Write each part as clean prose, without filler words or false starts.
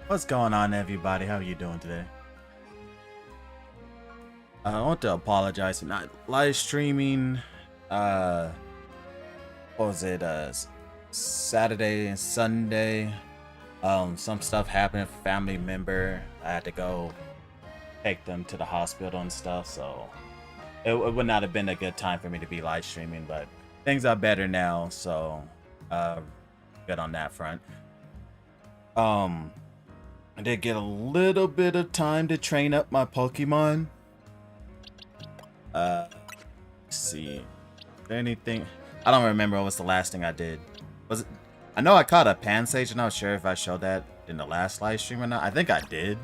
What's going on, everybody? How are you doing today? I want to apologize for not live streaming. Uh, what was it? Saturday and Sunday. Some stuff happened. Family member. I had to go take them to the hospital and stuff. So it would not have been a good time for me to be live streaming. But things are better now. So, good on that front. I did get a little bit of time to train up my Pokemon. Let's see. Is there anything? I don't remember what was the last thing I did. Was it? I know I caught a Pansage, and I'm not sure if I showed that in the last live stream or not. I think I did.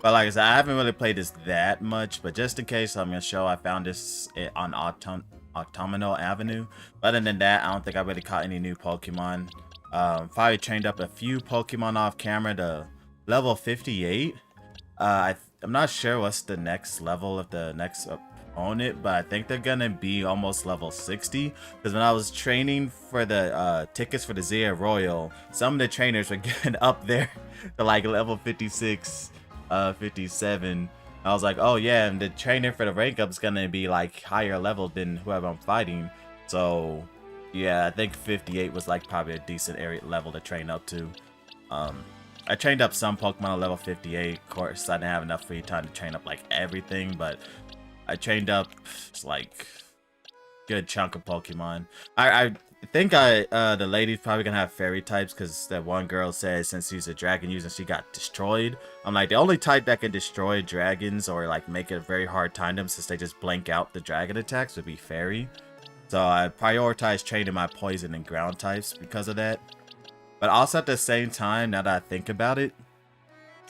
But like I said, I haven't really played this that much. But just in case, I'm gonna show I found this on Autumnal Avenue. But other than that, I don't think I really caught any new Pokemon. Probably trained up a few Pokemon off camera to level 58. I'm not sure what's the next level of the next opponent, but I think they're gonna be almost level 60. Because when I was training for the tickets for the Zia Royal, some of the trainers were getting up there to like level 56, 57. I was like, oh yeah, and the trainer for the rank up is gonna be like higher level than whoever I'm fighting. So yeah, I think 58 was like probably a decent area level to train up to. I trained up some Pokemon at level 58. Of course, I didn't have enough free time to train up like everything, but I trained up like good chunk of Pokemon. I think the lady's probably gonna have fairy types because that one girl said since she's a dragon user she got destroyed. I'm like, the only type that can destroy dragons or like make it a very hard time them since they just blank out the dragon attacks would be fairy. So I prioritize training my poison and ground types because of that. But also at the same time, now that I think about it,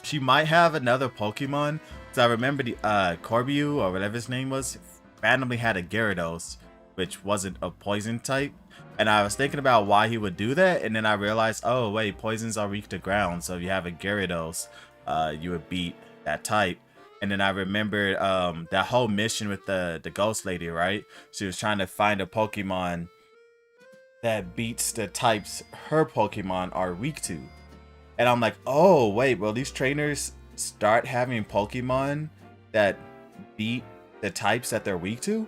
she might have another Pokemon. So I remember the Corbu or whatever his name was randomly had a Gyarados, which wasn't a poison type. And I was thinking about why he would do that, and then I realized, oh wait, poisons are weak to ground. So if you have a Gyarados, you would beat that type. And then I remembered that whole mission with the ghost lady, right? She was trying to find a Pokemon that beats the types her Pokemon are weak to. And I'm like, oh wait, will these trainers start having Pokemon that beat the types that they're weak to?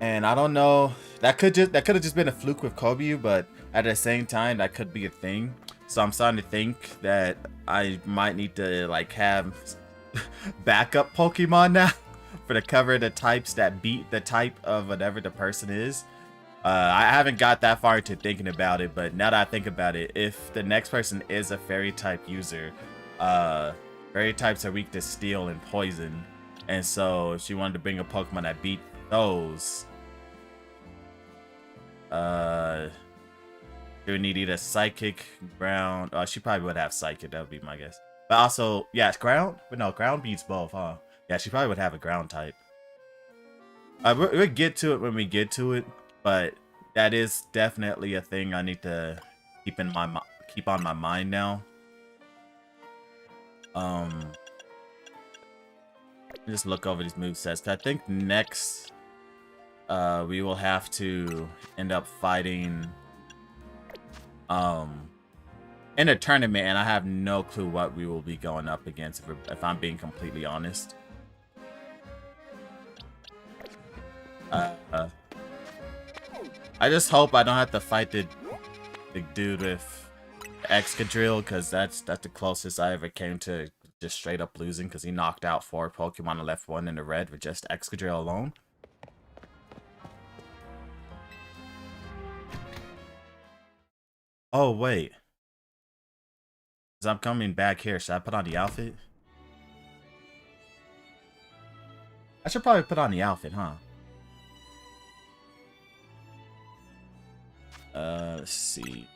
And I don't know. That could have just been a fluke with Kobu, but at the same time, that could be a thing. So I'm starting to think that I might need to like have backup Pokemon now for the cover the types that beat the type of whatever the person is. I haven't got that far into thinking about it, but now that I think about it, if the next person is a fairy type user, fairy types are weak to steel and poison, and so if she wanted to bring a Pokemon that beat those, she would need either psychic, ground. She probably would have psychic. That would be my guess. But also, yeah, it's ground. But no, ground beats both, huh? Yeah, she probably would have a ground type. We'll get to it when we get to it, but that is definitely a thing I need to keep on my mind now. Just look over these movesets. I think next, we will have to end up fighting, in a tournament, and I have no clue what we will be going up against, if I'm being completely honest. I just hope I don't have to fight the dude with Excadrill, because that's the closest I ever came to just straight up losing, because he knocked out 4 Pokemon and left 1 in the red with just Excadrill alone. Oh wait, because I'm coming back here, should I put on the outfit? I should probably put on the outfit, huh? Let's see.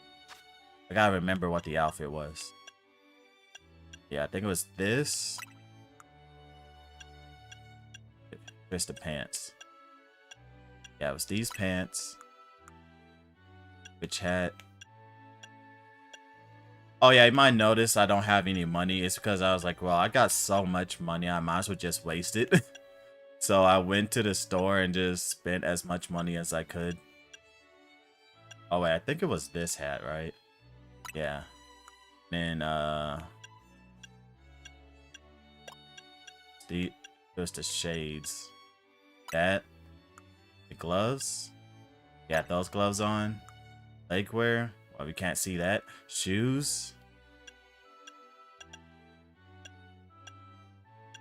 I gotta remember what the outfit was. Yeah, I think it was this. Here's the pants. Yeah, it was these pants. Which had... Oh yeah, you might notice I don't have any money. It's because I was like, well, I got so much money, I might as well just waste it. So I went to the store and just spent as much money as I could. Oh wait, I think it was this hat, right? Yeah. Then there's the shades. The gloves. Got those gloves on. Leg wear. Well, we can't see that. Shoes.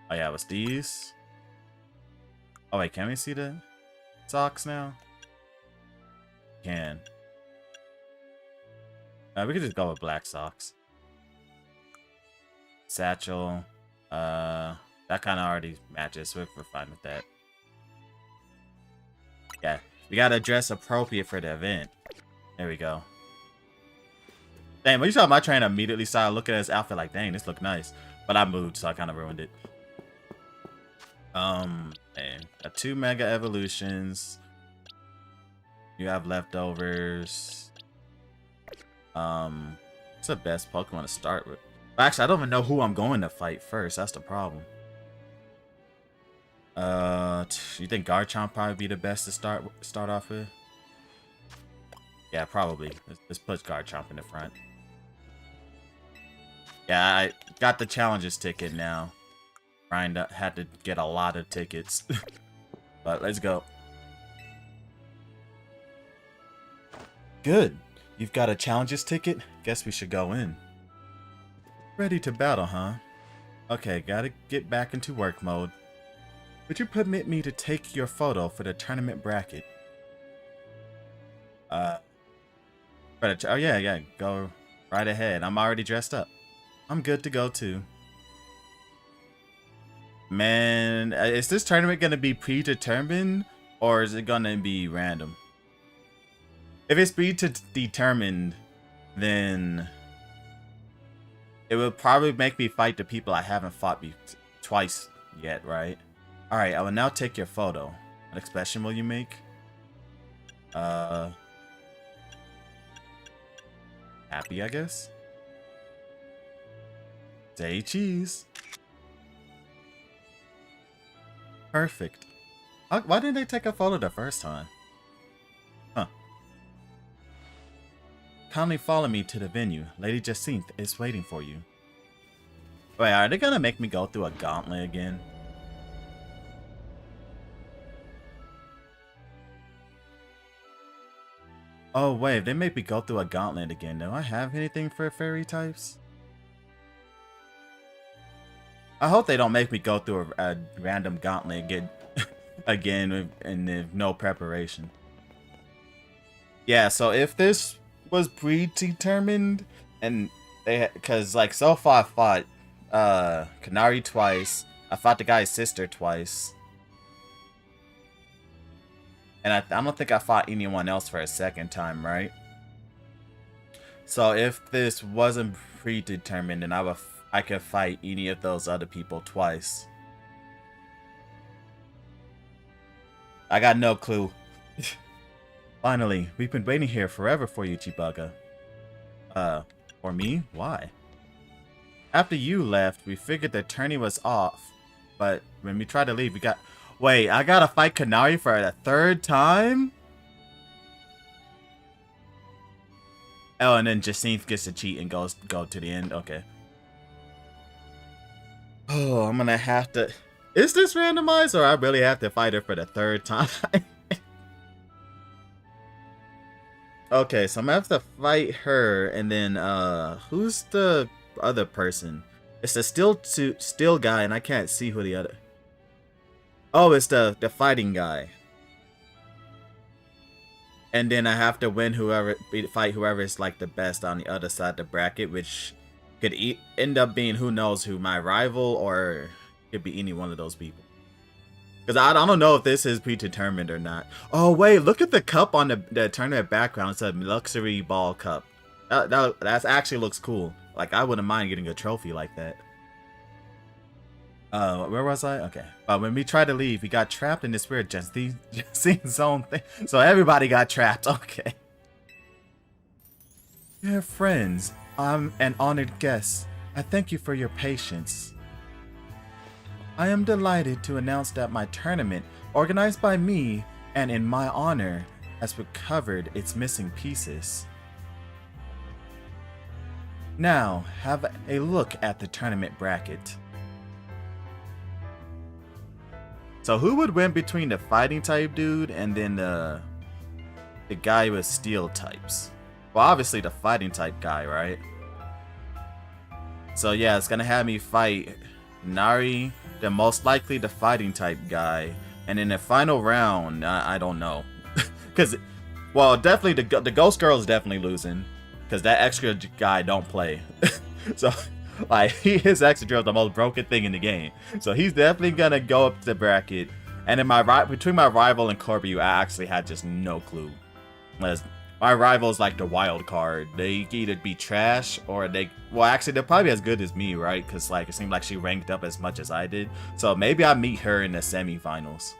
Oh yeah, what's these? Oh wait, can we see the socks now? Can. We could just go with black socks. Satchel. That kind of already matches. We're fine with that. Yeah, we gotta dress appropriate for the event. There we go. Dang, when you saw my trainer immediately started looking at his outfit like, dang, this look nice. But I moved, so I kind of ruined it. Man, got 2 Mega Evolutions. You have leftovers. What's the best Pokemon to start with? Actually, I don't even know who I'm going to fight first. That's the problem. You think Garchomp probably be the best to start off with? Yeah, probably. Let's put Garchomp in the front. Yeah, I got the challenges ticket now. Ryan had to get a lot of tickets. But let's go. Good. You've got a challenges ticket? Guess we should go in. Ready to battle, huh? Okay, gotta get back into work mode. Would you permit me to take your photo for the tournament bracket? Oh yeah, go right ahead. I'm already dressed up. I'm good to go too. Man, is this tournament gonna be predetermined or is it gonna be random? If it's predetermined, then it will probably make me fight the people I haven't fought twice yet, right? Alright, I will now take your photo. What expression will you make? Happy, I guess? Say cheese. Perfect. Why didn't they take a photo the first time? Huh. Kindly follow me to the venue. Lady Jacinth is waiting for you. Wait, are they gonna make me go through a gauntlet again? Oh wait, if they make me go through a gauntlet again, do I have anything for fairy types? I hope they don't make me go through a random gauntlet again with no preparation. Yeah, so if this was predetermined and because like so far I fought Kanari twice, I fought the guy's sister twice. And I don't think I fought anyone else for a second time, right? So if this wasn't predetermined, then I could fight any of those other people twice. I got no clue. Finally, we've been waiting here forever for you, Chibuga. For me? Why? After you left, we figured the tourney was off. But when we tried to leave, we got... Wait, I gotta fight Kanari for the 3rd time? Oh, and then Jacinth gets to cheat and go to the end. Okay. Oh, I'm gonna have to... Is this randomized or I really have to fight her for the 3rd time? Okay, so I'm gonna have to fight her and then who's the other person? It's the still guy and I can't see who the other... Oh, it's the fighting guy. And then I have to win fight whoever is like the best on the other side of the bracket, which could end up being who knows who, my rival or could be any one of those people. Because I don't know if this is predetermined or not. Oh wait, look at the cup on the tournament background. It's a luxury ball cup. That actually looks cool. Like I wouldn't mind getting a trophy like that. Where was I? Okay. When we tried to leave, we got trapped in this weird Jessine zone thing. So everybody got trapped. Okay. Dear friends, I'm an honored guest. I thank you for your patience. I am delighted to announce that my tournament, organized by me and in my honor, has recovered its missing pieces. Now, have a look at the tournament bracket. So who would win between the fighting type dude and then the guy with steel types? Well, obviously the fighting type guy, right? So yeah, it's gonna have me fight Nari, then most likely the fighting type guy, and in the final round, I don't know, because well, definitely the ghost girl is definitely losing, because that extra guy don't play. So like his extra drill is the most broken thing in the game. So he's definitely gonna go up to the bracket, and in between my rival and Corby, I actually had just no clue. My rival's like the wild card. They either be trash or well, actually they're probably as good as me, right? Because like it seemed like she ranked up as much as I did. So maybe I meet her in the semifinals.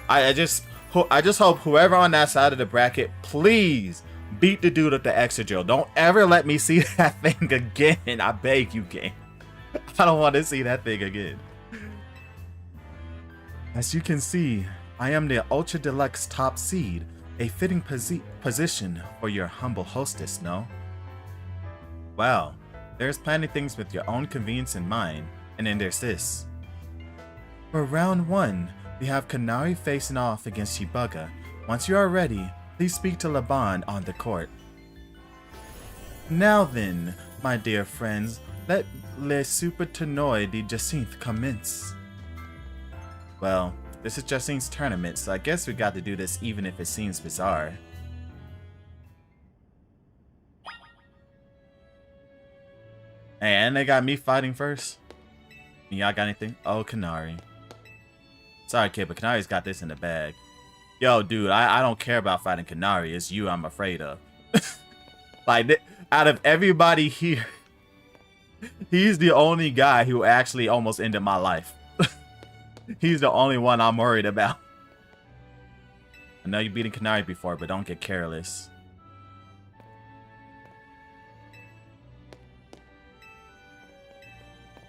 I just hope whoever on that side of the bracket, please beat the dude with the extra drill. Don't ever let me see that thing again. I beg you, game. I don't want to see that thing again. As you can see, I am the Ultra Deluxe top seed. A fitting position for your humble hostess, no? Well, there's plenty of things with your own convenience in mind, and then there's this. For round 1, we have Kanari facing off against Chibuga. Once you are ready, please speak to Laban on the court. Now then, my dear friends, let Le Super Tournoi de Jacinthe commence. Well, this is Jacine's tournament, so I guess we got to do this even if it seems bizarre. Hey, and they got me fighting first. Y'all got anything? Oh, Kanari. Sorry, kid, but Kanari's got this in the bag. Yo, dude, I don't care about fighting Kanari. It's you I'm afraid of. Like, out of everybody here, he's the only guy who actually almost ended my life. He's the only one I'm worried about. I know you've beaten Kanari before, but don't get careless.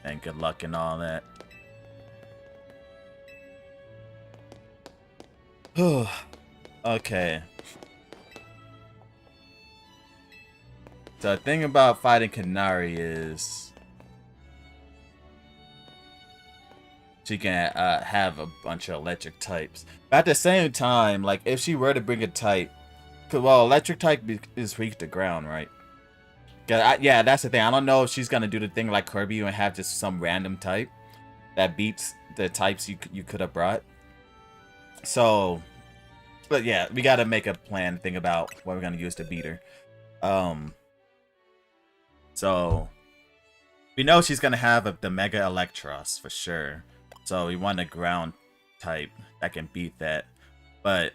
And good luck and all that. Okay. So the thing about fighting Kanari is she can have a bunch of electric types. But at the same time, like if she were to bring a type, well, electric type is weak to ground, right? Yeah, that's the thing. I don't know if she's gonna do the thing like Kirby and have just some random type that beats the types you could have brought. So, but yeah, we gotta make a plan. Think about what we're gonna use to beat her. So we know she's gonna have the Mega Electros for sure. So we want a ground type that can beat that. But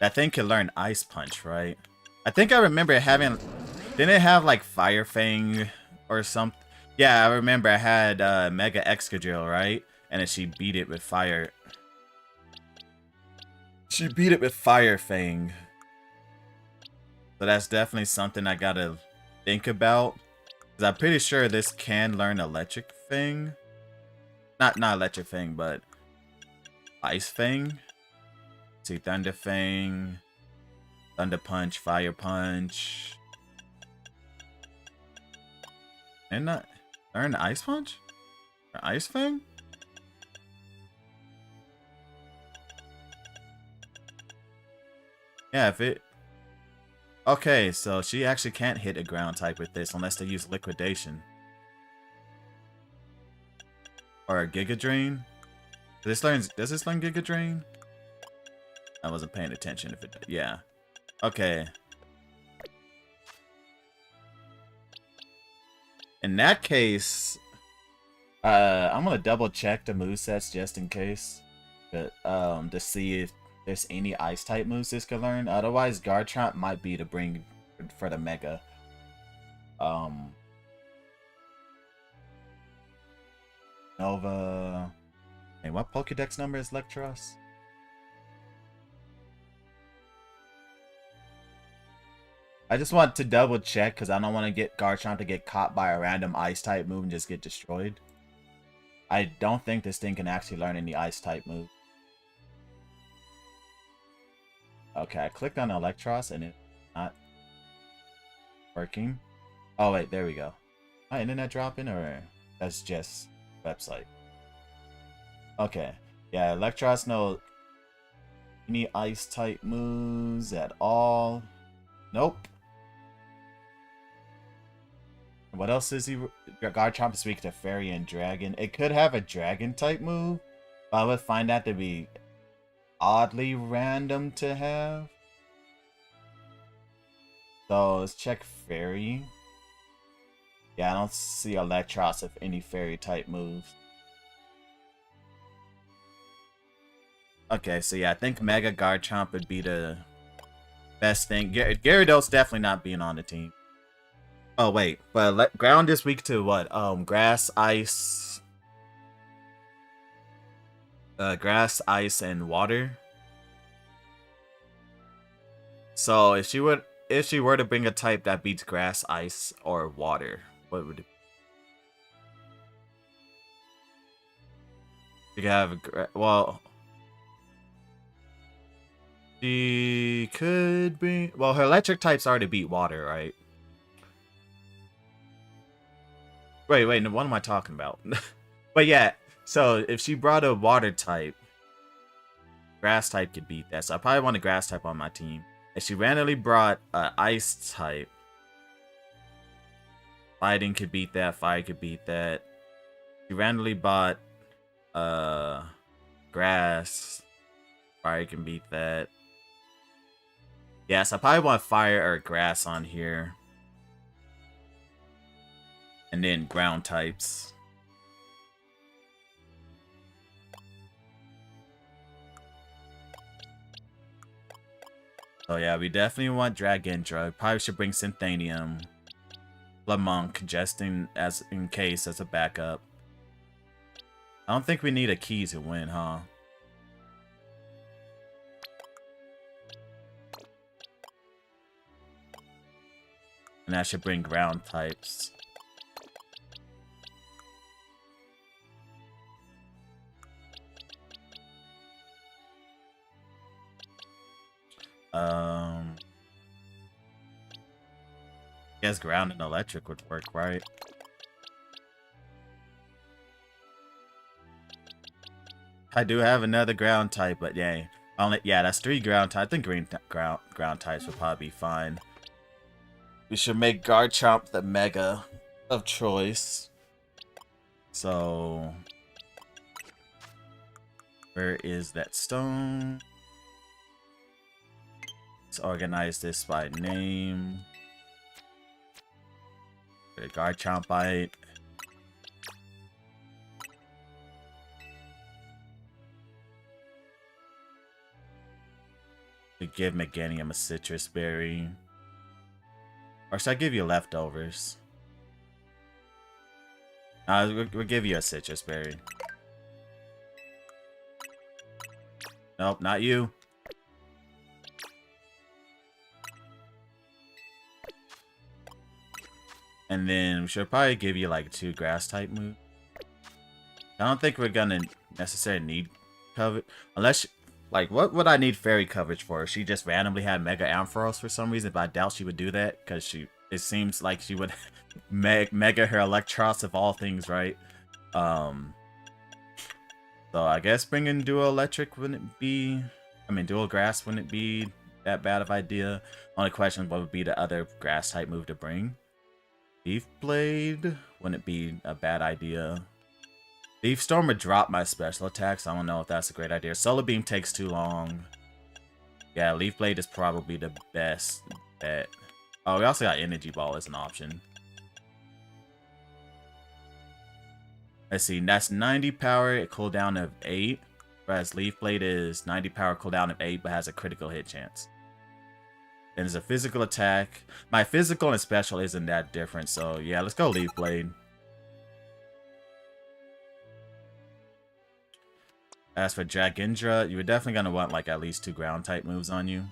that thing can learn Ice Punch, right? I think I remember having... Didn't it have like Fire Fang or something? Yeah, I remember I had Mega Excadrill, right? And then she beat it with Fire... She beat it with Fire Fang. So that's definitely something I gotta think about. Because I'm pretty sure this can learn Electric Fang. Not Electric Fang, but Ice Fang. See, Thunder Fang, Thunder Punch, Fire Punch. And not learn Ice Punch? Or Ice Fang? Yeah, if it... Okay, so she actually can't hit a ground type with this unless they use Liquidation. Or a Giga Drain. Does this learn Giga Drain? I wasn't paying attention if it did. Yeah. Okay. In that case, I'm gonna double check the movesets just in case. But, to see if there's any ice type moves this could learn. Otherwise, Garchomp might be to bring for the Mega. Nova. Hey, what Pokédex number is Electros? I just want to double check because I don't want to get Garchomp to get caught by a random ice type move and just get destroyed. I don't think this thing can actually learn any ice type move. Okay, I clicked on Electros and it's not. working. Oh wait, there we go. My internet dropping, or that's just website? Okay. Yeah, Electros no any ice type moves at all. Nope. What else is he? Garchomp is weak to Fairy and Dragon. It could have a Dragon type move, but I would find that to be oddly random to have. So let's check Fairy. Yeah, I don't see Electros with any Fairy type moves. Okay, so yeah, I think Mega Garchomp would be the best thing. Gyarados definitely not being on the team. Oh wait, but ground is weak to what? Grass, ice, and water. So if she were to bring a type that beats grass, ice, or water, what would it be? You could have well. She could bring. Well, her electric types already beat water, right? Wait, what am I talking about? But yeah, so if she brought a water type, grass type could beat that. So I probably want a grass type on my team. If she randomly brought an ice type, fighting could beat that, fire could beat that. She randomly bought grass, fire can beat that. Yes, I probably want fire or grass on here. And then ground types. So yeah, we definitely want Dragendra. Probably should bring Synthanium. Lamonk, just in case as a backup. I don't think we need a key to win, huh? And that should bring ground types. I guess ground and electric would work, right? I do have another ground type, but yeah, that's 3 ground types. I think ground types would probably be fine. We should make Garchomp the Mega of choice. So, where is that stone? Let's organize this by name. Garchompite. We give Meganium a citrus berry. Or should I give you leftovers? We'll give you a citrus berry. Nope, not you. And then we should probably give you like 2 grass type moves. I don't think we're gonna necessarily need coverage. Unless, like, what would I need fairy coverage for? She just randomly had Mega Ampharos for some reason, but I doubt she would do that because it seems like she would Mega her Electros of all things, right? So I guess bringing Dual Electric wouldn't be, Dual Grass wouldn't be that bad of idea. Only question what would be the other grass type move to bring. Leaf Blade wouldn't be a bad idea. Leaf Storm would drop my special attacks. I don't know if that's a great idea. Solar Beam takes too long. Yeah, Leaf Blade is probably the best bet. Oh, we also got Energy Ball as an option. Let's see, that's 90 power, a cooldown of 8. Whereas Leaf Blade is 90 power, cooldown of 8, but has a critical hit chance. Then there's a physical attack. My physical and special isn't that different, so yeah, let's go Leaf Blade. As for Dragendra, you were definitely going to want like at least 2 ground type moves on you.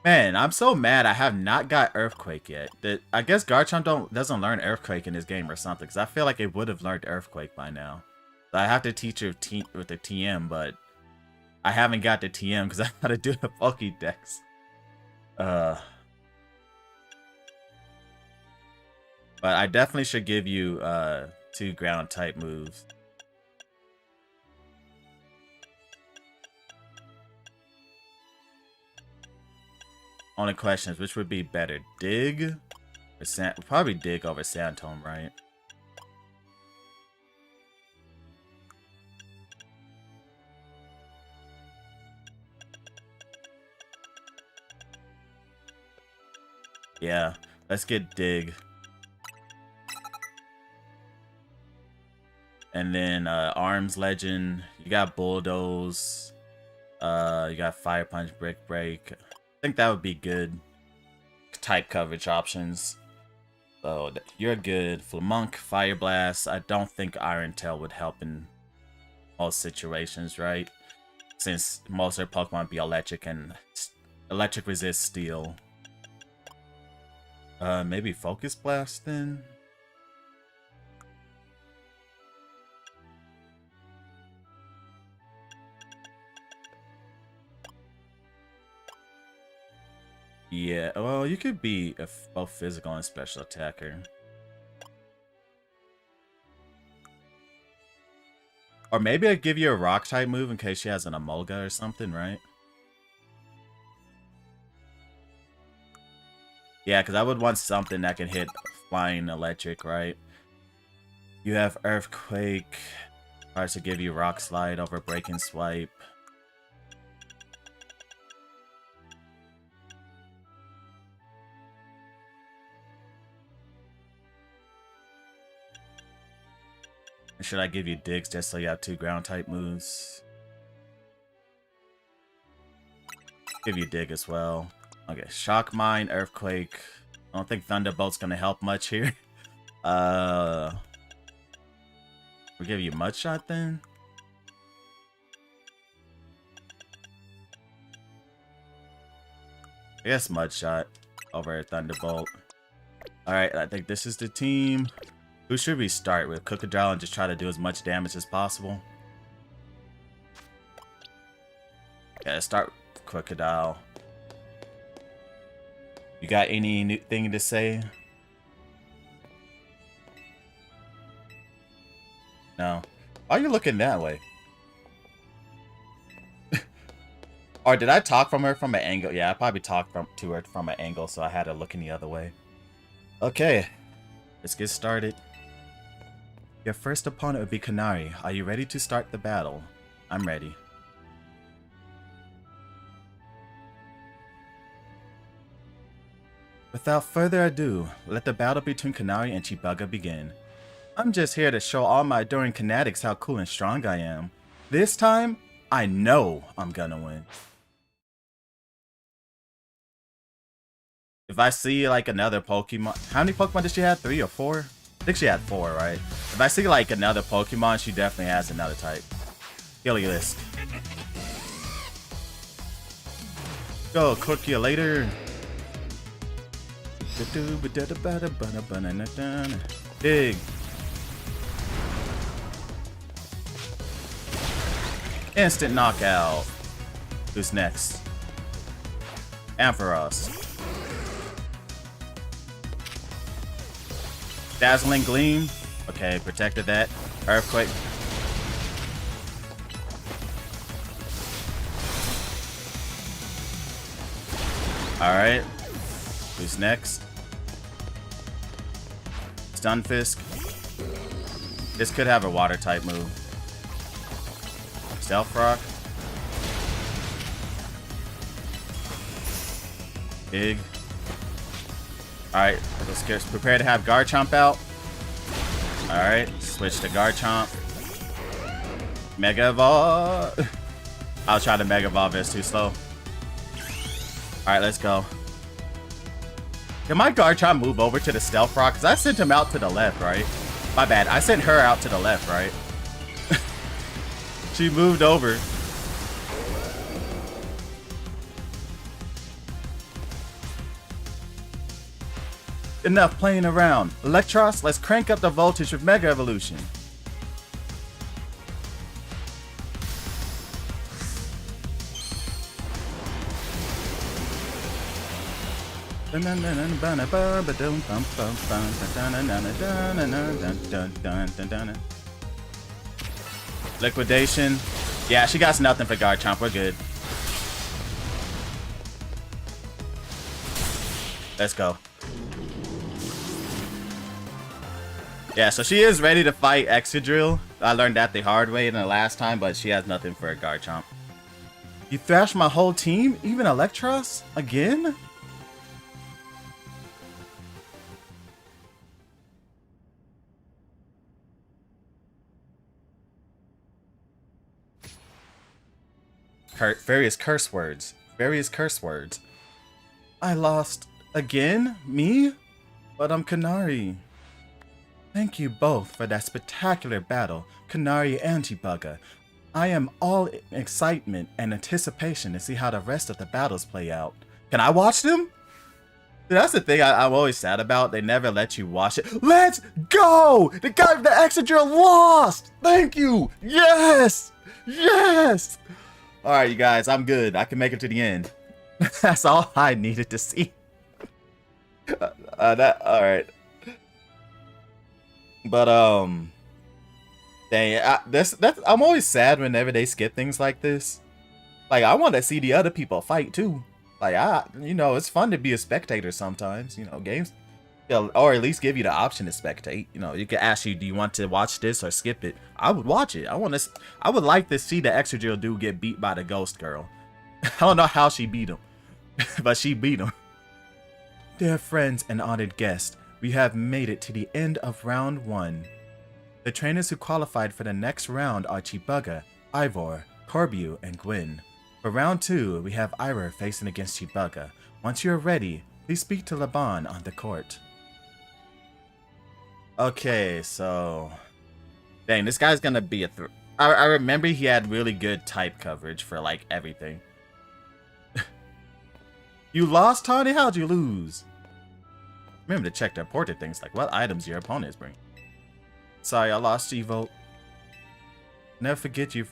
Man, I'm so mad I have not got Earthquake yet. I guess Garchomp doesn't learn Earthquake in this game or something, because I feel like it would have learned Earthquake by now. So I have to teach her with the TM, but I haven't got the TM because I gotta do the Pokédex. But I definitely should give you 2 ground type moves. Only question is, which would be better, Dig or Sand? Probably Dig over Sandtome, right? Yeah, let's get Dig. And then Arms Legend, you got Bulldoze, you got Fire Punch, Brick Break. I think that would be good type coverage options. So you're good. Flamunk, Fire Blast. I don't think Iron Tail would help in most situations, right? Since most of their Pokemon be electric and electric resist steel. Maybe Focus Blast then? Yeah, well, you could be both physical and special attacker. Or maybe I'd give you a rock type move in case she has an Emolga or something, right? Yeah, because I would want something that can hit flying electric, right? You have Earthquake. Tries to give you Rock Slide over Breaking Swipe. Should I give you Digs just so you have 2 ground type moves? Give you Dig as well. Okay, Shock Mine, Earthquake. I don't think Thunderbolt's gonna help much here. We'll give you Mud Shot then. I guess Mud Shot over Thunderbolt. Alright, I think this is the team. Who should we start with? Crocodile and just try to do as much damage as possible? Yeah, start with Crocodile. You got any new thing to say? No. Why are you looking that way? Or did I talk from her from an angle? Yeah, I probably talked to her from an angle, so I had her looking the other way. Okay, let's get started. Your first opponent would be Canary. Are you ready to start the battle? I'm ready. Without further ado, let the battle between Canary and Chibuga begin. I'm just here to show all my adoring Canatics how cool and strong I am. This time, I know I'm gonna win. If I see like another Pokemon... How many Pokemon did she have? 3 or 4? I think she had 4, right? If I see like another Pokemon, she definitely has another type. Heliolisk. Go, cook you later. Dig. Instant knockout. Who's next? Ampharos. Dazzling Gleam. Okay, protected that. Earthquake. Alright. Who's next? Stunfisk. This could have a water type move. Stealth Rock. Big. Alright, let's get prepared to have Garchomp out. Alright, switch to Garchomp. Mega Evolve. I'll try to Mega Evolve, it's too slow. Alright, let's go. Can my Garchomp move over to the Stealth Rock? Because I sent him out to the left, right? My bad, I sent her out to the left, right? She moved over. Enough playing around. Electros, let's crank up the voltage with Mega Evolution. Liquidation. Yeah, she got nothing for Garchomp. We're good. Let's go. Yeah, so she is ready to fight Excadrill. I learned that the hard way in the last time, but she has nothing for a Garchomp. You thrashed my whole team? Even Electros? Again? Various curse words. Various curse words. I lost again? Me? But I'm Kanari. Thank you both for that spectacular battle, Kanari and Chibuga. I am all excitement and anticipation to see how the rest of the battles play out. Can I watch them? Dude, that's the thing I'm always sad about. They never let you watch it. Let's go! The Excadrill lost! Thank you! Yes! Yes! Alright, you guys, I'm good. I can make it to the end. That's all I needed to see. Alright. But, dang, I'm always sad whenever they skip things like this. Like, I want to see the other people fight, too. Like, you know, it's fun to be a spectator sometimes, you know, games. Or at least give you the option to spectate. You know, you can ask you, do you want to watch this or skip it? I would watch it. I would like to see the Excadrill dude get beat by the ghost girl. I don't know how she beat him, but she beat him. Dear friends and honored guests, we have made it to the end of round 1. The trainers who qualified for the next round are Chibuga, Ivor, Corbu, and Gwyn. For round 2, we have Ivor facing against Chibuga. Once you're ready, please speak to Laban on the court. Okay, so... Dang, this guy's gonna be a I remember he had really good type coverage for, like, everything. You lost, Tawny? How'd you lose? Remember to check the portrait things, like what items your opponents bring. Sorry, I lost G-Vote. Never forgive you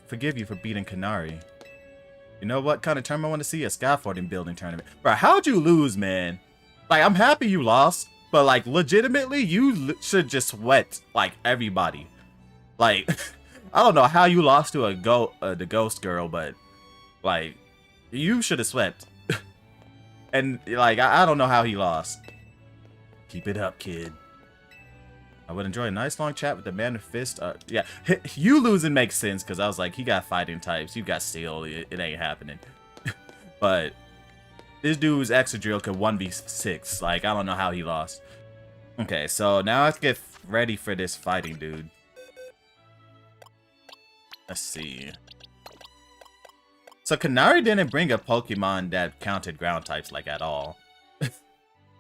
for beating Kanari. You know what kind of tournament I want to see? A scaffolding building tournament. Bro, how'd you lose, man? Like, I'm happy you lost. But, like, legitimately, you should just sweat, like, everybody. Like, I don't know how you lost to the ghost girl, but, like, you should have swept. And, like, I don't know how he lost. Keep it up, kid. I would enjoy a nice long chat with the man with fist. Yeah, you losing makes sense, because I was like, he got fighting types. You got steel. It ain't happening. But... this dude's Excadrill could 1v6. Like, I don't know how he lost. Okay, so now let's get ready for this fighting dude. Let's see. So Kanari didn't bring a Pokemon that counted ground types, like, at all.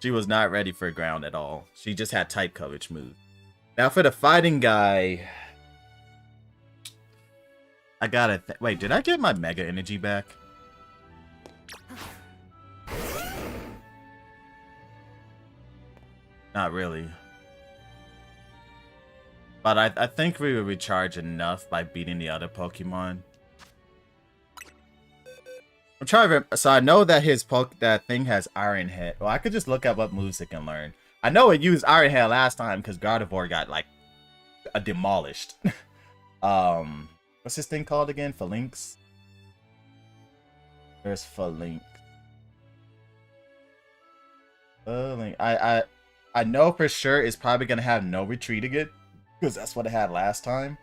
She was not ready for ground at all. She just had type coverage moves. Now for the fighting guy... I gotta... wait, did I get my Mega Energy back? Not really. But I think we will recharge enough by beating the other Pokemon. I'm trying to so I know that that thing has Iron Head. Well, I could just look at what moves it can learn. I know it used Iron Head last time because Gardevoir got, like, demolished. What's this thing called again? Phalanx? There's Phalanx. I know for sure it's probably going to have no retreat again, because that's what it had last time.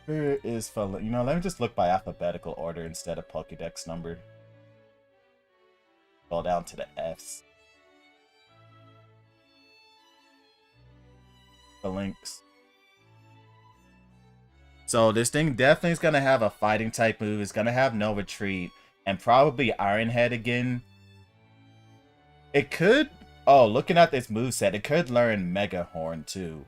Where is Phalanx? You know, let me just look by alphabetical order instead of Pokédex number. Go down to the Fs. Phalanx. So this thing definitely is going to have a fighting type move. It's going to have no retreat. And probably Iron Head again. It could... oh, looking at this moveset, it could learn Mega Horn too.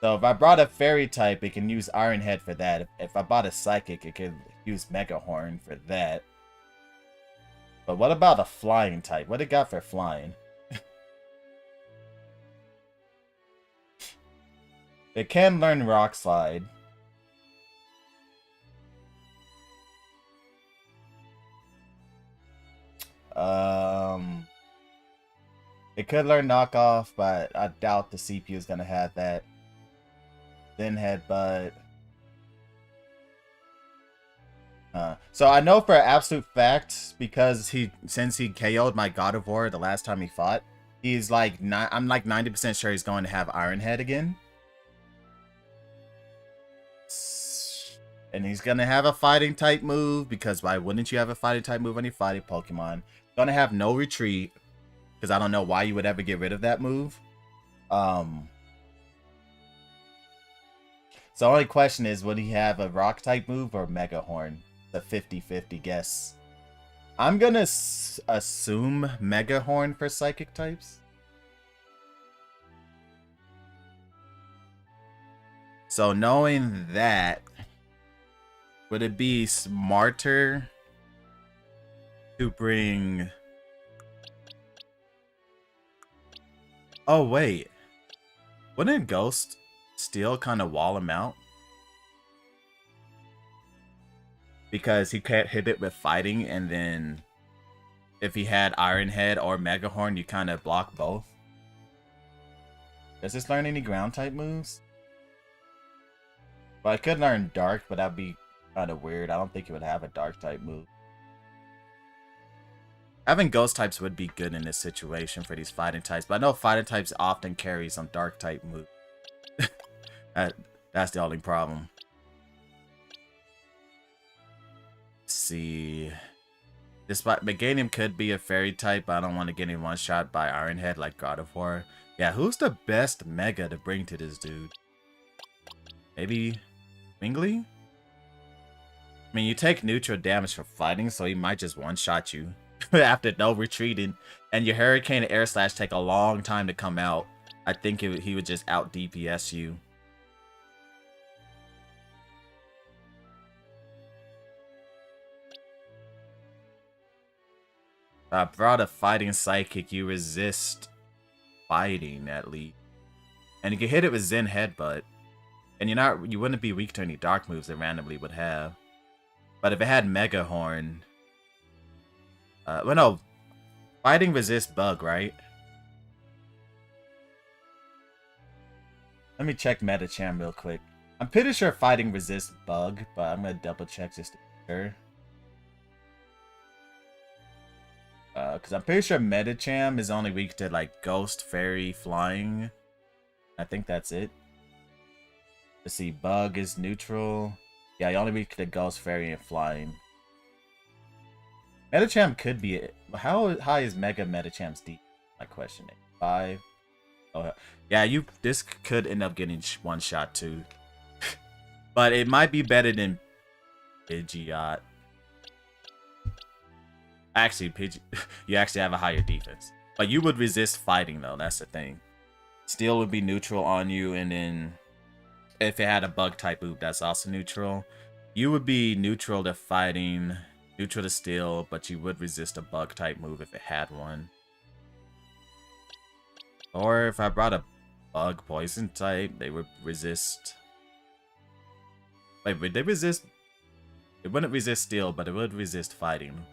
So if I brought a Fairy type, it can use Iron Head for that. If I bought a Psychic, it could use Mega Horn for that. But what about a Flying type? What it got for flying? It can learn Rock Slide. It could learn knockoff, but I doubt the CPU is gonna have that. Then headbutt. So I know for absolute fact, because since he KO'd my God of War the last time he fought, he's like I'm like 90% sure he's going to have Iron Head again. And he's gonna have a fighting type move, because why wouldn't you have a fighting type move when you're fighting Pokemon? Gonna have no retreat, because I don't know why you would ever get rid of that move. So the only question is, would he have a rock type move or Mega Horn? The 50-50 guess. I'm gonna assume Mega Horn for psychic types. So knowing that, would it be smarter to bring... Oh wait, wouldn't Ghost Steel kind of wall him out? Because he can't hit it with fighting, and then if he had Iron Head or Mega Horn, you kind of block both. Does this learn any ground type moves? Well, I could learn Dark, but that'd be kind of weird. I don't think it would have a Dark type move. Having Ghost types would be good in this situation for these fighting types, but I know fighting types often carry some Dark type moves. That's the only problem. See, despite Meganium could be a fairy type, but I don't want to get him one shot by Iron Head like God of War. Yeah, who's the best Mega to bring to this dude? Maybe Wingley? I mean, you take neutral damage for fighting, so he might just one shot you after no retreating, and your Hurricane and Air Slash take a long time to come out. I think he would just out DPS you. I brought a fighting psychic. You resist fighting at least, and you can hit it with Zen Headbutt, and you wouldn't be weak to any dark moves it randomly would have. But if it had Mega Horn, well, no, fighting resists bug, right? Let me check Metacham real quick. I'm pretty sure fighting resists bug, but I'm gonna double check just to be sure. Because I'm pretty sure Metacham is only weak to like Ghost, Fairy, Flying. I think that's it. Let's see, Bug is neutral. Yeah, you only weak to Ghost, Fairy, and Flying. Metacham could be it. How high is Mega Metacham's D? My question. 5. Oh yeah, this could end up getting one shot too. But it might be better than Pidgeot. Actually, you actually have a higher defense. But you would resist fighting, though. That's the thing. Steel would be neutral on you, and then if it had a bug type move, that's also neutral. You would be neutral to fighting, neutral to steel, but you would resist a bug type move if it had one. Or if I brought a bug poison type, they would resist... Wait, would they resist... It wouldn't resist steel, but it would resist fighting.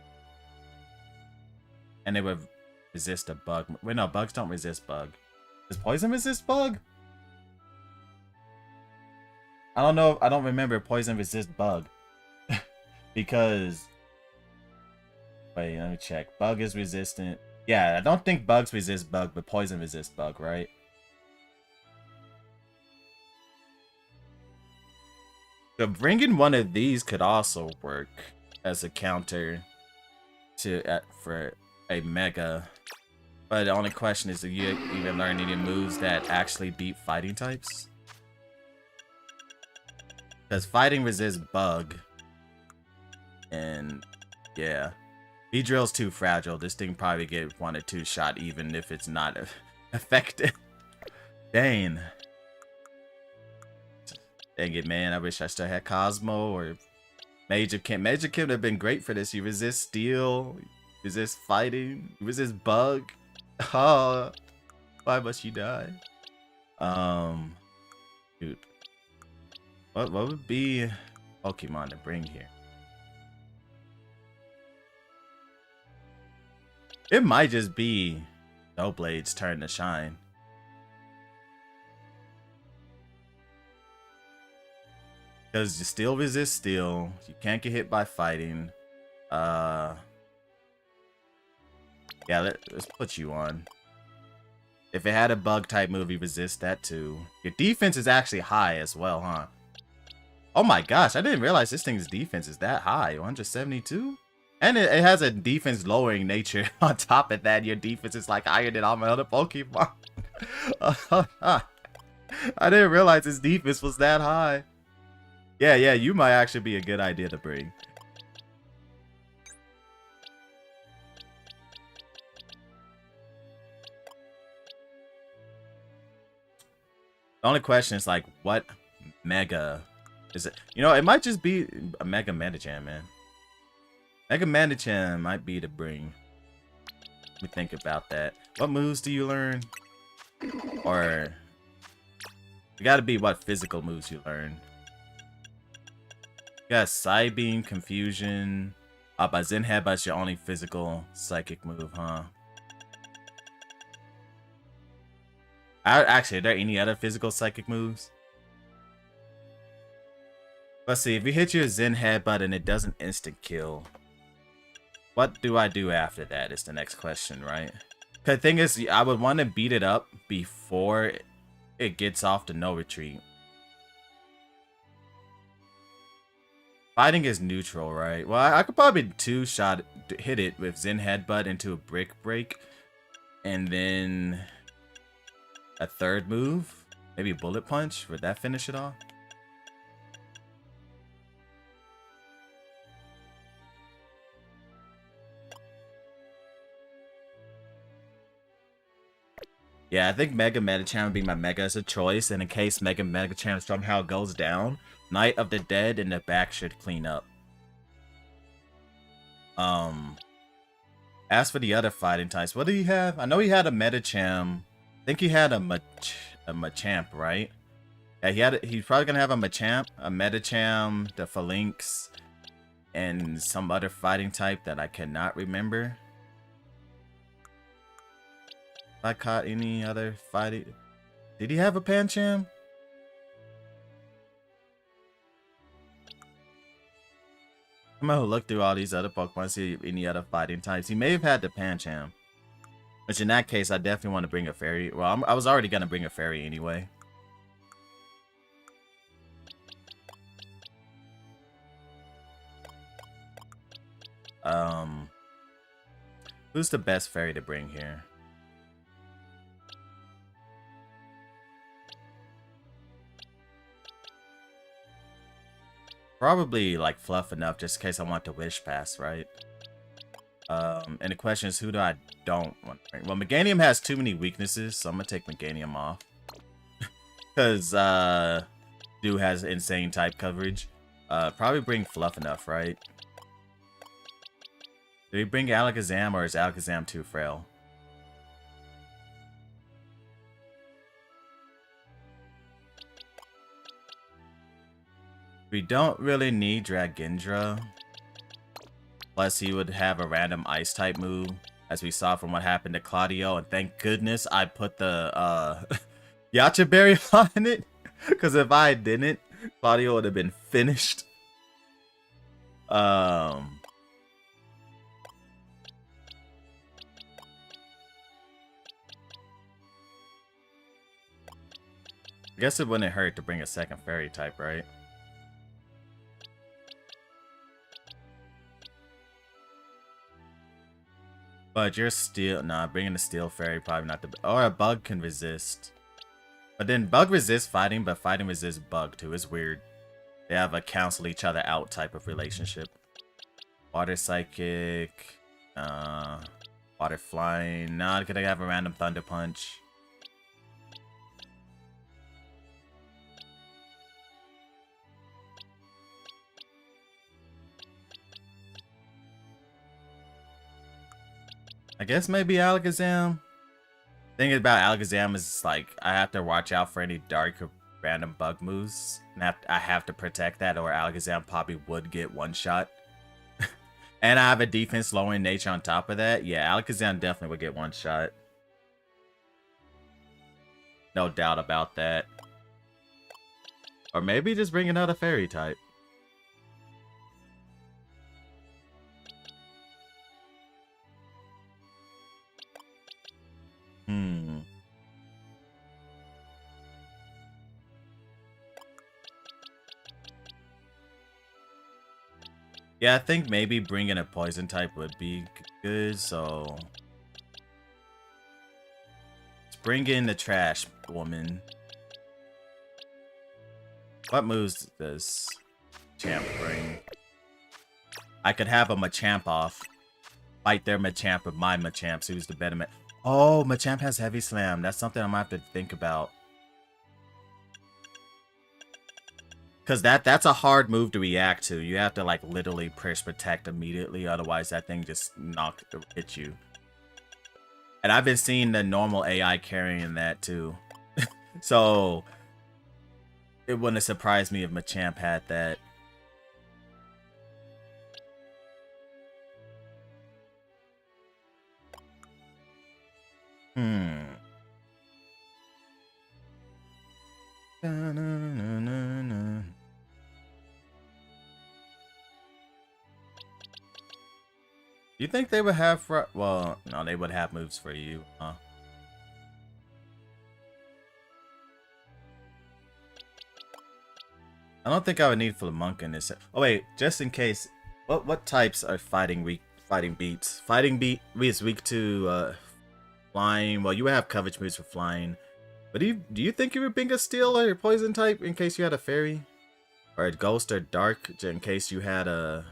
And they would resist a bug. Wait, no, bugs don't resist bug. Does poison resist bug? I don't know. I don't remember poison resist bug. Because... Wait, let me check. Bug is resistant. Yeah, I don't think bugs resist bug, but poison resists bug, right? So bringing one of these could also work as a counter for a Mega. But the only question is, do you even learn any moves that actually beat fighting types? Because fighting resists bug. And yeah. V-Drill's too fragile. This thing probably get 1 or 2 shot even if it's not effective. Dang. Dang it, man. I wish I still had Cosmo or Major Kim. Major Kim would have been great for this. You resist steel. Resist fighting. Resist bug. Oh, why must you die? Dude. What would be Pokemon to bring here? It might just be Snowblade's turn to shine. Because you still resist steel. You can't get hit by fighting. Yeah, let's put you on. If it had a bug type move, you resist that too. Your defense is actually high as well, huh? Oh my gosh, I didn't realize this thing's defense is that high. 172? And it has a defense lowering nature. On top of that, your defense is like higher than all my other Pokemon. I didn't realize his defense was that high. Yeah, you might actually be a good idea to bring. The only question is like, what mega is it? You know, it might just be a Mega Medicham, man. Mega Medicham might be to bring. Let me think about that. What moves do you learn? Or it gotta be what physical moves you learn. You got Psybeam, Confusion. But Zen Headbutt's your only physical psychic move, huh? Actually, are there any other physical psychic moves? Let's see, if you hit your Zen Headbutt and it doesn't instant kill, what do I do after that is the next question, right? The thing is, I would want to beat it up before it gets off the no retreat. Fighting is neutral, right? Well, I could probably two-shot hit it with Zen Headbutt into a Brick Break, and then a third move, maybe Bullet Punch. Would that finish it off? Yeah, I think Mega Medicham would be my Mega as a choice, and in case Mega Medicham somehow goes down, Knight of the Dead in the back should clean up. As for the other fighting types, what do you have? I know he had a Medicham. I think he had a Machamp, right? Yeah, he's probably gonna have a Machamp, a Medicham, the Phalanx, and some other fighting type that I cannot remember. If I caught any other fighting, did he have a Pancham? I'm gonna look through all these other Pokemon, see any other fighting types. He may have had the Pancham. Which in that case, I definitely want to bring a fairy. Well, I was already going to bring a fairy anyway. Who's the best fairy to bring here? Probably like fluff enough just in case I want the Wish Pass, right? And the question is, who do I don't want to bring? Well, Meganium has too many weaknesses, so I'm going to take Meganium off. Because Dew has insane type coverage. Probably bring Fluff enough, right? Do we bring Alakazam, or is Alakazam too frail? We don't really need Dragendra. Plus, he would have a random ice type move, as we saw from what happened to Claudio. And thank goodness I put the Yacha Berry on it, because if I didn't, Claudio would have been finished. I guess it wouldn't hurt to bring a second fairy type, right? But you're still... Nah, bringing a steel fairy probably not the... Or a bug can resist. But then bug resists fighting, but fighting resists bug too. It's weird. They have a cancel each other out type of relationship. Water Psychic. Water Flying. Nah, could I have a random Thunder Punch? I guess maybe Alakazam. Thing about Alakazam is like I have to watch out for any dark or random bug moves. And I have to protect that, or Alakazam probably would get one shot. And I have a defense lowering nature on top of that. Yeah, Alakazam definitely would get one shot. No doubt about that. Or maybe just bring another fairy type. Yeah, I think maybe bringing a poison type would be good, so... Let's bring in the trash woman. What moves does Champ bring? I could have a Machamp off. Fight their Machamp with my Machamp, so who's the better Oh, Machamp has Heavy Slam. That's something I might have to think about. Because that's a hard move to react to. You have to, like, literally press Protect immediately. Otherwise, that thing just hit you. And I've been seeing the normal AI carrying that, too. So, it wouldn't have surprised me if Machamp had that. You think they would have well, no, they would have moves for you, huh? I don't think I would need Flamunk in this. Oh wait, just in case, what types are fighting beats? Fighting beat is weak to flying. Well, you would have coverage moves for flying. But do you think you would bring a steel or a poison type in case you had a fairy? Or a ghost or dark in case you had a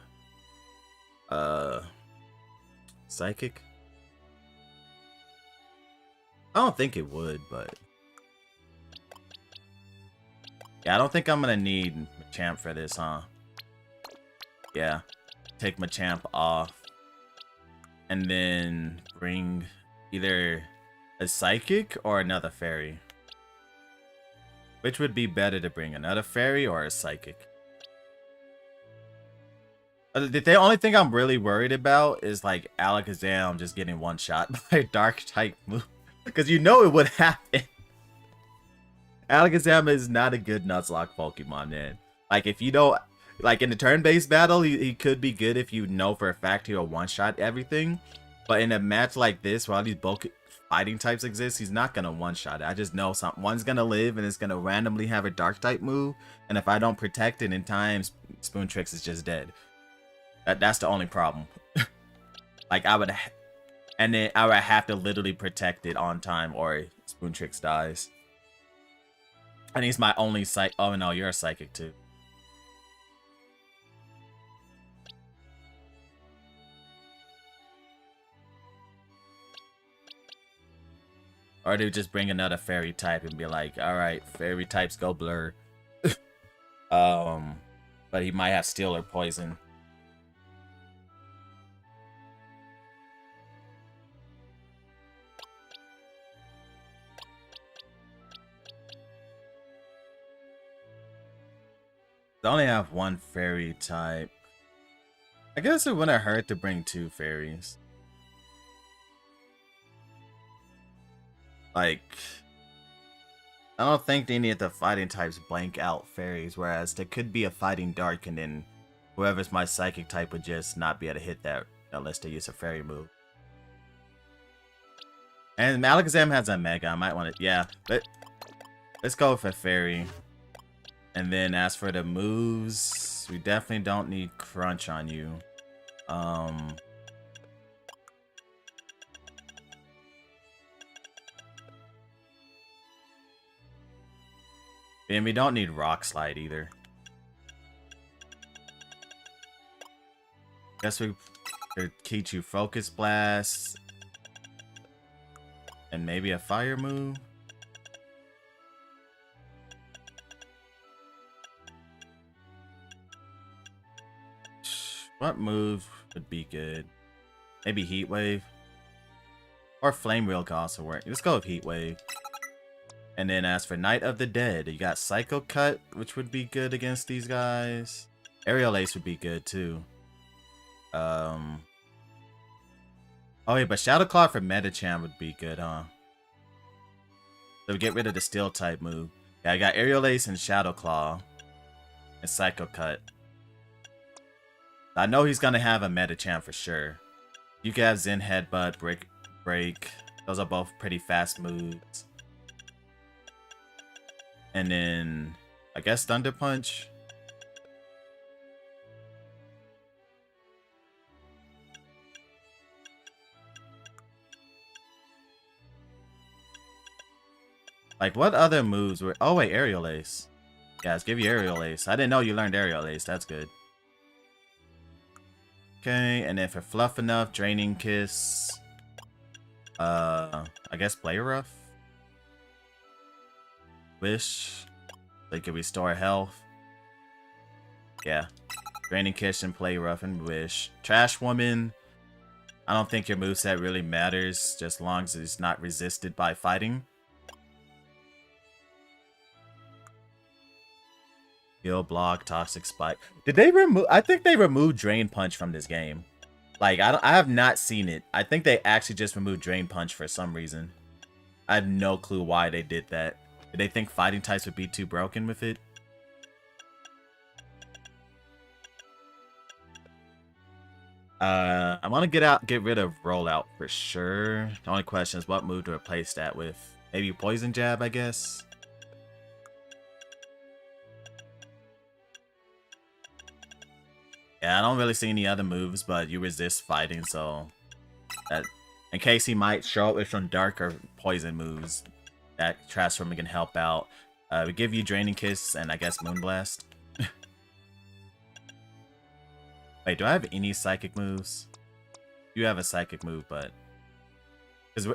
psychic? I don't think it would, but yeah, I don't think I'm gonna need Machamp for this, huh? Yeah. Take Machamp off. And then bring either a psychic or another fairy. Which would be better to bring, another fairy or a psychic? The only thing I'm really worried about is like Alakazam just getting one shot by a dark type move. Because you know it would happen. Alakazam is not a good Nuzlocke Pokemon, man. Like if you know, like in the turn-based battle, he could be good if you know for a fact he'll one-shot everything. But in a match like this, where all these bulk fighting types exist, he's not gonna one-shot it. I just know one's gonna live and it's gonna randomly have a dark type move. And if I don't protect it in time, Spoon Tricks is just dead. That's the only problem. Like I would have to literally protect it on time or Spoon Tricks dies. And he's my only psych. Oh no, you're a psychic too. Or they would just bring another fairy type and be like, alright, fairy types go blur. But he might have steel or poison. They only have one fairy type. I guess it wouldn't hurt to bring two fairies. Like, I don't think any of the fighting types blank out fairies, whereas there could be a fighting dark and then whoever's my psychic type would just not be able to hit that unless they use a fairy move. And Alakazam has a Mega. I might want to, yeah. But let's go for fairy. And then as for the moves, we definitely don't need Crunch on you. And we don't need Rock Slide either. Guess we could Kichu Focus Blast. And maybe a fire move. What move would be good? Maybe Heat Wave. Or Flame Wheel could also work. Let's go with Heat Wave. And then as for Night of the Dead, you got Psycho Cut, which would be good against these guys. Aerial Ace would be good too. Oh yeah, but Shadow Claw for Metacham would be good, huh? So we get rid of the Steel type move. Yeah, I got Aerial Ace and Shadow Claw. And Psycho Cut. I know he's gonna have a Metachamp for sure. You can have Zen Headbutt, Break. Those are both pretty fast moves. And then, I guess Thunder Punch. Like, what other moves were... Oh, wait, Aerial Ace. Yeah, let's give you Aerial Ace. I didn't know you learned Aerial Ace. That's good. Okay, and then for Fluff Enough, Draining Kiss. I guess Play Rough. Wish. They can restore health. Yeah. Draining Kiss and Play Rough and Wish. Trash Woman. I don't think your moveset really matters, just as long as it's not resisted by fighting. Heal, Block, Toxic Spike. Did they remove... I think they removed Drain Punch from this game. Like, I have not seen it. I think they actually just removed Drain Punch for some reason. I have no clue why they did that. Did they think fighting types would be too broken with it? I want to get rid of Rollout for sure. The only question is what move to replace that with. Maybe Poison Jab, I guess. Yeah, I don't really see any other moves, but you resist fighting, so that in case he might show up with some dark or poison moves, that Transforming can help out. We give you Draining Kiss and I guess Moonblast. Wait, do I have any psychic moves? You have a psychic move, but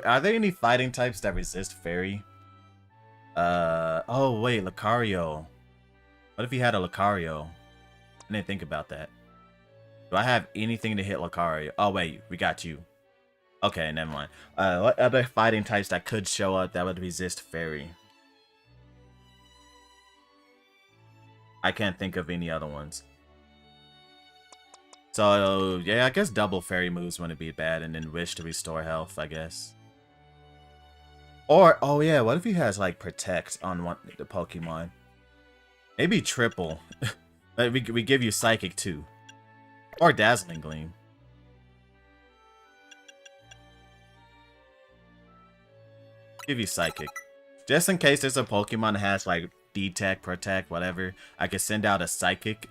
are there any fighting types that resist Fairy? Oh wait, Lucario. What if he had a Lucario? I didn't think about that. Do I have anything to hit Lucario? Oh wait, we got you. Okay, never mind. What other fighting types that could show up that would resist Fairy? I can't think of any other ones. So, yeah, I guess double Fairy moves wouldn't be bad, and then Wish to restore health, I guess. Or, oh yeah, what if he has, like, Protect on the Pokemon? Maybe triple. Like, we give you Psychic too. Or Dazzling Gleam. Give you Psychic. Just in case there's a Pokemon that has, like, Detect, Protect, whatever, I could send out a Psychic.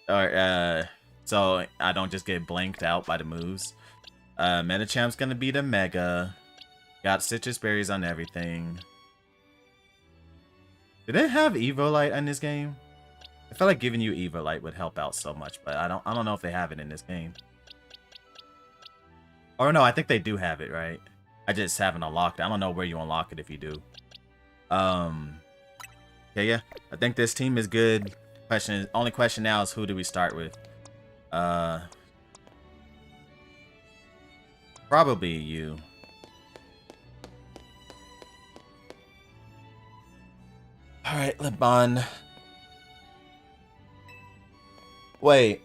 Or, so I don't just get blanked out by the moves. Metachamp's gonna be the Mega. Got Citrus Berries on everything. Did they have Evolite in this game? I feel like giving you Evolite would help out so much, but I don't know if they have it in this game. Or no, I think they do have it, right? I just haven't unlocked it. I don't know where you unlock it if you do. Okay, yeah. I think this team is good. Only question now is who do we start with? Probably you. Alright, Lebon. Wait.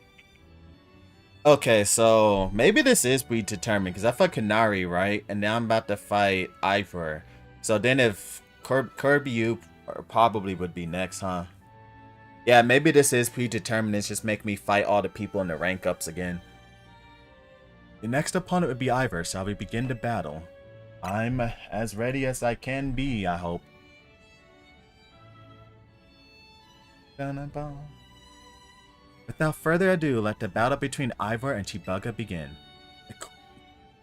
Okay, so maybe this is predetermined because I fought Canary, right? And now I'm about to fight Ivor. So then if Kirby you probably would be next, huh? Yeah, maybe this is predetermined. It's just make me fight all the people in the rank ups again. The next opponent would be Ivor, so we begin the battle. I'm as ready as I can be, I hope. Without further ado, let the battle between Ivor and Chibuga begin.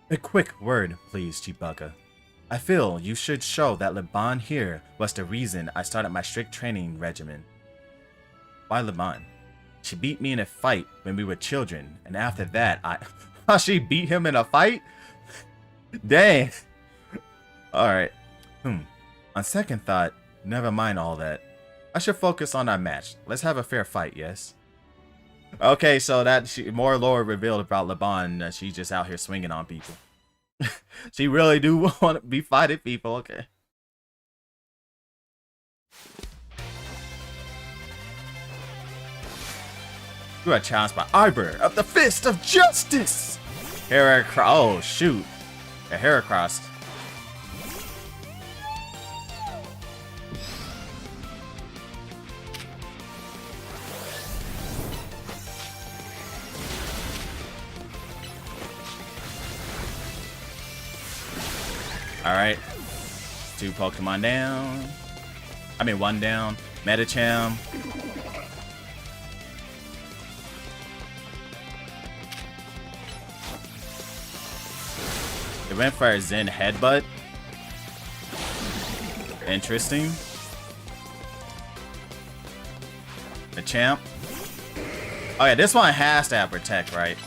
A quick word, please, Chibuga. I feel you should show that Lebon here was the reason I started my strict training regimen. Why Lebon? She beat me in a fight when we were children, and after that, she beat him in a fight? Dang. Alright. On second thought, never mind all that. I should focus on our match. Let's have a fair fight, yes? Okay, so more lore revealed about Lebon. She's just out here swinging on people. She really do want to be fighting people, okay. You are challenged by Ivor of the Fist of Justice! Oh, shoot. A Heracross. Alright. 2 Pokemon down. I mean, 1 down. Medicham. It went for a Zen Headbutt. Interesting. The champ. Oh yeah, this one has to have Protect, right?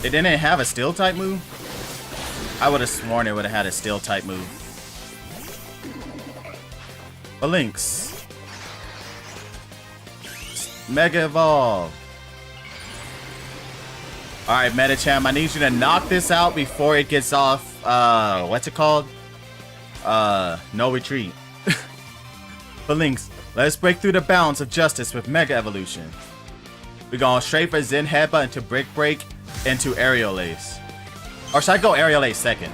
It didn't have a Steel type move? I would have sworn it would have had a Steel type move. A Lynx. Mega Evolve. Alright, Medicham, I need you to knock this out before it gets off, what's it called? No retreat. But Lynx, let's break through the bounds of justice with Mega Evolution. We're going straight for Zen Headbutt into Brick Break into Aerial Ace. Or should I go Aerial Ace second?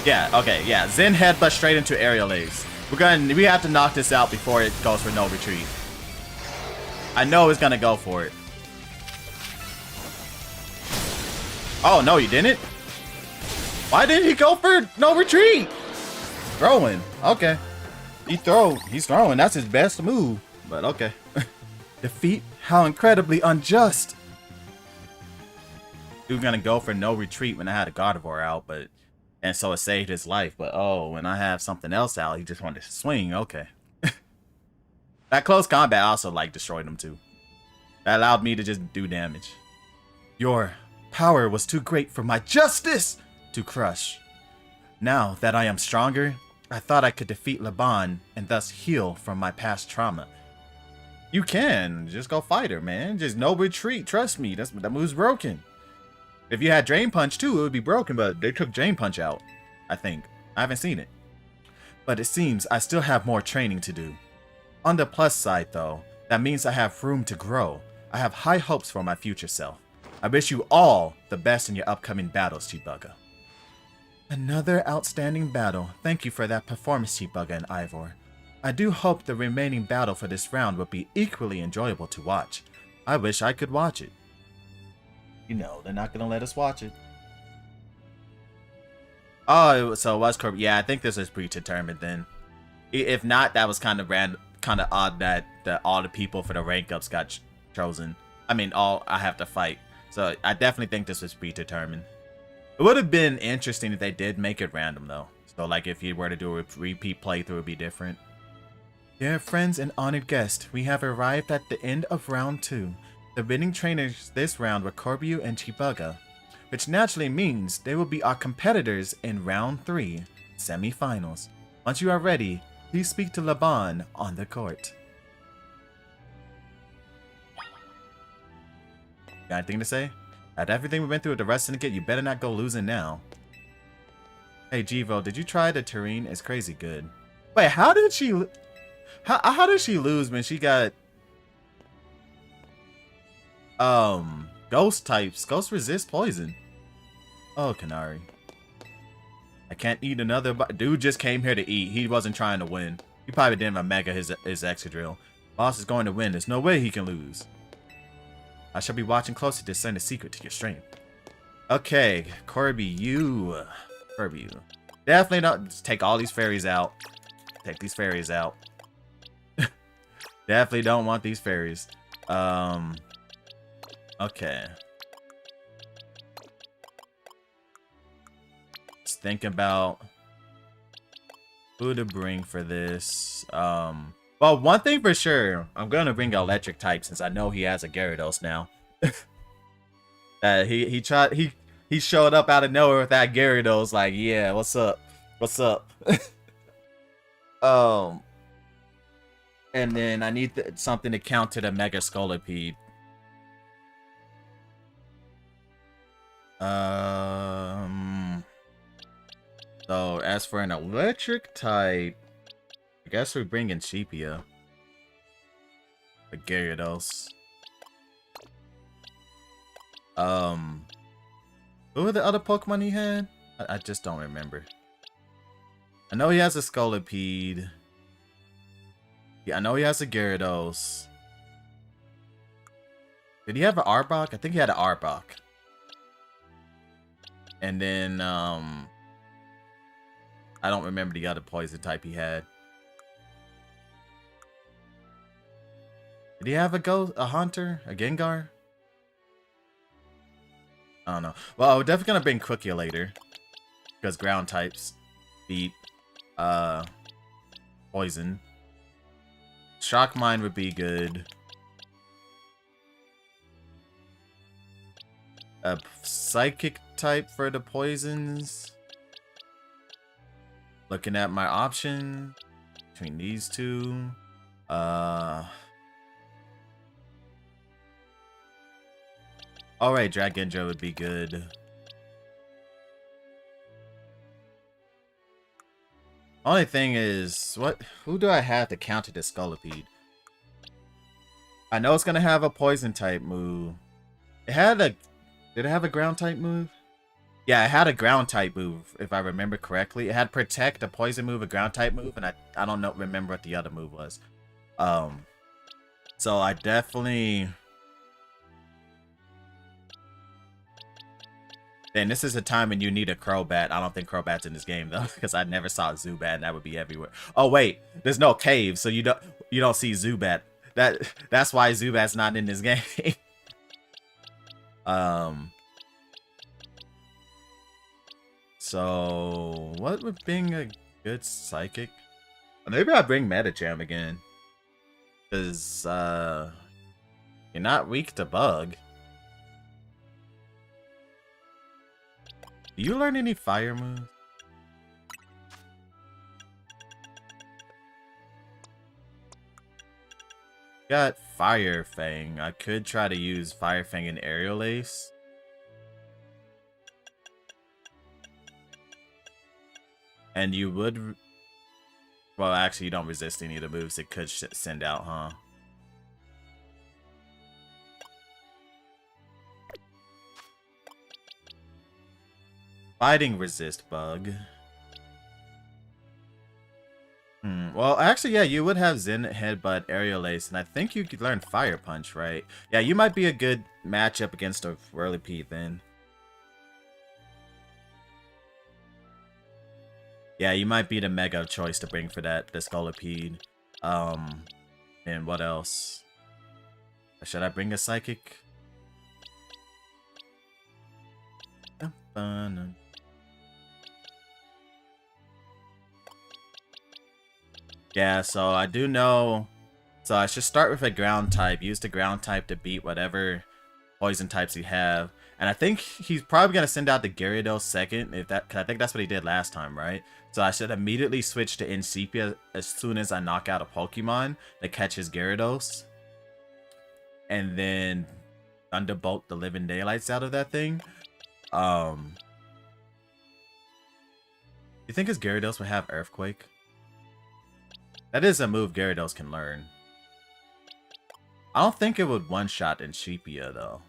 Yeah, okay, yeah. Zen Headbutt straight into Aerial Ace. We have to knock this out before it goes for no retreat. I know it's gonna go for it. Oh, no, you didn't? Why didn't he go for no retreat? Throwing. Okay. He's throwing. That's his best move. But okay. Defeat? How incredibly unjust. He was gonna go for no retreat when I had a Gardevoir out, and so it saved his life. But oh, when I have something else out, he just wanted to swing. Okay. That close combat also destroyed him too. That allowed me to just do damage. Your power was too great for my justice to crush. Now that I am stronger, I thought I could defeat Laban and thus heal from my past trauma. You can. Just go fight her, man. Just no retreat. Trust me. That move's broken. If you had Drain Punch too, it would be broken, but they took Drain Punch out, I think. I haven't seen it. But it seems I still have more training to do. On the plus side though, that means I have room to grow. I have high hopes for my future self. I wish you all the best in your upcoming battles, Chibuga. Another outstanding battle. Thank you for that performance, Chibuga and Ivor. I do hope the remaining battle for this round will be equally enjoyable to watch. I wish I could watch it. You know, they're not going to let us watch it. Oh, so it was Kirby. Yeah, I think this was predetermined then. If not, that was kind of odd that all the people for the rank ups got chosen. I mean, all I have to fight. So I definitely think this was predetermined. It would have been interesting if they did make it random though. So if you were to do a repeat playthrough, it would be different. Dear friends and honored guests, we have arrived at the end of round 2. The winning trainers this round were Corbu and Chibuga, which naturally means they will be our competitors in round 3, semi-finals. Once you are ready, please speak to Laban on the court. Got anything to say? After everything we went through with the rest syndicate, you better not go losing now. Hey Jivo, did you try the terrain? It's crazy good. Wait, how did she lose when she got ghost types? Ghost resist poison. Oh, Canary. I can't eat another. Dude just came here to eat. He wasn't trying to win. He probably didn't even mega his Excadrill. Boss is going to win. There's no way he can lose. I shall be watching closely to discern the secret to your strength. Okay, Kirby, Kirby, you. Definitely not. Just take all these fairies out. Take these fairies out. Definitely don't want these fairies. Okay. Just think about who to bring for this. Well, one thing for sure, I'm gonna bring electric type since I know he has a Gyarados now. He showed up out of nowhere with that Gyarados, like, yeah, what's up? What's up? And then I need something to counter the Mega Scolipede. So as for an electric type, I guess we're bringing Sheepia. The Gyarados. Who were the other Pokemon he had? I just don't remember. I know he has a Scolipede. Yeah, I know he has a Gyarados. Did he have an Arbok? I think he had an Arbok. And then, I don't remember the other poison type he had. Did he have a hunter? A Gengar? I don't know. Well, we're definitely gonna bring Cookie later. Because ground types beat poison. Shock Mine would be good. A psychic type for the poisons. Looking at my option between these two. Alright, Dragendra would be good. Only thing is, who do I have to counter this Scolipede? I know it's gonna have a poison type move. Did it have a ground type move? Yeah, it had a ground type move, if I remember correctly. It had Protect, a poison move, a ground type move, and I don't remember what the other move was. So I definitely... Then this is a time when you need a Crobat. I don't think Crobat's in this game though, because I never saw Zubat, and that would be everywhere. Oh wait, there's no cave, so you don't see Zubat. That's why Zubat's not in this game. So what would being a good psychic? Maybe I bring Metacham again, because you're not weak to bug. Do you learn any fire moves? Got Fire Fang. I could try to use Fire Fang and Aerial Ace. And you would... Well, actually, you don't resist any of the moves it could send out, huh? Fighting resist bug. Well, actually, yeah, you would have Zen Headbutt, Aerial Ace, and I think you could learn Fire Punch, right? Yeah, you might be a good matchup against a Whirlipede then. Yeah, you might be the mega choice to bring for that, the Scolipede. And what else? Should I bring a Psychic? Yeah, so I do know. So I should start with a ground type. Use the ground type to beat whatever poison types you have. And I think he's probably going to send out the Gyarados second, cause I think that's what he did last time, right? So I should immediately switch to Incipia as soon as I knock out a Pokemon that catches Gyarados. And then Thunderbolt the living daylights out of that thing. You think his Gyarados would have Earthquake? That is a move Gyarados can learn. I don't think it would one-shot Incipia though.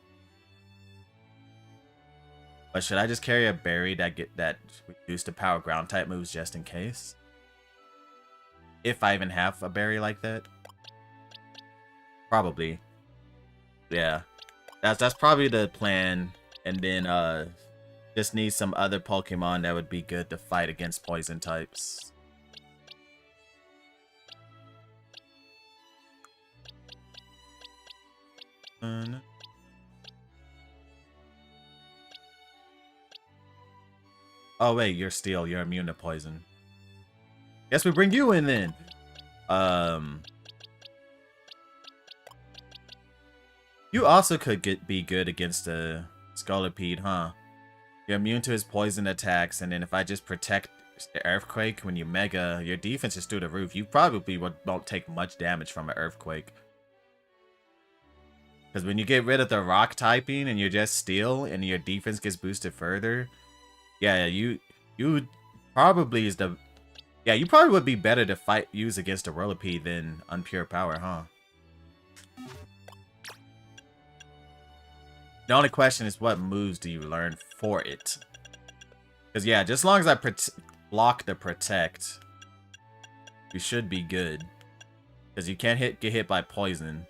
But should I just carry a berry that reduce the power ground type moves just in case? If I even have a berry like that. Probably. Yeah. That's probably the plan. And then just need some other Pokemon that would be good to fight against poison types. Oh wait, you're steel. You're immune to poison. Guess we bring you in then. You also could be good against a Scolipede, huh? You're immune to his poison attacks, and then if I just protect the Earthquake when you Mega, your defense is through the roof. You probably won't take much damage from an Earthquake. Because when you get rid of the rock typing and you're just steel and your defense gets boosted further, yeah, you probably is the... Yeah, you probably would be better to use against a Whirlipede than Unpure Power, huh? The only question is what moves do you learn for it? Because yeah, just as long as I block the Protect, you should be good. Because you can't get hit by poison.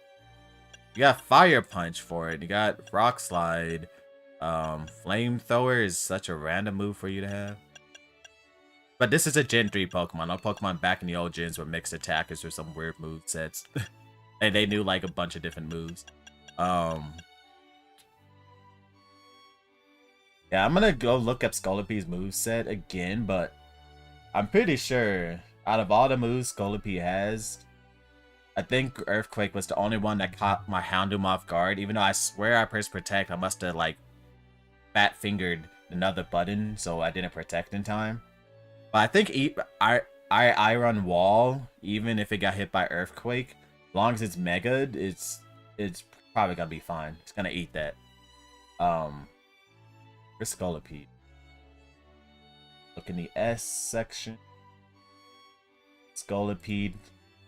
You got Fire Punch for it. You got Rock Slide. Flamethrower is such a random move for you to have. But this is a Gen 3 Pokemon. All Pokemon back in the old gens were mixed attackers or some weird move sets. And they knew like a bunch of different moves. Yeah, I'm gonna go look up Scolipy's moveset again, but I'm pretty sure out of all the moves Scolipy has, I think Earthquake was the only one that caught my Houndoom off guard. Even though I swear I pressed Protect, I must have like fat fingered another button, so I didn't protect in time. But I think I run Wall, even if it got hit by Earthquake, as long as it's Mega, it's probably gonna be fine. It's gonna eat that. Where's Scolipede? Look in the S section. Scolipede.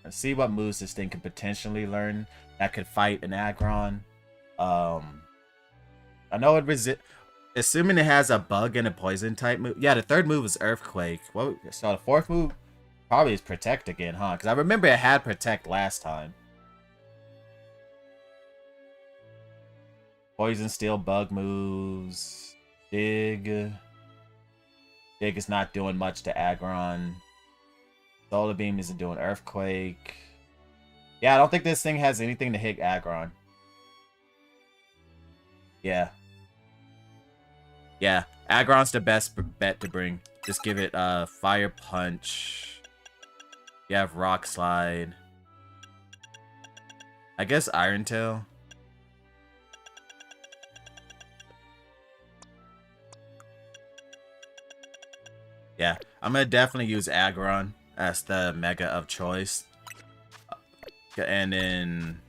Let's see what moves this thing can potentially learn that could fight an Aggron. I know it resist. Assuming it has a bug and a poison type move. Yeah, the third move is Earthquake. What? So the fourth move probably is Protect again, huh? Because I remember it had Protect last time. Poison, Steel, Bug moves. Dig. Dig is not doing much to Aggron. Solar Beam isn't doing Earthquake. Yeah, I don't think this thing has anything to hit Aggron. Yeah. Yeah, Aggron's the best bet to bring. Just give it Fire Punch. You have Rock Slide. I guess Iron Tail. Yeah, I'm gonna definitely use Aggron as the Mega of choice. And then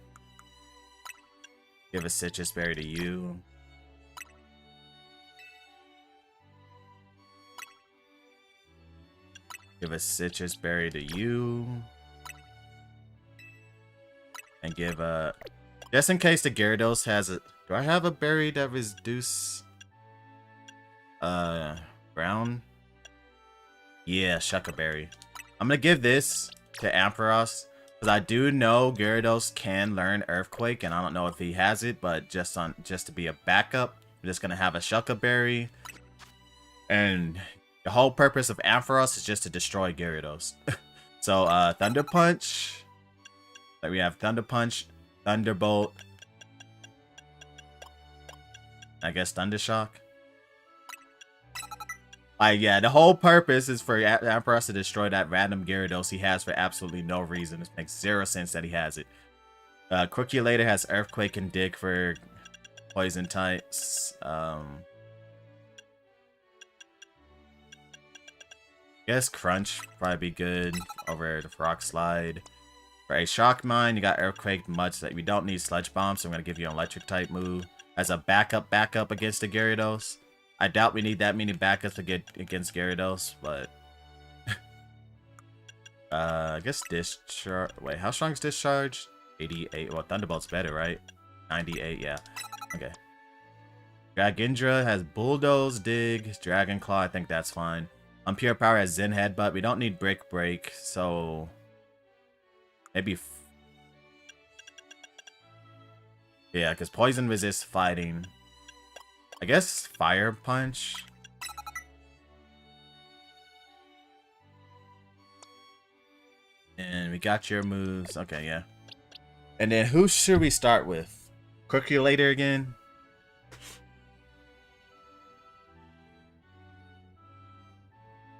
give a Citrus Berry to you. Give a Citrus Berry to you. And give a... Just in case the Gyarados has a... Do I have a berry that reduce... Brown? Yeah, Shucka Berry. I'm gonna give this to Ampharos. Because I do know Gyarados can learn Earthquake. And I don't know if he has it. But just to be a backup, I'm just gonna have a Shucka Berry. And... the whole purpose of Ampharos is just to destroy Gyarados. So, Thunder Punch. Like we have Thunder Punch, Thunderbolt. I guess Thunder Shock. Like, yeah, the whole purpose is for Ampharos to destroy that random Gyarados he has for absolutely no reason. It makes zero sense that he has it. Crookulator has Earthquake and Dig for poison types. Guess Crunch probably be good over the Rock Slide. For a Shock Mine, you got Earthquake much that we don't need Sludge Bomb, so I'm gonna give you an Electric type move as a backup against the Gyarados. I doubt we need that many backups to get against Gyarados, but I guess Discharge. Wait, how strong is Discharge? 88. Well, Thunderbolt's better, right? 98. Yeah. Okay. Dragindra has Bulldoze, Dig, Dragon Claw. I think that's fine. Pure Power has Zen Headbutt. We don't need Brick Break, so maybe. Yeah, because Poison resists fighting. I guess Fire Punch. And we got your moves. Okay, yeah. And then who should we start with? Crookulator again?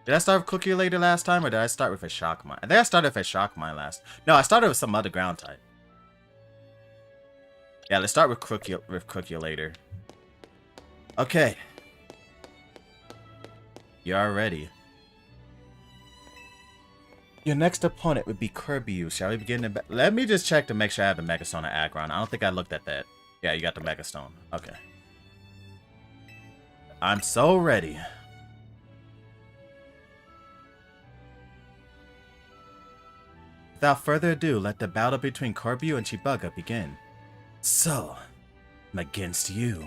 Did I start with Crookulator last time, or did I start with a Shock Mine? I think I started with a Shock Mine last. No, I started with some other ground type. Yeah, let's start with Crookulator. Okay. You are ready. Your next opponent would be Kirby. Shall we begin? Let me just check to make sure I have the Megastone or Aggron. I don't think I looked at that. Yeah, you got the Megastone. Okay. I'm so ready. Without further ado, let the battle between Corbu and Chibuga begin. So, I'm against you.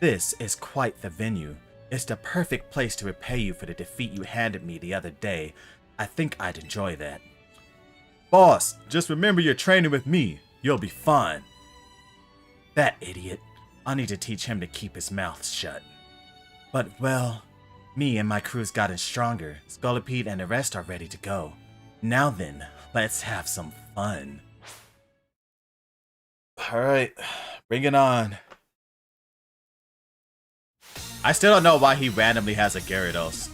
This is quite the venue. It's the perfect place to repay you for the defeat you handed me the other day. I think I'd enjoy that. Boss, just remember you're training with me. You'll be fine. That idiot. I'll need to teach him to keep his mouth shut. But, well, me and my crew's gotten stronger. Scolipede and the rest are ready to go. Now then, let's have some fun. Alright, bring it on. I still don't know why he randomly has a Gyarados.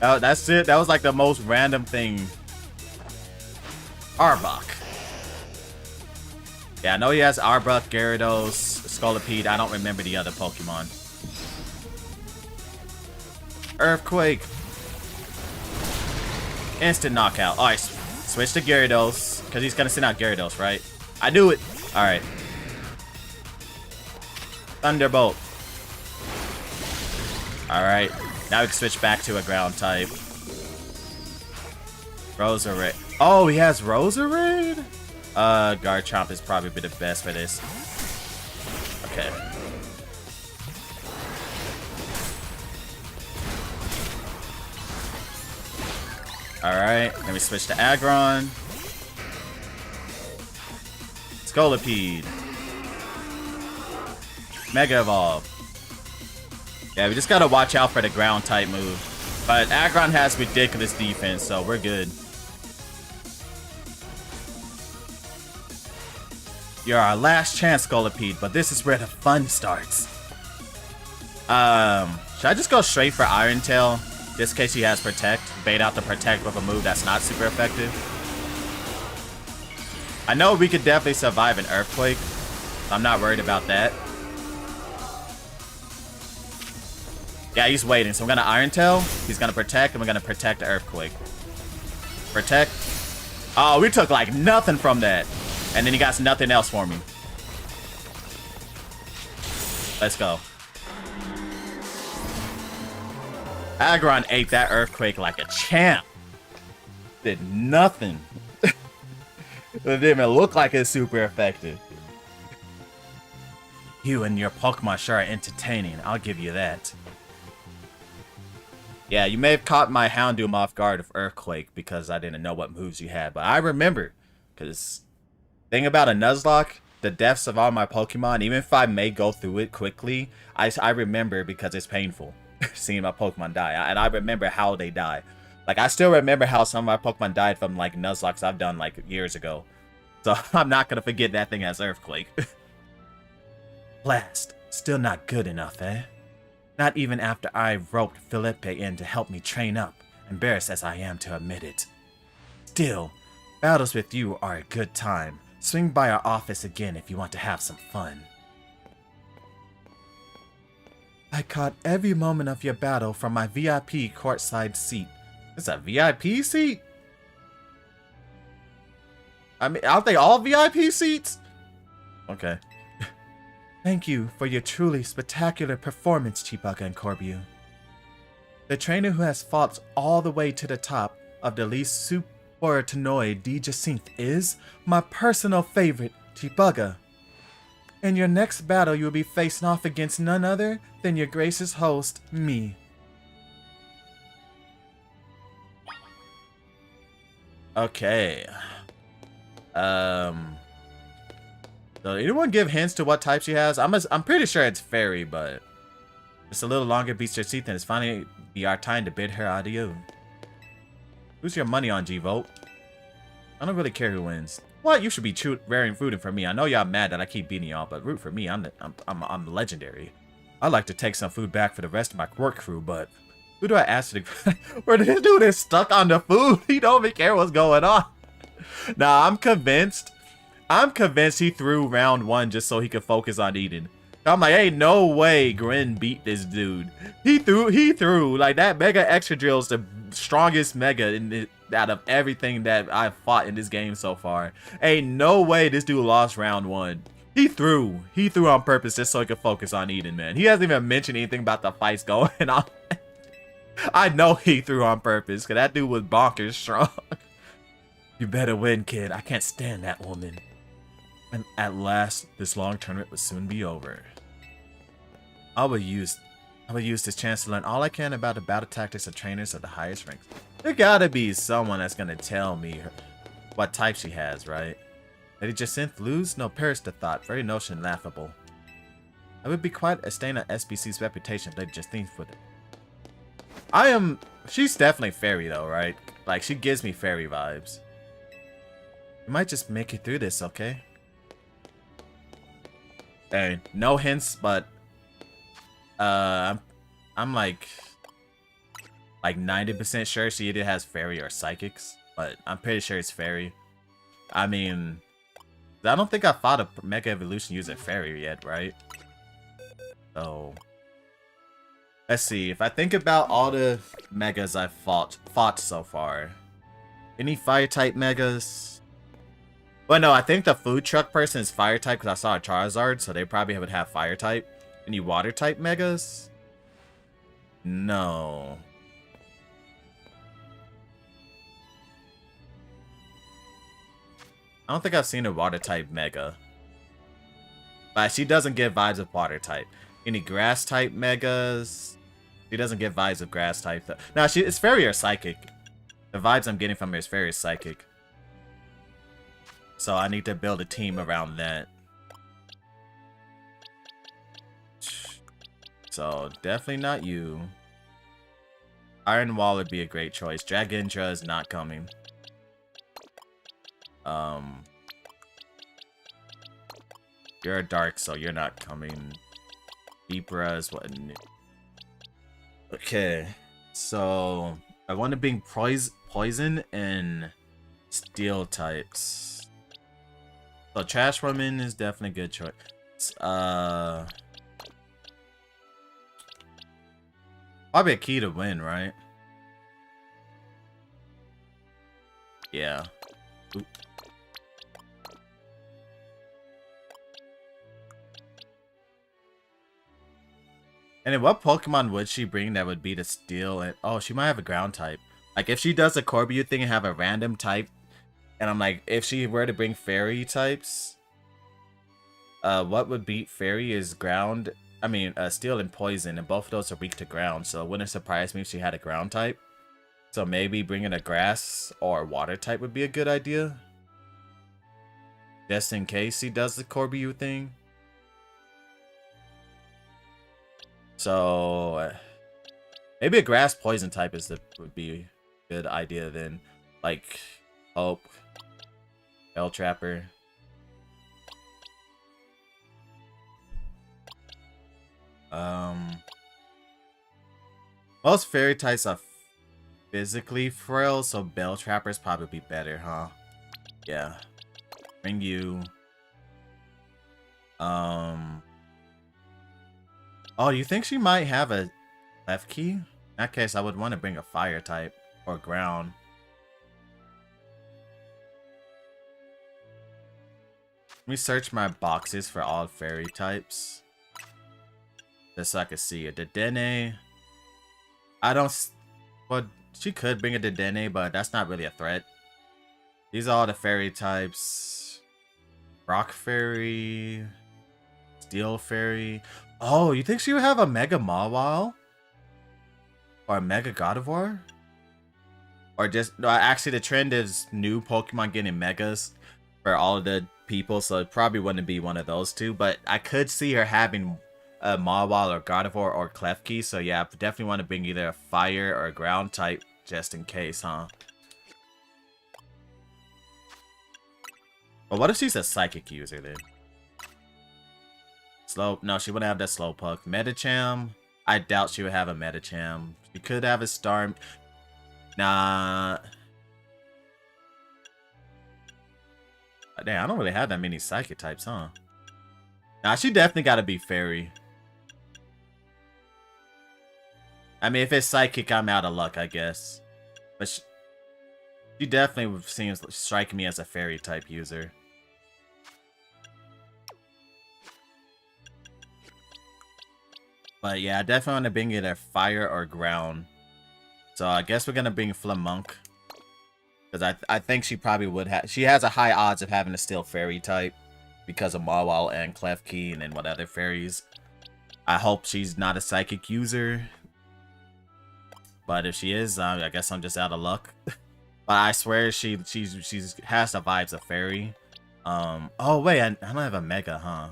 That's it. That was like the most random thing. Arbok. Yeah, I know he has Arbok, Gyarados, Scolipede. I don't remember the other Pokemon. Earthquake. Instant knockout. Alright, switch to Gyarados. Because he's going to send out Gyarados, right? I knew it. Alright. Thunderbolt. Alright. Now we can switch back to a ground type. Roserade. Oh, he has Roserade? Garchomp is probably the best for this. Okay. Alright, then we switch to Aggron. Scolipede. Mega Evolve. Yeah, we just gotta watch out for the ground type move. But Aggron has ridiculous defense, so we're good. You're our last chance, Scolipede, but this is where the fun starts. Should I just go straight for Iron Tail? Just in case he has Protect. Bait out the Protect with a move that's not super effective. I know we could definitely survive an Earthquake. I'm not worried about that. Yeah, he's waiting. So I'm gonna Iron Tail. He's gonna Protect, and we're gonna Protect the Earthquake. Protect. Oh, we took like nothing from that. And then he got nothing else for me. Let's go. Aggron ate that Earthquake like a champ. Did nothing. It didn't even look like it's super effective. You and your Pokemon sure are entertaining. I'll give you that. Yeah, you may have caught my Houndoom off guard of Earthquake because I didn't know what moves you had. But I remember. Because thing about a Nuzlocke, the deaths of all my Pokemon, even if I may go through it quickly, I remember because it's painful. Seeing my Pokemon die. And I remember how they die. Like, I still remember how some of my Pokemon died from, like, Nuzlocks I've done, like, years ago. So, I'm not gonna forget that thing as Earthquake. Blast. Still not good enough, eh? Not even after I roped Felipe in to help me train up, embarrassed as I am to admit it. Still, battles with you are a good time. Swing by our office again if you want to have some fun. I caught every moment of your battle from my VIP courtside seat. It's a VIP seat? I mean, aren't they all VIP seats? Okay. Thank you for your truly spectacular performance, Chibuga and Corbu. The trainer who has fought all the way to the top of the least super Tenoi D. Jacinth is my personal favorite, Chibuga. In your next battle, you will be facing off against none other than your gracious host, me. Okay. So anyone give hints to what type she has? I'm pretty sure it's fairy, but just a little longer beats your teeth and it's finally be our time to bid her adieu. Who's your money on, G-Vote? I don't really care who wins. What? You should be rooting for me. I know y'all mad that I keep beating y'all, but root for me. I'm legendary. I'd like to take some food back for the rest of my work crew, but who do I ask to the where this dude is stuck on the food? He don't even care what's going on. Nah, I'm convinced he threw round 1 just so he could focus on eating. I'm like, ain't no way Grin beat this dude. He threw like that Mega Extra Drill is the strongest Mega out of everything that I've fought in this game so far. Ain't no way this dude lost round 1. He threw on purpose just so he could focus on eating, man. He hasn't even mentioned anything about the fights going on. I know he threw on purpose because that dude was bonkers strong. You better win, kid. I can't stand that woman. And at last, this long tournament will soon be over. I will use this chance to learn all I can about the battle tactics of trainers of the highest ranks. There gotta be someone that's gonna tell me what type she has, right? Lady Jacinth lose? No, perish the thought. Very notion laughable. I would be quite a stain on SBC's reputation if they just think with it. She's definitely fairy though, right? Like, she gives me fairy vibes. You might just make it through this, okay? Hey, no hints, but I'm like 90% sure she either has fairy or psychics, but I'm pretty sure it's fairy. I mean, I don't think I fought a Mega Evolution using fairy yet, right? So let's see. If I think about all the megas I've fought so far, any fire type megas? Well, no, I think the food truck person is fire type because I saw a Charizard, so they probably would have fire type. Any water type megas? No. I don't think I've seen a water type mega. But she doesn't give vibes of water type. Any grass type megas? She doesn't give vibes of grass type. No, it's fairy or psychic. The vibes I'm getting from her is fairy or psychic. So I need to build a team around that. So definitely not you. Iron Wall would be a great choice. Dragendra is not coming. You're a dark, so you're not coming. Libra is what? Okay, so I want to bring poison and steel types. So Trash Woman is definitely a good choice. Probably a key to win, right? Yeah. Oop. And then what Pokemon would she bring that would be to steal? And oh, she might have a ground type. Like if she does a Corby thing and have a random type, and I'm like, if she were to bring fairy types, what would beat fairy is ground. I mean, steel and poison, and both of those are weak to ground. So it wouldn't surprise me if she had a ground type. So maybe bringing a grass or water type would be a good idea. Just in case he does the Corby thing. So maybe a grass poison type would be a good idea then. Like Hope, Bell Trapper. Most fairy types are physically frail, so Bell Trapper's probably better, huh? Yeah. Bring you. Oh, you think she might have a left key? In that case, I would want to bring a fire type or ground. Let me search my boxes for all fairy types. Just so I can see a Dedenne. I don't. Well, she could bring a Dedenne, but that's not really a threat. These are all the fairy types. Rock Fairy. Steel Fairy. Oh, you think she would have a Mega Mawile? Or a Mega Gardevoir? Or just... No, actually, the trend is new Pokemon getting Megas for all of the people, so it probably wouldn't be one of those two. But I could see her having a Mawile or Gardevoir or Klefki, so yeah, I definitely want to bring either a Fire or a Ground type just in case, huh? But what if she's a Psychic user then? No, she wouldn't have that Slowpoke. Medicham, I doubt she would have a Medicham. She could have a Star. Nah. Damn, I don't really have that many Psychic types, huh? Nah, she definitely gotta be Fairy. I mean, if it's Psychic, I'm out of luck, I guess. But she definitely seems striking me as a Fairy type user. But yeah, I definitely want to bring either fire or ground. So I guess we're going to bring Flamunk. Because I think she probably would have... She has a high odds of having a steel fairy type. Because of Mawile and Klefki and then what other fairies. I hope she's not a psychic user. But if she is, I guess I'm just out of luck. But I swear she has the vibes of fairy. Oh wait, I don't have a Mega, huh?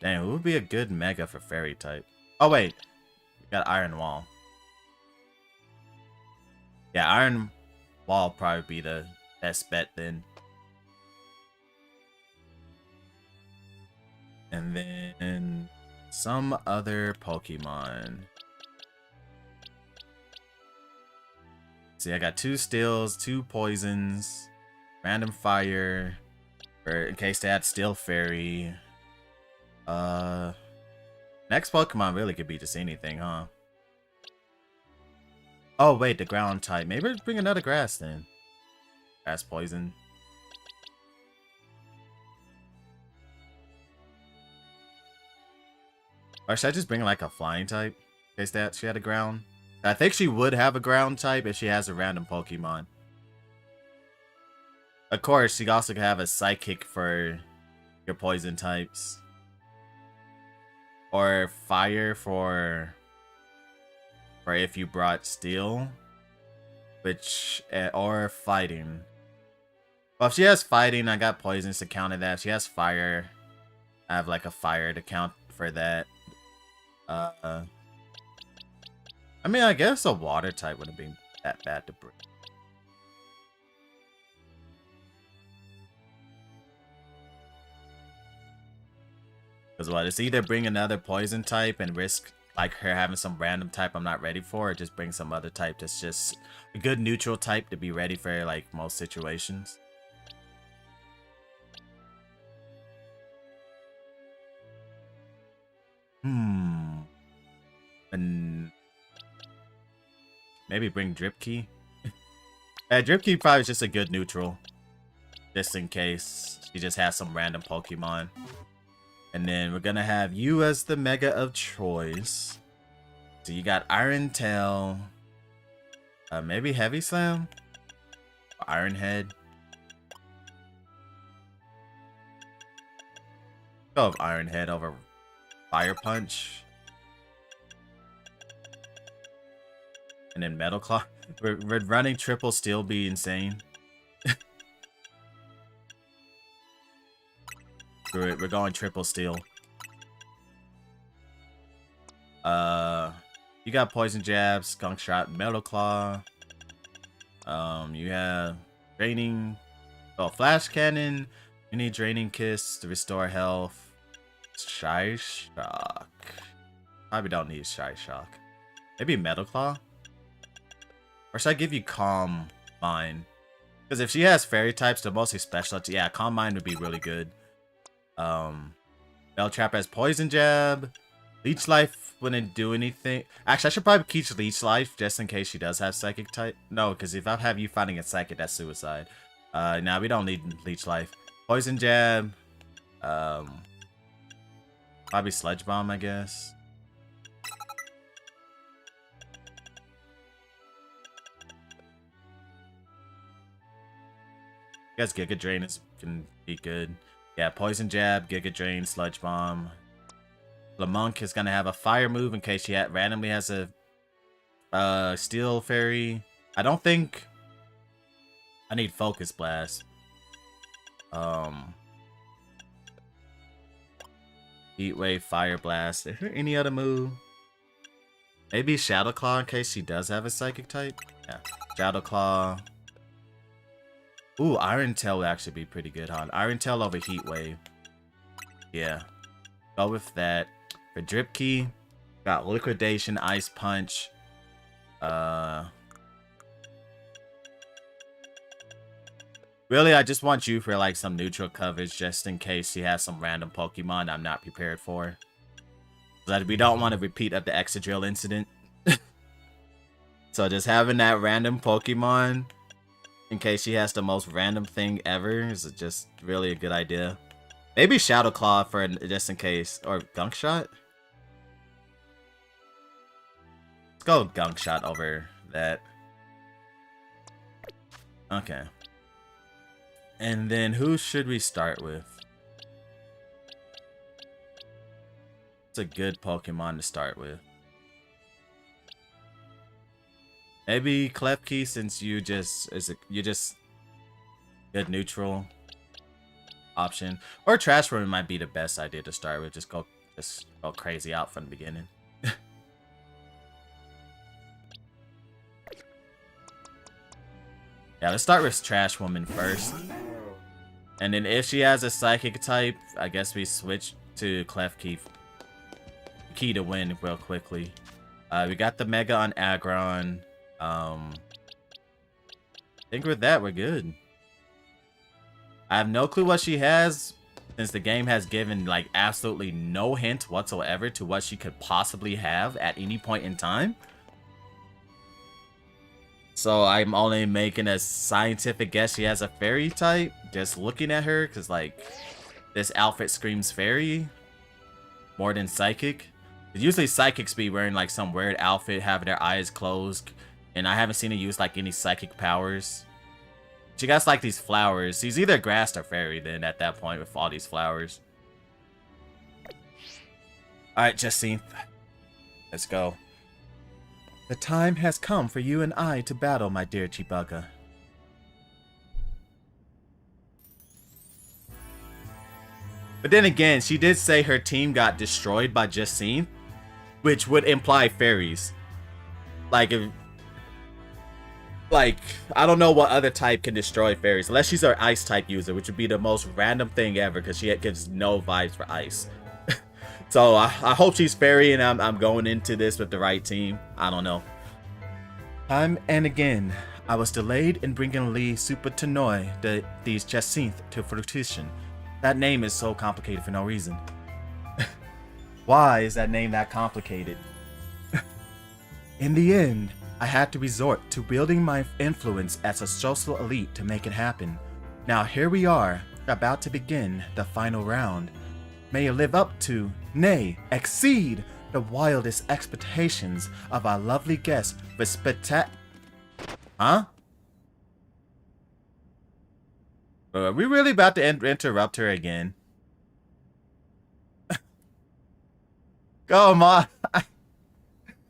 Dang, who would be a good mega for fairy type? Oh wait, we got Iron Wall. Yeah, Iron Wall probably be the best bet then. And then some other Pokemon. See, I got 2 steals, 2 poisons, random fire, for in case they had Steel Fairy. Next Pokemon really could be just anything, huh? Oh wait, the ground type. Maybe bring another grass then. Grass poison. Or should I just bring like a flying type? In case that she had a ground. I think she would have a ground type if she has a random Pokemon. Of course, she also could have a psychic for your poison types. Or fire for if you brought steel. Which, or fighting. Well, if she has fighting, I got poisons to counter that. If she has fire, I have like a fire to count for that. I mean, I guess a water type wouldn't be that bad to bring. Because what, it's either bring another poison type and risk like her having some random type I'm not ready for, or just bring some other type that's just a good neutral type to be ready for like most situations. And maybe bring Drip Key. Yeah, Drip Key probably is just a good neutral. Just in case she just has some random Pokemon. And then we're gonna have you as the mega of choice. So you got Iron Tail. Maybe Heavy Slam? Or Iron Head. Go with Iron Head over Fire Punch. And then Metal Claw. We're running triple steel be insane. Screw it, we're going triple steel. You got Poison Jab, Skunk Shot, Metal Claw. You have Draining. Oh, Flash Cannon. You need Draining Kiss to restore health. Shy Shock. Probably don't need Shy Shock. Maybe Metal Claw? Or should I give you Calm Mind? Because if she has fairy types, they're mostly special. Yeah, Calm Mind would be really good. Bell Trap has Poison Jab. Leech Life wouldn't do anything. Actually, I should probably keep Leech Life just in case she does have Psychic type. No, because if I have you finding a Psychic, that's suicide. Nah, we don't need Leech Life. Poison Jab. Probably Sludge Bomb, I guess. I guess Giga Drain can be good. Yeah, Poison Jab, Giga Drain, Sludge Bomb. Lamonk is gonna have a fire move in case she randomly has a Steel Fairy. I don't think I need Focus Blast. Heat Wave, Fire Blast. Is there any other move? Maybe Shadow Claw in case she does have a Psychic type. Yeah, Shadow Claw. Ooh, Iron Tail would actually be pretty good, huh? Iron Tail over Heat Wave. Yeah. Go with that. For Drip Key, got Liquidation, Ice Punch. Really, I just want you for like some neutral coverage just in case she has some random Pokemon I'm not prepared for. But we don't want to repeat of the Excadrill incident. So just having that random Pokemon in case she has the most random thing ever is just really a good idea. Maybe Shadow Claw for just in case. Or Gunk Shot? Let's go Gunk Shot over that. Okay. And then who should we start with? It's a good Pokemon to start with. Maybe Klefki since you just good neutral. option. Or trash room might be the best idea to start with. Just go crazy out from the beginning. Yeah, let's start with Trash Woman first. And then if she has a psychic type, I guess we switch to Clef Key to win real quickly. We got the Mega on Aggron. I think with that, we're good. I have no clue what she has, since the game has given like absolutely no hint whatsoever to what she could possibly have at any point in time. So I'm only making a scientific guess she has a fairy type, just looking at her, because like this outfit screams fairy more than psychic. Usually psychics be wearing like some weird outfit, having their eyes closed, and I haven't seen her use like any psychic powers. She got like these flowers. She's either grass or fairy then at that point with all these flowers. Alright, Jacinth. Let's go. The time has come for you and I to battle, my dear Chibuga. But then again, she did say her team got destroyed by Jacinth, which would imply fairies. Like, if... Like, I don't know what other type can destroy fairies, unless she's our ice type user, which would be the most random thing ever, because she gives no vibes for ice. So I hope she's fairy and I'm going into this with the right team. I don't know. Time and again, I was delayed in bringing Lee Super Tenoi, these Jacinth, to fruition. That name is so complicated for no reason. Why is that name that complicated? In the end, I had to resort to wielding my influence as a social elite to make it happen. Now here we are, about to begin the final round. May you live up to, nay, exceed the wildest expectations of our lovely guest with Huh? Are we really about to interrupt her again? Come on.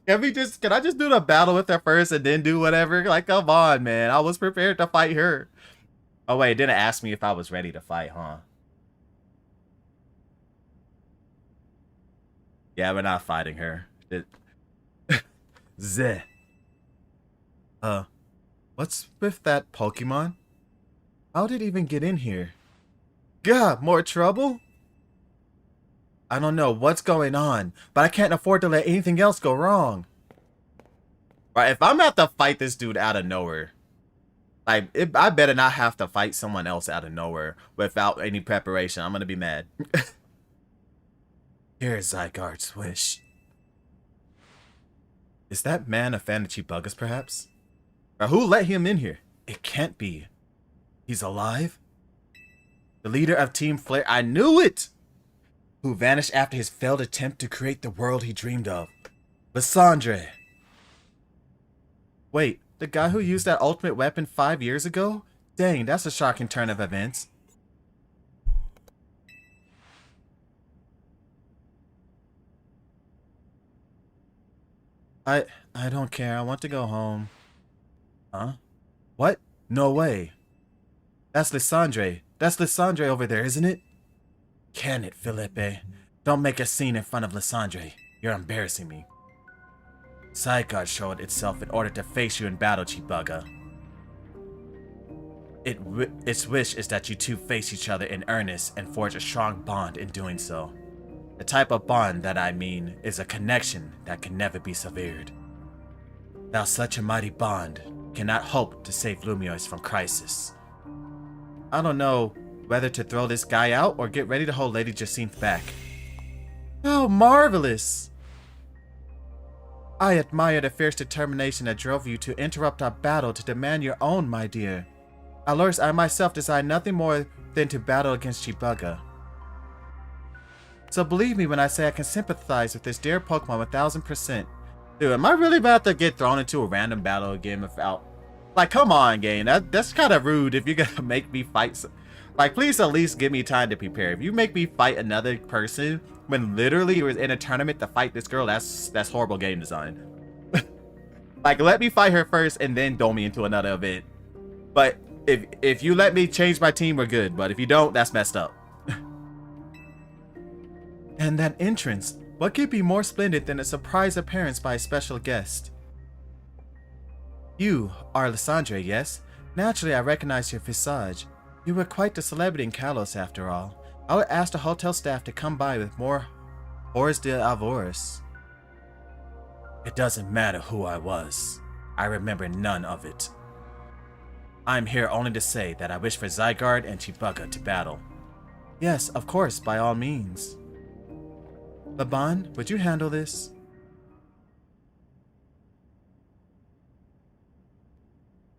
Can I just do the battle with her first and then do whatever? Like, come on, man. I was prepared to fight her. Oh, wait, it didn't ask me if I was ready to fight, huh? Yeah, we're not fighting her. Zeh. What's with that Pokemon? How did it even get in here? God, more trouble? I don't know what's going on, but I can't afford to let anything else go wrong. Right, if I'm about to fight this dude out of nowhere, like, I better not have to fight someone else out of nowhere without any preparation. I'm gonna be mad. Here's Zygarde's wish. Is that man a fan of Chibuga's, perhaps? Or who let him in here? It can't be. He's alive? The leader of Team Flare, I knew it! Who vanished after his failed attempt to create the world he dreamed of. Lysandre. Wait, the guy who used that ultimate weapon 5 years ago? Dang, that's a shocking turn of events. I don't care. I want to go home. Huh? What? No way. That's Lysandre. That's Lysandre over there, isn't it? Can it, Felipe? Don't make a scene in front of Lysandre. You're embarrassing me. Zygarde showed itself in order to face you in battle, Chibuga. Its wish is that you two face each other in earnest and forge a strong bond in doing so. The type of bond that I mean is a connection that can never be severed. Now such a mighty bond cannot hope to save Lumiose from crisis. I don't know whether to throw this guy out or get ready to hold Lady Jacinth back. Oh, marvelous! I admire the fierce determination that drove you to interrupt our battle to demand your own, my dear. Alas, I myself desire nothing more than to battle against Chibuga. So believe me when I say I can sympathize with this dear Pokemon 1000%. Dude, am I really about to get thrown into a random battle again without... Like, come on, game. That's kind of rude if you're gonna make me fight... Like, please at least give me time to prepare. If you make me fight another person when literally you were in a tournament to fight this girl, that's horrible game design. Like, let me fight her first and then throw me into another event. But if you let me change my team, we're good. But if you don't, that's messed up. And that entrance, what could be more splendid than a surprise appearance by a special guest? You are Alessandra, yes? Naturally, I recognize your visage. You were quite the celebrity in Kalos, after all. I would ask the hotel staff to come by with more Hors de Avoris. It doesn't matter who I was. I remember none of it. I'm here only to say that I wish for Zygarde and Chibuga to battle. Yes, of course, by all means. Laban, would you handle this?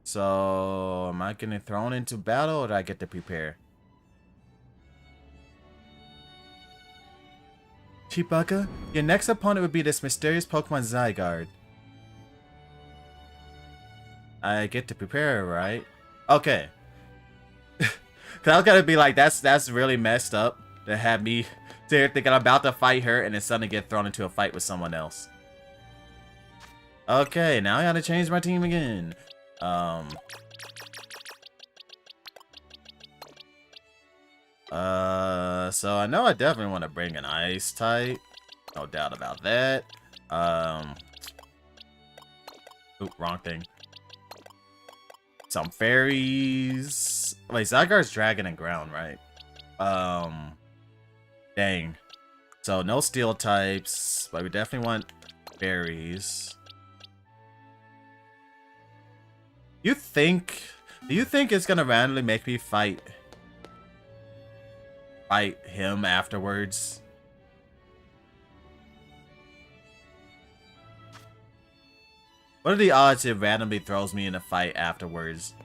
So, am I getting thrown into battle or do I get to prepare? Chibuga, your next opponent would be this mysterious Pokemon Zygarde. I get to prepare, right? Okay. Cause I was gonna be like, that's really messed up to have me there thinking I'm about to fight her and then suddenly get thrown into a fight with someone else. Okay, now I gotta change my team again. So I know I definitely want to bring an ice type. No doubt about that. Oop, wrong thing. Some fairies. Wait, Zygarde's dragon and ground, right? Dang. So no steel types, but we definitely want fairies. Do you think it's gonna randomly make me fight him afterwards? What are the odds it randomly throws me in a fight afterwards?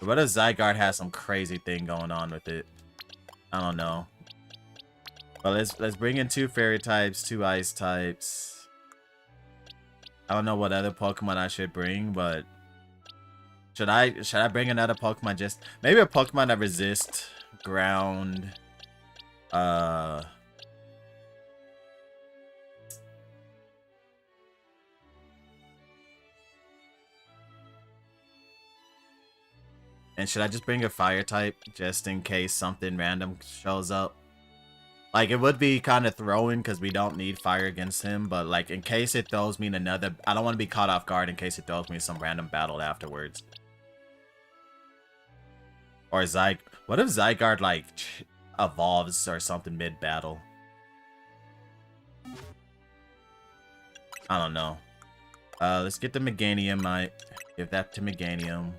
What if Zygarde has some crazy thing going on with it? I don't know. But let's bring in 2 fairy types, 2 ice types. I don't know what other Pokemon I should bring, but should I bring another Pokemon? Just maybe a Pokemon that resist ground. And should I just bring a fire type just in case something random shows up? Like, it would be kind of throwing because we don't need fire against him, but like in case it throws me in another, I don't want to be caught off guard in case it throws me in some random battle afterwards. Or what if Zygarde like evolves or something mid-battle? I don't know. Let's get the Meganium. I give that to Meganium.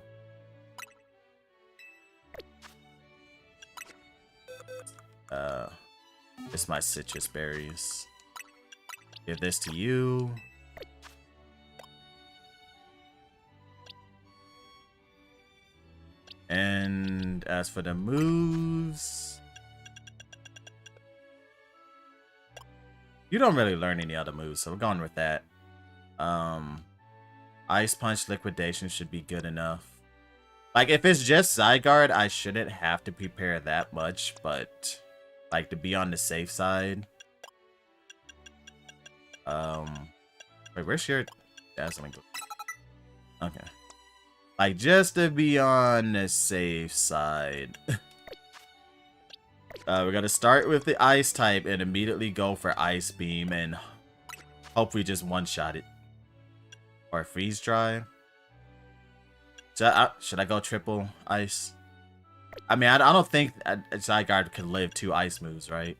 It's my citrus berries. Give this to you. And as for the moves, you don't really learn any other moves, so we're going with that. Ice Punch, Liquidation should be good enough. Like, if it's just Zygarde, I shouldn't have to prepare that much, but like to be on the safe side. Wait, where's your dazzling? Okay. Like, just to be on the safe side. We're gonna start with the ice type and immediately go for Ice Beam and hope we just one-shot it. Or Freeze Dry. Should I go triple ice? I mean, I don't think Zygarde could live 2 ice moves, right?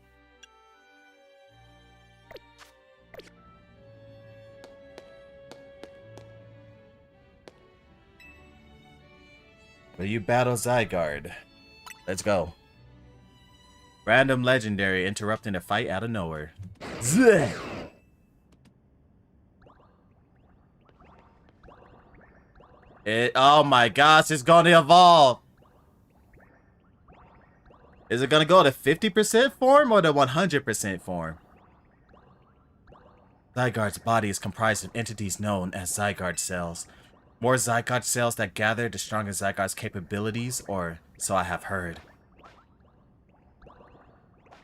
Will you battle Zygarde? Let's go. Random legendary interrupting the fight out of nowhere. Zah! Oh my gosh, it's gonna evolve. Is it gonna go to 50% form or the 100% form? Zygarde's body is comprised of entities known as Zygarde cells. More Zygarde cells that gather, the stronger Zygarde's capabilities, or so I have heard.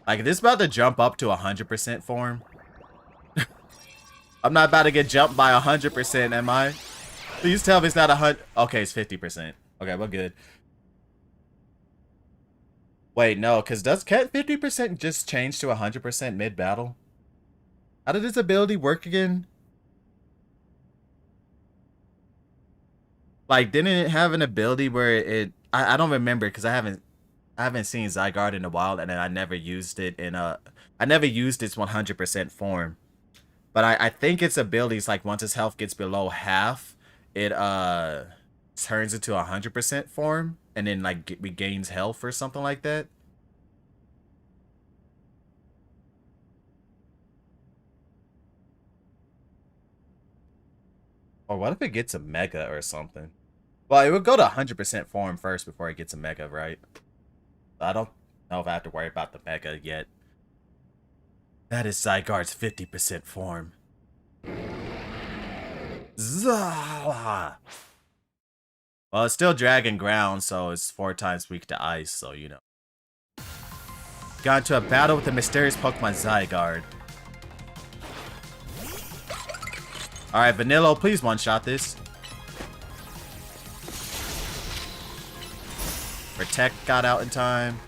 Like, this about to jump up to 100% form. I'm not about to get jumped by 100%, am I? Please tell me it's not 100. Okay, it's 50%. Okay, we're good. Wait, no, because can't 50% just change to 100% mid-battle? How did his ability work again? Like, didn't it have an ability where I don't remember because I haven't seen Zygarde in a while, and then I never used it in I never used its 100% form. But I think its abilities, like once its health gets below half, it turns into 100% form and then like regains health or something like that. Or what if it gets a mega or something? Well, it would go to 100% form first before it gets a mega, right? I don't know if I have to worry about the mega yet. That is Zygarde's 50% form. Zah! Well, it's still Dragon Ground, so it's 4 times weak to ice, so you know. Got into a battle with the mysterious Pokemon Zygarde. Alright, Vanillo, please one-shot this. Protect got out in time.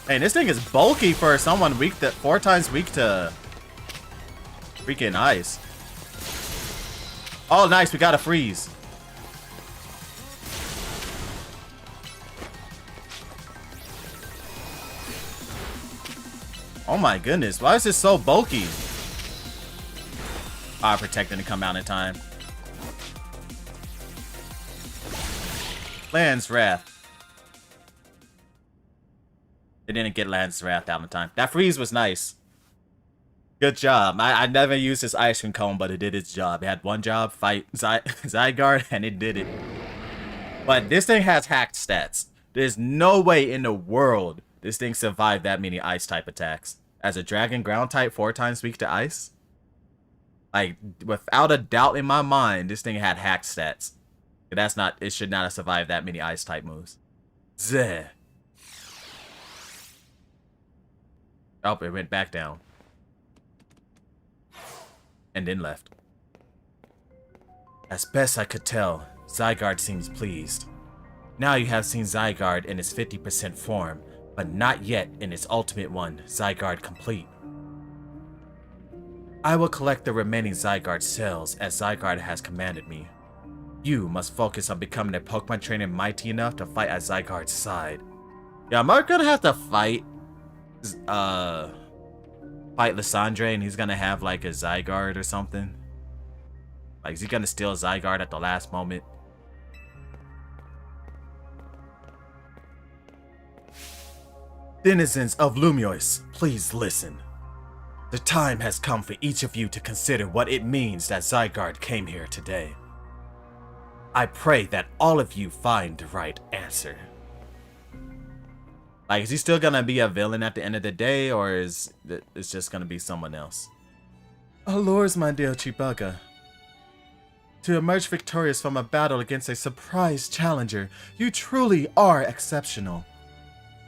Hey, this thing is bulky for someone weak to 4 times weak to freaking ice. Oh, nice, we got a freeze. Oh my goodness, why is this so bulky? Ah, protecting to come out in time. Land's Wrath. It didn't get Land's Wrath out in time. That freeze was nice. Good job. I never used this ice cream cone, but it did its job. It had one job, fight Zygarde, and it did it. But this thing has hacked stats. There's no way in the world this thing survived that many ice type attacks. As a Dragon Ground type 4 times weak to ice? Like, without a doubt in my mind, this thing had hacked stats. It should not have survived that many ice type moves. Zeh. Oh, it went back down. And then left. As best I could tell, Zygarde seems pleased. Now you have seen Zygarde in its 50% form, but not yet in its ultimate one, Zygarde Complete. I will collect the remaining Zygarde cells as Zygarde has commanded me. You must focus on becoming a Pokemon trainer mighty enough to fight at Zygarde's side. Yeah, am I gonna have to fight Lysandre and he's gonna have like a Zygarde or something? Like, is he gonna steal Zygarde at the last moment? Denizens of Lumiois, please listen. The time has come for each of you to consider what it means that Zygarde came here today. I pray that all of you find the right answer. Like, is he still gonna be a villain at the end of the day, or is it's just gonna be someone else? Allures, my dear Chibuga. To emerge victorious from a battle against a surprise challenger, you truly are exceptional.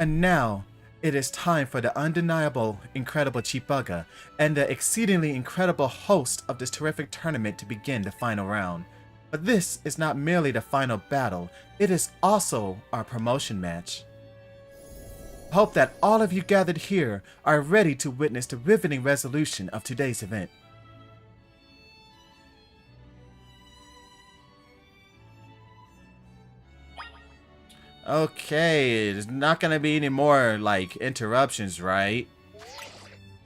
And now, it is time for the undeniable, incredible Chibuga and the exceedingly incredible host of this terrific tournament to begin the final round. But this is not merely the final battle, it is also our promotion match. I hope that all of you gathered here are ready to witness the riveting resolution of today's event. Okay, there's not gonna be any more, like, interruptions, right?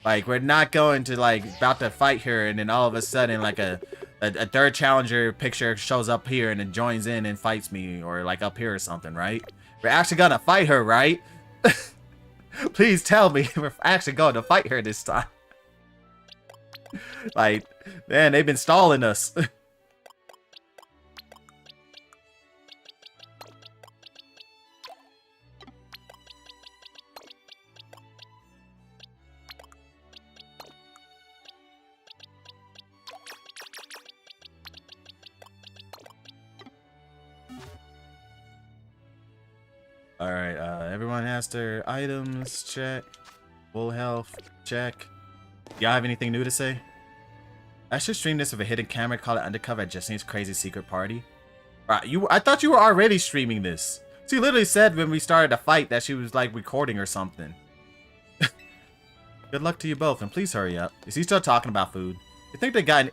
Like, we're not going to, like, about to fight here and then all of a sudden, like, a third challenger picture shows up here and then joins in and fights me, or, like, up here or something, right? We're actually gonna fight her, right? Please tell me we're actually going to fight her this time. Like, man, they've been stalling us. Alright, everyone has their items, check. Full health, check. Y'all have anything new to say? I should stream this with a hidden camera, call it Undercover at Justine's Crazy Secret Party. Right, I thought you were already streaming this. She literally said when we started to fight that she was like recording or something. Good luck to you both, and please hurry up. Is he still talking about food? You think the guy...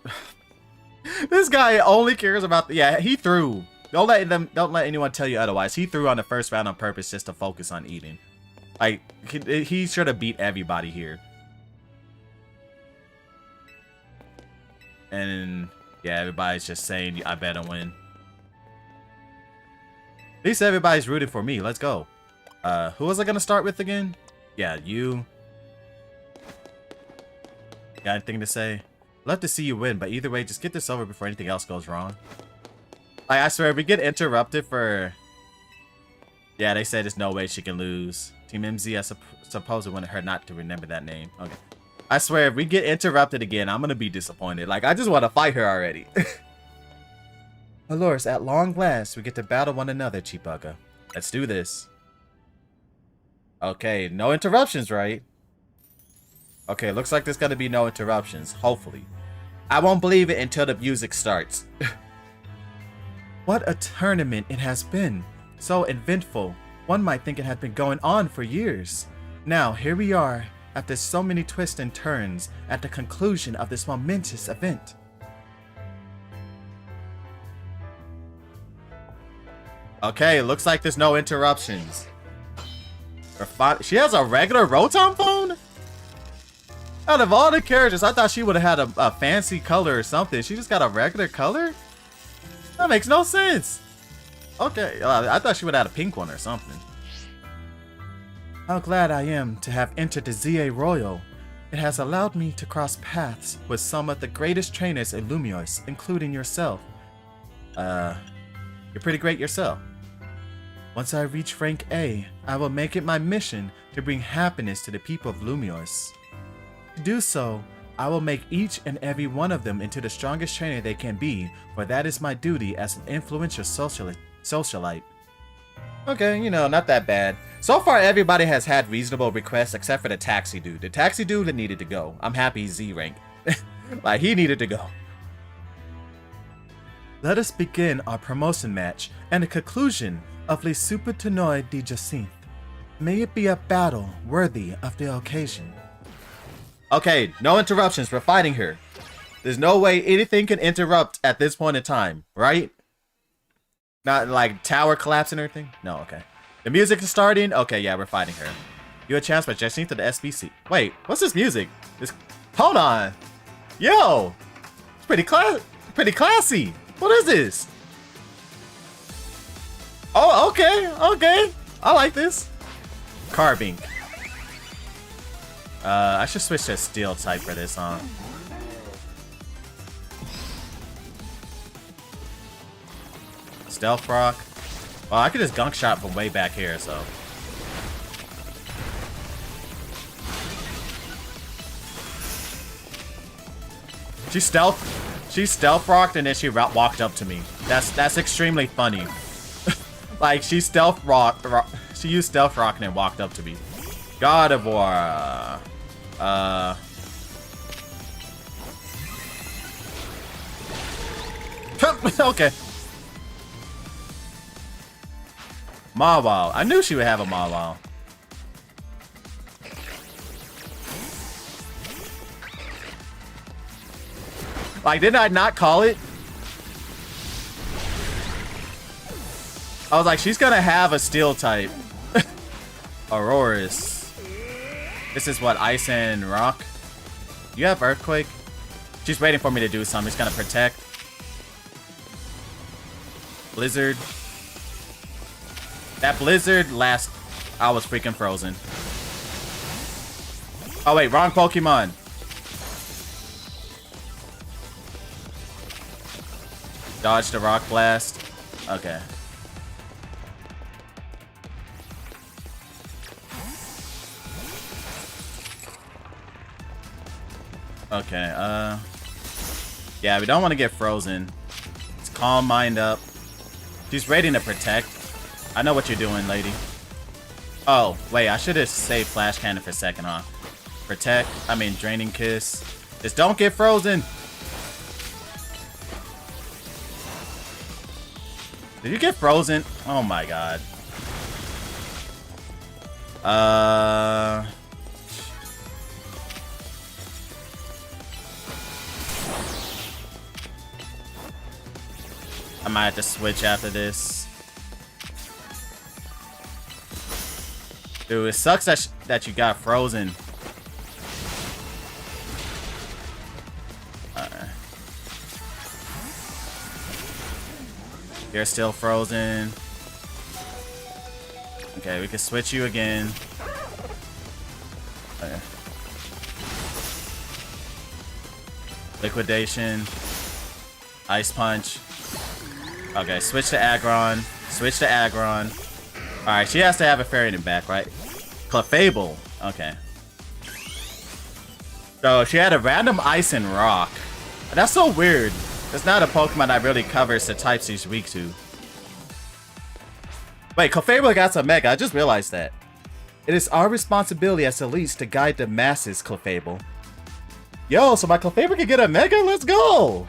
This guy only cares about... Yeah, he threw. Don't let anyone tell you otherwise. He threw on the first round on purpose just to focus on eating. Like, he should have beat everybody here. And, yeah, everybody's just saying, I better win. At least everybody's rooting for me. Let's go. Who was I going to start with again? Yeah, you... Got anything to say? Love to see you win, but either way, just get this over before anything else goes wrong. Like, I swear, if we get interrupted for... Yeah, they said there's no way she can lose. Team MZ, I suppose it wouldn't hurt not to remember that name. Okay. I swear, if we get interrupted again, I'm gonna be disappointed. Like, I just want to fight her already. Allures, at long last, we get to battle one another, Chibuga. Let's do this. Okay, no interruptions, right? Okay, looks like there's gonna be no interruptions, hopefully. I won't believe it until the music starts. What a tournament it has been. So eventful. One might think it had been going on for years. Now, here we are, after so many twists and turns, at the conclusion of this momentous event. Okay, looks like there's no interruptions. She has a regular Rotom phone? Out of all the characters, I thought she would have had a fancy color or something. She just got a regular color? That makes no sense. Okay, I thought she would have had a pink one or something. How glad I am to have entered the ZA Royal. It has allowed me to cross paths with some of the greatest trainers in Lumiose, including yourself. You're pretty great yourself. Once I reach rank A, I will make it my mission to bring happiness to the people of Lumiose. To do so, I will make each and every one of them into the strongest trainer they can be, for that is my duty as an influential socialite. Okay, you know, not that bad. So far, everybody has had reasonable requests except for the taxi dude. The taxi dude that needed to go. I'm happy he's Z rank. Like, he needed to go. Let us begin our promotion match and the conclusion of Le Super Tournoi de Jacinthe. May it be a battle worthy of the occasion. Okay, no interruptions. We're fighting her. There's no way anything can interrupt at this point in time, right? Not like tower collapse and everything? No, okay. The music is starting? Okay, yeah, we're fighting her. You a chance by Jacinthe to the SBC. Wait, what's this music? Hold on. Yo! It's pretty classy. What is this? Oh, okay. I like this. Carbink. I should switch to steel type for this, huh? Stealth rock. Well, I could just gunk shot from way back here, so. She stealth rocked and then she walked up to me. That's extremely funny. Like she stealth rocked. She used stealth rock and then walked up to me. God of War. Okay. Mawile. I knew she would have a Mawile. Like, didn't I not call it? I was like, she's gonna have a steel type. Auroras. This is what, ice and rock? You have earthquake? She's waiting for me to do something. She's gonna protect. Blizzard. That blizzard last... I was freaking frozen. Oh wait, wrong Pokemon. Dodge the rock blast. Okay. Okay, yeah, we don't want to get frozen. Let's calm mind up. She's ready to protect. I know what you're doing, lady. Oh, wait, I should have saved Flash Cannon for a second, huh? Protect, Draining Kiss. Just don't get frozen. Did you get frozen? Oh my god. I might have to switch after this. Dude, it sucks that you got frozen. You're still frozen. Okay, we can switch you again. Okay. Liquidation. Ice punch. Okay, switch to Aggron. Switch to Aggron. Alright, she has to have a fairy in the back, right? Clefable. Okay. So she had a random ice and rock. That's so weird. It's not a Pokemon that really covers the types he's weak to. Wait, Clefable got some Mega. I just realized that. It is our responsibility as elites to guide the masses, Clefable. Yo, so my Clefable can get a Mega? Let's go!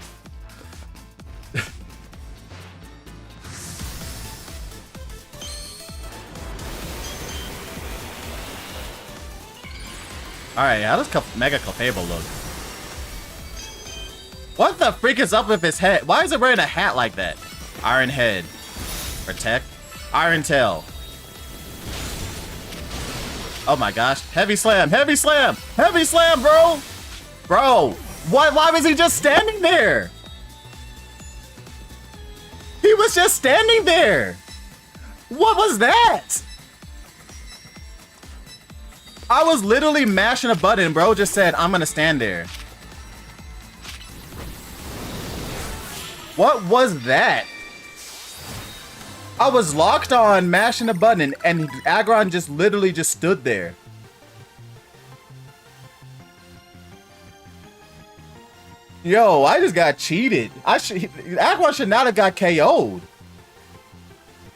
Alright, how does Mega Clefable look? What the freak is up with his head? Why is it wearing a hat like that? Iron Head. Protect. Iron Tail. Oh my gosh. Heavy Slam. Heavy Slam. Heavy Slam, bro. Bro. Why was he just standing there? He was just standing there. What was that? I was literally mashing a button, bro. Just said, I'm gonna stand there. What was that? I was locked on, mashing a button, and Aggron just literally just stood there. Yo, I just got cheated. Aggron should not have got KO'd.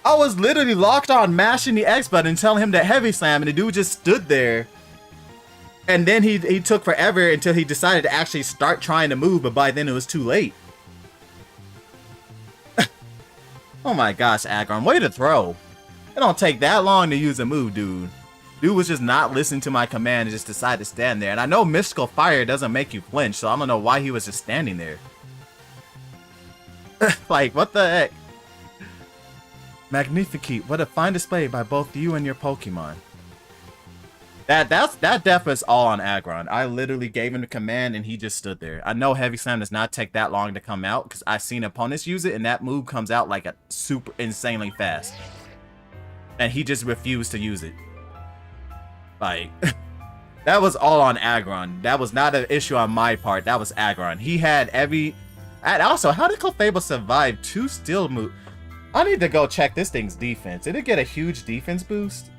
I was literally locked on, mashing the X button, telling him to heavy slam, and the dude just stood there. And then he took forever until he decided to actually start trying to move, but by then it was too late. Oh my gosh, Aggron, way to throw. It don't take that long to use a move, dude. Dude was just not listening to my command and just decided to stand there. And I know Mystical Fire doesn't make you flinch, so I don't know why he was just standing there. Like, what the heck? Magnificate, what a fine display by both you and your Pokemon. That death was all on Aggron. I literally gave him the command and he just stood there. I know Heavy Slam does not take that long to come out because I've seen opponents use it and that move comes out like a super insanely fast. And he just refused to use it. Like, that was all on Aggron. That was not an issue on my part. That was Aggron. He had every... And also, how did Clefable survive 2 steel moves? I need to go check this thing's defense. Did it get a huge defense boost?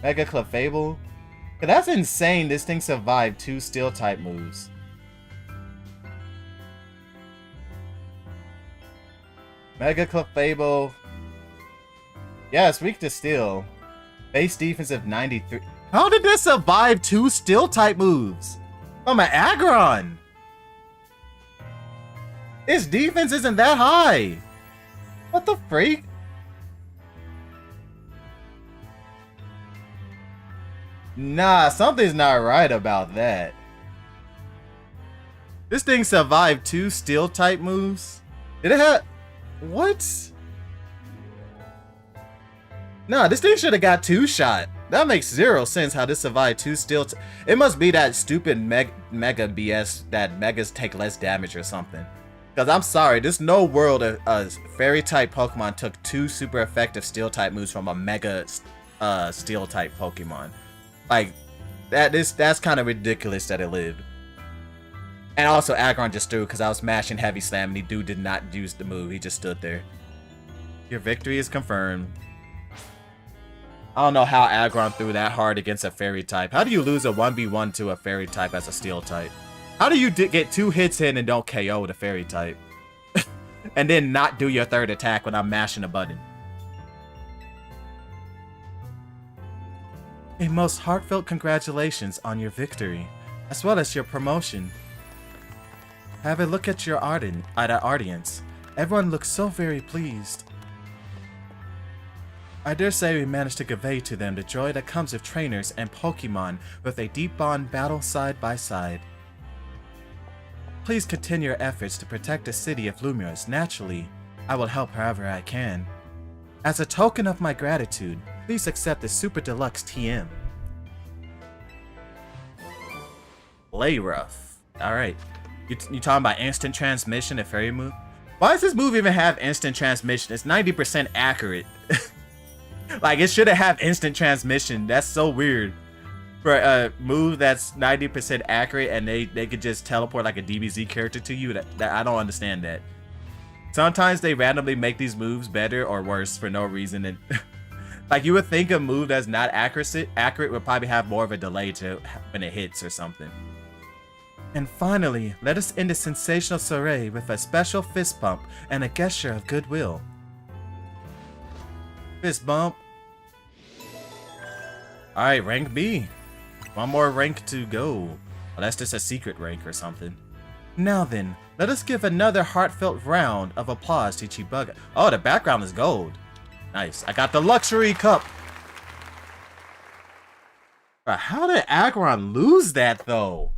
Mega Clefable? That's insane. This thing survived 2 steel type moves. Mega Clefable. Yeah, it's weak to steel. Base defense of 93. How did this survive 2 steel type moves? Oh my Aggron! Its defense isn't that high. What the freak? Nah, something's not right about that. This thing survived 2 steel type moves? Did it have... What? Nah, this thing should have got 2-shot. That makes 0 sense how this survived 2 steel... It must be that stupid Mega BS that Megas take less damage or something. Because I'm sorry, there's no world a fairy type Pokemon took 2 super effective steel type moves from a Mega steel type Pokemon. Like, that's kind of ridiculous that it lived. And also, Aggron just threw because I was mashing Heavy Slam and the dude did not use the move. He just stood there. Your victory is confirmed. I don't know how Aggron threw that hard against a fairy type. How do you lose a 1v1 to a fairy type as a steel type? How do you get 2 hits in and don't KO the fairy type? And then not do your 3rd attack when I'm mashing a button? A most heartfelt congratulations on your victory, as well as your promotion. Have a look at your audience. Everyone looks so very pleased. I dare say we managed to convey to them the joy that comes with trainers and Pokemon with a deep bond battle side by side. Please continue your efforts to protect the city of Lumiose. Naturally, I will help however I can. As a token of my gratitude, please accept the Super Deluxe TM. Play rough. Alright. You talking about instant transmission, a fairy move? Why does this move even have instant transmission? It's 90% accurate. Like, it shouldn't have instant transmission. That's so weird. For a move that's 90% accurate and they could just teleport like a DBZ character to you, that I don't understand that. Sometimes they randomly make these moves better or worse for no reason. And like, you would think a move that's not accurate would probably have more of a delay to when it hits or something. And finally, let us end the sensational soiree with a special fist bump and a gesture of goodwill. Fist bump. Alright, rank B. One more rank to go. Well, that's just a secret rank or something. Now then, let us give another heartfelt round of applause to Chibuga. Oh, the background is gold. Nice. I got the luxury cup. But how did Aggron lose that, though?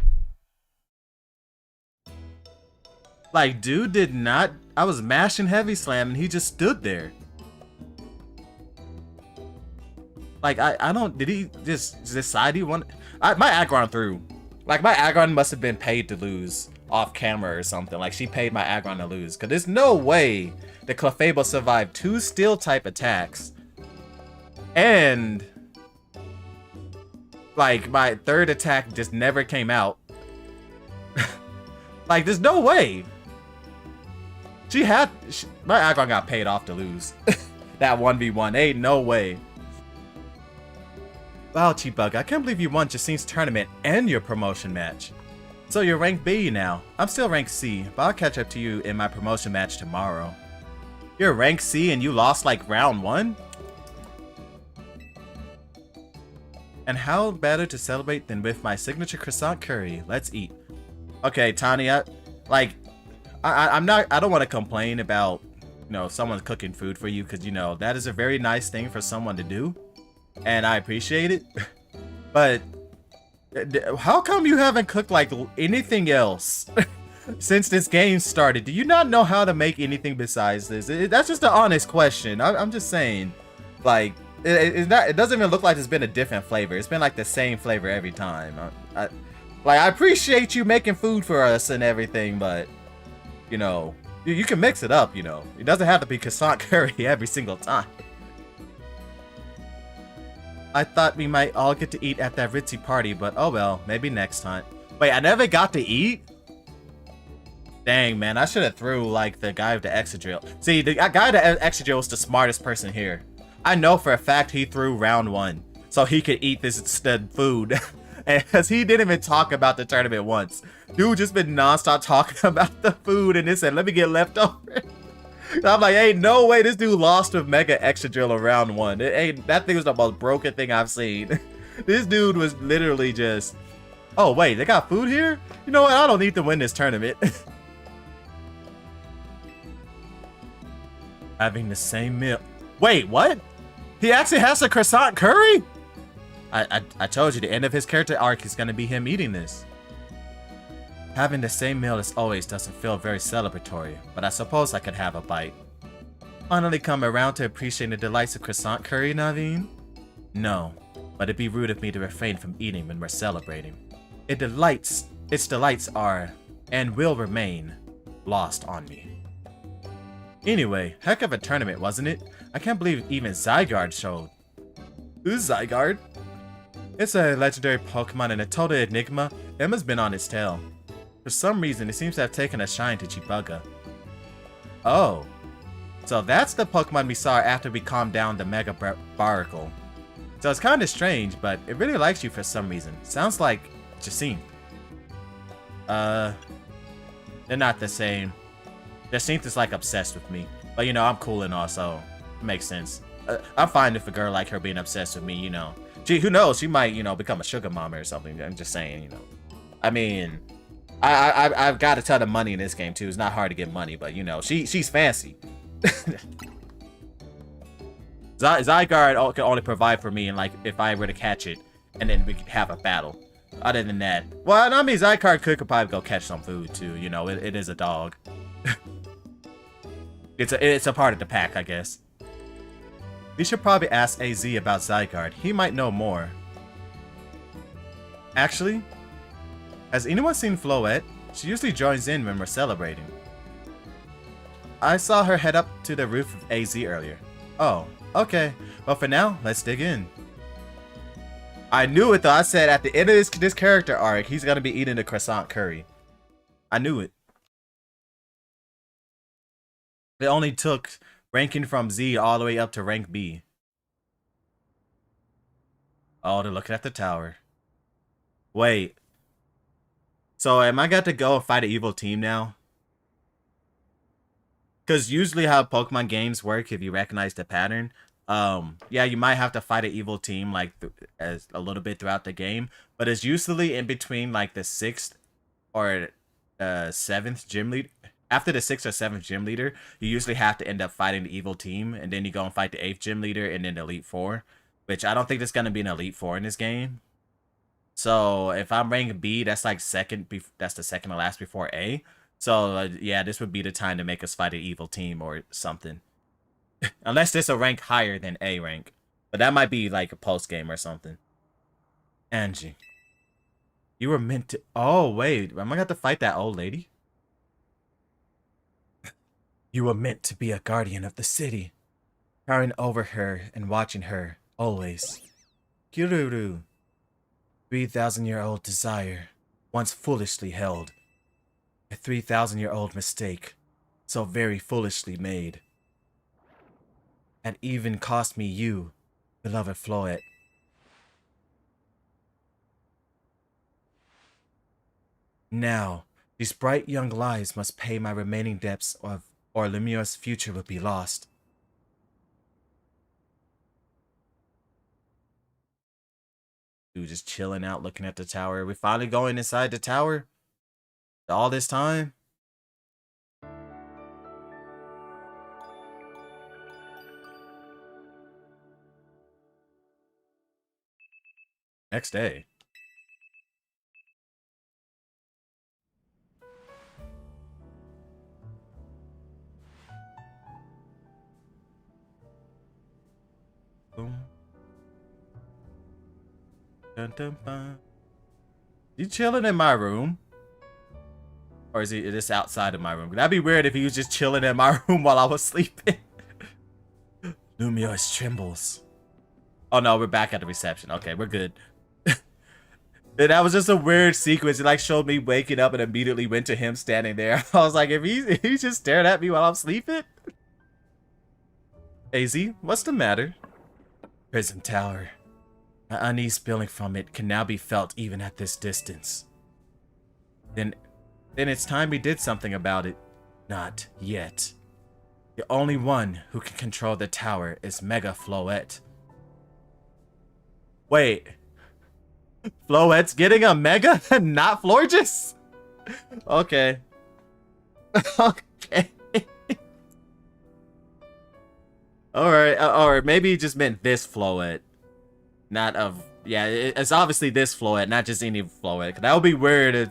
Like, dude did not... I was mashing Heavy Slam and he just stood there. Like, I don't... Did he just decide he wanted... my Aggron threw. Like, my Aggron must have been paid to lose off camera or something. Like, she paid my Aggron to lose. Because there's no way the Clefable survived 2 Steel-type attacks. And... like, my third attack just never came out. Like, there's no way. My Aggron got paid off to lose. That 1v1. Ain't no way. Wow, Chibuga, I can't believe you won Jacine's tournament and your promotion match. So you're rank B now. I'm still rank C, but I'll catch up to you in my promotion match tomorrow. You're rank C and you lost like round 1? And how better to celebrate than with my signature croissant curry? Let's eat. Okay, Tanya, I don't want to complain about, you know, someone cooking food for you, because, you know, that is a very nice thing for someone to do. And I appreciate it. But how come you haven't cooked like anything else since this game started? Do you not know how to make anything besides this? That's just an honest question. I'm just saying, like, it doesn't even look like it's been a different flavor. It's been like the same flavor every time. I appreciate you making food for us and everything, but, you know, you can mix it up, you know. It doesn't have to be croissant curry every single time. I thought we might all get to eat at that ritzy party, but oh well, maybe next time. Wait, I never got to eat? Dang, man, I should have threw, like, the guy with the Excadrill. See, the guy with the Excadrill was the smartest person here. I know for a fact he threw round 1, so he could eat this food. Because he didn't even talk about the tournament once. Dude just been non-stop talking about the food, and he said, let me get leftover. I'm like, ain't no way this dude lost with Mega Excadrill around 1. That thing was the most broken thing I've seen. This dude was literally just... Oh, wait, they got food here? You know what? I don't need to win this tournament. Having the same meal. Wait, what? He actually has a croissant curry? I told you, the end of his character arc is going to be him eating this. Having the same meal as always doesn't feel very celebratory, but I suppose I could have a bite. Finally come around to appreciating the delights of croissant curry, Naveen? No, but it'd be rude of me to refrain from eating when we're celebrating. Its delights are, and will remain, lost on me. Anyway, heck of a tournament, wasn't it? I can't believe even Zygarde showed. Who's Zygarde? It's a legendary Pokemon and a total enigma. Emma's been on its tail. For some reason, it seems to have taken a shine to Chibuga. Oh. So that's the Pokemon we saw after we calmed down the Mega Baracle. So it's kind of strange, but it really likes you for some reason. Sounds like Jacine. They're not the same. Jacine is like obsessed with me. But you know, I'm cool and all, so it makes sense. I'm fine with a girl like her being obsessed with me, you know. Who knows, she might, you know, become a sugar mama or something. I'm just saying, you know. I mean... I've got a ton of money in this game too. It's not hard to get money, but you know, she's fancy. Zygarde can only provide for me, and like if I were to catch it, and then we could have a battle. Other than that, well, I mean, Zygarde could probably go catch some food too. You know, it is a dog. it's a part of the pack, I guess. We should probably ask AZ about Zygarde. He might know more. Actually, has anyone seen Floette? She usually joins in when we're celebrating. I saw her head up to the roof of AZ earlier. Oh, okay. Well, for now, let's dig in. I knew it though. I said at the end of this character arc, he's gonna be eating the croissant curry. I knew it. It only took ranking from Z all the way up to rank B. Oh, they're looking at the tower. Wait. So am I got to go and fight an evil team now? Because usually how Pokemon games work, if you recognize the pattern, yeah, you might have to fight an evil team like as a little bit throughout the game, but it's usually in between like the 6th or 7th gym leader. After the 6th or 7th gym leader, you usually have to end up fighting the evil team, and then you go and fight the 8th gym leader and then the Elite Four, which I don't think there's gonna be an Elite Four in this game. So if I'm rank B, that's like that's the second to last before A. So yeah, this would be the time to make us fight an evil team or something. Unless there's a rank higher than A rank. But that might be like a post game or something. Angie. You were meant to... Oh, wait. Am I gonna have to fight that old lady? You were meant to be a guardian of the city. Towering over her and watching her, always. Kiruru. 3,000-year-old desire, once foolishly held. A 3,000-year-old mistake, so very foolishly made. And even cost me you, beloved Floette. Now, these bright young lives must pay my remaining debts, or Lemur's future will be lost. Dude, just chilling out, looking at the tower. Are we finally going inside the tower? All this time? Next day. Boom. Dun, dun, dun. You chilling in my room? Or is he just outside of my room? That'd be weird if he was just chilling in my room while I was sleeping. Lumiose trembles. Oh no, we're back at the reception. Okay, we're good. That was just a weird sequence. It like showed me waking up and immediately went to him standing there. I was like, if he's just staring at me while I'm sleeping? AZ, what's the matter? Prison tower. My unease spilling from it can now be felt even at this distance. Then it's time we did something about it. Not yet. The only one who can control the tower is Mega Floette. Wait. Floette's getting a Mega and not Florges? Okay. Okay. Alright, or maybe he just meant this Floette. Not of... Yeah, it's obviously this Floette, not just any Floette. That would be weird if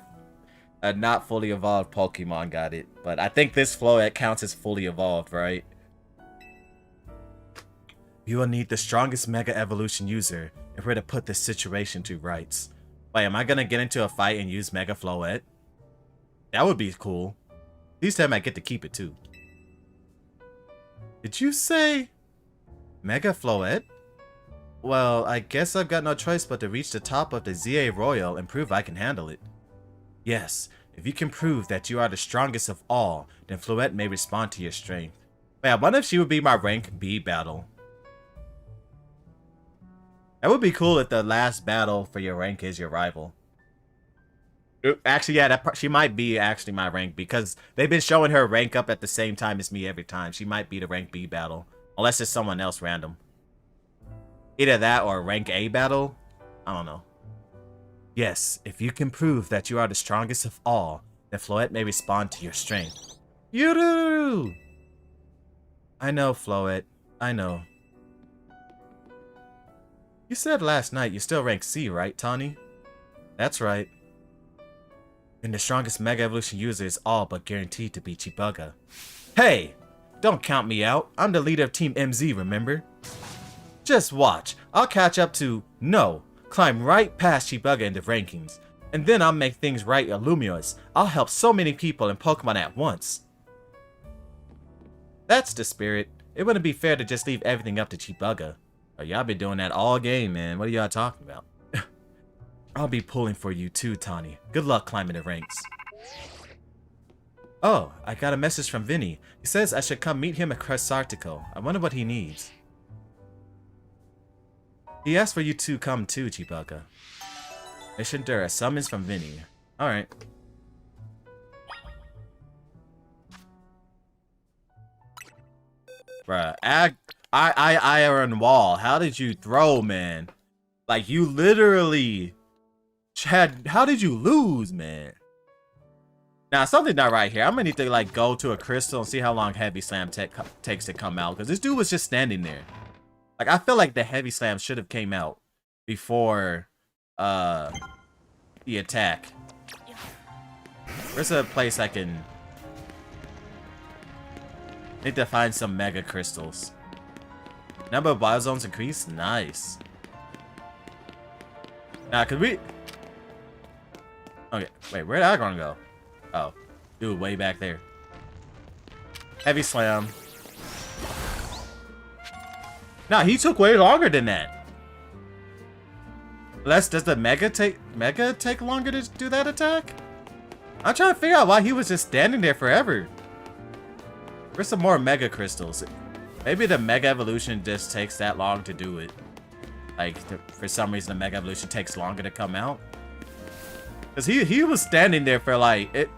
a not fully evolved Pokemon got it. But I think this Floette counts as fully evolved, right? You will need the strongest Mega Evolution user if we're to put this situation to rights. Wait, am I gonna get into a fight and use Mega Floette? That would be cool. At least I might get to keep it too. Did you say Mega Floette? Well, I guess I've got no choice but to reach the top of the ZA Royal and prove I can handle it. Yes, if you can prove that you are the strongest of all, then Floette may respond to your strength. Wait, I wonder if she would be my rank B battle. That would be cool if the last battle for your rank is your rival. Actually, yeah, she might be actually my rank because they've been showing her rank up at the same time as me every time. She might be the rank B battle, unless it's someone else random. Either that or rank A battle. I don't know. Yes, if you can prove that you are the strongest of all, then Floette may respond to your strength. Yuru! I know, Floette. I know. You said last night you still rank C, right, Tawny? That's right. And the strongest Mega Evolution user is all but guaranteed to be Chibuga. Hey! Don't count me out. I'm the leader of Team MZ, remember? Just watch. I'll catch up to... No. Climb right past Chibuga in the rankings. And then I'll make things right at Lumios. I'll help so many people and Pokemon at once. That's the spirit. It wouldn't be fair to just leave everything up to Chibuga. Oh, y'all been doing that all game, man. What are y'all talking about? I'll be pulling for you too, Tawny. Good luck climbing the ranks. Oh, I got a message from Vinny. He says I should come meet him at Crest Article. I wonder what he needs. He asked for you to come too, Chibuga. Mission Dura, summons from Vinny. Alright. Bruh, Iron Wall, how did you throw, man? Like, you literally... Chad, how did you lose, man? Now, something not right here. I'm gonna need to, like, go to a crystal and see how long Heavy Slam takes to come out. Because this dude was just standing there. Like, I feel like the Heavy Slam should have came out before, the attack. Where's a place I can... Need to find some Mega Crystals. Number of Biozones increased? Nice. Now, could we... Okay, wait, where'd Aggron go? Oh, dude, way back there. Heavy Slam. Nah, he took way longer than that. Does the Mega take longer to do that attack? I'm trying to figure out why he was just standing there forever. Where's some more Mega Crystals? Maybe the Mega Evolution just takes that long to do it. Like, for some reason, the Mega Evolution takes longer to come out. Because he was standing there for, like,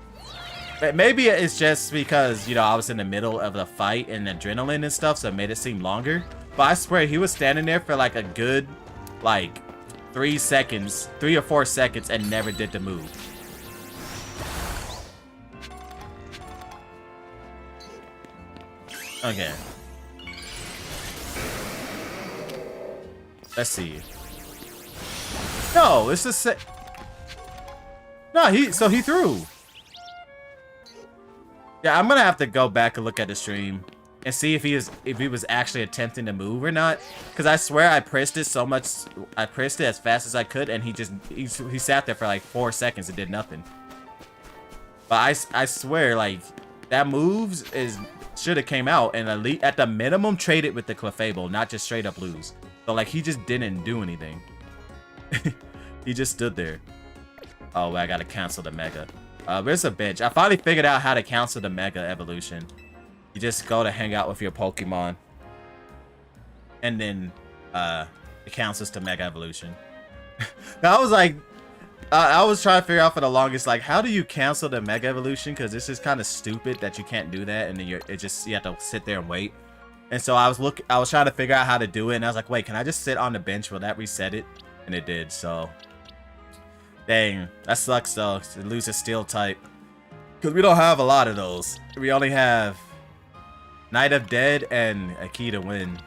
maybe it's just because, you know, I was in the middle of the fight and adrenaline and stuff, so it made it seem longer. But I swear, he was standing there for, like, a good, like, 3 or 4 seconds and never did the move. Okay. Let's see. No, it's the No, he threw. Yeah, I'm gonna have to go back and look at the stream and see if he was actually attempting to move or not. Cause I swear I pressed it so much, I pressed it as fast as I could, and he sat there for like 4 seconds and did nothing. But I swear, like, that moves should have came out and at the minimum traded with the Clefable, not just straight up lose. So like he just didn't do anything. He just stood there. Oh, well, I gotta cancel the Mega. Where's a bench? I finally figured out how to cancel the Mega Evolution. You just go to hang out with your Pokemon. And then it cancels to Mega Evolution. I was like, I was trying to figure out for the longest, like, how do you cancel the Mega Evolution? Because it's just kind of stupid that you can't do that, and then you have to sit there and wait. And so I was trying to figure out how to do it, and I was like, wait, can I just sit on the bench? Will that reset it? And it did. So, dang, that sucks though. To lose a Steel type, because we don't have a lot of those. We only have Night of Dead and a Key to Win.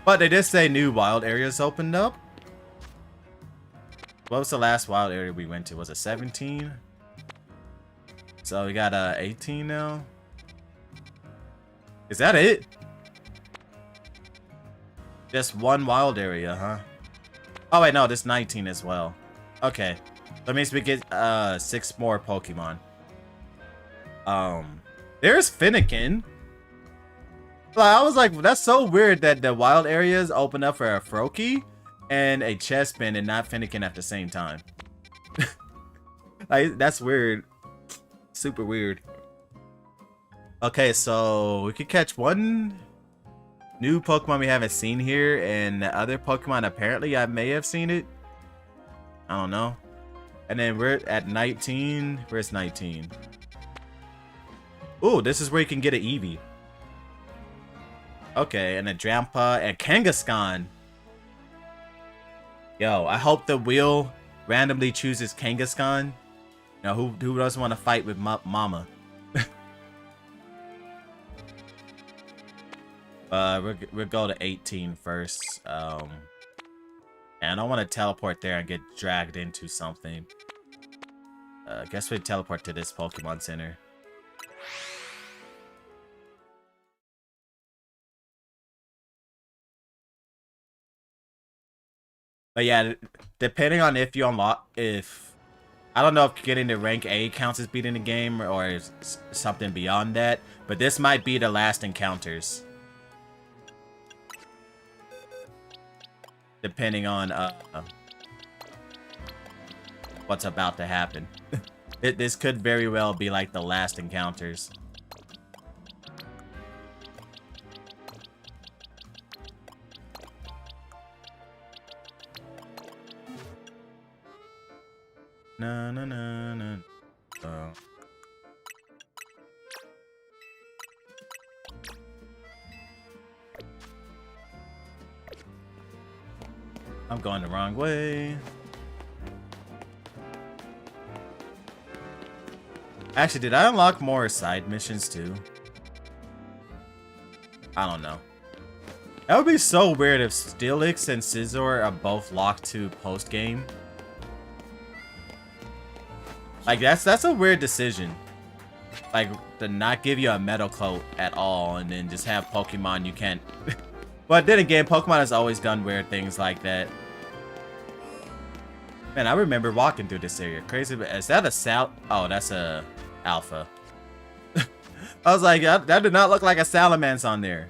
But they did say new wild areas opened up. What was the last wild area we went to? Was it 17? So we got 18 now. Is that it? Just one wild area, huh? Oh wait, no, this 19 as well. Okay, that means we get 6 more Pokemon. There's Finnegan. Like, I was like, that's so weird that the wild areas open up for a Froakie and a Chespin and not Finnegan at the same time. Like, that's weird. Super weird. Okay, so we could catch one new Pokemon we haven't seen here, and the other Pokemon apparently I may have seen it. I don't know. And then we're at 19. Where's 19? Ooh, this is where you can get an Eevee. Okay, and a Drampa and Kangaskhan. Yo, I hope the wheel randomly chooses Kangaskhan. You know, who doesn't want to fight with Mama? We'll go to 18 first. And I don't want to teleport there and get dragged into something. Guess we teleport to this Pokemon Center. But yeah, depending on if you unlock, I don't know if getting to rank A counts as beating the game or is something beyond that, but this might be the last encounters. Depending on what's about to happen. This could very well be like the last encounters. No, no, no, no. Oh. I'm going the wrong way. Actually, did I unlock more side missions too? I don't know. That would be so weird if Steelix and Scizor are both locked to post-game. Like, that's a weird decision. Like, to not give you a metal coat at all and then just have Pokemon you can't... But then again, Pokemon has always done weird things like that. Man, I remember walking through this area. Crazy, but is that a Oh, that's a Alpha. I was like, that did not look like a Salamence on there.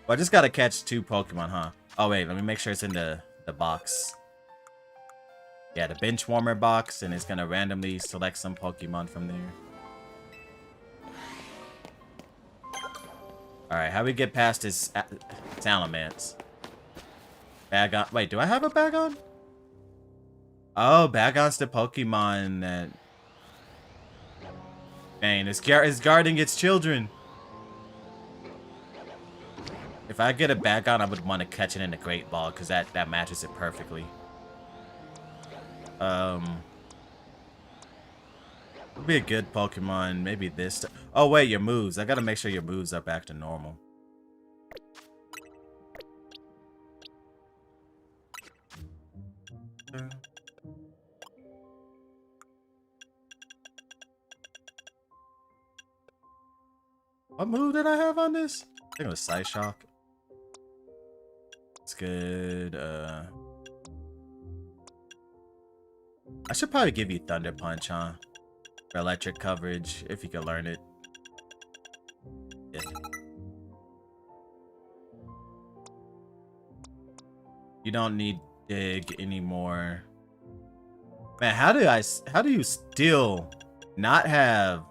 Well, I just gotta catch 2 Pokemon, huh? Oh, wait, let me make sure it's in the box. Yeah, the bench warmer box, and it's gonna randomly select some Pokemon from there. Alright, how we get past this Salamence? Bagon. Wait, do I have a Bagon? Oh, Bagon's the Pokemon that... Dang, it's guarding its children. If I get a Bagon, I would want to catch it in the Great Ball, because that matches it perfectly. Would be a good Pokemon, maybe this. Oh wait, your moves. I gotta make sure your moves are back to normal. What move did I have on this? I think it was Psyshock. It's good. I should probably give you Thunder Punch, huh? For electric coverage, if you can learn it. Yeah. You don't need Dig anymore. Man, how do you still not have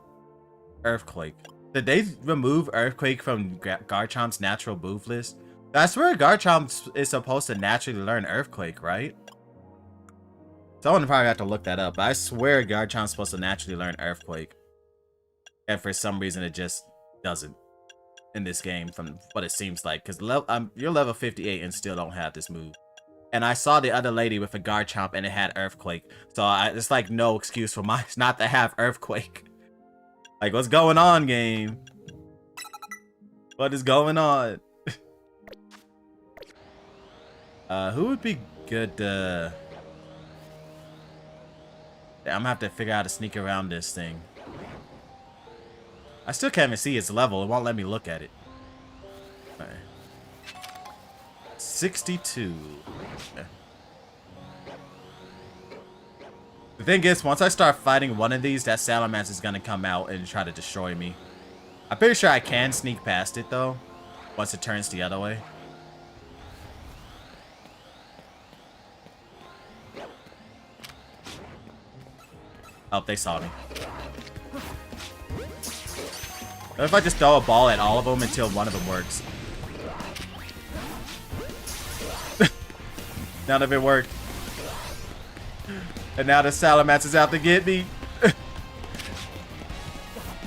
Earthquake? Did they remove Earthquake from Garchomp's natural move list? I swear Garchomp is supposed to naturally learn Earthquake, right? Someone probably have to look that up, but I swear Garchomp's supposed to naturally learn Earthquake. And for some reason it just doesn't in this game from what it seems like. Because you're level 58 and still don't have this move. And I saw the other lady with a Garchomp and it had Earthquake. So it's like no excuse for mine not to have Earthquake. Like, what's going on, game? What is going on? Who would be good to... I'm gonna have to figure out how to sneak around this thing. I still can't even see its level. It won't let me look at it. All right. 62. Okay. The thing is, once I start fighting one of these, that Salamence is gonna come out and try to destroy me. I'm pretty sure I can sneak past it, though, once it turns the other way. Oh, they saw me. What if I just throw a ball at all of them until one of them works? None of it worked. And now the Salamence is out to get me.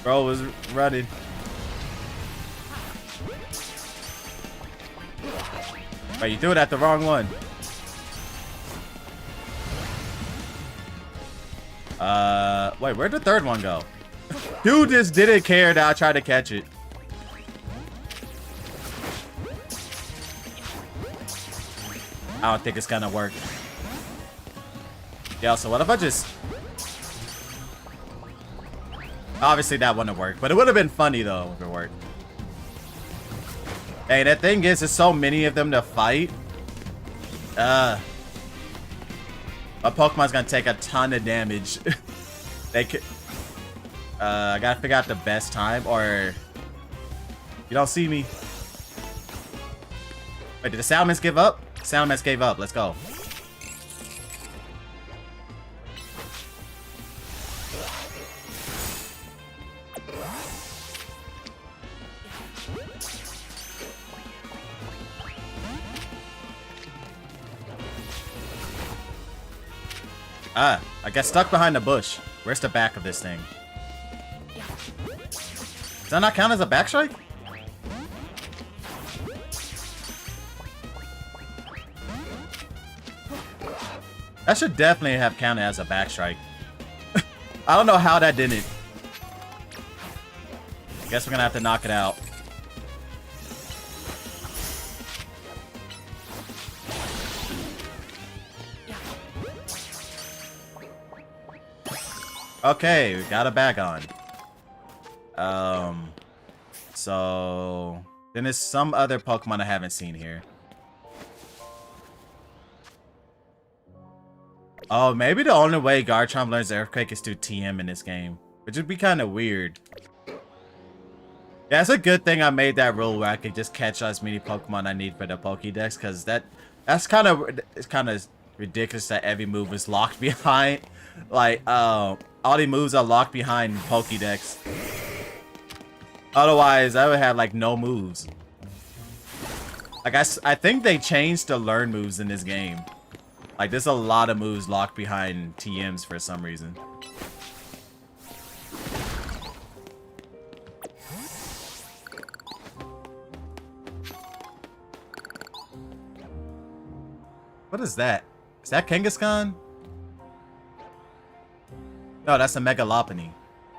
Bro was running. Wait, you threw it at the wrong one. Wait, where'd the third one go? Dude just didn't care that I tried to catch it. I don't think it's gonna work. Yeah, so what if I just... Obviously that wouldn't work, but it would have been funny though if it worked. Hey, the thing is, there's so many of them to fight. My Pokemon's gonna take a ton of damage. They could... I gotta figure out the best time, or... You don't see me. Wait, did the Salamence give up? Salamence gave up. Let's go. I got stuck behind the bush. Where's the back of this thing? Does that not count as a back strike? That should definitely have counted as a back strike. I don't know how that didn't. Guess we're gonna have to knock it out. Okay, we got a bag on. So then there's some other Pokemon I haven't seen here. Oh, maybe the only way Garchomp learns Earthquake is through TM in this game, which would be kind of weird. Yeah, it's a good thing I made that rule where I could just catch as many Pokemon I need for the Pokédex, because that's kind of ridiculous that every move is locked behind. Like, all the moves are locked behind Pokédex. Otherwise, I would have like no moves. Like I think they changed the learn moves in this game. Like there's a lot of moves locked behind TMs for some reason. What is that? Is that Kangaskhan? No, that's a Megalopony.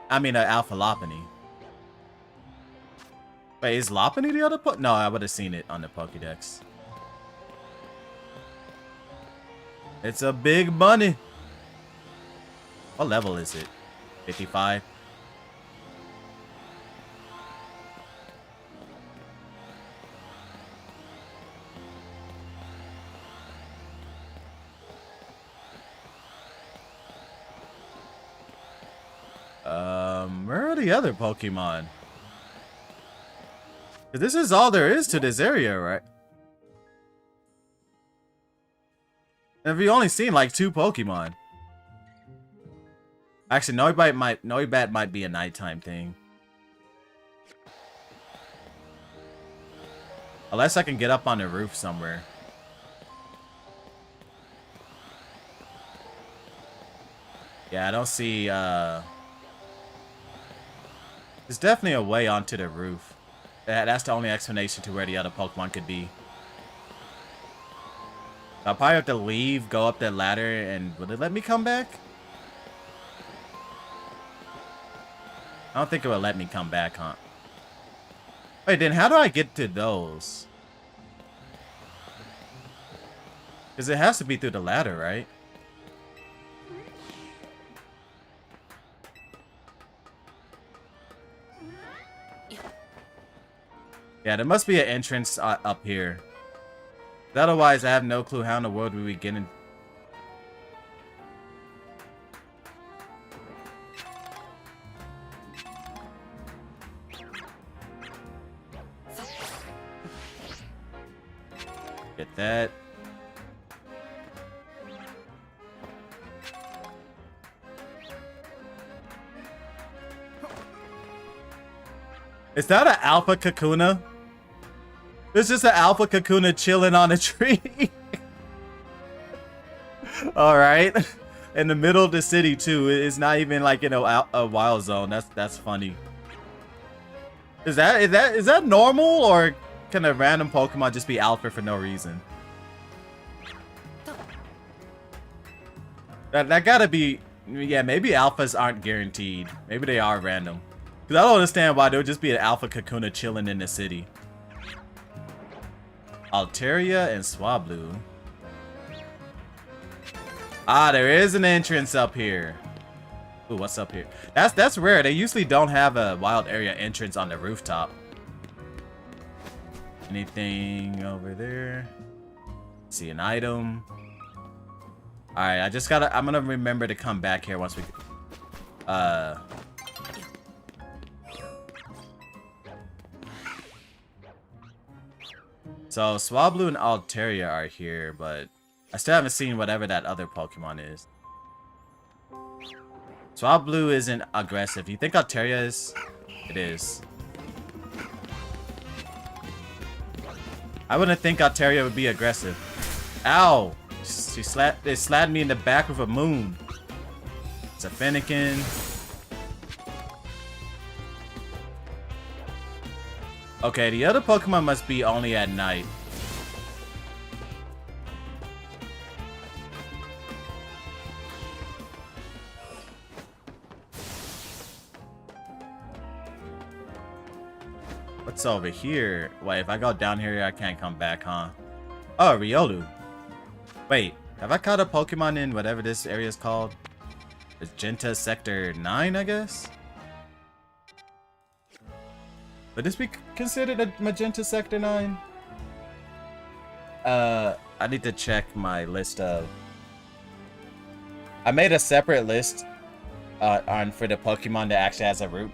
I mean, an Alpha Lopunny. Wait, is Lopunny the other No, I would have seen it on the Pokédex. It's a big bunny. What level is it? 55? Where are the other Pokemon? This is all there is to this area, right? And we've only seen like 2 Pokemon. Actually, Noibat might be a nighttime thing. Unless I can get up on the roof somewhere. Yeah, I don't see, there's definitely a way onto the roof. That's the only explanation to where the other Pokemon could be. I'll probably have to leave, go up that ladder, and will it let me come back? I don't think it will let me come back, huh? Wait, then how do I get to those? Because it has to be through the ladder, right? Yeah, there must be an entrance up here. Otherwise, I have no clue how in the world we would get in. Get that. Is that an Alpha Kakuna? There's just an Alpha Kakuna chilling on a tree. Alright. In the middle of the city too. It's not even like in a wild zone. That's funny. Is that normal, or can a random Pokemon just be Alpha for no reason? That gotta be, yeah, maybe Alphas aren't guaranteed. Maybe they are random. Because I don't understand why there would just be an Alpha Kakuna chilling in the city. Altaria and Swablu. Ah, there is an entrance up here. Ooh, what's up here? That's rare. They usually don't have a wild area entrance on the rooftop. Anything over there? See an item. Alright, I'm gonna remember to come back here once we so Swablu and Altaria are here, but I still haven't seen whatever that other Pokemon is. Swablu isn't aggressive. You think Altaria is? It is. I wouldn't think Altaria would be aggressive. Ow! It slapped me in the back with a moon. It's a Fennekin. Okay, the other Pokemon must be only at night. What's over here? Wait, if I go down here, I can't come back, huh? Oh, Riolu. Wait, have I caught a Pokemon in whatever this area is called? Magenta Sector 9, I guess? Would this be considered a Magenta Sector 9? I need to check my list of... I made a separate list for the Pokemon that actually has a route.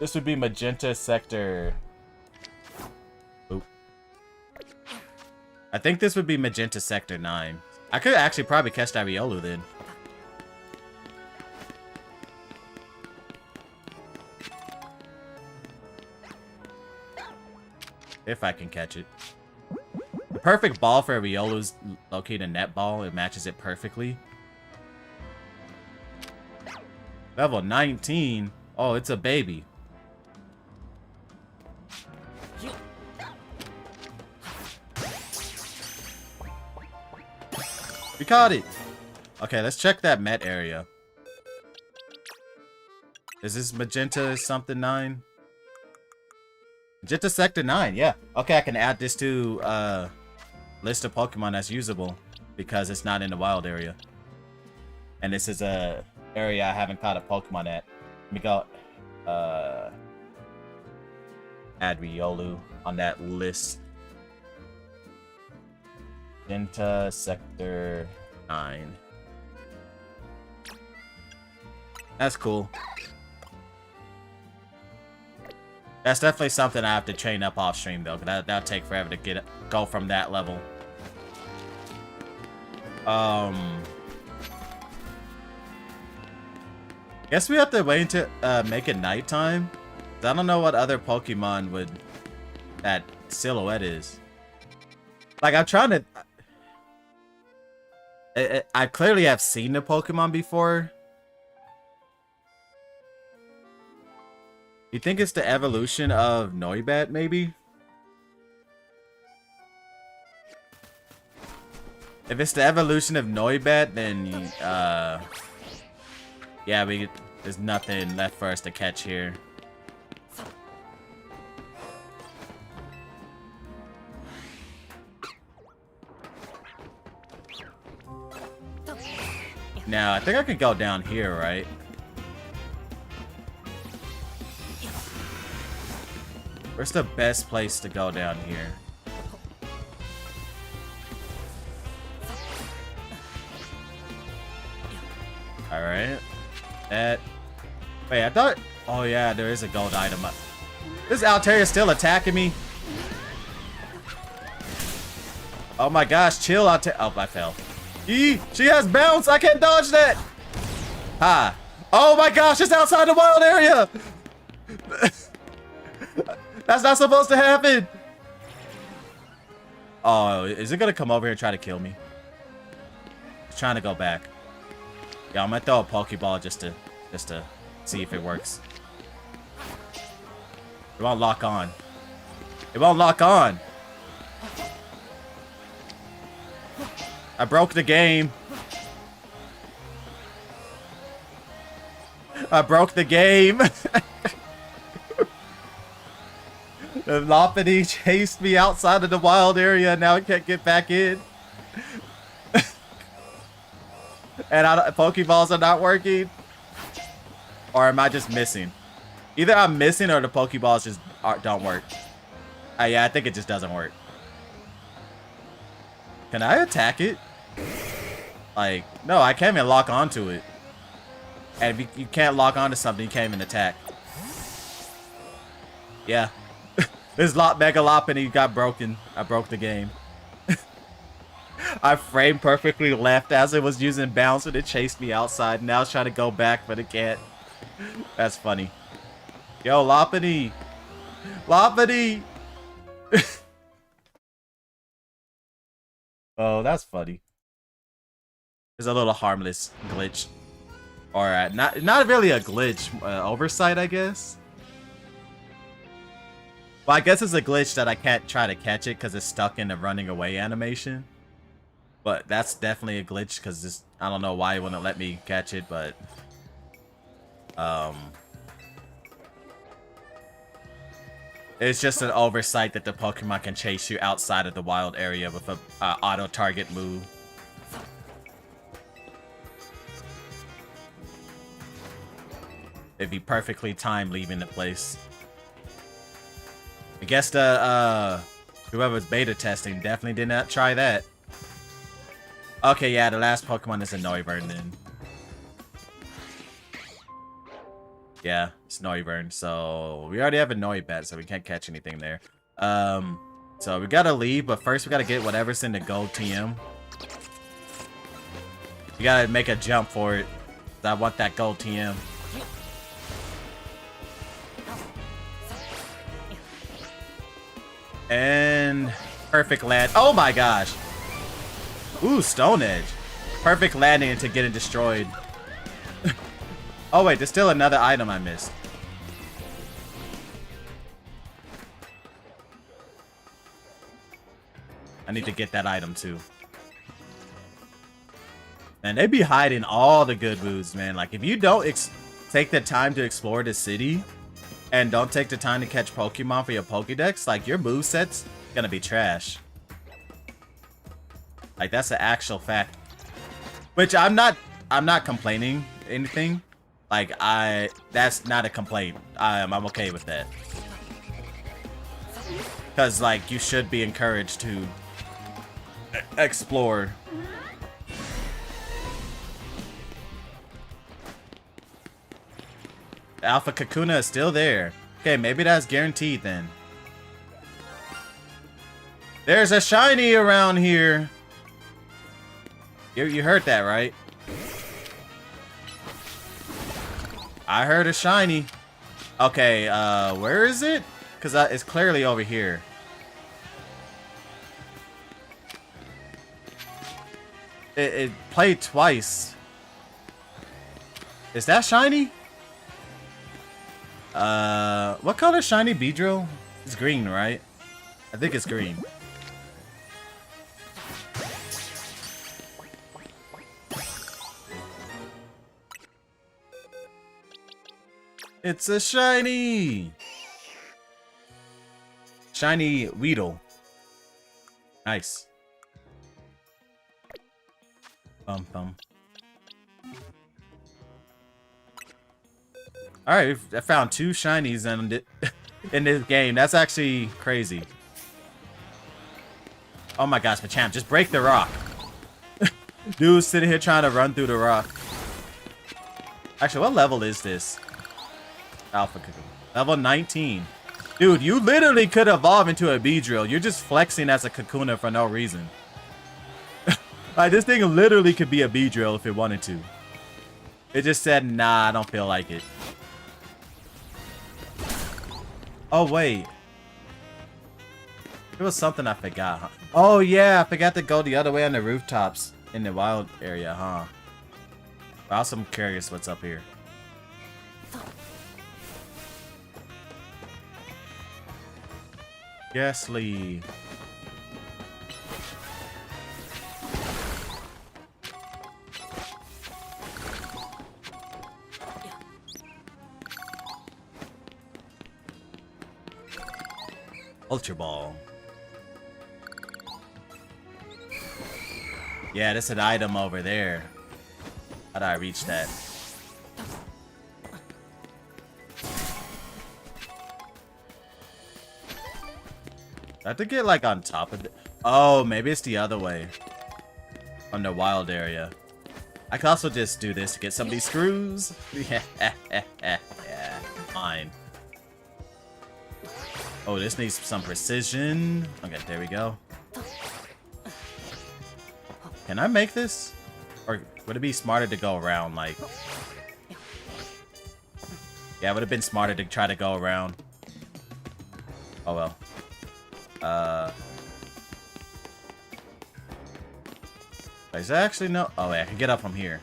This would be Magenta Sector... Oop. I think this would be Magenta Sector 9. I could actually probably catch that Riolu then. If I can catch it. The perfect ball for a Riolu is locate a net ball. It matches it perfectly. Level 19? Oh, it's a baby. We caught it! Okay, let's check that Met area. Is this Magenta something 9? Magenta Sector 9, yeah. Okay, I can add this to list of Pokemon that's usable because it's not in the wild area. And this is a area I haven't caught a Pokemon at. Let me go add Riolu on that list. Magenta Sector 9. That's cool. That's definitely something I have to train up off stream though, because that'll take forever to go from that level. Guess we have to wait to make it nighttime. I don't know what other Pokemon that silhouette is. Like, I'm trying to... I clearly have seen the Pokemon before. You think it's the evolution of Noibat, maybe? If it's the evolution of Noibat, then yeah, there's nothing left for us to catch here. Now, I think I can go down here, right? Where's the best place to go down here? Alright. Wait, I thought... Oh yeah, there is a gold item. This Altaria is still attacking me. Oh my gosh, chill, Altaria. Oh, I fell. She has bounce! I can't dodge that! Ha! Oh my gosh, it's outside the wild area! That's not supposed to happen! Oh, is it gonna come over here and try to kill me? It's trying to go back. Yeah, I'm gonna throw a Pokeball just to see if it works. It won't lock on. It won't lock on! I broke the game. I broke the game. The Lopunny chased me outside of the wild area and now I can't get back in. And Pokeballs are not working? Or am I just missing? Either I'm missing or the Pokeballs just don't work. Yeah, I think it just doesn't work. Can I attack it? Like, no, I can't even lock onto it. And if you can't lock onto something, you can't even attack. Yeah. This Mega Lopunny got broken. I broke the game. I framed perfectly left as it was using bounce and it chased me outside. Now it's trying to go back, but it can't. That's funny. Yo, Lopunny! Lopunny! Oh, that's funny. It's a little harmless glitch. Or not really a glitch. Oversight, I guess. Well, I guess it's a glitch that I can't try to catch it because it's stuck in the running away animation. But that's definitely a glitch because I don't know why it wouldn't let me catch it, but it's just an oversight that the Pokemon can chase you outside of the wild area with a auto target move. It'd be perfectly timed leaving the place. I guess the whoever's beta testing definitely did not try that. Okay, yeah, the last Pokemon is a Noivern then. Yeah, it's Noivern, so we already have a Noibat, so we can't catch anything there. So we gotta leave, but first we gotta get whatever's in the gold TM. We gotta make a jump for it. I want that gold TM. And perfect land. Oh my gosh. Ooh, Stone Edge. Perfect landing into getting destroyed. Oh wait, there's still another item I missed. I need to get that item too. And they be hiding all the good moves, man. Like if you don't take the time to explore the city and don't take the time to catch Pokemon for your Pokédex, like your moveset's gonna be trash. Like that's an actual fact. Which I'm not complaining anything. Like that's not a complaint. I'm okay with that. Cause like you should be encouraged to explore. The Alpha Kakuna is still there. Okay, maybe that's guaranteed then. There's a shiny around here. You heard that, right? I heard a shiny. Okay, where is it? Because it's clearly over here. It played twice. Is that shiny? What color is shiny Beedrill? It's green, right? I think it's green. It's a shiny! Shiny Weedle. Nice. Bum bum. Alright, I found 2 shinies in this game. That's actually crazy. Oh my gosh, Machamp, just break the rock. Dude's sitting here trying to run through the rock. Actually, what level is this? Alpha Kakuna. Level 19. Dude, you literally could evolve into a Beedrill. You're just flexing as a Kakuna for no reason. Like, this thing literally could be a Beedrill if it wanted to. It just said, nah, I don't feel like it. Oh, wait. There was something I forgot, huh? Oh, yeah, I forgot to go the other way on the rooftops in the wild area, huh? I also am curious what's up here. Ghastly. Ultra Ball. Yeah, that's an item over there. How do I reach that? I have to get like on top of it. Oh, maybe it's the other way. On the wild area. I could also just do this to get some of these screws. Yeah, fine. Oh, this needs some precision. Okay, there we go. Can I make this? Or would it be smarter to go around, like... Yeah, it would have been smarter to try to go around. Oh well. Is that actually no? Oh, wait, I can get up from here.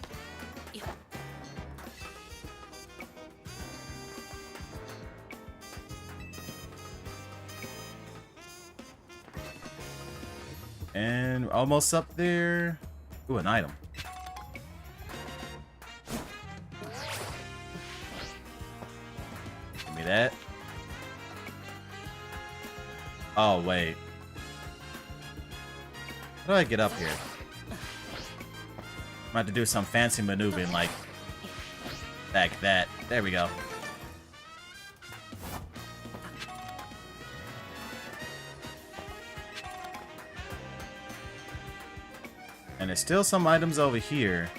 And we're almost up there. Ooh, an item. Give me that. Oh, wait. How do I get up here? I'm about to do some fancy maneuvering like that. There we go. And there's still some items over here.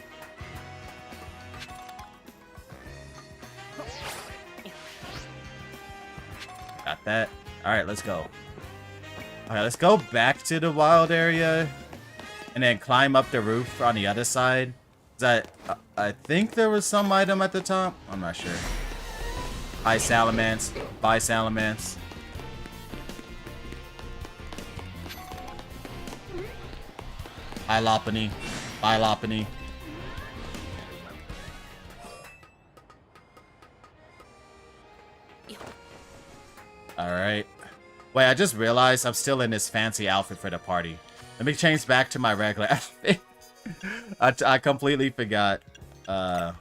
Got that. Alright, let's go. Alright, let's go back to the wild area. And then climb up the roof on the other side. I think there was some item at the top. I'm not sure. Bye, Salamence. Bye, Salamence. Bye, Lopunny. Bye, Lopunny. Alright. Wait, I just realized I'm still in this fancy outfit for the party. Let me change back to my regular outfit. I completely forgot. Alright.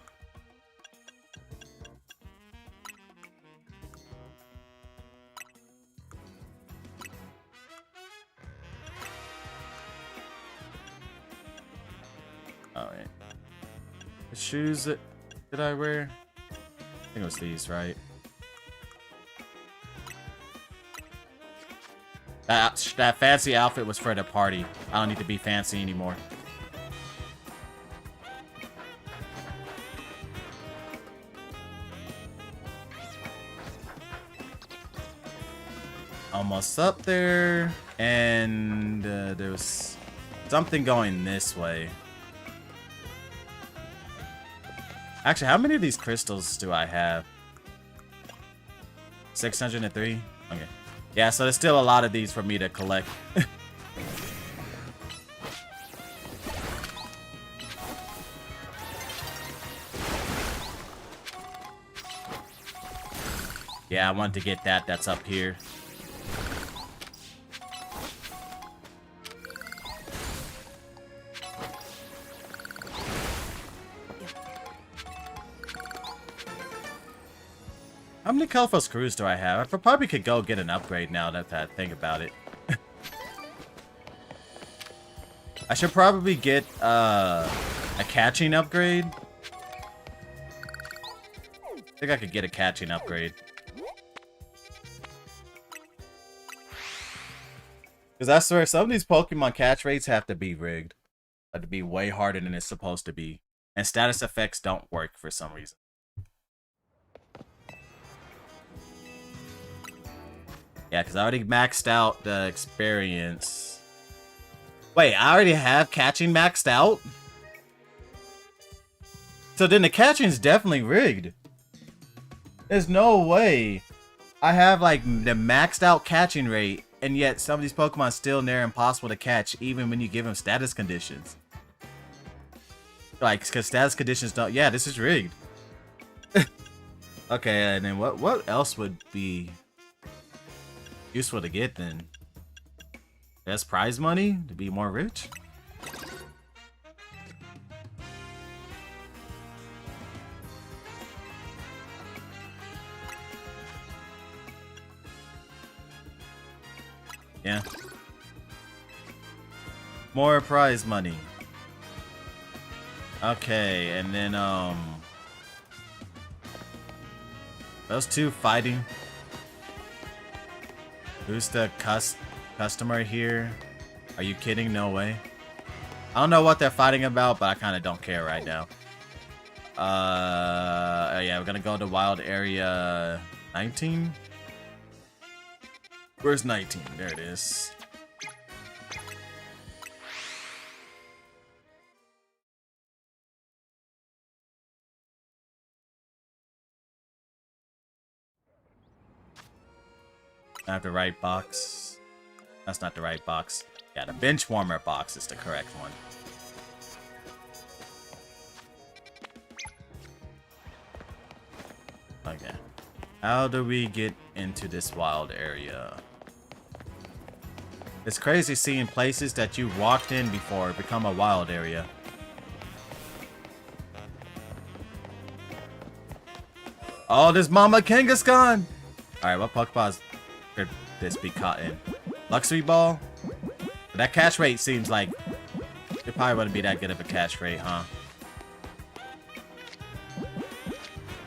The shoes that did I wear? I think it was these, right? That fancy outfit was for the party. I don't need to be fancy anymore. Almost up there. And there was something going this way. Actually, how many of these crystals do I have? 603? Okay. Yeah, so there's still a lot of these for me to collect. Yeah, I want to get that. That's up here. How many colorful screws do I have? I probably could go get an upgrade now that I think about it. I should probably get a catching upgrade. I think I could get a catching upgrade. Because I swear, some of these Pokemon catch rates have to be rigged. Have to be way harder than it's supposed to be. And status effects don't work for some reason. Yeah, because I already maxed out the experience. Wait, I already have catching maxed out? So then the catching's definitely rigged. There's no way. I have like the maxed out catching rate, and yet some of these Pokemon still near impossible to catch even when you give them status conditions. Like, because status conditions don't... Yeah, this is rigged. Okay, and then what else would be useful to get then? Best prize money to be more rich? Yeah. More prize money. Okay, and then those two fighting. Who's the customer here? Are you kidding? No way. I don't know what they're fighting about, but I kind of don't care right now. Yeah, we're gonna go to wild area 19. Where's 19? There it is. I have the right box. That's not the right box. Yeah, the bench warmer box is the correct one. Okay. How do we get into this wild area? It's crazy seeing places that you walked in before become a wild area. Oh, this Mama Kangaskhan! Alright, what Pokeballs could this be caught in? Luxury Ball? That catch rate seems like it probably wouldn't be that good of a catch rate, huh?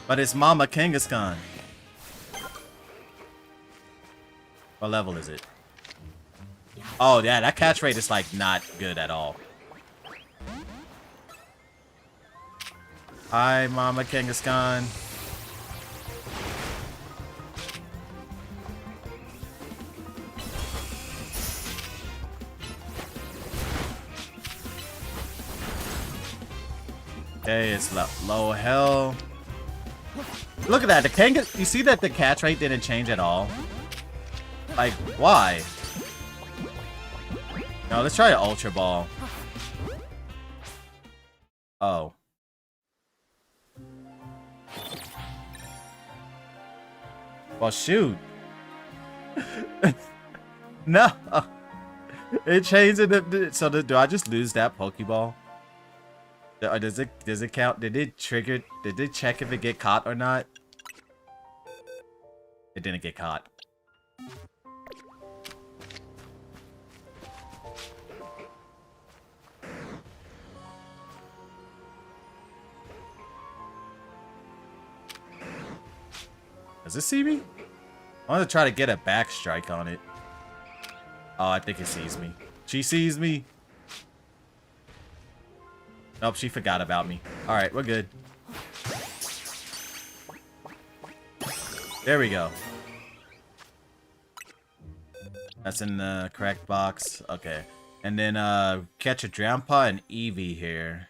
But it's Mama Kangaskhan. What level is it? Oh, yeah, that catch rate is, like, not good at all. Hi, Mama Kangaskhan. Okay, it's low hell. Look at that, the Kangas. You see that the catch rate didn't change at all? Like, why? No, let's try an Ultra Ball. Oh. Well, shoot. No. It changed it. So do I just lose that Pokeball? Or does it count? Did it trigger? Did it check if it get caught or not? It didn't get caught. Does it see me? I want to try to get a back strike on it. Oh, I think it sees me. She sees me. Nope, she forgot about me. Alright, we're good. There we go. That's in the correct box. Okay. And then catch a Drampa and Eevee here.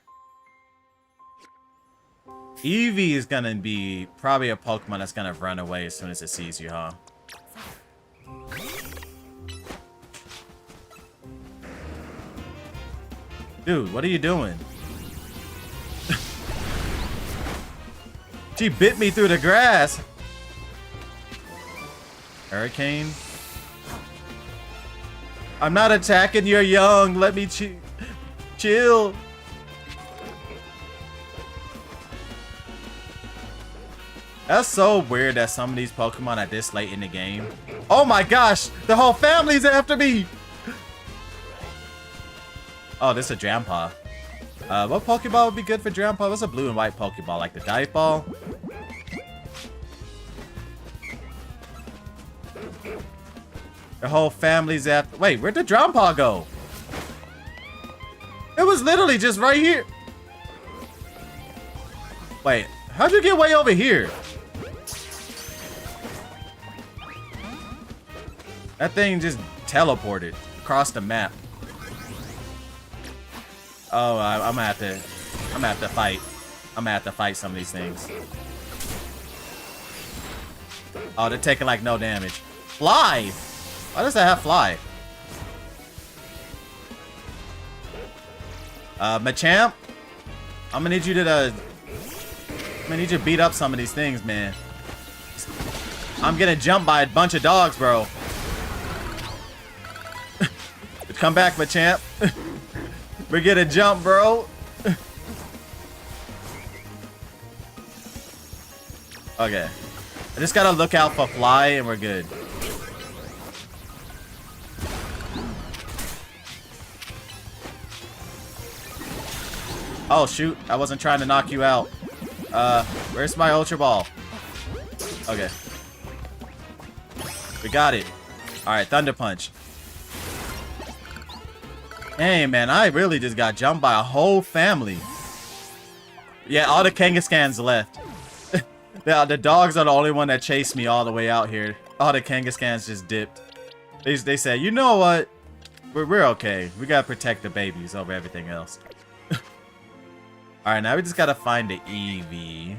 Eevee is gonna be probably a Pokemon that's gonna run away as soon as it sees you, huh? Dude, what are you doing? She bit me through the grass. Hurricane. I'm not attacking your young. Let me chill. That's so weird that some of these Pokemon are this late in the game. Oh my gosh, the whole family's after me. Oh, this is a Drampa. What Pokeball would be good for Drampa? What's a blue and white Pokeball? Like the Dive Ball? The whole family's after. Wait, where'd the Drampa go? It was literally just right here. Wait, how'd you get way over here? That thing just teleported across the map. Oh, I'm gonna have to fight. I'm gonna have to fight some of these things. Oh, they're taking like no damage. Fly! Why does that have fly? Machamp, I'm gonna need you to beat up some of these things, man. I'm getting jumped by a bunch of dogs, bro. Come back, Machamp. We're getting jumped, bro. Okay. I just gotta look out for fly and we're good. Oh, shoot. I wasn't trying to knock you out. Where's my Ultra Ball? Okay. We got it. Alright, Thunder Punch. Hey, man, I really just got jumped by a whole family. Yeah, all the Kangaskhan's left. The dogs are the only one that chased me all the way out here. All the Kangaskhan's just dipped. They said, you know what? We're okay. We gotta protect the babies over everything else. Alright, now we just gotta find the Eevee.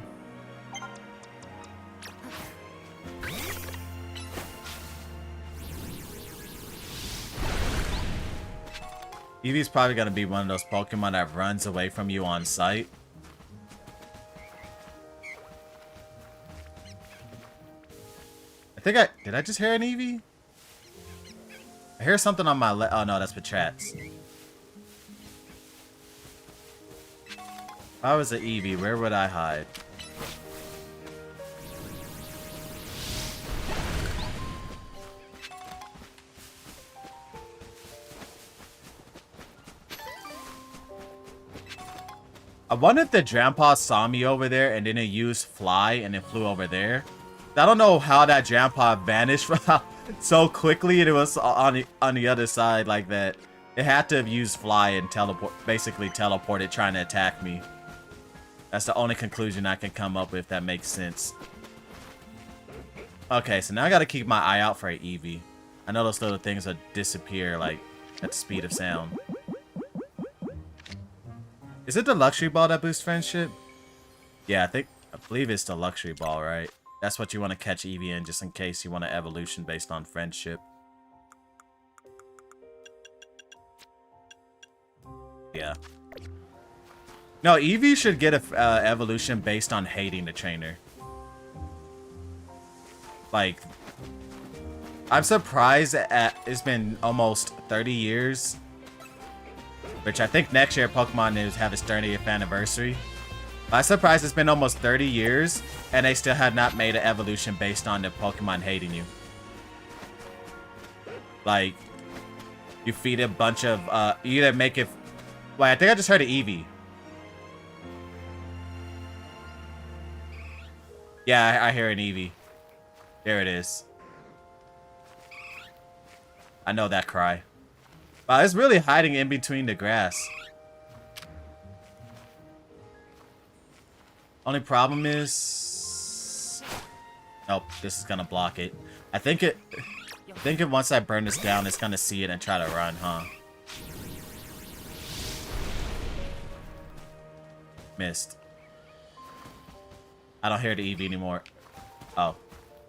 Eevee's probably gonna be one of those Pokemon that runs away from you on sight. Did I just hear an Eevee? I hear something on my oh no, that's Patrats. If I was an Eevee, where would I hide? I wonder if the Drampa saw me over there and then it used Fly and it flew over there. I don't know how that Drampa vanished so quickly and it was on the other side like that. It had to have used Fly and basically teleported trying to attack me. That's the only conclusion I can come up with, if that makes sense. Okay, so now I gotta keep my eye out for an Eevee. I know those little things will disappear like at the speed of sound. Is it the Luxury Ball that boosts friendship? Yeah, I believe it's the Luxury Ball, right? That's what you want to catch Eevee in, just in case you want an evolution based on friendship. Yeah. No, Eevee should get a evolution based on hating the trainer. Like, I'm surprised it's been almost 30 years. Which I think next year Pokemon News have its 30th anniversary. I'm surprised it's been almost 30 years and they still have not made an evolution based on the Pokemon hating you. Like, you feed a bunch of, you either make it... Wait, I think I just heard an Eevee. Yeah, I hear an Eevee. There it is. I know that cry. Wow, it's really hiding in between the grass. Only problem is... Nope, this is gonna block it. I think once I burn this down, it's gonna see it and try to run, huh? Missed. I don't hear the Eevee anymore. Oh.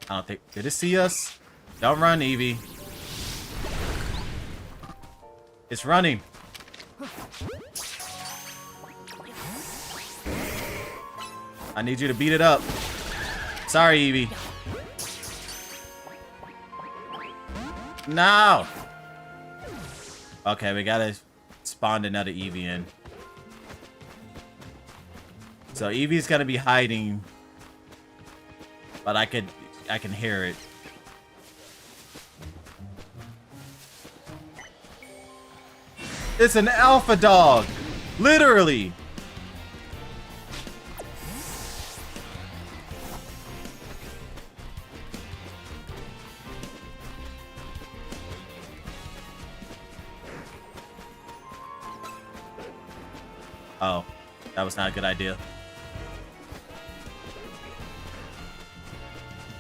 I don't think... Did it see us? Don't run, Eevee. It's running. I need you to beat it up. Sorry, Eevee. No! Okay, we gotta spawn another Eevee in. So Eevee's gonna be hiding. But I can hear it. It's an alpha dog! Literally! Oh, that was not a good idea.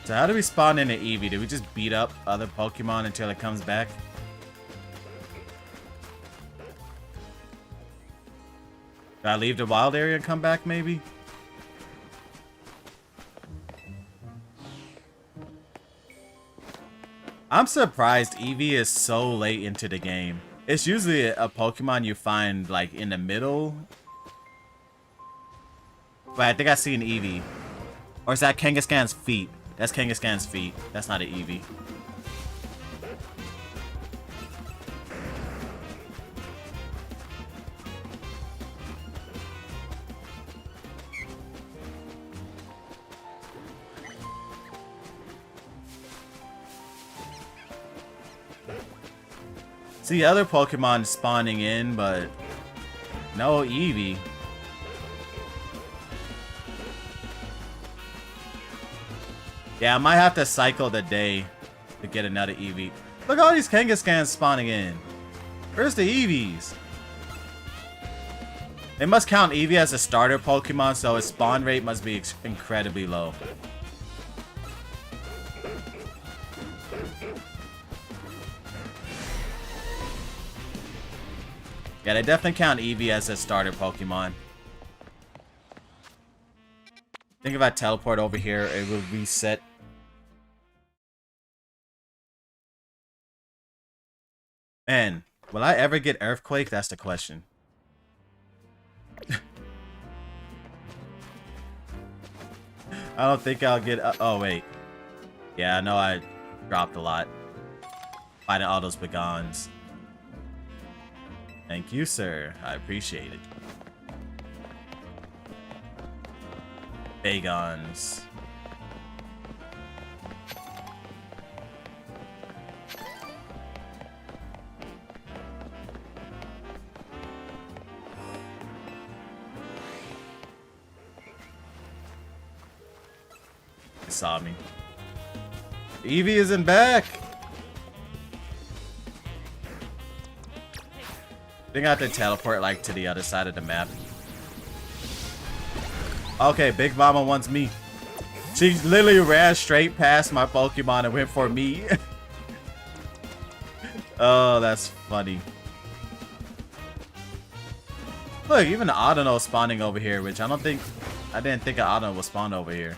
So how do we spawn in an Eevee? Do we just beat up other Pokemon until it comes back? Do I leave the wild area and come back, maybe? I'm surprised Eevee is so late into the game. It's usually a Pokemon you find, like, in the middle. Wait, I think I see an Eevee. Or is that Kangaskhan's feet? That's Kangaskhan's feet. That's not an Eevee. See other Pokemon spawning in, but no Eevee. Yeah, I might have to cycle the day to get another Eevee. Look at all these Kangaskhan spawning in. Where's the Eevees? They must count Eevee as a starter Pokemon, so its spawn rate must be incredibly low. Yeah, they definitely count Eevee as a starter Pokemon. I think if I teleport over here, it will reset. Man, will I ever get Earthquake? That's the question. I don't think I'll get... oh, wait. Yeah, I know I dropped a lot. Fighting all those Begons. Thank you, sir. I appreciate it. Begons. He saw me. Eevee isn't back. I think I have to teleport like to the other side of the map. Okay, Big Mama wants me. She literally ran straight past my Pokemon and went for me. Oh, that's funny. Look, even the Audino spawning over here, which I didn't think an Audino would spawn over here.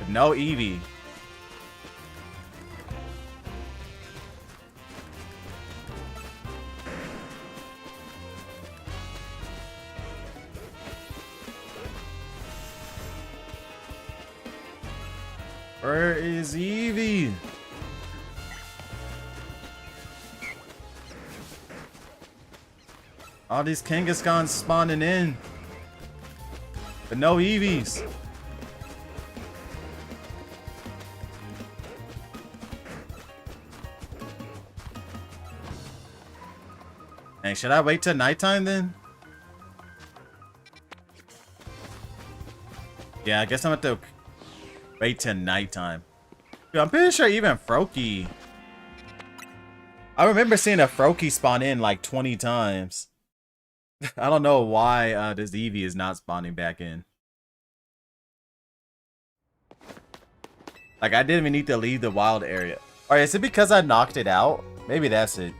But no Eevee. Where is Eevee? All these Kangaskhan spawning in. But no Eevees. Hey, should I wait till nighttime then? Yeah, I guess I'm gonna have to wait till nighttime. Dude, I'm pretty sure even Froakie. I remember seeing a Froakie spawn in like 20 times. I don't know why this Eevee is not spawning back in. Like, I didn't even need to leave the wild area. Alright, is it because I knocked it out? Maybe that's it.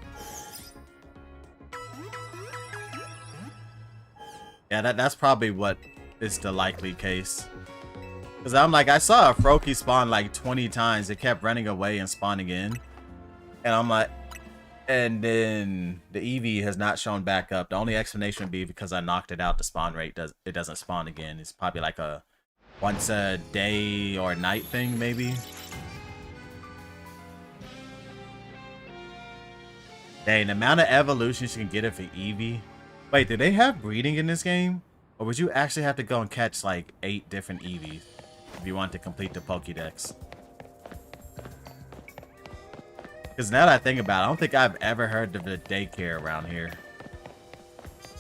Yeah, that's probably what is the likely case. Because I'm like, I saw a Froakie spawn like 20 times. It kept running away and spawning in. And I'm like, and then the Eevee has not shown back up. The only explanation would be because I knocked it out, the spawn rate doesn't spawn again. It's probably like a once a day or night thing, maybe. Dang, the amount of evolutions you can get it for Eevee. Wait, do they have breeding in this game? Or would you actually have to go and catch like 8 different Eevees if you want to complete the Pokédex? Because now that I think about it, I don't think I've ever heard of the daycare around here.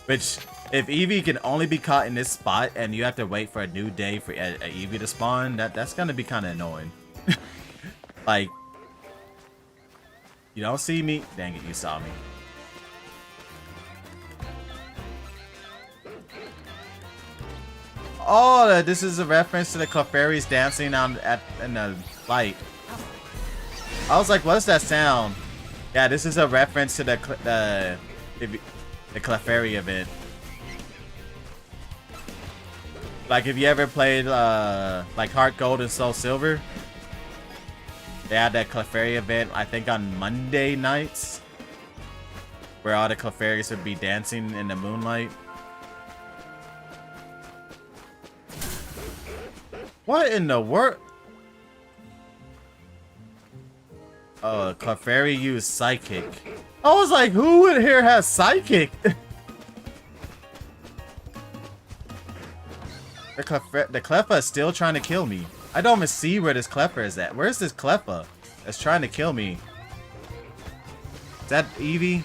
Which, if Eevee can only be caught in this spot and you have to wait for a new day for a Eevee to spawn, that's going to be kind of annoying. Like, you don't see me? Dang it, you saw me. Oh, this is a reference to the Clefairies dancing in the light. I was like, what's that sound? Yeah, this is a reference to the Clefairy event. Like, if you ever played like Heart Gold and Soul Silver, they had that Clefairy event, I think on Monday nights, where all the Clefairies would be dancing in the moonlight. What in the world? Oh, Clefairy used Psychic. I was like, who in here has Psychic? The Cleffa is still trying to kill me. I don't even see where this Cleffa is at. Where's this Cleffa that's trying to kill me? Is that Eevee?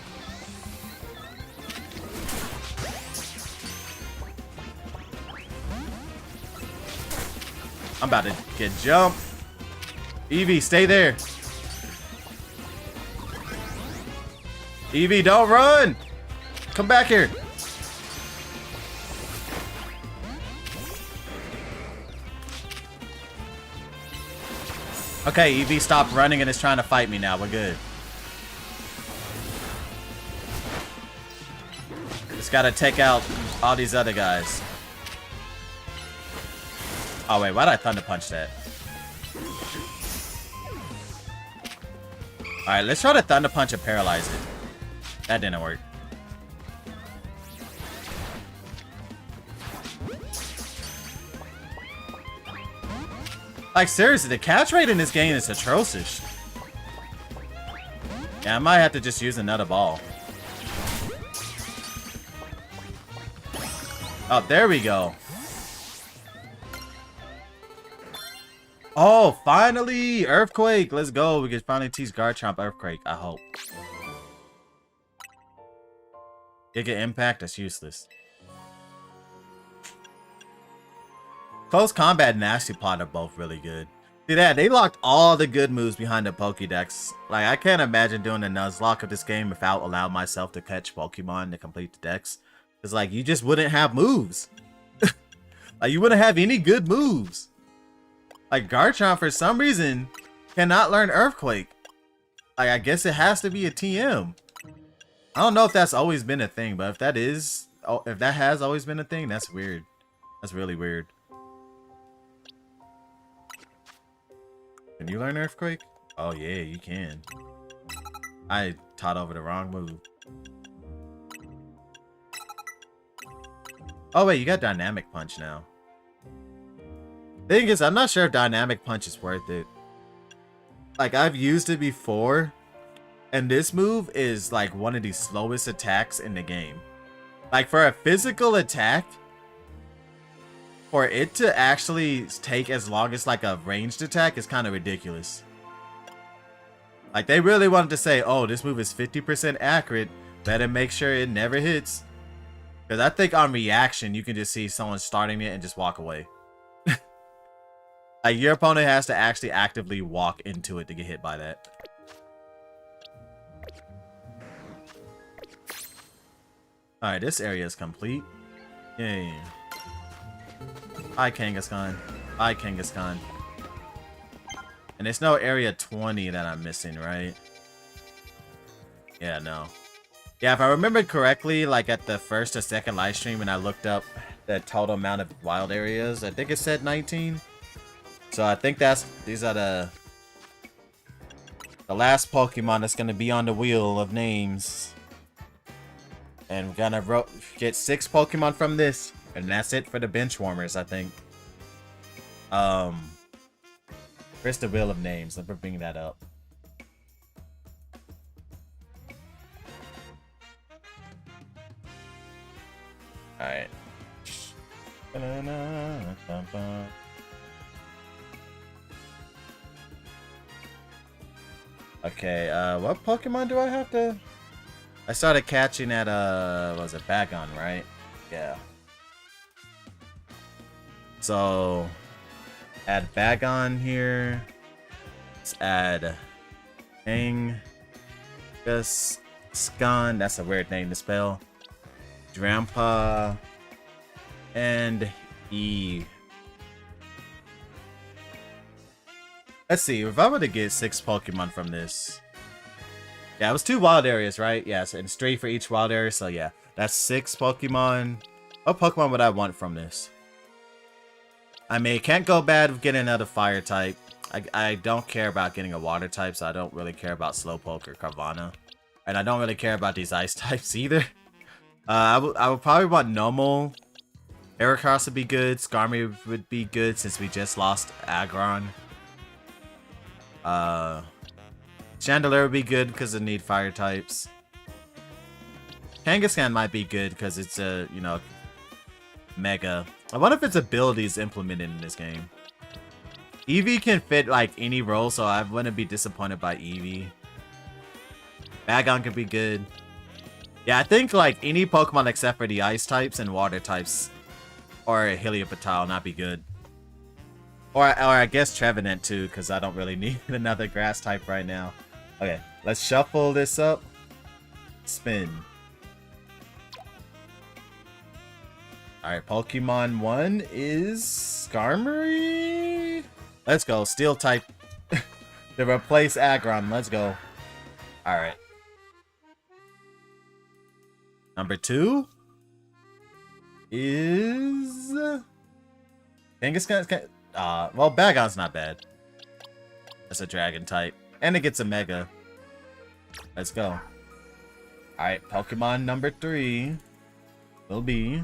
I'm about to get jumped. Eevee, stay there. Eevee, don't run. Come back here. Okay, Eevee stopped running and is trying to fight me now. We're good. Just gotta take out all these other guys. Oh wait, why did I Thunder Punch that? Alright, let's try to Thunder Punch and paralyze it. That didn't work. Like, seriously, the catch rate in this game is atrocious. Yeah, I might have to just use another ball. Oh, there we go. Oh, finally! Earthquake! Let's go. We can finally teach Garchomp Earthquake, I hope. Giga Impact? That's useless. Close Combat and Nasty Plot are both really good. See that? They locked all the good moves behind the Pokédex. Like, I can't imagine doing the Nuzlocke of this game without allowing myself to catch Pokemon to complete the dex. It's like, you just wouldn't have moves. Like, you wouldn't have any good moves. Like, Garchomp, for some reason, cannot learn Earthquake. Like, I guess it has to be a TM. I don't know if that's always been a thing, but if that is... Oh, if that has always been a thing, that's weird. That's really weird. Can you learn Earthquake? Oh yeah, you can. I taught over the wrong move. Oh wait, you got Dynamic Punch now. Thing is, I'm not sure if Dynamic Punch is worth it. Like, I've used it before, and this move is like one of the slowest attacks in the game. Like, for a physical attack, for it to actually take as long as like a ranged attack is kind of ridiculous. Like, they really wanted to say, oh, this move is 50% accurate, better make sure it never hits. Because I think on reaction, you can just see someone starting it and just walk away. Like, your opponent has to actually actively walk into it to get hit by that. Alright, this area is complete. Yay. Hi, Kangaskhan. Hi, Kangaskhan. And there's no area 20 that I'm missing, right? Yeah, no. Yeah, if I remember correctly, like at the first or second live stream when I looked up the total amount of wild areas, I think it said 19. So I think these are the last Pokemon that's gonna be on the wheel of names. And we're gonna get 6 Pokemon from this. And that's it for the bench warmers, I think. Where's the wheel of names? Let me bring that up. Alright. Okay, what Pokemon do I have to... I started catching at, was it Bagon, right? Yeah. So, add Bagon here. Let's add Kangaskhan. That's a weird name to spell. Grandpa. And Eve. Let's see, if I were to get 6 Pokemon from this. Yeah, it was 2 wild areas, right? Yes, and 3 for each wild area, so yeah. That's 6 Pokemon. What Pokemon would I want from this? I mean, it can't go bad with getting another fire type. I don't care about getting a water type, so I don't really care about Slowpoke or Carvanha. And I don't really care about these ice types either. I would probably want Nomal. Heracross would be good. Skarmory would be good since we just lost Aggron. Chandelure would be good because it need fire types. Kangaskhan might be good because it's a, you know, mega. I wonder if its ability is implemented in this game. Eevee can fit like any role, so I wouldn't be disappointed by Eevee. Bagon could be good. Yeah, I think like any Pokemon except for the ice types and water types or Helioptile not be good. Or I guess Trevenant too, because I don't really need another grass type right now. Okay, let's shuffle this up. Spin. Alright, Pokemon 1 is Skarmory. Let's go. Steel type to replace Aggron. Let's go. Alright. Number 2 is Kangaskhan. Well, Bagon's not bad. That's a dragon type. And it gets a Mega. Let's go. Alright, Pokemon number 3 will be...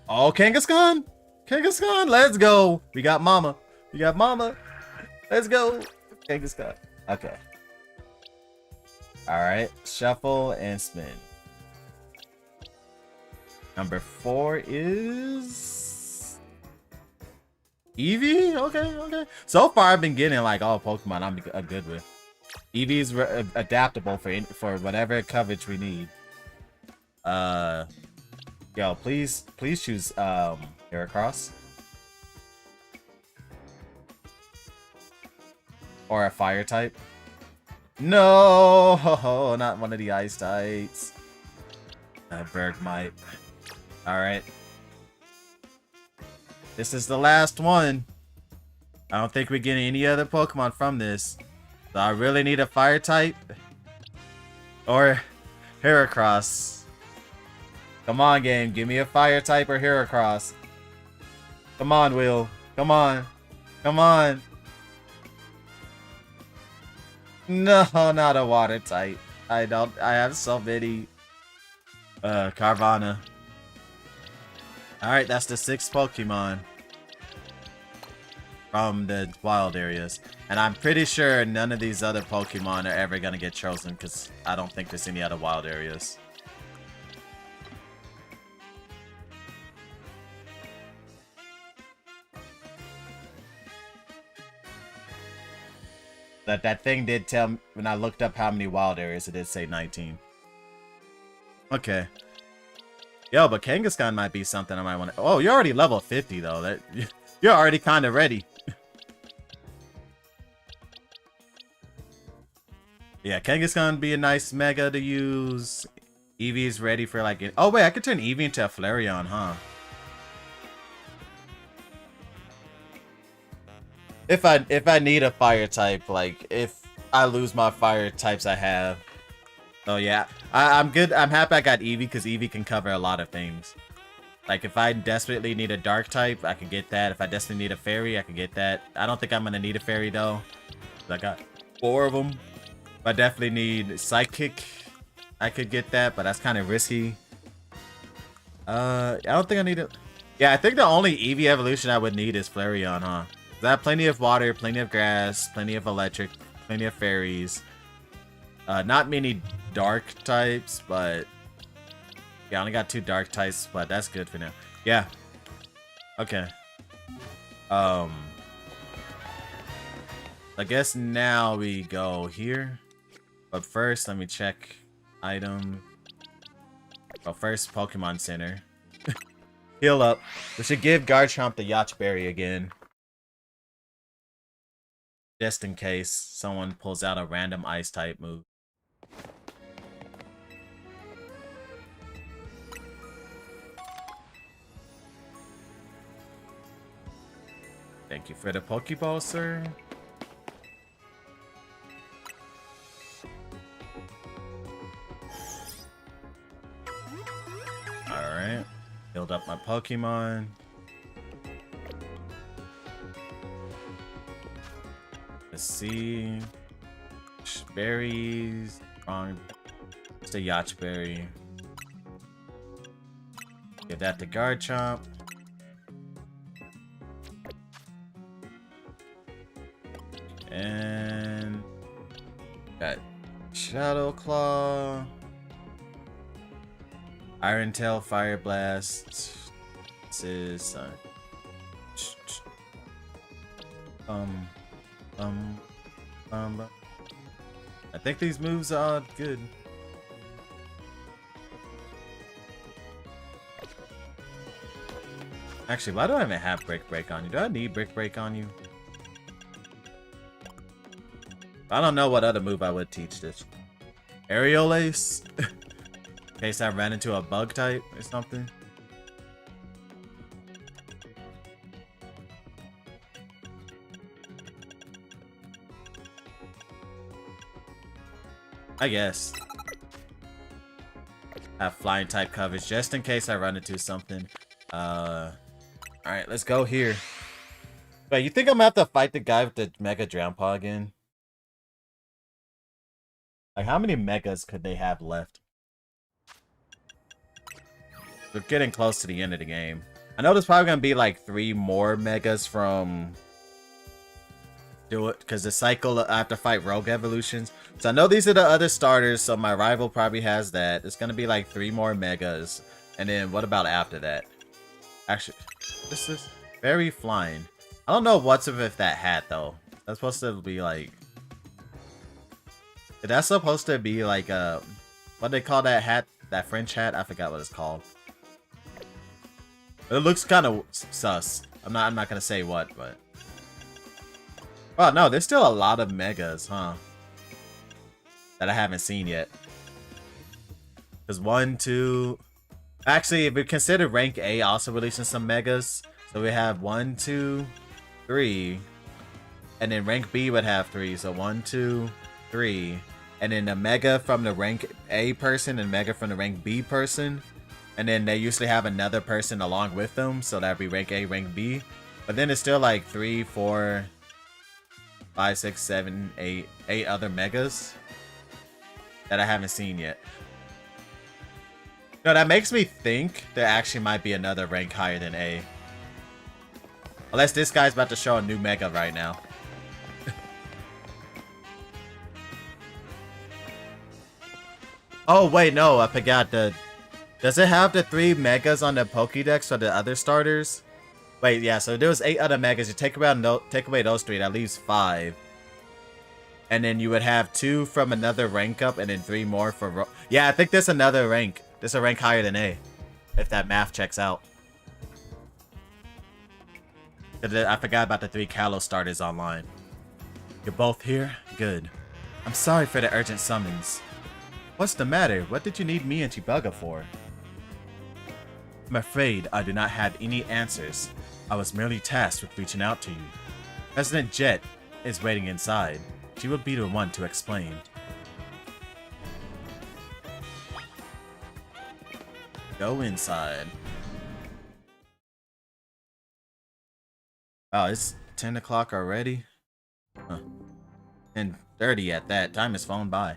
Oh, Kangaskhan! Kangaskhan, let's go! We got Mama. We got Mama. Let's go. Kangaskhan. Okay. Alright, shuffle and spin. Number 4 is... Eevee? Okay. So far, I've been getting like all Pokemon I'm good with. Eevee's adaptable for whatever coverage we need. Yo, please choose Heracross. Or a fire type. No, not one of the ice types. Bergmite. Alright. This is the last one. I don't think we're getting any other Pokemon from this. So I really need a fire type. Or Heracross. Come on, game. Give me a fire type or Heracross. Come on, Will. Come on. Come on. No, not a water type. I have so many. Carvana. Alright, that's the 6th Pokemon from the wild areas. And I'm pretty sure none of these other Pokemon are ever gonna get chosen because I don't think there's any other wild areas. That thing did tell me, when I looked up how many wild areas, it did say 19. Okay. Yo, but Kangaskhan might be something I might want to... Oh, you're already level 50, though. You're already kind of ready. Yeah, Kangaskhan would be a nice Mega to use. Eevee's ready for, like... Oh, wait, I could turn Eevee into a Flareon, huh? If I need a fire type, like, if I lose my fire types I have. Oh, yeah. I'm good. I'm happy I got Eevee, because Eevee can cover a lot of things. Like, if I desperately need a dark type, I can get that. If I desperately need a fairy, I can get that. I don't think I'm going to need a fairy, though. I got 4 of them. If I definitely need psychic, I could get that, but that's kind of risky. I don't think I need it. Yeah, I think the only Eevee evolution I would need is Flareon, huh? I have plenty of water, plenty of grass, plenty of electric, plenty of fairies. Not many dark types, but... Yeah, I only got 2 dark types, but that's good for now. Yeah. Okay. I guess now we go here. But first, let me check item. Well, first, Pokemon Center. Heal up. We should give Garchomp the Yacht Berry again. Just in case someone pulls out a random ice type move. Thank you for the Pokeball, sir. Alright. Build up my Pokemon. Let's see. Berries. Wrong. It's a Yacht Berry. Give that to Garchomp. And got Shadow Claw. Iron Tail, Fire Blast. This is I think these moves are good. Actually, why do I even have Brick Break on you? Do I need Brick Break on you? I don't know what other move I would teach this. Aerial Ace? In case I ran into a bug type or something. I guess. Have flying type coverage just in case I run into something. Alright, let's go here. Wait, you think I'm gonna have to fight the guy with the Mega Drownpaw again? Like, how many Megas could they have left? We're getting close to the end of the game. I know there's probably gonna be like 3 more Megas from... Do it, because the cycle I have to fight Rogue Evolutions. So I know these are the other starters, so my rival probably has that. It's gonna be like 3 more Megas. And then what about after that? Actually, this is very flying. I don't know what's with that hat though. That's supposed to be like... That's supposed to be like what do they call that hat? That French hat? I forgot what it's called. But it looks kind of sus. I'm not gonna say what, but... Oh no, there's still a lot of Megas, huh? That I haven't seen yet. There's 1, 2... Actually, if we consider rank A also releasing some Megas, so we have 1, 2, 3, and then rank B would have 3. So 1, 2, 3, and then a Mega from the rank A person and Mega from the rank B person, and then they usually have another person along with them, so that'd be rank A, rank B. But then it's still like 3, 4, 5, 6, 7, 8 other Megas that I haven't seen yet. No, that makes me think there actually might be another rank higher than A. Unless this guy's about to show a new Mega right now. Oh, wait, no, I forgot the... Does it have the 3 Megas on the Pokédex for the other starters? Wait, yeah, so there was 8 other Megas. You take away those 3, that leaves 5. And then you would have 2 from another rank up and then 3 more for... Yeah, I think there's another rank. There's a rank higher than A. If that math checks out. I forgot about the 3 Kalos starters online. You're both here? Good. I'm sorry for the urgent summons. What's the matter? What did you need me and Chibuga for? I'm afraid I do not have any answers. I was merely tasked with reaching out to you. President Jet is waiting inside. She will be the one to explain. Go inside. Wow, it's 10 o'clock already? Huh. 10:30 at that. Time has flown by.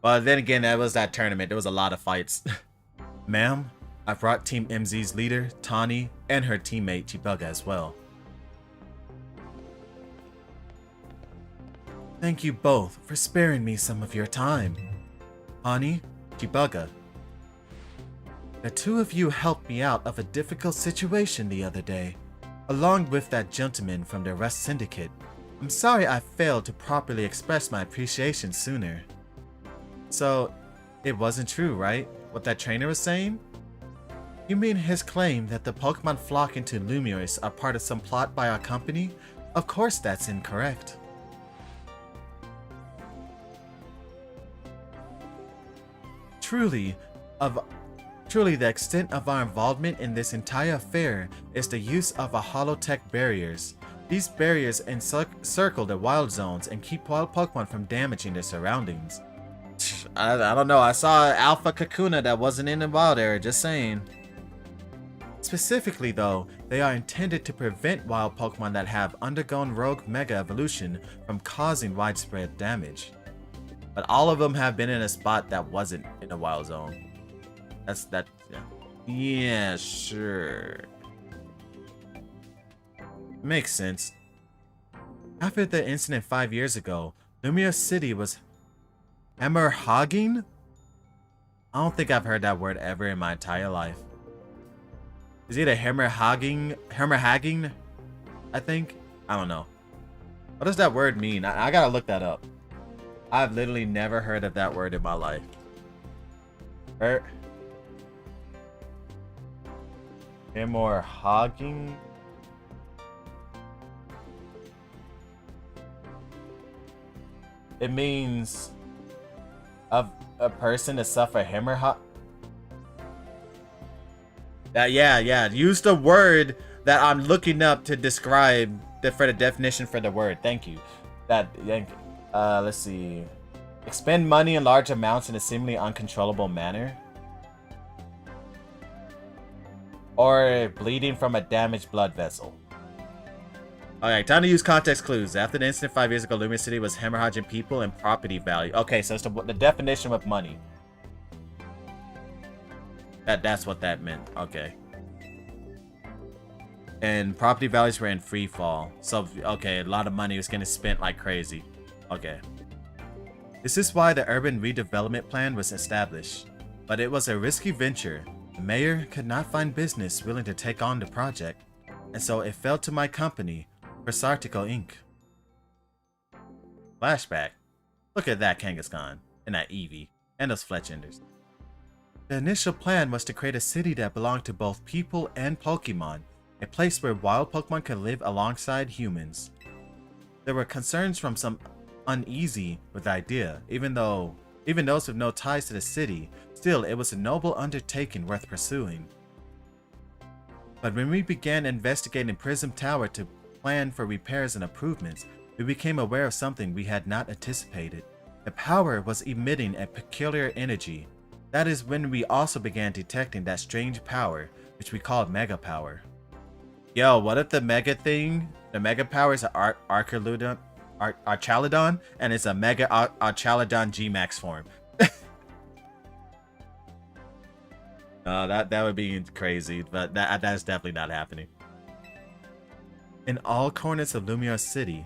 Well, then again, that was that tournament. There was a lot of fights. Ma'am, I brought Team MZ's leader, Tani, and her teammate, Chibuga, as well. Thank you both for sparing me some of your time. Tani, Chibuga. The 2 of you helped me out of a difficult situation the other day, along with that gentleman from the Rust Syndicate. I'm sorry I failed to properly express my appreciation sooner. So, it wasn't true, right? What that trainer was saying? You mean his claim that the Pokemon flock into Lumiose are part of some plot by our company? Of course that's incorrect. Truly, the extent of our involvement in this entire affair is the use of a holotech barriers. These barriers encircle the wild zones and keep wild Pokemon from damaging their surroundings. I don't know, I saw Alpha Kakuna that wasn't in the wild area, just saying. Specifically though, they are intended to prevent wild Pokemon that have undergone Rogue Mega Evolution from causing widespread damage. But all of them have been in a spot that wasn't in a wild zone. Yeah. Yeah, sure. Makes sense. After the incident 5 years ago, Lumia City was Hammerhagen? I don't think I've heard that word ever in my entire life. Is it a Hammerhagen? I think? I don't know. What does that word mean? I gotta look that up. I've literally never heard of that word in my life. More hogging. It means of a person to suffer hemorrhage. Yeah. Use the word that I'm looking up to describe for the definition for the word. Thank you. Let's see. Expend money in large amounts in a seemingly uncontrollable manner. Or bleeding from a damaged blood vessel. Alright, time to use context clues. After the incident 5 years ago, Lumia City was hemorrhaging people and property value. Okay, so it's the definition of money. That's what that meant. Okay. And property values were in free fall. So, okay, a lot of money was getting spent like crazy. Okay. This is why the urban redevelopment plan was established. But it was a risky venture. The mayor could not find business willing to take on the project. And so it fell to my company, Versartico Inc. Flashback. Look at that Kangaskhan, and that Eevee, and those Fletchenders. The initial plan was to create a city that belonged to both people and Pokemon, a place where wild Pokemon could live alongside humans. There were concerns from some uneasy with the idea, even those with no ties to the city. Still, it was a noble undertaking worth pursuing. But when we began investigating Prism Tower to plan for repairs and improvements, we became aware of something we had not anticipated. The power was emitting a peculiar energy. That is when we also began detecting that strange power, which we called Mega Power. Yo, what if the Mega Power is an Archaludon, and it's a Mega Archaludon G-Max form. That would be crazy, but that's definitely not happening. In all corners of Lumiere City,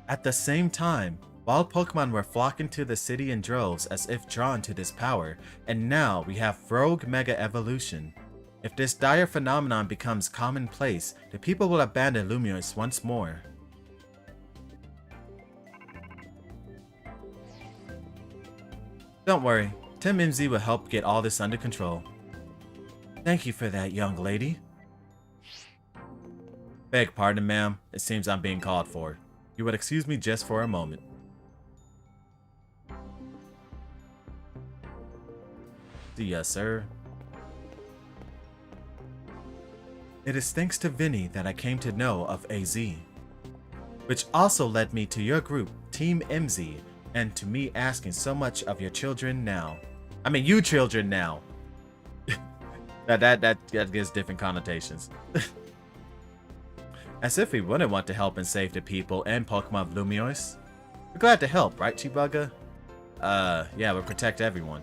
at the same time, wild Pokemon were flocking to the city in droves as if drawn to this power, and now we have Rogue Mega Evolution. If this dire phenomenon becomes commonplace, the people will abandon Lumiose once more. Don't worry, Tim MZ will help get all this under control. Thank you for that, young lady. Beg pardon, ma'am. It seems I'm being called for. You would excuse me just for a moment. Yes, sir. It is thanks to Vinny that I came to know of AZ, which also led me to your group, Team MZ, and to me asking so much of your children now. I mean, you children now. that gives different connotations. As if we wouldn't want to help and save the people and Pokemon of Lumiose. We're glad to help, right, Chibuga? Yeah, we'll protect everyone.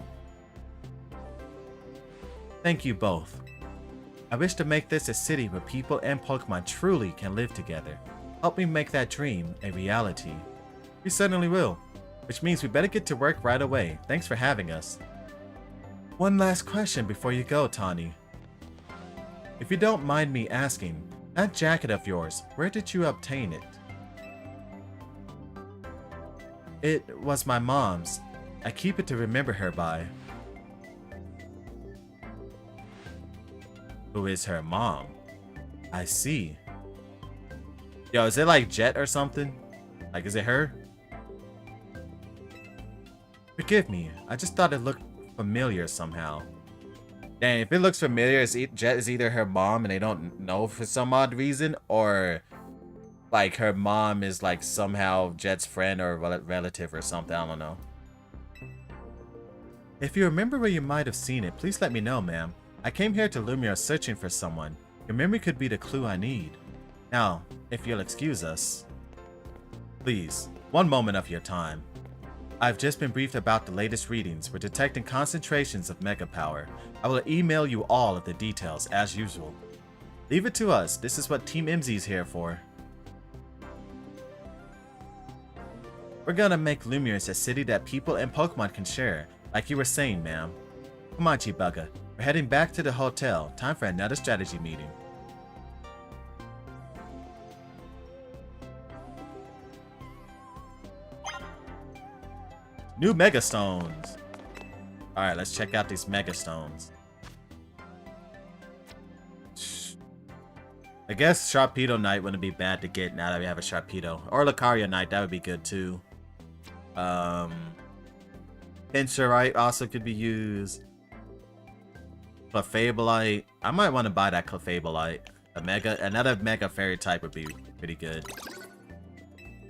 Thank you both. I wish to make this a city where people and Pokemon truly can live together. Help me make that dream a reality. We certainly will. Which means we better get to work right away. Thanks for having us. One last question before you go, Tawny. If you don't mind me asking, that jacket of yours, where did you obtain it? It was my mom's. I keep it to remember her by. Who is her mom? I see. Yo, is it like Jet or something? Like, is it her? Forgive me, I just thought it looked familiar somehow. Dang, if it looks familiar, Jet is either her mom and they don't know for some odd reason, or like her mom is like somehow Jet's friend or relative or something, I don't know. If you remember where you might have seen it, please let me know, ma'am. I came here to Lumiere searching for someone. Your memory could be the clue I need. Now, if you'll excuse us. Please, one moment of your time. I've just been briefed about the latest readings. We're detecting concentrations of Mega Power. I will email you all of the details as usual. Leave it to us. This is what Team MZ is here for. We're gonna make Lumiere a city that people and Pokemon can share, like you were saying, ma'am. Come on, Chibuga. We're heading back to the hotel. Time for another strategy meeting. New Mega Stones. Alright, let's check out these Mega Stones. I guess Sharpedo Knight wouldn't be bad to get now that we have a Sharpedo. Or Lucario Knight, that would be good too. Pincerite also could be used. Clefableite. I might want to buy that Clefableite. Another Mega Fairy type would be pretty good.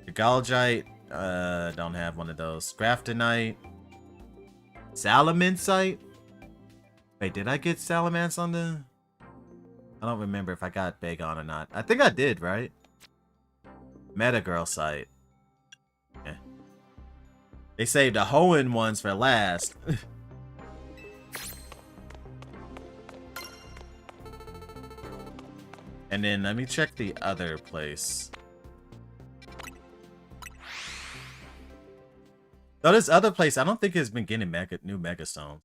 Galgite. Don't have one of those. Graftonite. Salamencite. Wait, did I get Salamence on the... I don't remember if I got Bagon or not. I think I did, right? Metagirl site. Yeah. They saved the Hoenn ones for last. And then let me check the other place. So this other place, I don't think it's been getting new Mega Stones.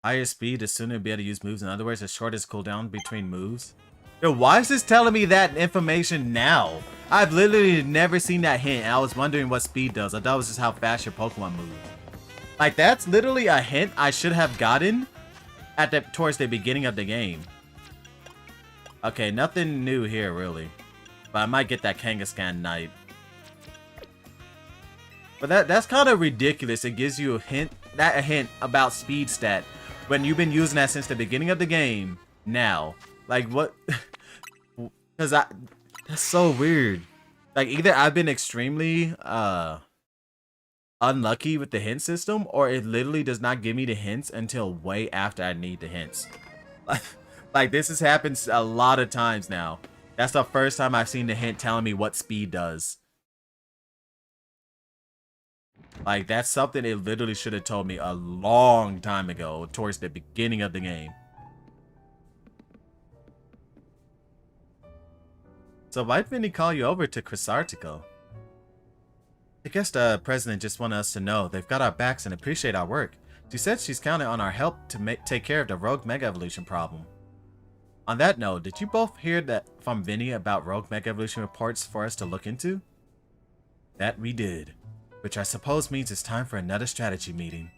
Higher speed, the sooner you'll be able to use moves. In other words, the shortest cooldown between moves. Yo, why is this telling me that information now? I've literally never seen that hint. I was wondering what speed does. I thought it was just how fast your Pokemon move. Like, that's literally a hint I should have gotten at towards the beginning of the game. Okay, nothing new here, really. But I might get that Kangaskhan Knight. But that's kind of ridiculous. It gives you a hint about speed stat when you've been using that since the beginning of the game. Now, like what? Because that's so weird. Like either I've been extremely unlucky with the hint system, or it literally does not give me the hints until way after I need the hints. Like this has happened a lot of times now. That's the first time I've seen the hint telling me what speed does. Like, that's something it literally should have told me a long time ago, towards the beginning of the game. So why'd Vinny call you over to Crisartico? I guess the president just wanted us to know they've got our backs and appreciate our work. She said she's counting on our help to take care of the Rogue Mega Evolution problem. On that note, did you both hear that from Vinny about Rogue Mega Evolution reports for us to look into? That we did. Which I suppose means it's time for another strategy meeting.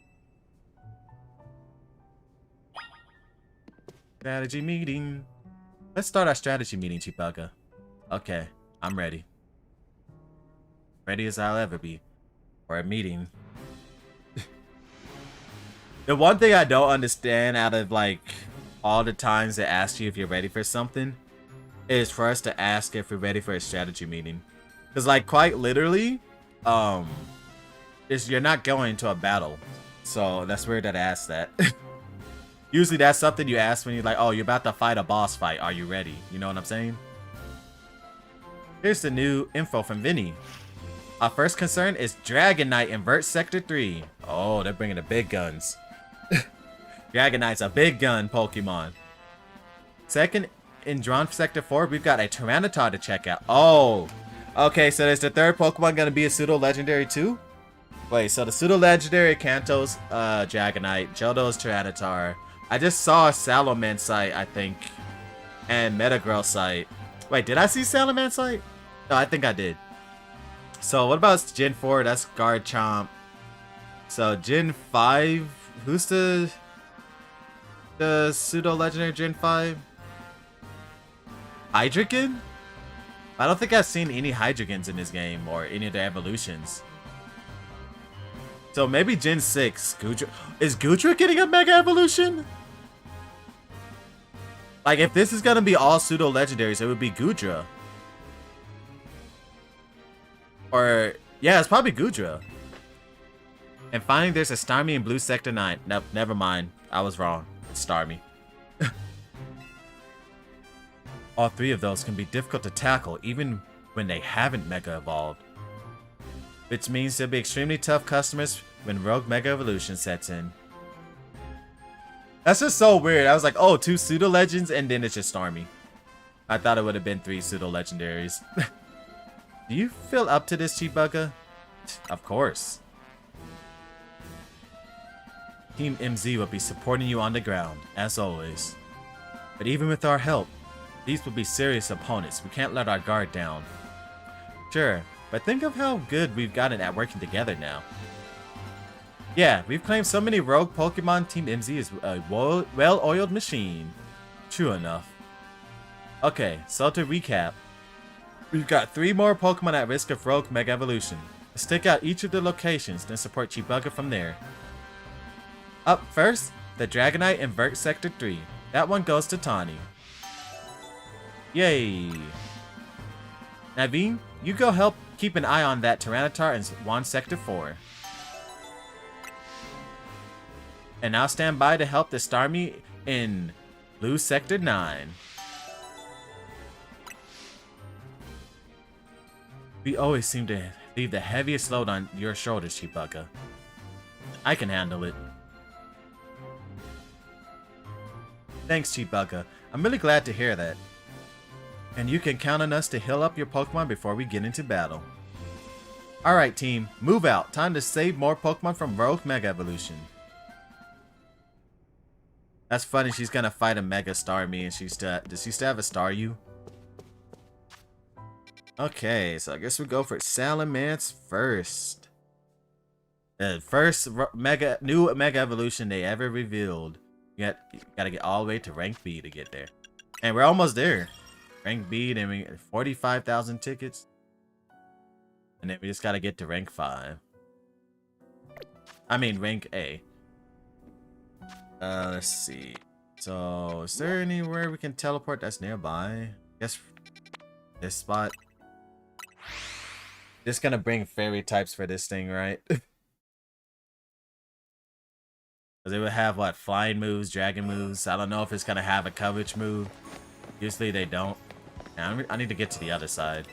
Strategy meeting. Let's start our strategy meeting, Chibuga. Okay, I'm ready. Ready as I'll ever be. For a meeting. The one thing I don't understand out of like all the times they ask you if you're ready for something is for us to ask if we're ready for a strategy meeting. Because like quite literally, you're not going to a battle, so that's weird that I asked that. Usually that's something you ask when you're like, oh, you're about to fight a boss fight, are you ready? You know what I'm saying? Here's the new info from Vinny. Our first concern is Dragonite invert Sector 3. Oh, they're bringing the big guns. Dragonite's a big gun Pokemon. Second, in Drawn Sector 4, we've got a Tyranitar to check out. Oh, okay, so is the third Pokemon gonna be a pseudo-legendary too? Wait, so the pseudo-legendary Kanto's Dragonite, Johto's Tyranitar. I just saw Salamencite, I think, and Metagrossite. Wait, did I see Salamencite? No, I think I did. So what about Gen 4? That's Garchomp. So Gen 5, who's the pseudo-legendary Gen 5? Hydreigon? I don't think I've seen any Hydreigons in this game or any of the evolutions. So maybe Gen 6. Goodra. Is Goodra getting a Mega Evolution? Like, if this is gonna be all pseudo-legendaries, it would be Goodra. Or, yeah, it's probably Goodra. And finally, there's a Starmie in Blue Sector 9. Nope, never mind. I was wrong. It's Starmie. All three of those can be difficult to tackle, even when they haven't Mega Evolved. Which means they'll be extremely tough customers when Rogue Mega Evolution sets in. That's just so weird. I was like, oh, 2 pseudo-legends, and then it's just Starmie. I thought it would have been 3 pseudo-legendaries. Do you feel up to this, Chibuga? Of course. Team MZ will be supporting you on the ground, as always. But even with our help, these will be serious opponents. We can't let our guard down. Sure, but think of how good we've gotten at working together now. Yeah, we've claimed so many rogue Pokemon. Team MZ is a well-oiled machine. True enough. Okay, so to recap, we've got 3 more Pokemon at risk of Rogue Mega Evolution. Stick out each of the locations, then support Chibuga from there. Up first, the Dragonite in Vert Sector 3. That one goes to Tawny. Yay! Naveen, you go help keep an eye on that Tyranitar in Wand Sector 4. And now stand by to help the Starmie in Blue Sector 9. We always seem to leave the heaviest load on your shoulders, Chibuga. I can handle it. Thanks, Chibuga. I'm really glad to hear that. And you can count on us to heal up your Pokemon before we get into battle. Alright team, move out. Time to save more Pokemon from Rogue Mega Evolution. That's funny, she's gonna fight a Mega Starmie and does she still have a Staryu? Okay, so I guess we'll go for Salamence first. The first new Mega Evolution they ever revealed. You gotta get all the way to rank B to get there. And we're almost there. Rank B, then we get 45,000 tickets. And then we just gotta get to rank 5. I mean rank A. Let's see. So, is there anywhere we can teleport that's nearby? I guess this spot. Just gonna bring fairy types for this thing, right? Because they would have, what, flying moves, dragon moves. I don't know if it's gonna have a coverage move. Usually they don't. Yeah, I need to get to the other side.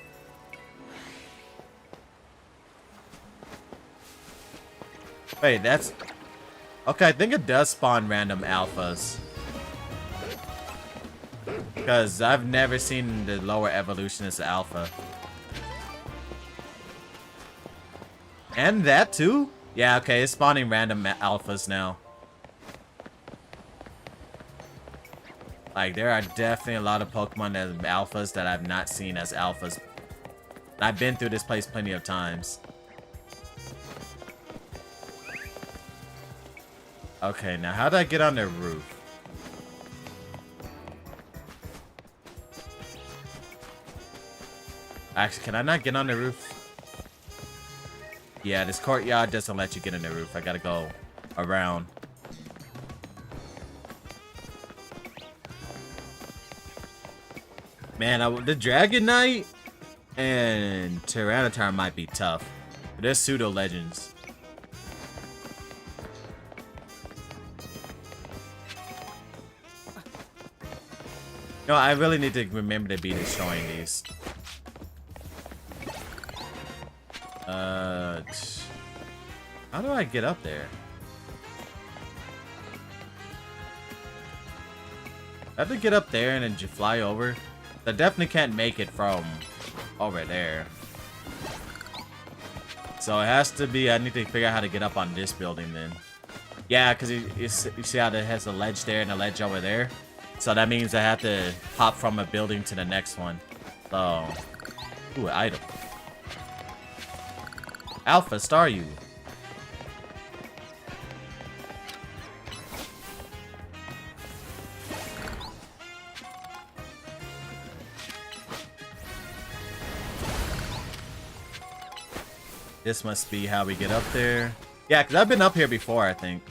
Wait, that's... Okay, I think it does spawn random alphas. Because I've never seen the lower evolution as alpha. And that too? Yeah, okay, it's spawning random alphas now. Like, there are definitely a lot of Pokemon as alphas that I've not seen as alphas. I've been through this place plenty of times. Okay, now how do I get on the roof? Actually, can I not get on the roof? Yeah, this courtyard doesn't let you get on the roof. I gotta go around. Man, the Dragonite and Tyranitar might be tough. But they're pseudo legends. No, I really need to remember to be destroying these. How do I get up there? I have to get up there and then fly over. I definitely can't make it from over there. So it has to be, I need to figure out how to get up on this building then. Yeah, because you see how it has a ledge there and a ledge over there? So that means I have to hop from a building to the next one. So, ooh, an item. Alpha Staryu. This must be how we get up there. Yeah, because I've been up here before, I think.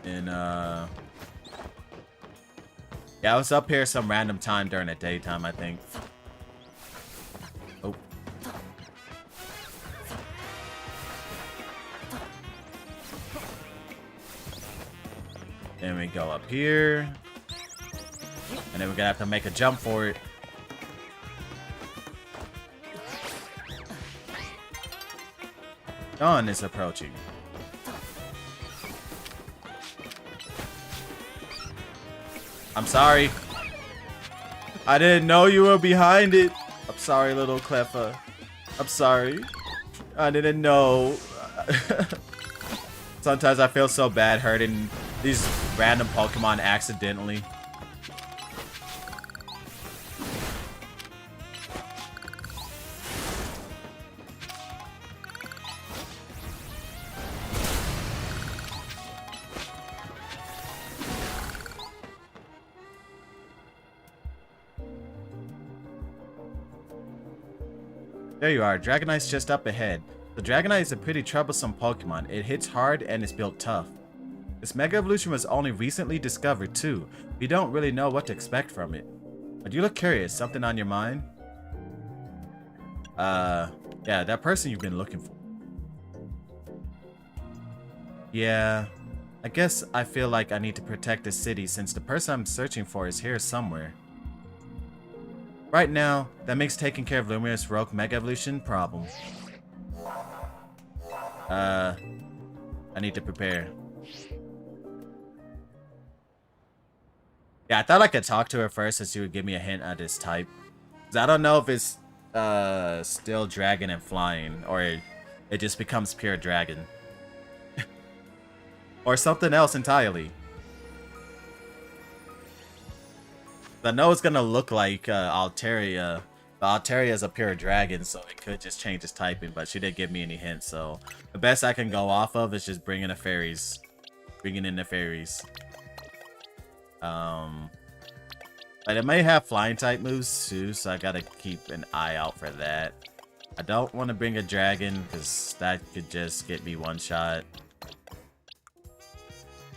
And, yeah, I was up here some random time during the daytime, I think. Oh. Then we go up here. And then we're gonna have to make a jump for it. Dawn is approaching. I'm sorry. I didn't know you were behind it. I'm sorry, little Cleffa. I'm sorry. I didn't know. Sometimes I feel so bad hurting these random Pokemon accidentally. There you are. Dragonite's just up ahead. The Dragonite is a pretty troublesome Pokemon. It hits hard and is built tough. This Mega Evolution was only recently discovered too. We don't really know what to expect from it. But you look curious. Something on your mind? Yeah, that person you've been looking for. Yeah, I guess I feel like I need to protect the city since the person I'm searching for is here somewhere. Right now, that makes taking care of Lumineous Rogue Mega Evolution problem. I need to prepare. Yeah, I thought I could talk to her first so she would give me a hint at this type. 'Cause I don't know if it's still dragon and flying, or it just becomes pure dragon. Or something else entirely. I know it's gonna look like Altaria. But Altaria is a pure dragon, so it could just change its typing, but she didn't give me any hints, so the best I can go off of is just bringing the fairies. Bringing in the fairies. But it may have flying type moves too, so I gotta keep an eye out for that. I don't want to bring a dragon, because that could just get me one shot.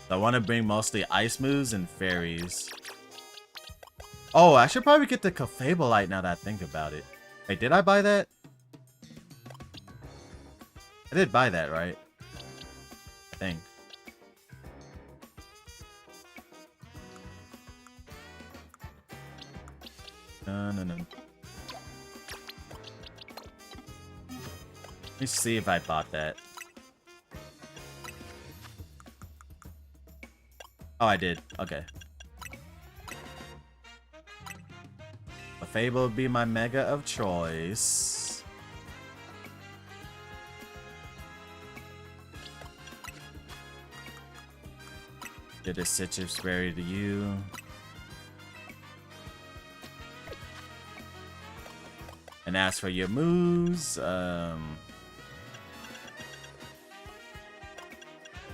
So I want to bring mostly ice moves and fairies. Oh, I should probably get the Clefableite now that I think about it. Wait, did I buy that? I did buy that, right? I think. No. Let me see if I bought that. Oh, I did. Okay. Fable would be my mega of choice. Did a Citrus Berry to you. And as for your moves,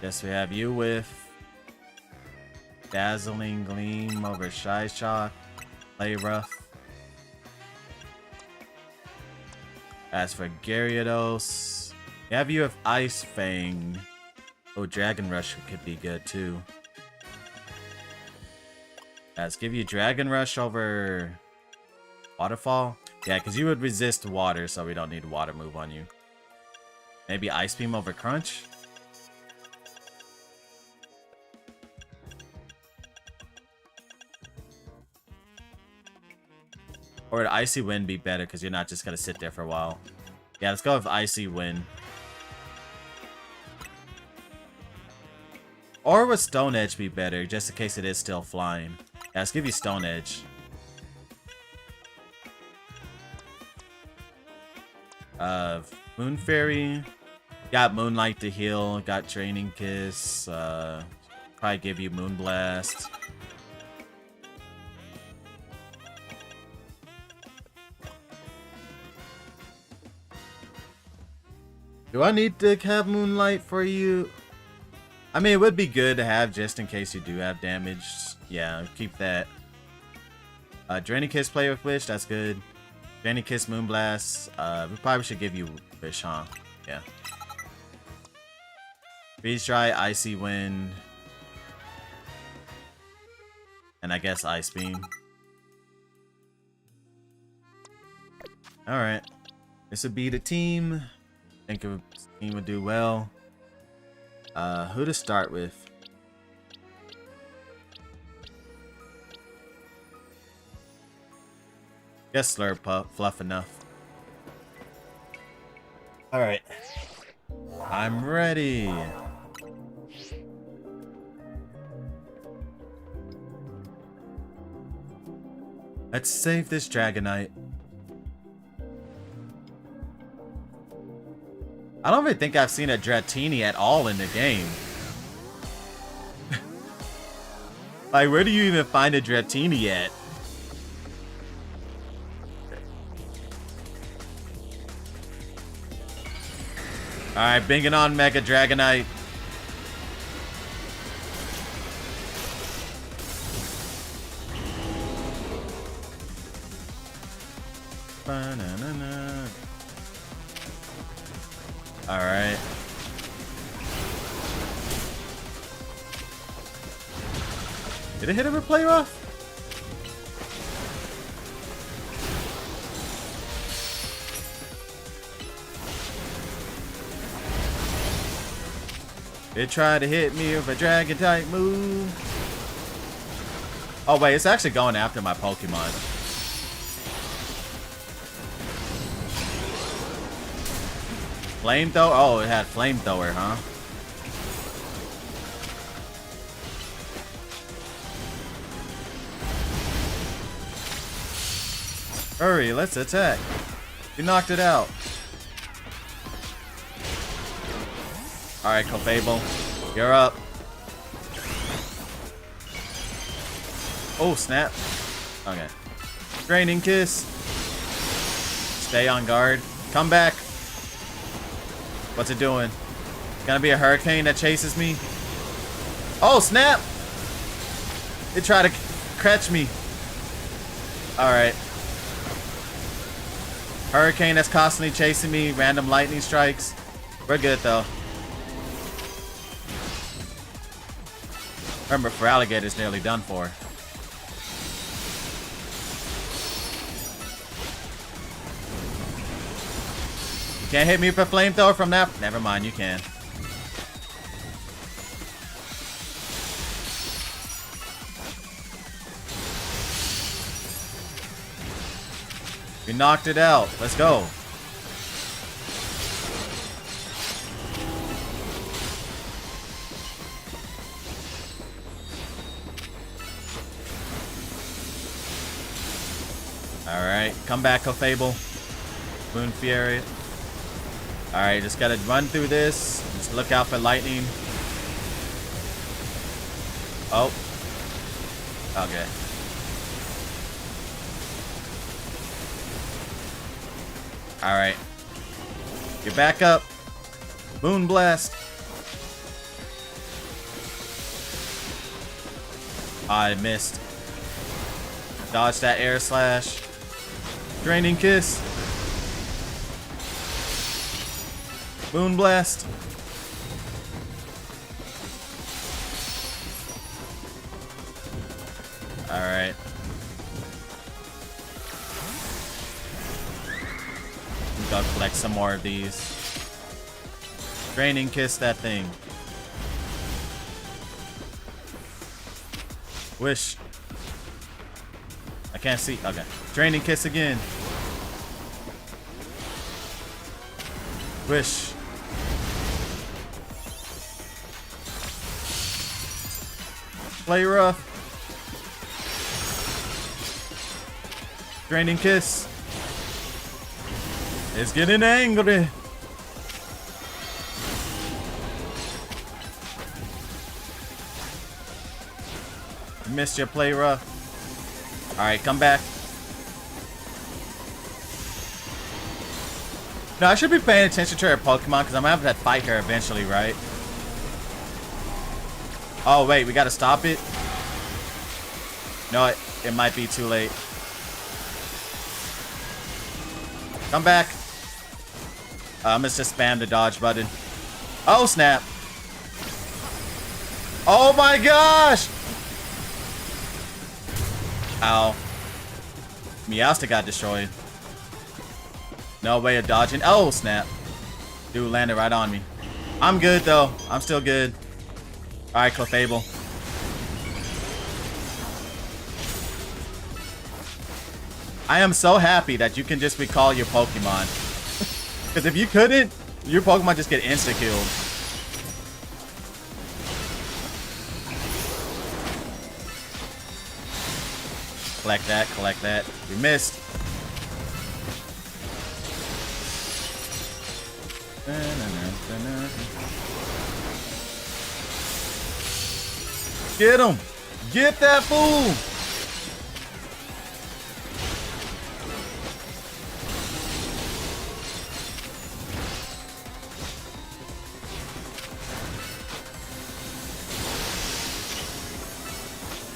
guess we have you with Dazzling Gleam over Shy Shock, Play Rough. As for Gyarados, we have you with Ice Fang. Oh, Dragon Rush could be good too. Let's give you Dragon Rush over Waterfall. Yeah, because you would resist water, so we don't need a water move on you. Maybe Ice Beam over Crunch? Or would Icy Wind be better because you're not just going to sit there for a while? Yeah, let's go with Icy Wind. Or would Stone Edge be better, just in case it is still flying? Yeah, let's give you Stone Edge. Moon Fairy. Got Moonlight to heal. Got Draining Kiss. Probably give you Moonblast. Do I need to have Moonlight for you? I mean, it would be good to have just in case you do have damage. Yeah, keep that. Draining Kiss, Play with Wish, that's good. Draining Kiss, Moonblast. We probably should give you Wish, huh? Yeah. Freeze Dry, Icy Wind. And I guess Ice Beam. Alright. This would be the team. I think the team would do well. Who to start with? Guess Slurpup, fluff enough. Alright. I'm ready. Let's save this Dragonite. I don't even think I've seen a Dratini at all in the game. Like, where do you even find a Dratini at? Alright, bringing on Mega Dragonite. Ba-na-na-na. Alright. Did it hit a replay rough? It tried to hit me with a dragon type move. Oh wait, it's actually going after my Pokemon. Flamethrower? Oh, it had flamethrower, huh? Hurry, let's attack. You knocked it out. Alright, Clefable. You're up. Oh, snap. Okay. Draining Kiss. Stay on guard. Come back. What's it doing? Gonna be a hurricane that chases me? Oh, snap! It tried to catch me. Alright. Hurricane that's constantly chasing me. Random lightning strikes. We're good, though. Remember, for alligators, nearly done for. You can't hit me with a flamethrower from that. Never mind, you can. We knocked it out. Let's go. Alright, come back, Clefable. Moon Fury. Alright, just gotta run through this. Just look out for lightning. Oh. Okay. Alright. Get back up. Moon Blast. I missed. Dodge that air slash. Draining Kiss. Moon Blast. Alright. Gotta collect some more of these. Draining Kiss that thing. Wish. I can't see. Okay. Draining Kiss again. Wish. Play rough. Draining Kiss. It's getting angry. Missed your play rough. Alright, come back. No, I should be paying attention to her Pokemon because I'm gonna have to fight her eventually, right? Oh, wait, we gotta stop it? No, it might be too late. Come back. I'm gonna just spam the dodge button. Oh, snap. Oh my gosh! Ow. Meowstic got destroyed. No way of dodging. Oh, snap. Dude landed right on me. I'm good, though. I'm still good. Alright, Clefable. I am so happy that you can just recall your Pokemon. Because if you couldn't, your Pokemon just get insta-killed. Collect that, collect that. We missed. Get him! Get that fool!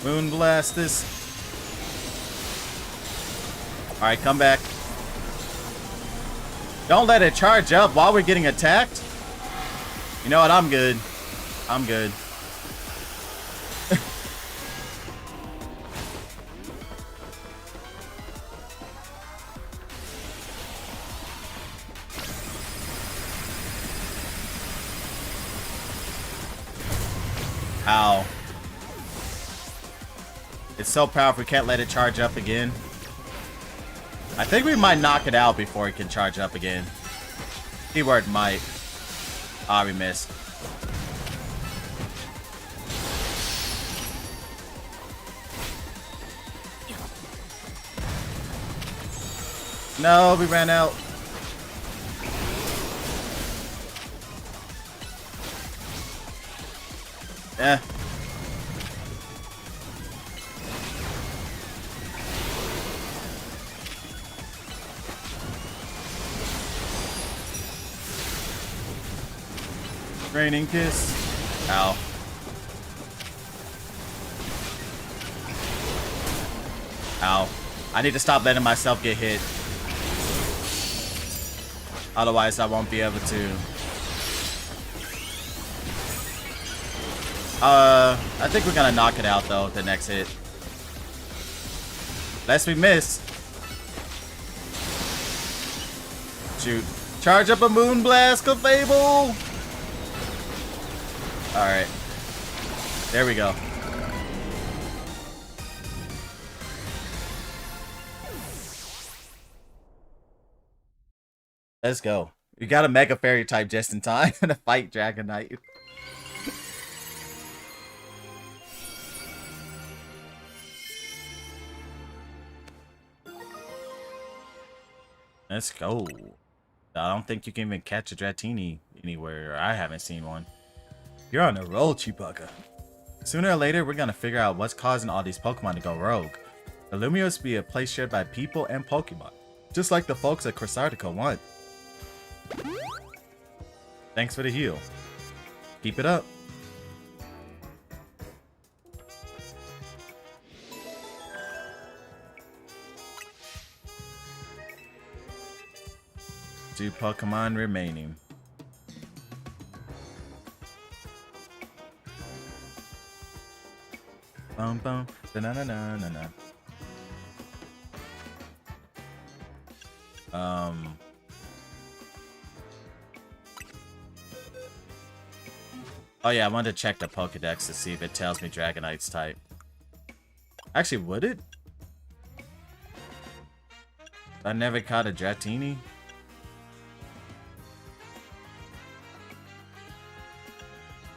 Moon Blast this. Alright, come back. Don't let it charge up while we're getting attacked. You know what? I'm good. I'm good. Ow. It's so powerful, we can't let it charge up again. I think we might knock it out before it can charge up again. Keyword might. Ah, we missed. No, we ran out. Eh. Raining kiss. Ow. Ow. I need to stop letting myself get hit. Otherwise, I won't be able to. I think we're gonna knock it out though, with the next hit. Lest we miss. Shoot. Charge up a moon blast, Clefable! Alright. There we go. Let's go. We got a Mega Fairy type just in time to fight Dragonite. Let's go. I don't think you can even catch a Dratini anywhere, or I haven't seen one. You're on a roll, Chibuga. Sooner or later, we're gonna figure out what's causing all these Pokemon to go rogue. The Lumios be a place shared by people and Pokemon, just like the folks at Cressartico want. Thanks for the heal. Keep it up. Two Pokemon remaining. Bum bum da na na na na na. Oh yeah, I wanted to check the Pokedex to see if it tells me Dragonite's type. Actually, would it? I never caught a Dratini.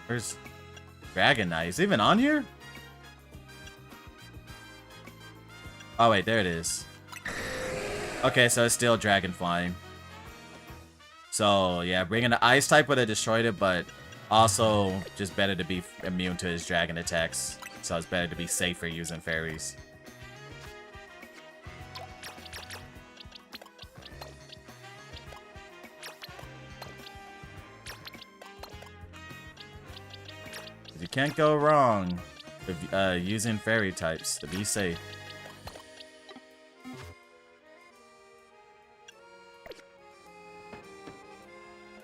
Where's Dragonite? Is it even on here? Oh wait, there it is. Okay, so it's still Dragon Flying. So yeah, bringing the Ice type would have destroyed it, but also just better to be immune to his Dragon attacks. So it's better to be safer using Fairies. You can't go wrong with using Fairy types to be safe.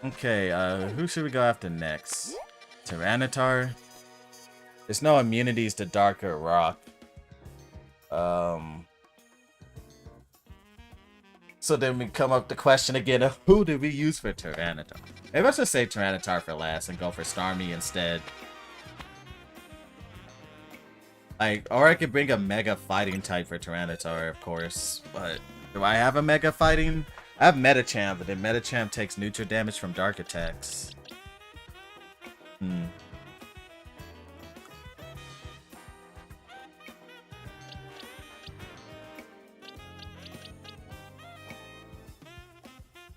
Okay, who should we go after next? Tyranitar? There's no immunities to Dark or Rock. So then we come up the question again of who do we use for Tyranitar? Maybe let's just say Tyranitar for last and go for Starmie instead. Like, or I could bring a Mega Fighting type for Tyranitar, of course. But do I have a Mega Fighting? I have Metachamp, but then Metachamp takes neutral damage from Dark attacks.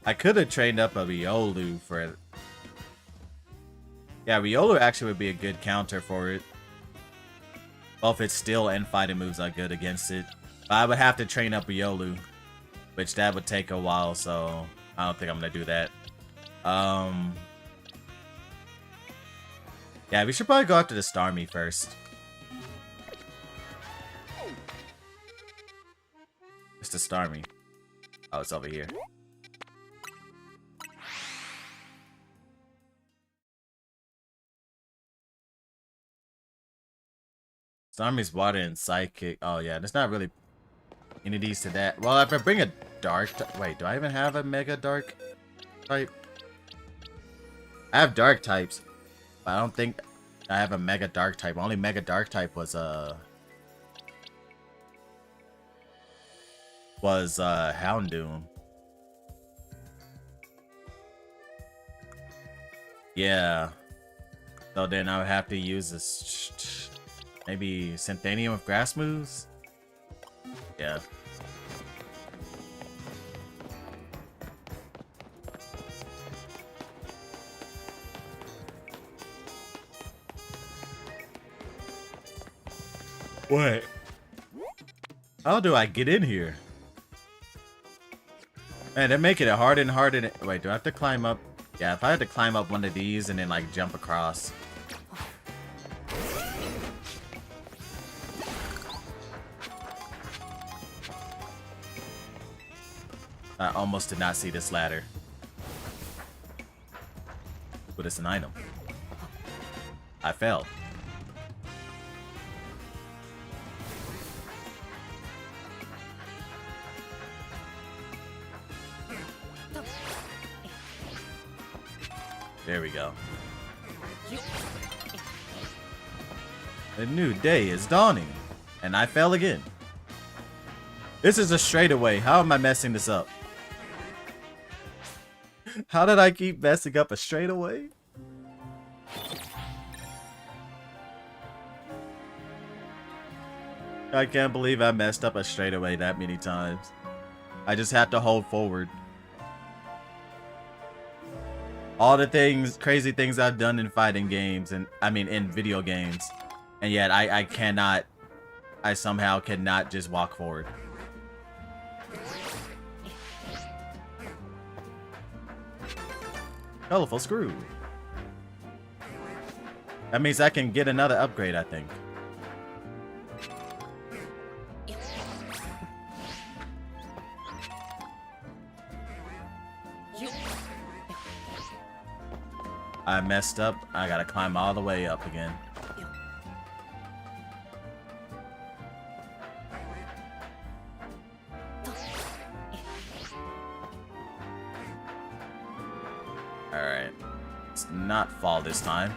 I could have trained up a Riolu for it. Yeah, Riolu actually would be a good counter for it. Both its steel and fighting moves are good against it. But I would have to train up Riolu, which that would take a while, so I don't think I'm gonna do that. Yeah, we should probably go after the Starmie first. It's the Starmie. Oh, it's over here. Starmie's water and psychic. Oh yeah, there's not really any of these to that. Well, if I bring a dark, wait, do I even have a mega dark type? I have dark types, but I don't think I have a mega dark type. Only mega dark type was Houndoom. Yeah. So then I would have to use this maybe Synthanium of Grass Moves. Yeah. What? How do I get in here? Man, they're making it harder and harder. Wait, do I have to climb up? Yeah, if I had to climb up one of these and then like jump across. I almost did not see this ladder. But it's an item. I fell. There we go. A new day is dawning, and I fell again. This is a straightaway. How am I messing this up? How did I keep messing up a straightaway? I can't believe I messed up a straightaway that many times. I just had to hold forward. All the things, crazy things I've done in fighting games, and I mean in video games, and yet I somehow cannot just walk forward. Colorful screw. That means I can get another upgrade, I think. I messed up. I gotta climb all the way up again. Alright. Let's not fall this time.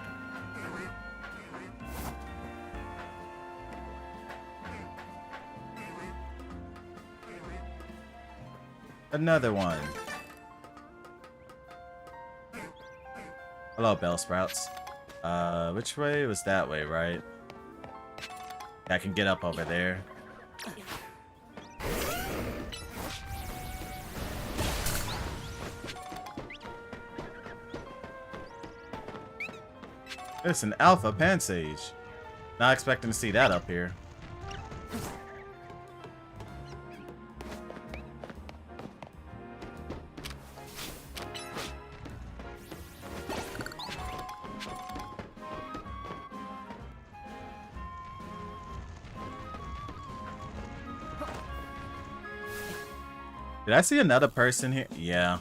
Another one. Hello, Bell Sprouts. Which way? It was that way, right? I can get up over there. It's an Alpha Pansage. Not expecting to see that up here. Did I see another person here? Yeah.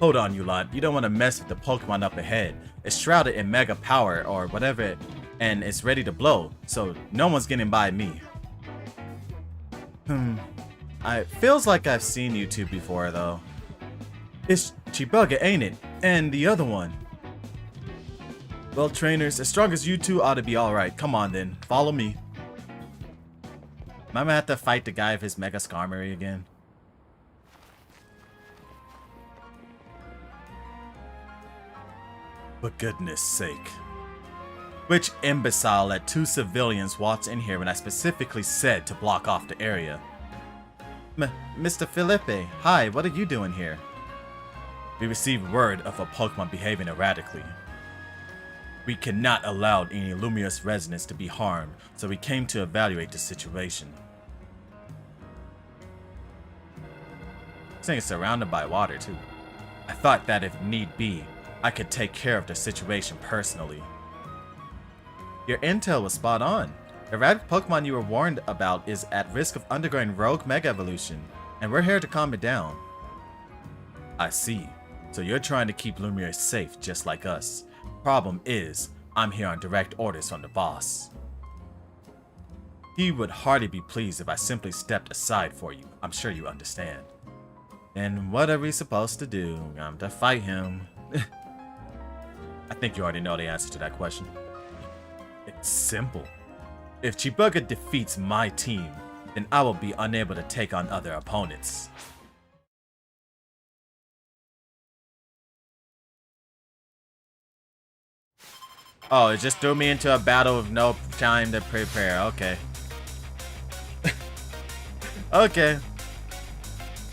Hold on, you lot. You don't want to mess with the Pokemon up ahead. It's shrouded in mega power or whatever, and it's ready to blow, so no one's getting by me. It feels like I've seen you two before, though. It's Chibuga, ain't it? And the other one. Well, trainers, as strong as you two ought to be alright. Come on, then. Follow me. Am I gonna have to fight the guy with his Mega Skarmory again? For goodness sake. Which imbecile let two civilians waltz in here when I specifically said to block off the area? Mr. Felipe, hi, what are you doing here? We received word of a Pokemon behaving erratically. We cannot allow any Lumious residents to be harmed, so we came to evaluate the situation. This thing is surrounded by water too. I thought that if need be, I could take care of the situation personally. Your intel was spot on. The erratic Pokemon you were warned about is at risk of undergoing rogue Mega Evolution, and we're here to calm it down. I see. So you're trying to keep Lumiere safe just like us. Problem is, I'm here on direct orders from the boss. He would hardly be pleased if I simply stepped aside for you. I'm sure you understand. And what are we supposed to do? To fight him. I think you already know the answer to that question. It's simple. If Chibuga defeats my team, then I will be unable to take on other opponents. Oh, it just threw me into a battle with no time to prepare. Okay. Okay.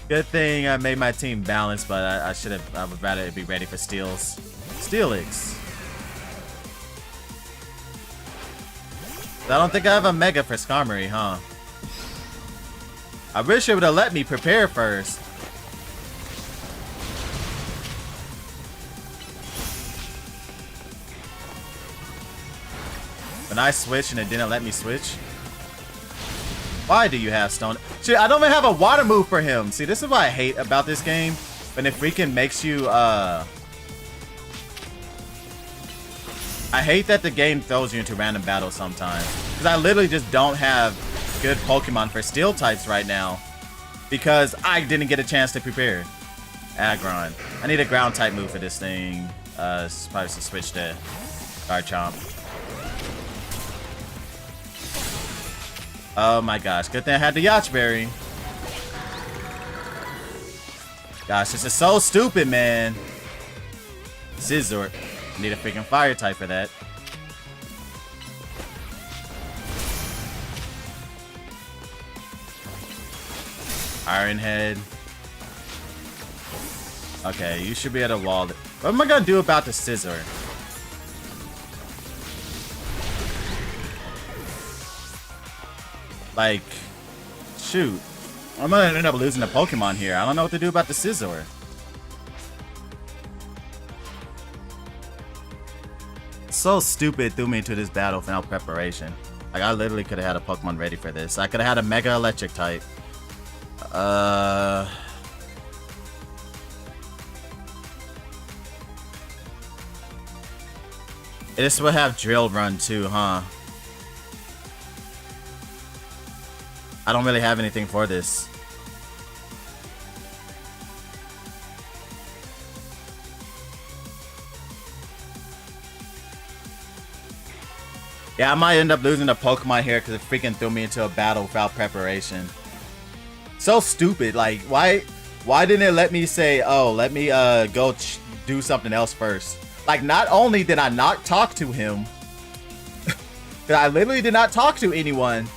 Good thing I made my team balanced, but I would rather be ready for steals. Steelix. I don't think I have a Mega for Skarmory, huh? I wish it would have let me prepare first. When I switched and it didn't let me switch. Why do you have Stone? See, I don't even have a water move for him. See, this is what I hate about this game. When it freaking makes you, I hate that the game throws you into random battles sometimes. Because I literally just don't have good Pokemon for Steel types right now. Because I didn't get a chance to prepare. Aggron. I need a ground type move for this thing. Probably should switch to Garchomp. Oh my gosh, good thing I had the Yacht Berry. Gosh, this is so stupid, man. Scizor. Need a freaking fire type for that. Iron Head. Okay, you should be able to wall it. What am I gonna do about the Scizor? Like, shoot. I'm gonna end up losing a Pokemon here. I don't know what to do about the Scizor. So stupid, threw me into this battle without preparation. Like, I literally could have had a Pokemon ready for this. I could have had a Mega Electric type. This would have Drill Run too, huh? I don't really have anything for this. Yeah, I might end up losing a Pokemon here because it freaking threw me into a battle without preparation. So stupid. Like, why didn't it let me say, oh, let me go do something else first? Like, not only did I not talk to him, I literally did not talk to anyone,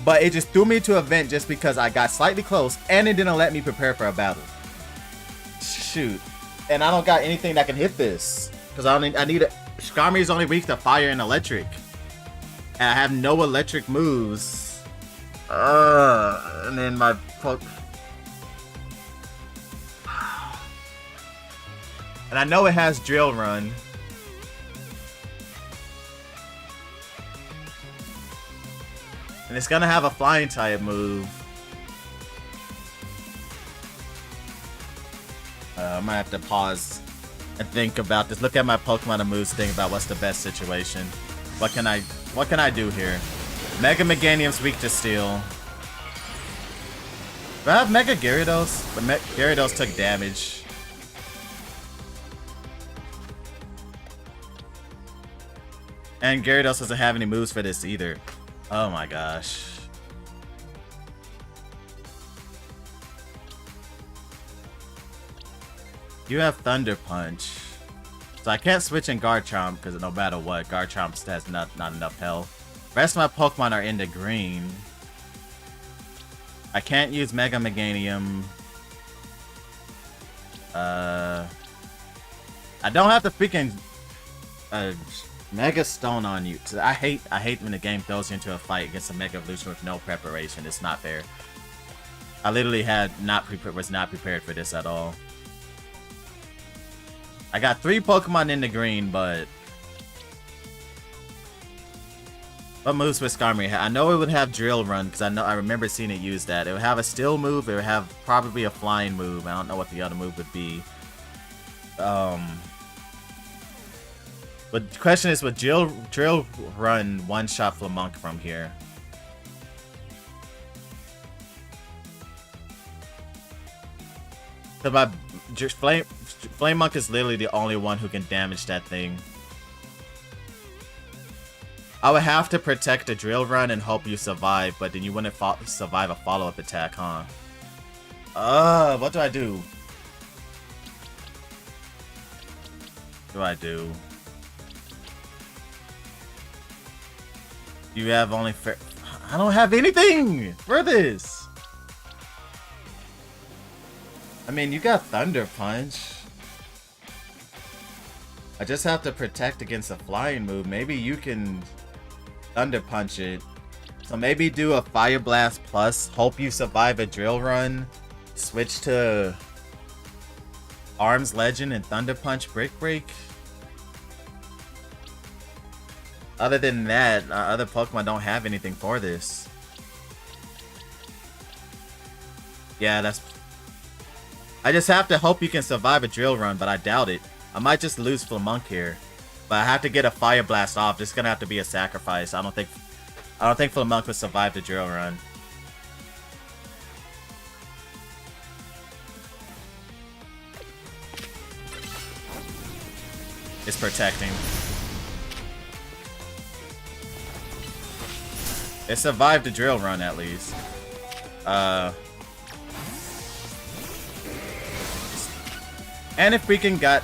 but it just threw me to an event just because I got slightly close and it didn't let me prepare for a battle. Shoot. And I don't got anything that can hit this. Because I need a... Skarmory is only weak to fire and electric. And I have no electric moves. And then my... And I know it has Drill Run. And it's gonna have a flying type move. I might have to pause and think about this. Look at my Pokemon and moves, think about what's the best situation. What can I do here? Mega Meganium's weak to Steel. Do I have Mega Gyarados? But Gyarados took damage. And Gyarados doesn't have any moves for this either. Oh my gosh. You have Thunder Punch. So I can't switch in Garchomp because no matter what, Garchomp has not enough health. Rest of my Pokemon are into green. I can't use Mega Meganium. I don't have to freaking Mega Stone on you. Cause I hate when the game throws you into a fight against a Mega Evolution with no preparation. It's not fair. I literally was not prepared for this at all. I got 3 Pokemon in the green, but what moves with Skarmory? I know it would have Drill Run because I remember seeing it use that. It would have a Steel move. It would have probably a Flying move. I don't know what the other move would be. But the question is, would Drill Run one-shot Flamonk from here? Cause Flame Monk is literally the only one who can damage that thing. I would have to protect a drill run and hope you survive, but then you wouldn't survive a follow-up attack, huh? What do I do? What do I do? You have only I don't have anything for this. I mean, you got Thunder Punch. I just have to protect against a flying move. Maybe you can Thunder Punch it. So maybe do a Fire Blast plus, hope you survive a drill run, switch to Arms Legend and Thunder Punch Brick Break. Other than that, other Pokemon don't have anything for this. Yeah, that's... I just have to hope you can survive a drill run, but I doubt it. I might just lose Flamunk here. But I have to get a Fire Blast off. This is gonna have to be a sacrifice. I don't think Flamunk would survive the drill run. It's protecting. It survived the drill run at least. And it freaking got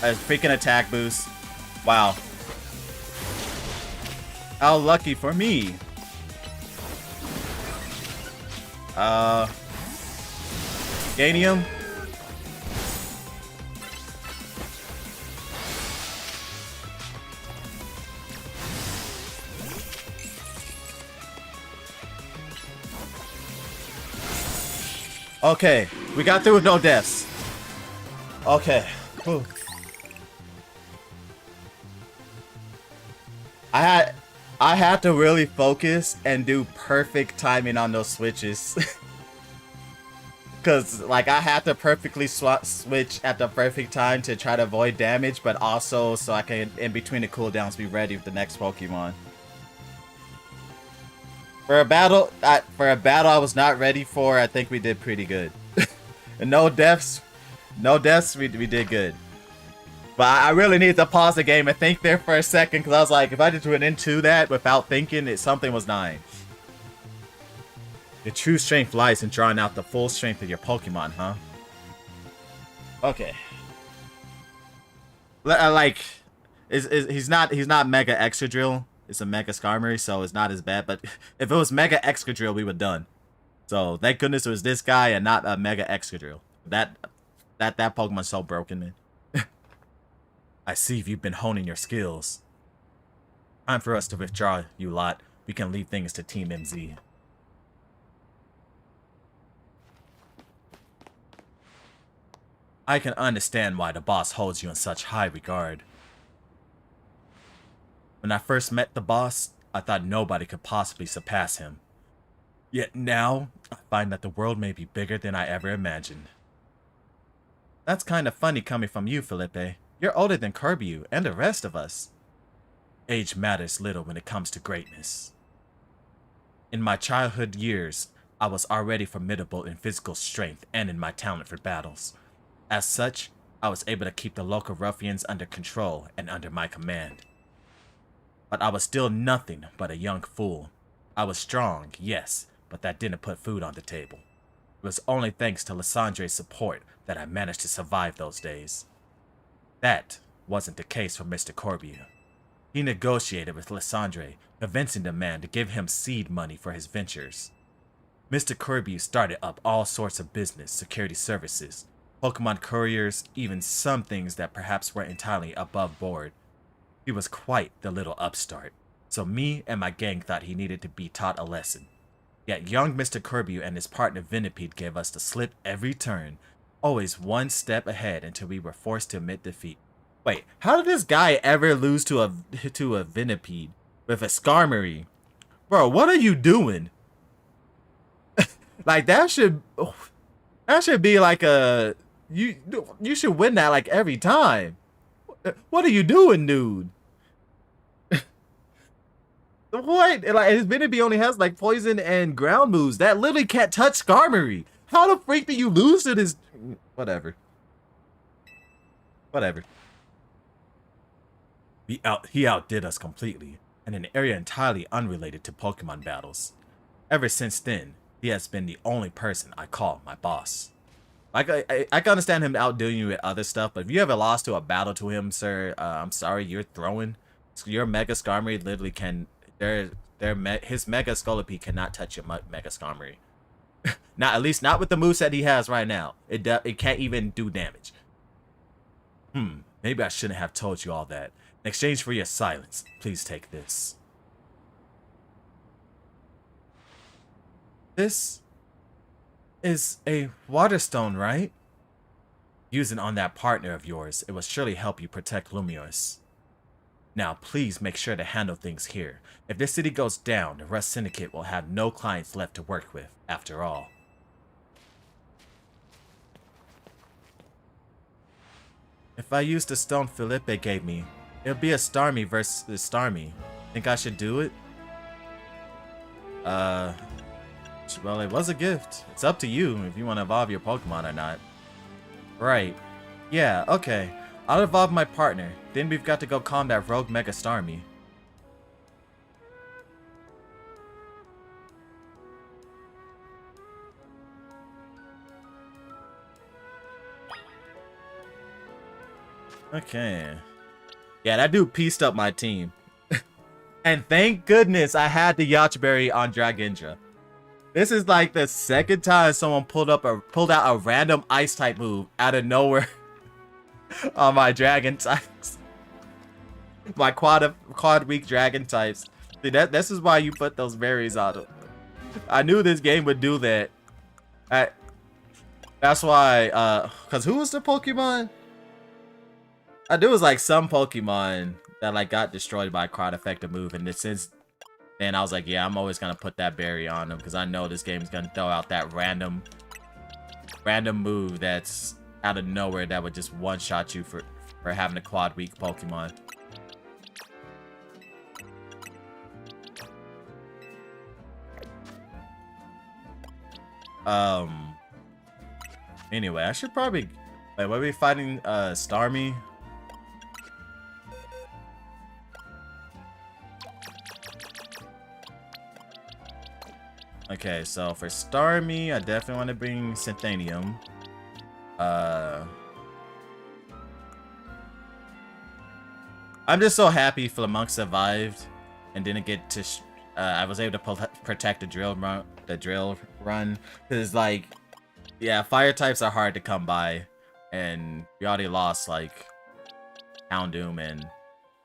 a freaking attack boost. Wow. How lucky for me. Ganium. Okay, we got through with no deaths. Okay. Whew. I had to really focus and do perfect timing on those switches. Cause like I had to perfectly switch at the perfect time to try to avoid damage, but also so I can in between the cooldowns be ready with the next Pokemon. For a battle I was not ready for, I think we did pretty good. And no deaths, we did good. But I really need to pause the game and think there for a second, because I was like, if I just went into that without thinking, something was dying. Your true strength lies in drawing out the full strength of your Pokemon, huh? Okay. Like, he's not Mega Excadrill. It's a Mega Skarmory, so it's not as bad. But if it was Mega Excadrill, we were done. So thank goodness it was this guy and not a Mega Excadrill. That Pokemon's so broken, man. I see you've been honing your skills. Time for us to withdraw, you lot. We can leave things to Team MZ. I can understand why the boss holds you in such high regard. When I first met the boss, I thought nobody could possibly surpass him. Yet now, I find that the world may be bigger than I ever imagined. That's kind of funny coming from you, Felipe. You're older than Kirby and the rest of us. Age matters little when it comes to greatness. In my childhood years, I was already formidable in physical strength and in my talent for battles. As such, I was able to keep the local ruffians under control and under my command. But I was still nothing but a young fool. I was strong, yes, but that didn't put food on the table. It was only thanks to Lysandre's support that I managed to survive those days. That wasn't the case for Mr. Corbier. He negotiated with Lysandre, convincing the man to give him seed money for his ventures. Mr. Corbier started up all sorts of business, security services, Pokemon couriers, even some things that perhaps weren't entirely above board. He was quite the little upstart, so me and my gang thought he needed to be taught a lesson. Yet young Mr. Corbier and his partner Venipede gave us the slip every turn, always one step ahead until we were forced to admit defeat. Wait, how did this guy ever lose to a Venipede with a Skarmory? Bro, what are you doing? Like that should be like a you should win that like every time. What are you doing, dude? What? Like his Venipede only has like poison and ground moves. That literally can't touch Skarmory. How the freak do you lose to this? Whatever. Whatever. He outdid us completely, in an area entirely unrelated to Pokemon battles. Ever since then, he has been the only person I call my boss. I can understand him outdoing you with other stuff, but if you ever lost to a battle to him, sir, I'm sorry, you're throwing. Your Mega Skarmory literally can... his Mega Scolipede cannot touch your Mega Skarmory. Not, at least not with the moveset he has right now. It can't even do damage. Maybe I shouldn't have told you all that. In exchange for your silence, please take this. This is a Waterstone, right? Use it on that partner of yours. It will surely help you protect Lumiose. Now, please make sure to handle things here. If this city goes down, the Rust Syndicate will have no clients left to work with, after all. If I use the stone Felipe gave me, it'll be a Starmie versus the Starmie. Think I should do it? Well, it was a gift. It's up to you if you want to evolve your Pokemon or not. Right. Yeah, okay. I'll evolve my partner. Then we've got to go calm that rogue Mega Starmie. Okay. Yeah, that dude pieced up my team. And thank goodness I had the Yacht Berry on Dragendra. This is like the second time someone pulled out a random ice type move out of nowhere on my dragon types. My quad weak dragon types. See, this is why you put those berries on them. I knew this game would do that. That's why, cause who was the Pokemon? I knew it was like some Pokemon that like got destroyed by a quad effective move, and since then I was like, yeah, I'm always gonna put that berry on them because I know this game's gonna throw out that random move that's out of nowhere that would just one-shot you for having a quad weak Pokemon. Anyway, I should probably... Wait, what are we fighting? Starmie? Okay, so for Starmie, I definitely want to bring Synthanium. I'm just so happy Flamonk survived and didn't get to... I was able to protect the drill run. Because, like, yeah, fire types are hard to come by. And we already lost, like, Houndoom and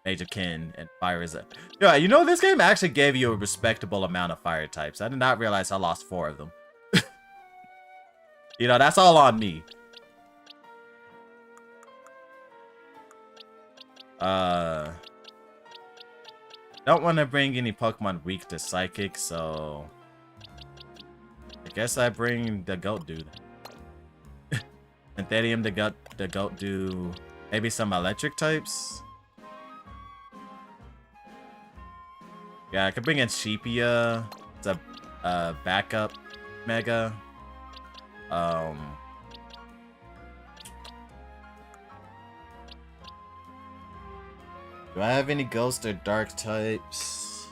Major Kin, and fire is a... Yeah, you know, this game actually gave you a respectable amount of fire types. I did not realize I lost 4 of them. You know, that's all on me. Don't want to bring any Pokemon weak to Psychic, so... I guess I bring the Goat Dude. Anthedium, the Goat Dude... Maybe some electric types? Yeah, I could bring in Sheepia. It's a backup Mega. Do I have any Ghost or Dark types?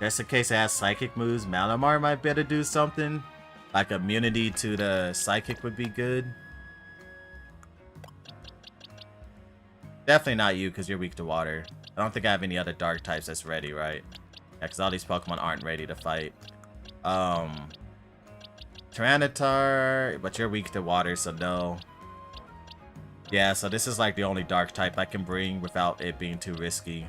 Just in case it has Psychic moves, Malamar might better do something. Like immunity to the Psychic would be good. Definitely not you, because you're weak to water. I don't think I have any other dark types that's ready, right? Yeah, because all these Pokemon aren't ready to fight. Tyranitar, but you're weak to water, so no. Yeah, so this is like the only dark type I can bring without it being too risky.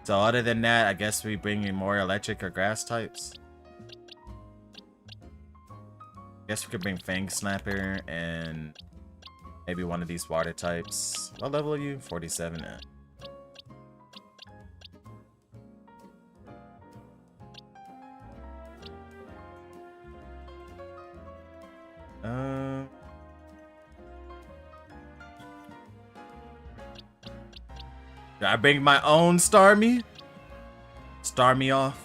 So other than that, I guess we bring in more electric or grass types. Guess we could bring Fang Snapper and maybe one of these water types. What level are you? 47. Did I bring my own Starmie? Starmie off.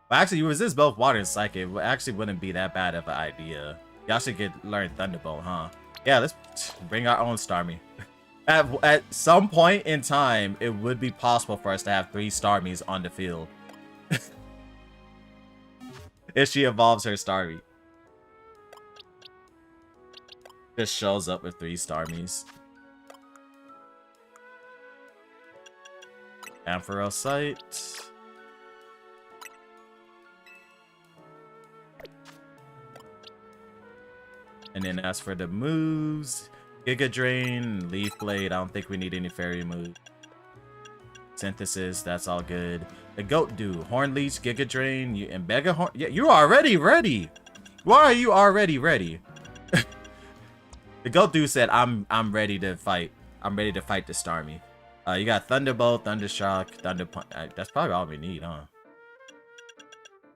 Well, actually, you resist both water and psychic. It actually wouldn't be that bad of an idea. Y'all should learn Thunderbolt, huh? Yeah, let's bring our own Starmie. At some point in time, it would be possible for us to have 3 Starmies on the field. If she evolves her Starmie. Just shows up with 3 Starmies. Ampharos Sight. And then as for the moves, Giga Drain, Leaf Blade, I don't think we need any fairy moves. Synthesis, that's all good. The Goat Do, Horn Leech, Giga Drain, and Mega Horn. Yeah, you're already ready. Why are you already ready? The Goat Do said, I'm ready to fight. I'm ready to fight the Starmie. You got Thunderbolt, Thundershock, Thunder Punch. That's probably all we need, huh?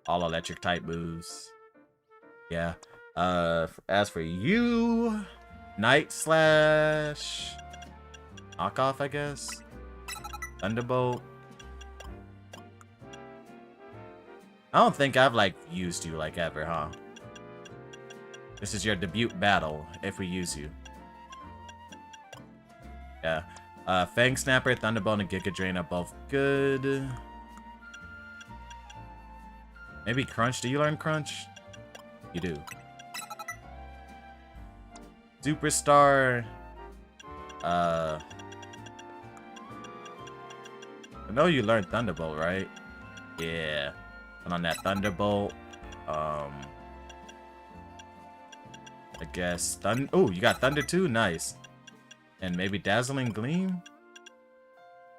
All electric type moves. Yeah. As for you, Night Slash, Knockoff, I guess. Thunderbolt. I don't think I've like used you like ever, huh? This is your debut battle if we use you. Yeah. Fang Snapper, Thunderbolt, and Giga Drain are both good. Maybe Crunch. Do you learn Crunch? You do. Superstar. I know you learned Thunderbolt, right? Yeah. And on that Thunderbolt, I guess oh, you got Thunder too? Nice. And maybe Dazzling Gleam?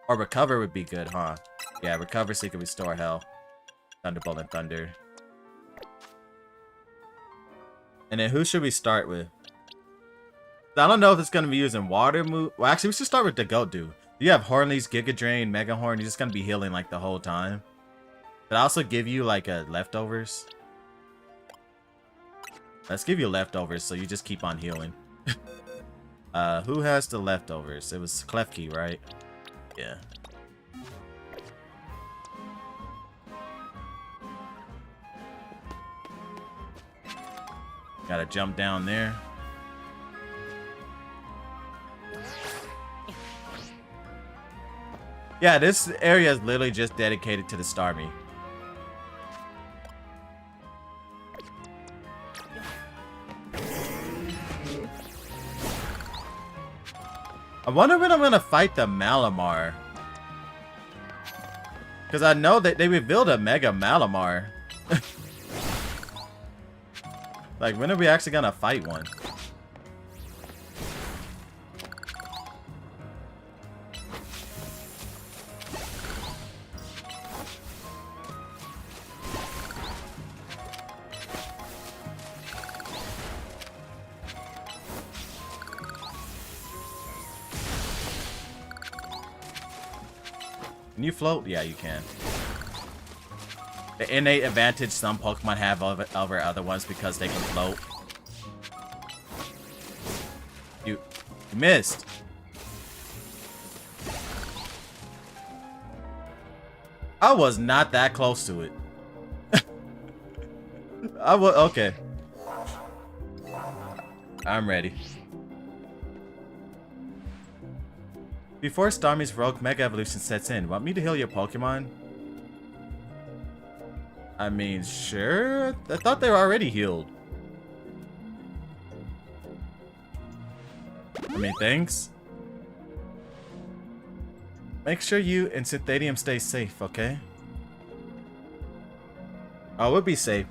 Or Recover would be good, huh? Yeah, Recover so you can restore health. Thunderbolt and Thunder. And then who should we start with? I don't know if it's going to be using water move. Well, actually, we should start with the Goat Do. You have Hornleys, Giga Drain, Mega Horn. You're just going to be healing like the whole time. But I also give you like leftovers. Let's give you leftovers so you just keep on healing. Who has the leftovers? It was Klefki, right? Yeah. Gotta jump down there. Yeah, this area is literally just dedicated to the Starmie. I wonder when I'm gonna fight the Malamar. Because I know that they revealed a Mega Malamar. Like, when are we actually gonna fight one? Can you float? Yeah, you can. The innate advantage some Pokemon have over other ones because they can float. You missed. I was not that close to it. I was okay. I'm ready. Before Starmie's Rogue Mega Evolution sets in, want me to heal your Pokemon? I mean, sure. I thought they were already healed. I mean, thanks. Make sure you and Synthadium stay safe, okay? Oh, we'll be safe.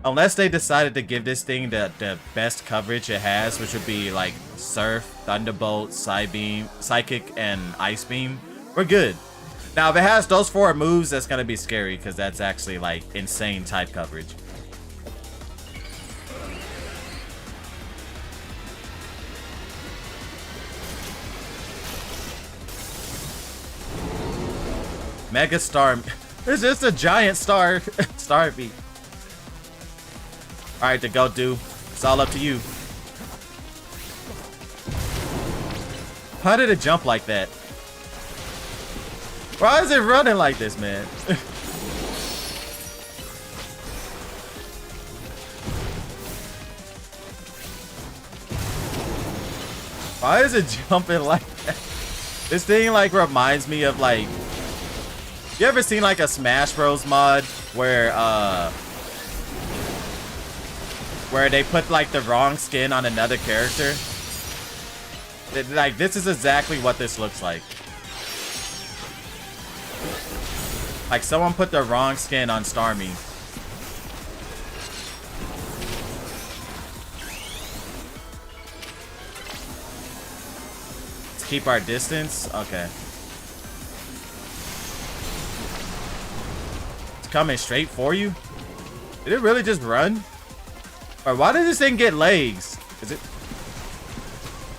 Unless they decided to give this thing the best coverage it has, which would be like Surf, Thunderbolt, Psybeam, Psychic, and Ice Beam, we're good. Now, if it has those 4 moves, that's gonna be scary because that's actually like insane type coverage. Mega Star. It's just a giant star. Starmie. Alright, the Goat Do. It's all up to you. How did it jump like that? Why is it running like this, man? Why is it jumping like that? This thing like reminds me of like, you ever seen like a Smash Bros mod where they put like the wrong skin on another character? Like, this is exactly what this looks like. Like someone put the wrong skin on Starmie. Let's keep our distance. Okay. It's coming straight for you. Did it really just run? Or why did this thing get legs? Is it?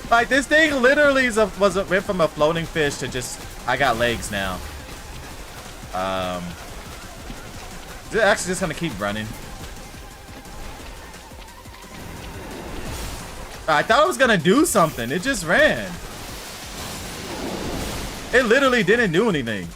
Like, this thing literally went from a floating fish to just, I got legs now. Is it actually just gonna keep running? I thought it was gonna do something. It just ran. It literally didn't do anything.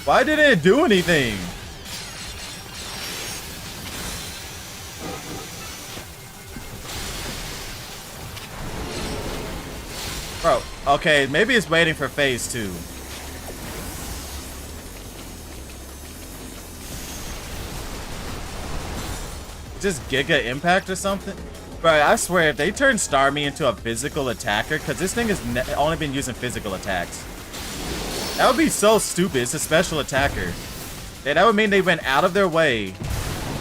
Why didn't it do anything? Bro, okay, maybe it's waiting for phase 2. Just Giga Impact or something? Bro, I swear, if they turn Starmie into a physical attacker, because this thing has only been using physical attacks. That would be so stupid. It's a special attacker. Yeah, that would mean they went out of their way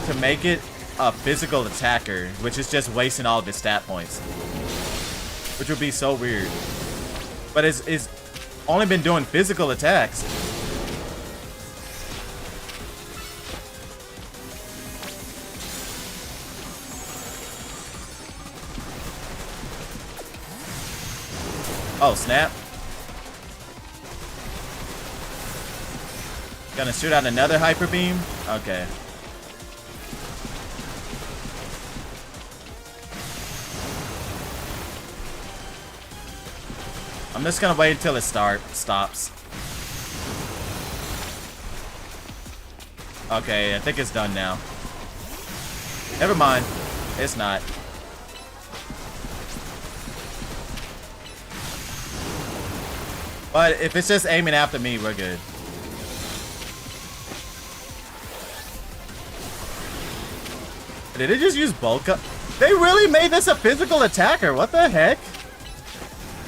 to make it a physical attacker, which is just wasting all of his stat points. Which would be so weird. But it's only been doing physical attacks. Oh, snap. Gonna shoot out another hyper beam? Okay. I'm just gonna wait until it stops. Okay, I think it's done now. Never mind. It's not. But if it's just aiming after me, we're good. Did it just use bulk up? They really made this a physical attacker. What the heck?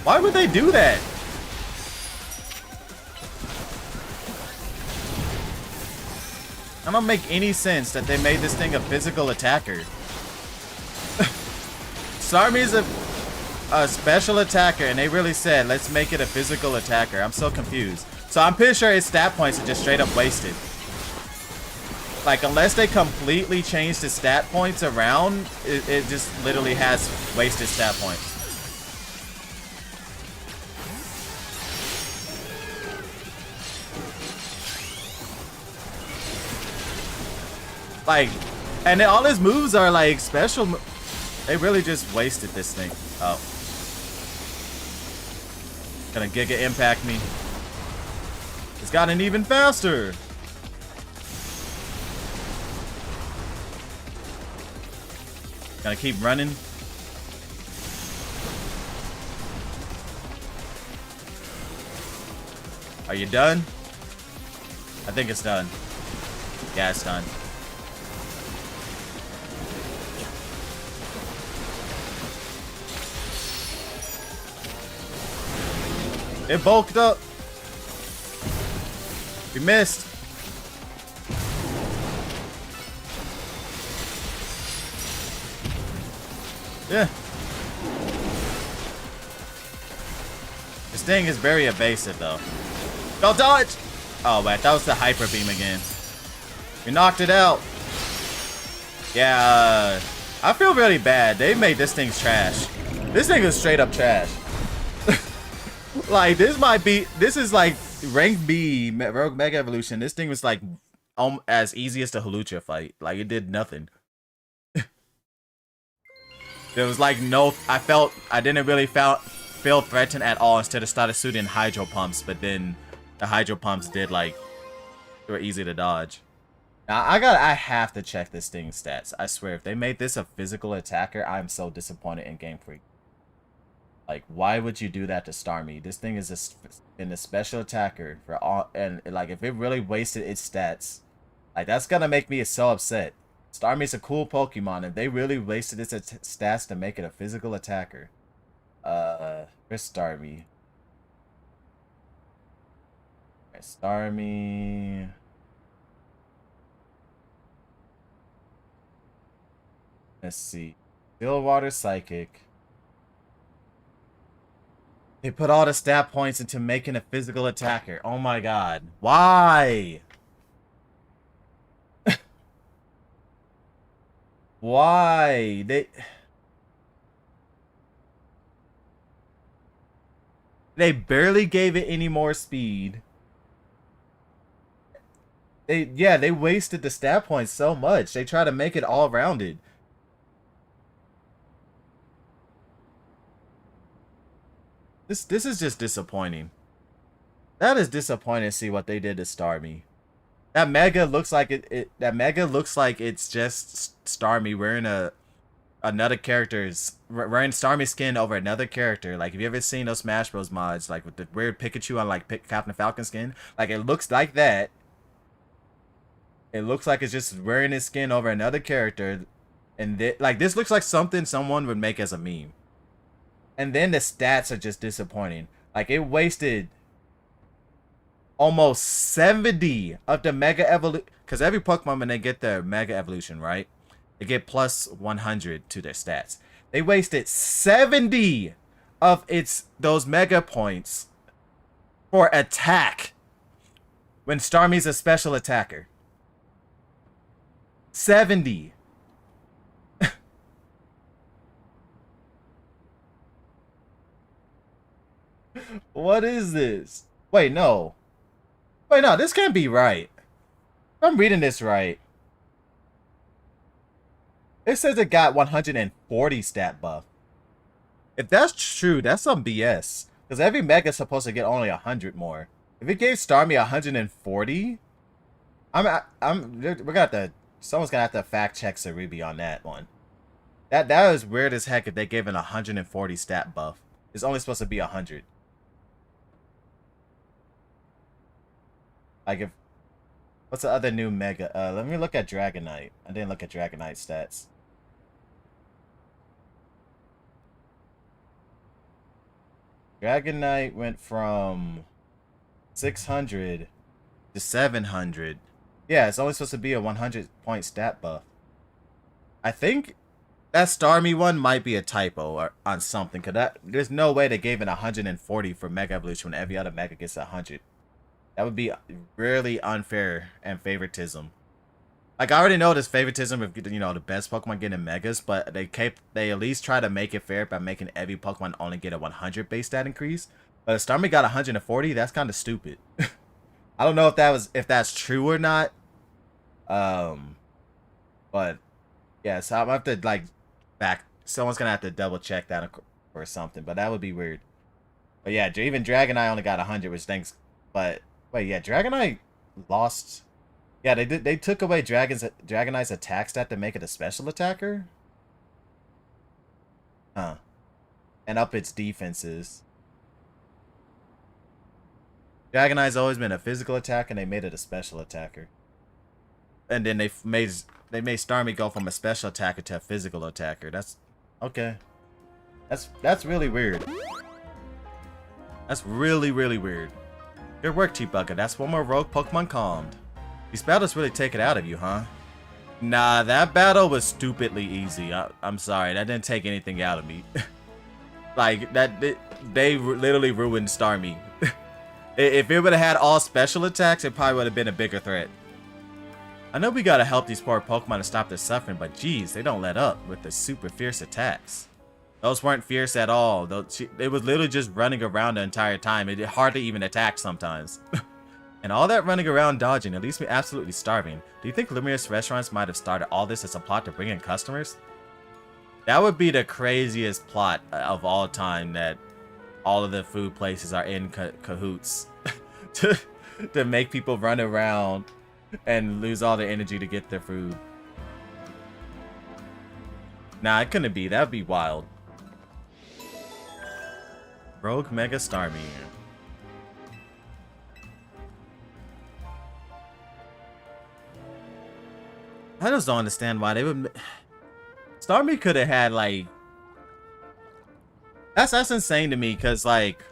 Why would they do that? That don't make any sense that they made this thing a physical attacker. Starmie's a special attacker, and they really said, let's make it a physical attacker. I'm so confused. So I'm pretty sure its stat points are just straight up wasted. Like, unless they completely change the stat points around, it just literally has wasted stat points. Like, and then all his moves are like special. They really just wasted this thing. Oh. Gonna Giga Impact me. It's gotten even faster. Gotta keep running. Are you done? I think it's done. Yeah, it's done. It bulked up. We missed. Yeah. This thing is very evasive, though. Go dodge! Oh, wait. That was the Hyper Beam again. We knocked it out. Yeah, I feel really bad. They made this thing's trash. This thing is straight up trash. Like, this is like rank B, Rogue Mega Evolution. This thing was like as easy as the Hawlucha fight. Like, it did nothing. There was like no, I didn't really feel threatened at all. Instead of started shooting hydro pumps, but then the hydro pumps did like they were easy to dodge. Now I have to check this thing's stats. I swear, if they made this a physical attacker, I'm so disappointed in Game Freak. Like, why would you do that to Starmie? This thing is a special attacker for all, and like if it really wasted its stats, like that's gonna make me so upset. Starmie's a cool Pokemon, and they really wasted its stats to make it a physical attacker. Where's Starmie? Starmie. Let's see. Stillwater Psychic. They put all the stat points into making a physical attacker. Oh my god. Why? Why? They barely gave it any more speed. They wasted the stat points so much. They try to make it all rounded. This is just disappointing. That is disappointing to see what they did to Starmie. That Mega looks like that Mega looks like it's just Starmie wearing another character's wearing Starmie skin over another character. Like, have you ever seen those Smash Bros mods, like with the weird Pikachu on like Captain Falcon skin? Like, it looks like that. It looks like it's just wearing his skin over another character, and like this looks like something someone would make as a meme. And then the stats are just disappointing. Like, it wasted almost 70 of the Mega Evolution. Because every Pokemon, when they get their Mega Evolution, right? They get plus 100 to their stats. They wasted 70 of those Mega points for attack. When Starmie's a special attacker. 70. What is this? Wait, no. Wait, no, this can't be right. I'm reading this right. It says it got 140 stat buff. If that's true, that's some BS. Because every Mega's supposed to get only 100 more. If it gave Starmie 140, we're gonna have to, someone's gonna have to fact check Cerebi on that one. That is weird as heck if they gave it 140 stat buff. It's only supposed to be 100. Like, if what's the other new Mega? Let me look at Dragonite. I didn't look at Dragonite stats. Dragonite went from 600 to 700. Yeah, it's only supposed to be a 100-point stat buff. I think that Starmie one might be a typo or on something, cause there's no way they gave it 140 for Mega Evolution when every other Mega gets 100. That would be really unfair and favoritism. Like, I already know there's favoritism of, you know, the best Pokemon getting Megas, but they at least try to make it fair by making every Pokemon only get a 100 base stat increase. But if Starmie got 140, that's kind of stupid. I don't know if that's true or not. But yeah, so I'm gonna have to like someone's gonna have to double check that or something. But that would be weird. But yeah, even Dragonite only got 100, which thanks. But wait, yeah, Dragonite lost. Yeah, they took away Dragonite's attack stat to make it a special attacker. Huh. And up its defenses. Dragonite's always been a physical attack, and they made it a special attacker. And then they made Starmie go from a special attacker to a physical attacker. That's okay. That's really weird. That's really weird. Good work, Chibuga. That's one more rogue Pokemon calmed. These battles really take it out of you, huh? Nah, that battle was stupidly easy. I'm sorry, that didn't take anything out of me. Like, they literally ruined Starmie. If it would have had all special attacks, it probably would have been a bigger threat. I know we gotta help these poor Pokemon to stop their suffering, but geez, they don't let up with the super fierce attacks. Those weren't fierce at all. They was literally just running around the entire time. It hardly even attacked sometimes. And all that running around dodging, it leaves me absolutely starving. Do you think Lumious Restaurants might have started all this as a plot to bring in customers? That would be the craziest plot of all time, that all of the food places are in cahoots to make people run around and lose all their energy to get their food. Nah, it couldn't be. That'd be wild. Rogue Mega Starmie. I just don't understand why they would. Starmie could have had like. That's insane to me, cause like,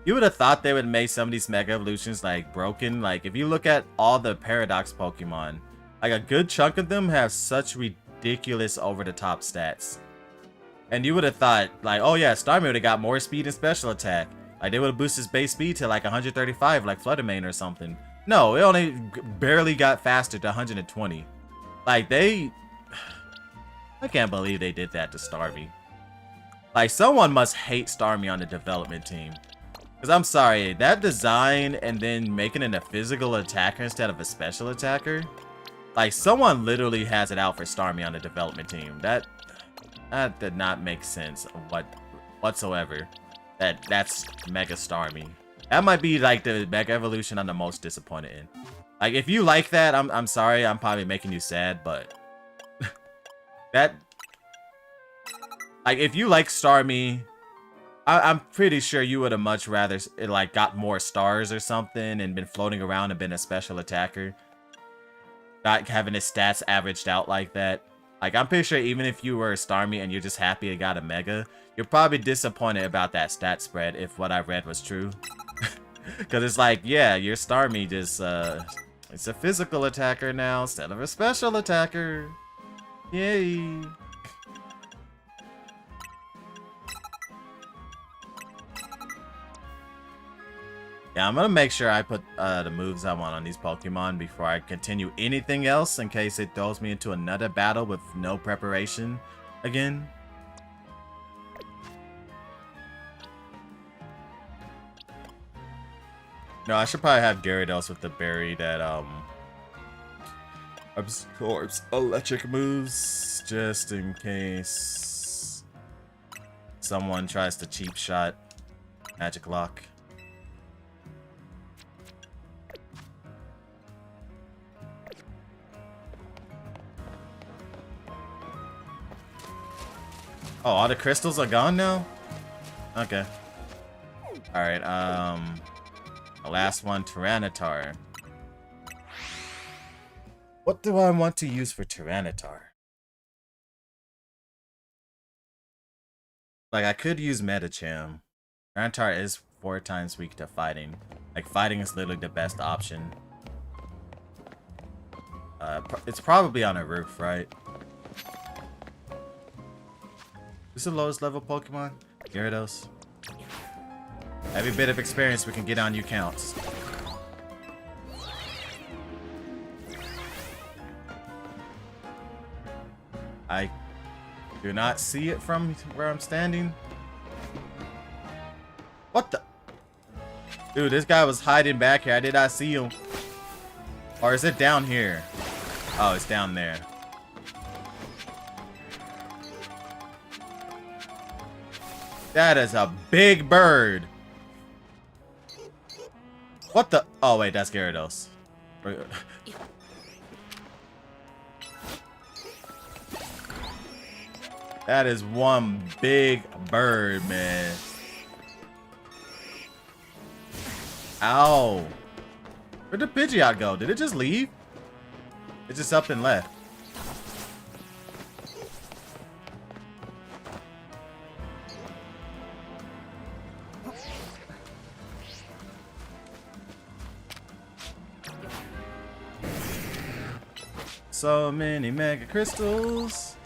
you would have thought they would make some of these Mega Evolutions like broken. Like if you look at all the Paradox Pokemon, like a good chunk of them have such ridiculous over-the-top stats. And you would have thought like, oh yeah, Starmie would have got more speed and special attack. Like they would have boosted his base speed to like 135, like Fluttermane or something. No, it only barely got faster to 120. Like I can't believe they did that to Starmie. Like someone must hate Starmie on the development team. Because I'm sorry, that design and then making it a physical attacker instead of a special attacker. Like someone literally has it out for Starmie on the development team. That did not make sense whatsoever. That's Mega Starmie. That might be like the Mega Evolution I'm the most disappointed in. Like if you like that, I'm sorry, I'm probably making you sad, but that, like if you like Starmie, I'm pretty sure you would have much rather like got more stars or something and been floating around and been a special attacker. Not having his stats averaged out like that. Like I'm pretty sure even if you were a Starmie and you're just happy it got a Mega, you're probably disappointed about that stat spread if what I read was true. Because it's like, yeah, your Starmie just, it's a physical attacker now instead of a special attacker. Yay. Yeah, I'm gonna make sure I put the moves I want on these Pokemon before I continue anything else in case it throws me into another battle with no preparation again. No, I should probably have Gyarados with the berry that absorbs electric moves just in case someone tries to cheap shot Magic Lock. Oh, all the crystals are gone now? Okay. Alright, the last one, Tyranitar. What do I want to use for Tyranitar? Like, I could use Medicham. Tyranitar is 4 times weak to fighting. Like, fighting is literally the best option. It's probably on a roof, right? Who's the lowest level Pokemon? Gyarados. Every bit of experience we can get on you counts. I do not see it from where I'm standing. What the? Dude, this guy was hiding back here. I did not see him. Or is it down here? Oh, it's down there. That is a big bird. What the? Oh, wait, that's Gyarados. That is one big bird, man. Ow. Where'd the Pidgeot go? Did it just leave? It just up and left. So many Mega Crystals.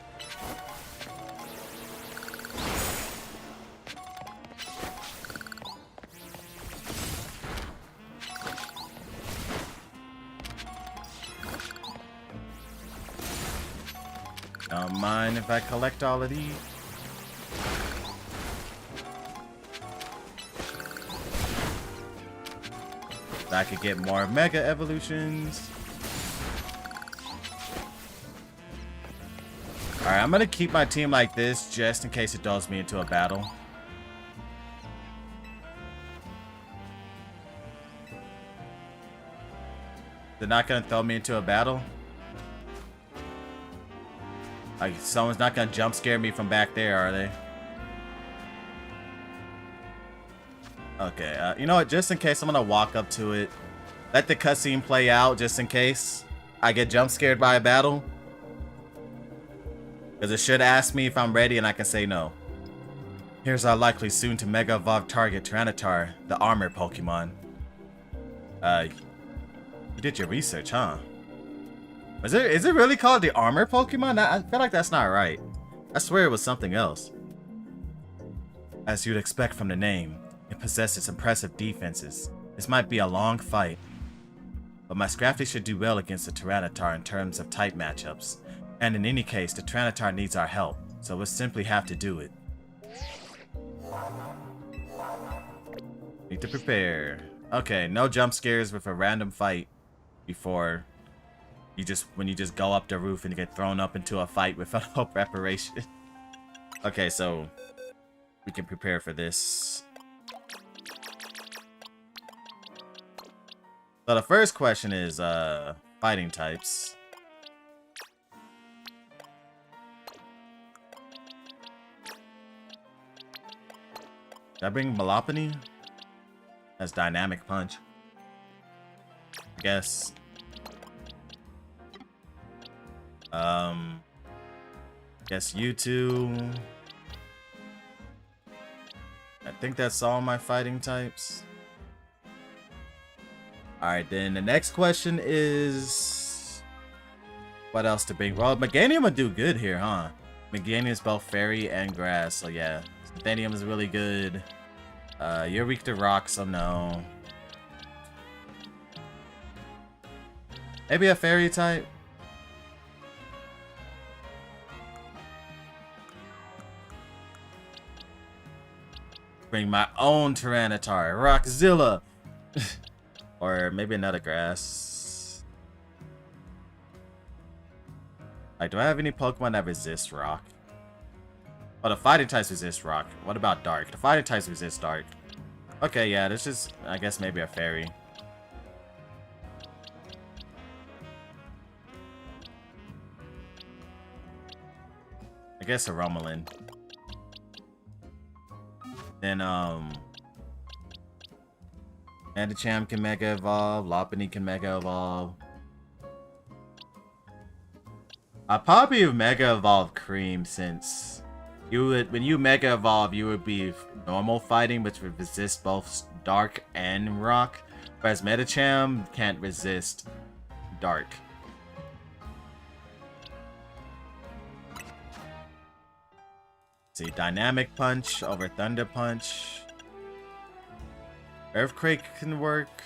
Don't mind if I collect all of these. I could get more Mega Evolutions. Alright, I'm gonna keep my team like this just in case it throws me into a battle. They're not gonna throw me into a battle? Like, someone's not gonna jump scare me from back there, are they? Okay, you know what? Just in case, I'm gonna walk up to it. Let the cutscene play out, just in case I get jump scared by a battle. Because it should ask me if I'm ready, and I can say no. Here's our likely soon to Mega Evolve target, Tyranitar, the armor Pokemon. You did your research, huh? Is it really called the armor Pokemon? I feel like that's not right. I swear it was something else. As you'd expect from the name, it possesses impressive defenses. This might be a long fight, but my Scrafty should do well against the Tyranitar in terms of type matchups. And in any case, the Tyranitar needs our help, so we'll simply have to do it. Need to prepare. Okay, no jump scares with a random fight before when you just go up the roof and get thrown up into a fight without no preparation. Okay, so we can prepare for this. So the first question is fighting types. Did I bring Malopony? That's Dynamic Punch. I guess. Guess you two. I think that's all my fighting types. Alright, then the next question is what else to bring? Well, Meganium would do good here, huh? Meganium is both fairy and grass, so yeah. Synthenium is really good. You're weak to rock, so no. Maybe a fairy type? Bring my own Tyranitar, Rockzilla! Or maybe another grass. Like, do I have any Pokemon that resist rock? Oh, the fighting types resist rock. What about dark? The fighting types resist dark. Okay, yeah, this is, I guess, maybe a fairy. I guess a Romulan. Then, Medicham can Mega Evolve. Lopunny can Mega Evolve. I'll probably Mega Evolve Cream, since when you Mega Evolve, you would be normal fighting, which would resist both dark and rock. Whereas Medicham can't resist dark. See, Dynamic Punch over Thunder Punch. Earthquake can work.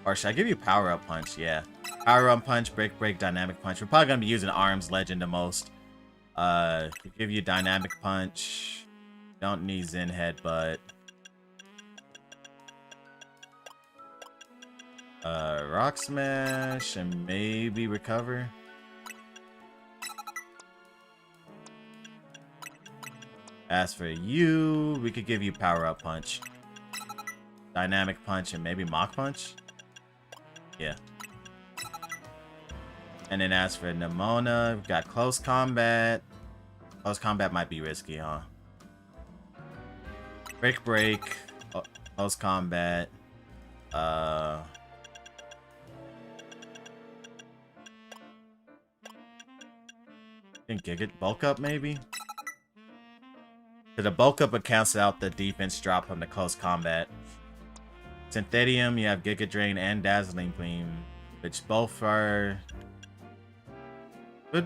Or should I give you Power Up Punch? Yeah. Power Up Punch, Break, Dynamic Punch. We're probably going to be using Arms Legend the most. Give you Dynamic Punch. Don't need Zen Headbutt. Rock Smash and maybe Recover. As for you, we could give you Power Up Punch. Dynamic Punch and maybe Mach Punch? Yeah. And then as for Nemona, we've got Close Combat. Close Combat might be risky, huh? Break, Close Combat. Think Giga Bulk Up maybe? The bulk up would cancel out the defense drop from the close combat. Synthetium, you have Giga Drain and Dazzling Beam, which both would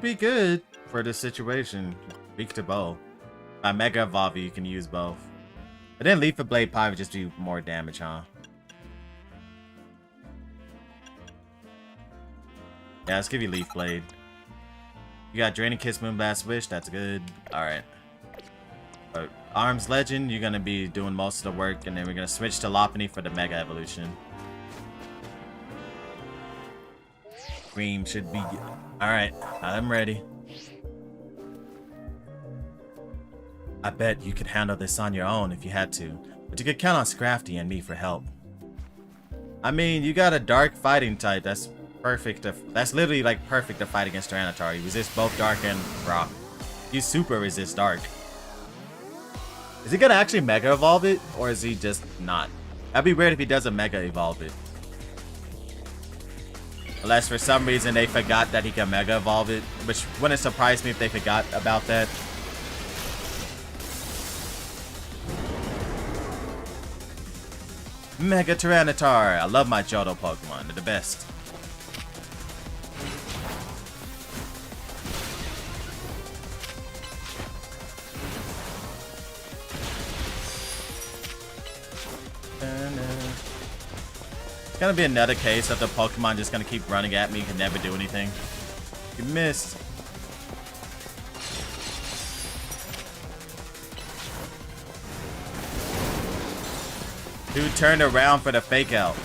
be good for this situation. Weak to both. By Mega Evolve, you can use both. But then Leaf Blade probably would just do more damage, huh? Yeah, let's give you Leaf Blade. You got Draining Kiss, Moonblast, Wish, that's good. Alright. Arms Legend, you're gonna be doing most of the work, and then we're gonna switch to Lopunny for the Mega Evolution. Cream should be... Alright, I'm ready. I bet you could handle this on your own if you had to, but you could count on Scrafty and me for help. I mean, you got a dark fighting type. That's perfect. That's literally like perfect to fight against Tyranitar. He resists both dark and rock. You super resist dark. Is he gonna actually Mega Evolve it, or is he just not? That'd be weird if he doesn't Mega Evolve it. Unless for some reason they forgot that he can Mega Evolve it, which wouldn't surprise me if they forgot about that. Mega Tyranitar. I love my Johto Pokemon. They're the best. It's gonna be another case of the Pokemon just gonna keep running at me and can never do anything. You missed. Dude turned around for the fake out.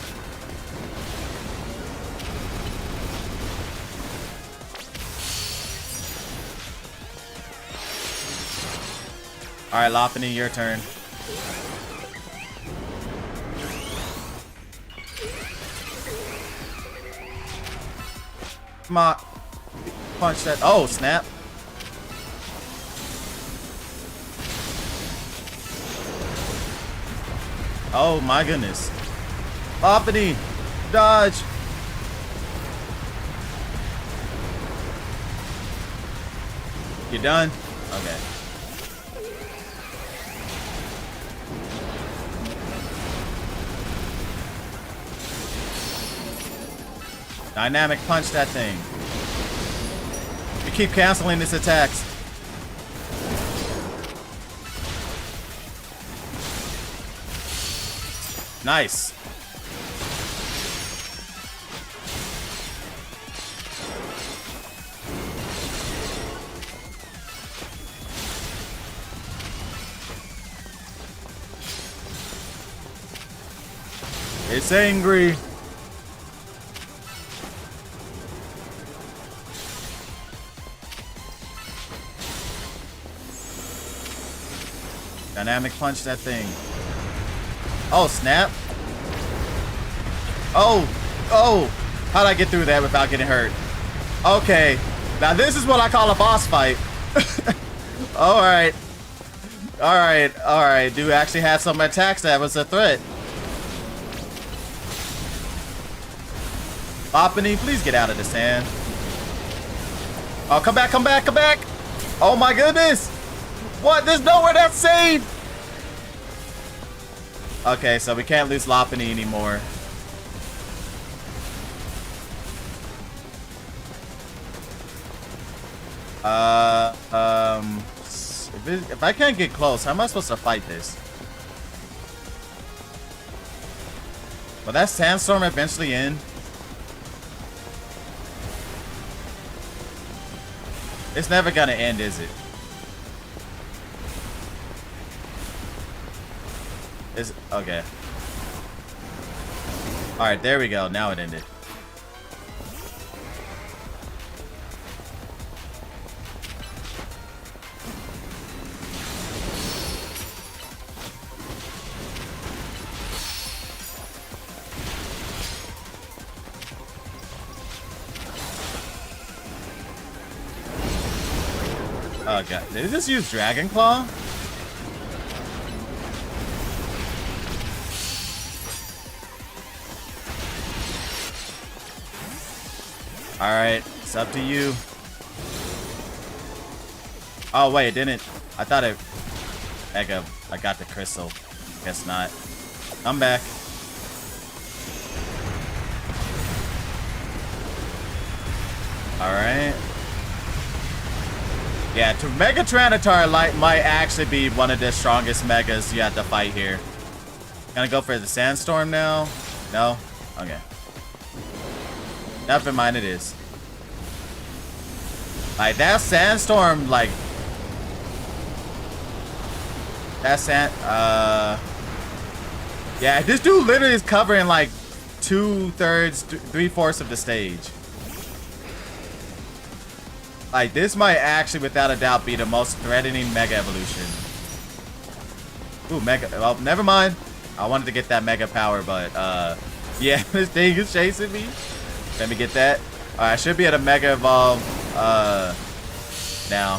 Alright, Lopunny, your turn. Come on. Punch that. Oh, snap. Oh my goodness. Lopunny, dodge. You done? Okay. Dynamic punch that thing. You keep canceling its attacks. Nice. It's angry. Dynamic punch that thing. Oh, snap. Oh, oh. How'd I get through that without getting hurt? Okay. Now this is what I call a boss fight. Alright. Alright, alright. Dude actually had some attacks that was a threat. Lopunny, please get out of the sand. Oh, come back, come back, come back. Oh my goodness. What? There's nowhere that's safe. Okay, so we can't lose Lopunny anymore. If I can't get close, how am I supposed to fight this? Will that sandstorm eventually end? It's never gonna end, is it? Is okay. All right, there we go. Now it ended. Oh god, did he just use Dragon Claw? Alright, it's up to you. Oh wait, it didn't. I thought it... I got the crystal. Guess not. I'm back. Alright. Yeah, Mega Tyranitar might actually be one of the strongest Megas you have to fight here. Gonna go for the Sandstorm now? No? Okay. Never mind, it is. Like, that Sandstorm, like... That yeah, this dude literally is covering, like, 2/3, 3/4 of the stage. Like, this might actually, without a doubt, be the most threatening Mega Evolution. Ooh, Mega... Well, never mind. I wanted to get that Mega Power, but, Yeah, this thing is chasing me. Let me get that. Alright, I should be able to Mega Evolve now.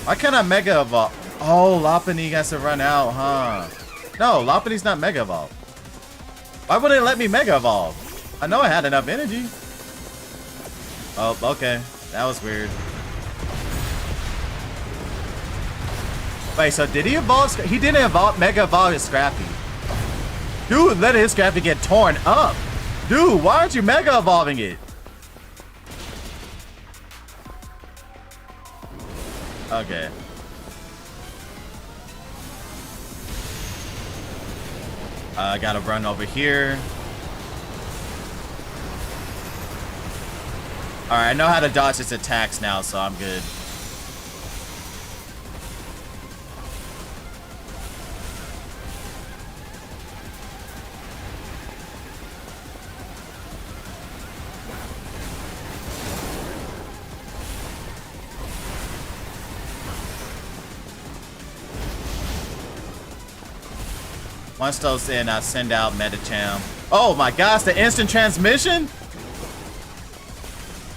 Why can't I Mega Evolve? Oh, Lopunny has to run out, huh? No, Lopunny's not Mega Evolve. Why wouldn't it let me Mega Evolve? I know I had enough energy. Oh, okay. That was weird. Wait, so did he evolve? He didn't evolve, Mega Evolve his Scrappy. Dude, let his Scrappy get torn up. Dude, why aren't you Mega Evolving it? Okay. I gotta run over here. Alright, I know how to dodge its attacks now, so I'm good. Once those in, I send out Medicham. Oh my gosh, the instant transmission?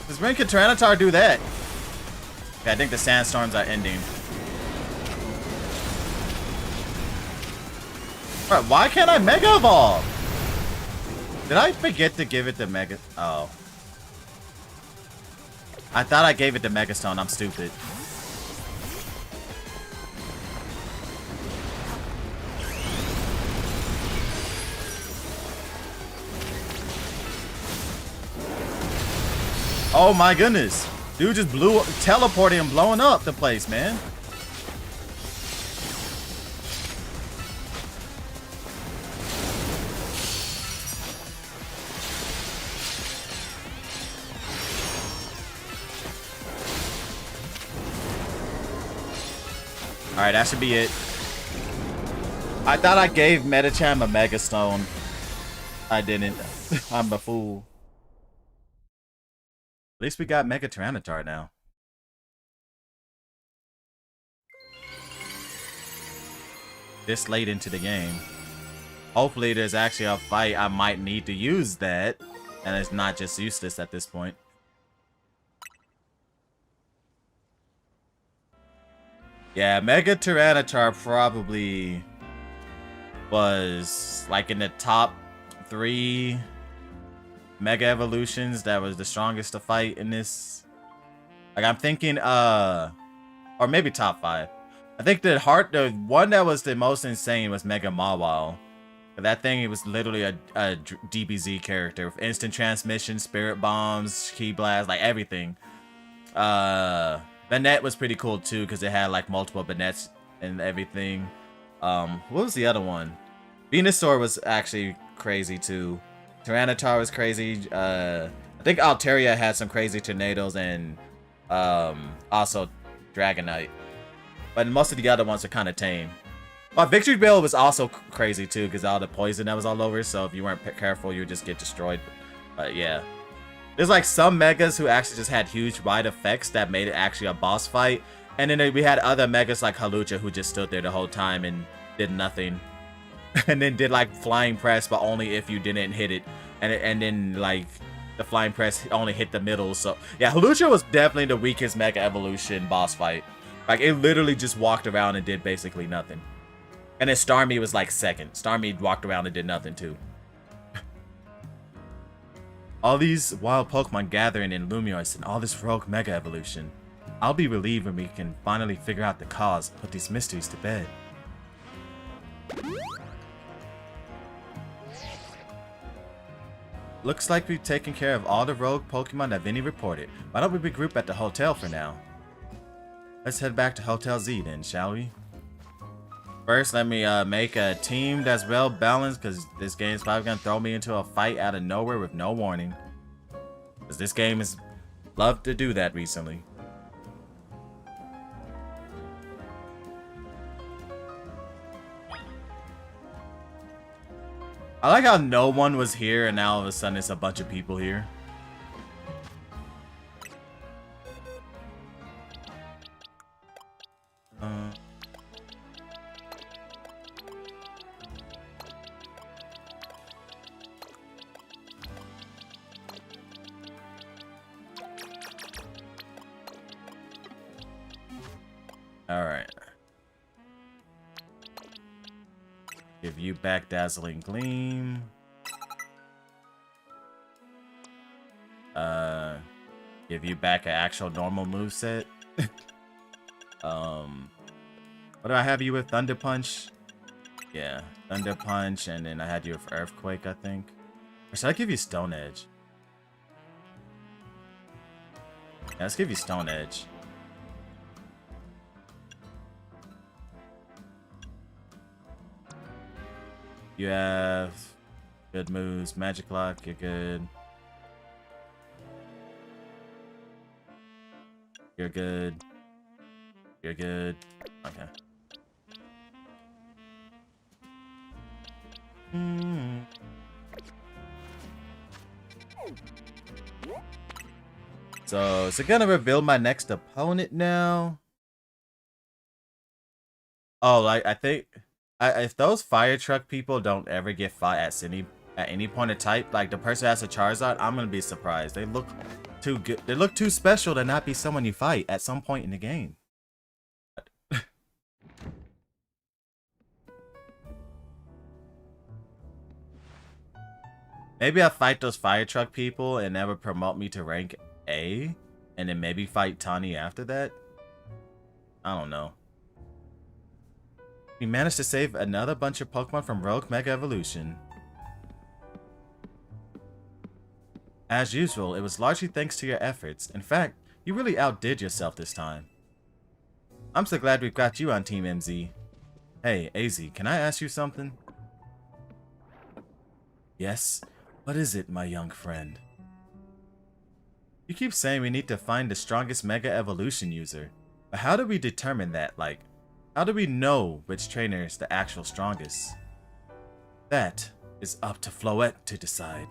Does Rinka Tyranitar do that? Okay, I think the sandstorms are ending. Alright, why can't I Mega Evolve? Did I forget to give it the Mega... Oh. I thought I gave it the Mega Stone. I'm stupid. Oh my goodness. Dude just teleporting and blowing up the place, man. Alright, that should be it. I thought I gave Medicham a Mega Stone. I didn't. I'm a fool. At least we got Mega Tyranitar now. This late into the game. Hopefully there's actually a fight I might need to use that. And it's not just useless at this point. Yeah, Mega Tyranitar probably was like in the top 3 Mega Evolutions that was the strongest to fight in this. Like I'm thinking or maybe top 5. I think the one that was the most insane was Mega Mawile. That thing, it was literally a DBZ character with instant transmission, spirit bombs, key blast, like everything. Banette was pretty cool too because it had like multiple Banettes and everything. What was the other one? Venusaur was actually crazy too. Tyranitar was crazy. I think Altaria had some crazy tornadoes and also Dragonite. But most of the other ones are kind of tame. But Victory Bell was also crazy too because all the poison that was all over. So if you weren't careful, you would just get destroyed. But yeah. There's like some Megas who actually just had huge wide effects that made it actually a boss fight. And then we had other Megas like Halucha who just stood there the whole time and did nothing. And then did like flying press, but only if you didn't hit it. And then like the flying press only hit the middle. So yeah, Halucha was definitely the weakest Mega Evolution boss fight. Like it literally just walked around and did basically nothing. And then Starmie was like second. Starmie walked around and did nothing too. All these wild Pokemon gathering in Lumiose and all this rogue Mega Evolution. I'll be relieved when we can finally figure out the cause, put these mysteries to bed. Looks like we've taken care of all the rogue Pokemon that Vinny reported. Why don't we regroup at the hotel for now? Let's head back to Hotel Z then, shall we? First, let me make a team that's well balanced because this game's probably going to throw me into a fight out of nowhere with no warning. Because this game has loved to do that recently. I like how no one was here and now all of a sudden it's a bunch of people here. Alright. Give you back Dazzling Gleam. Give you back an actual normal moveset. What do I have you with? Thunder Punch? Yeah, Thunder Punch, and then I had you with Earthquake, I think. Or should I give you Stone Edge? Yeah, let's give you Stone Edge. You have good moves. Magic Lock, you're good. You're good. You're good. Okay. So, is it gonna reveal my next opponent now? Oh, like I think if those fire truck people don't ever get fought at any point of type, like the person has a Charizard, I'm gonna be surprised. They look too good. They look too special to not be someone you fight at some point in the game. Maybe I fight those fire truck people and never promote me to rank A, and then maybe fight Tawny after that. I don't know. We managed to save another bunch of Pokemon from Rogue Mega Evolution. As usual, it was largely thanks to your efforts. In fact, you really outdid yourself this time. I'm so glad we've got you on Team MZ. Hey, AZ, can I ask you something? Yes? What is it, my young friend? You keep saying we need to find the strongest Mega Evolution user. But how do we determine that? Like, how do we know which trainer is the actual strongest? That is up to Floette to decide.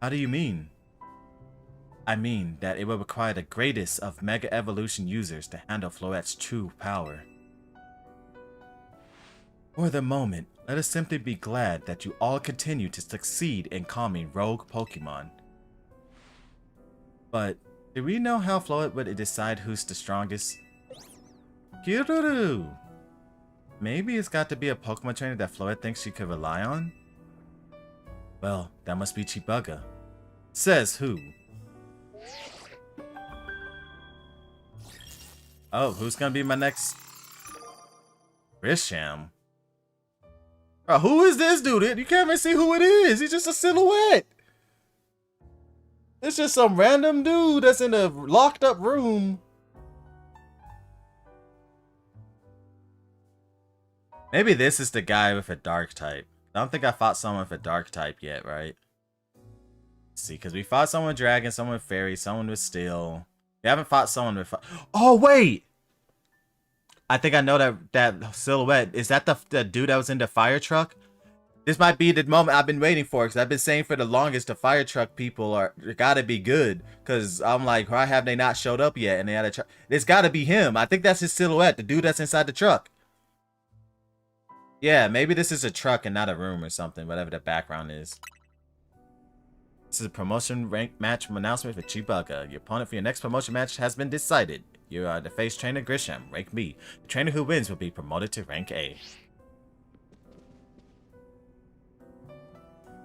How do you mean? I mean that it will require the greatest of Mega Evolution users to handle Floette's true power. For the moment, let us simply be glad that you all continue to succeed in calming rogue Pokemon. But, do we know how Floette would decide who's the strongest? Kiruru! Maybe it's got to be a Pokemon trainer that Floette thinks she could rely on? Well, that must be Chibuga. Says who? Oh, who's gonna be my next? Grisham. Bro, who is this dude? You can't even see who it is. He's just a silhouette. It's just some random dude that's in a locked up room. Maybe this is the guy with a dark type. I don't think I fought someone with a dark type yet, right? Let's see, because we fought someone with dragon, someone with fairy, someone with steel. We haven't fought someone with... Oh, wait! I think I know that silhouette. Is that the dude that was in the fire truck? This might be the moment I've been waiting for, because I've been saying for the longest the fire truck people gotta be good. Because I'm like, why have they not showed up yet? And they had a truck. It's gotta be him. I think that's his silhouette, the dude that's inside the truck. Yeah, maybe this is a truck and not a room or something, whatever the background is. This is a promotion rank match announcement for Chibuga. Your opponent for your next promotion match has been decided. You are the face trainer Grisham, rank B. The trainer who wins will be promoted to rank A.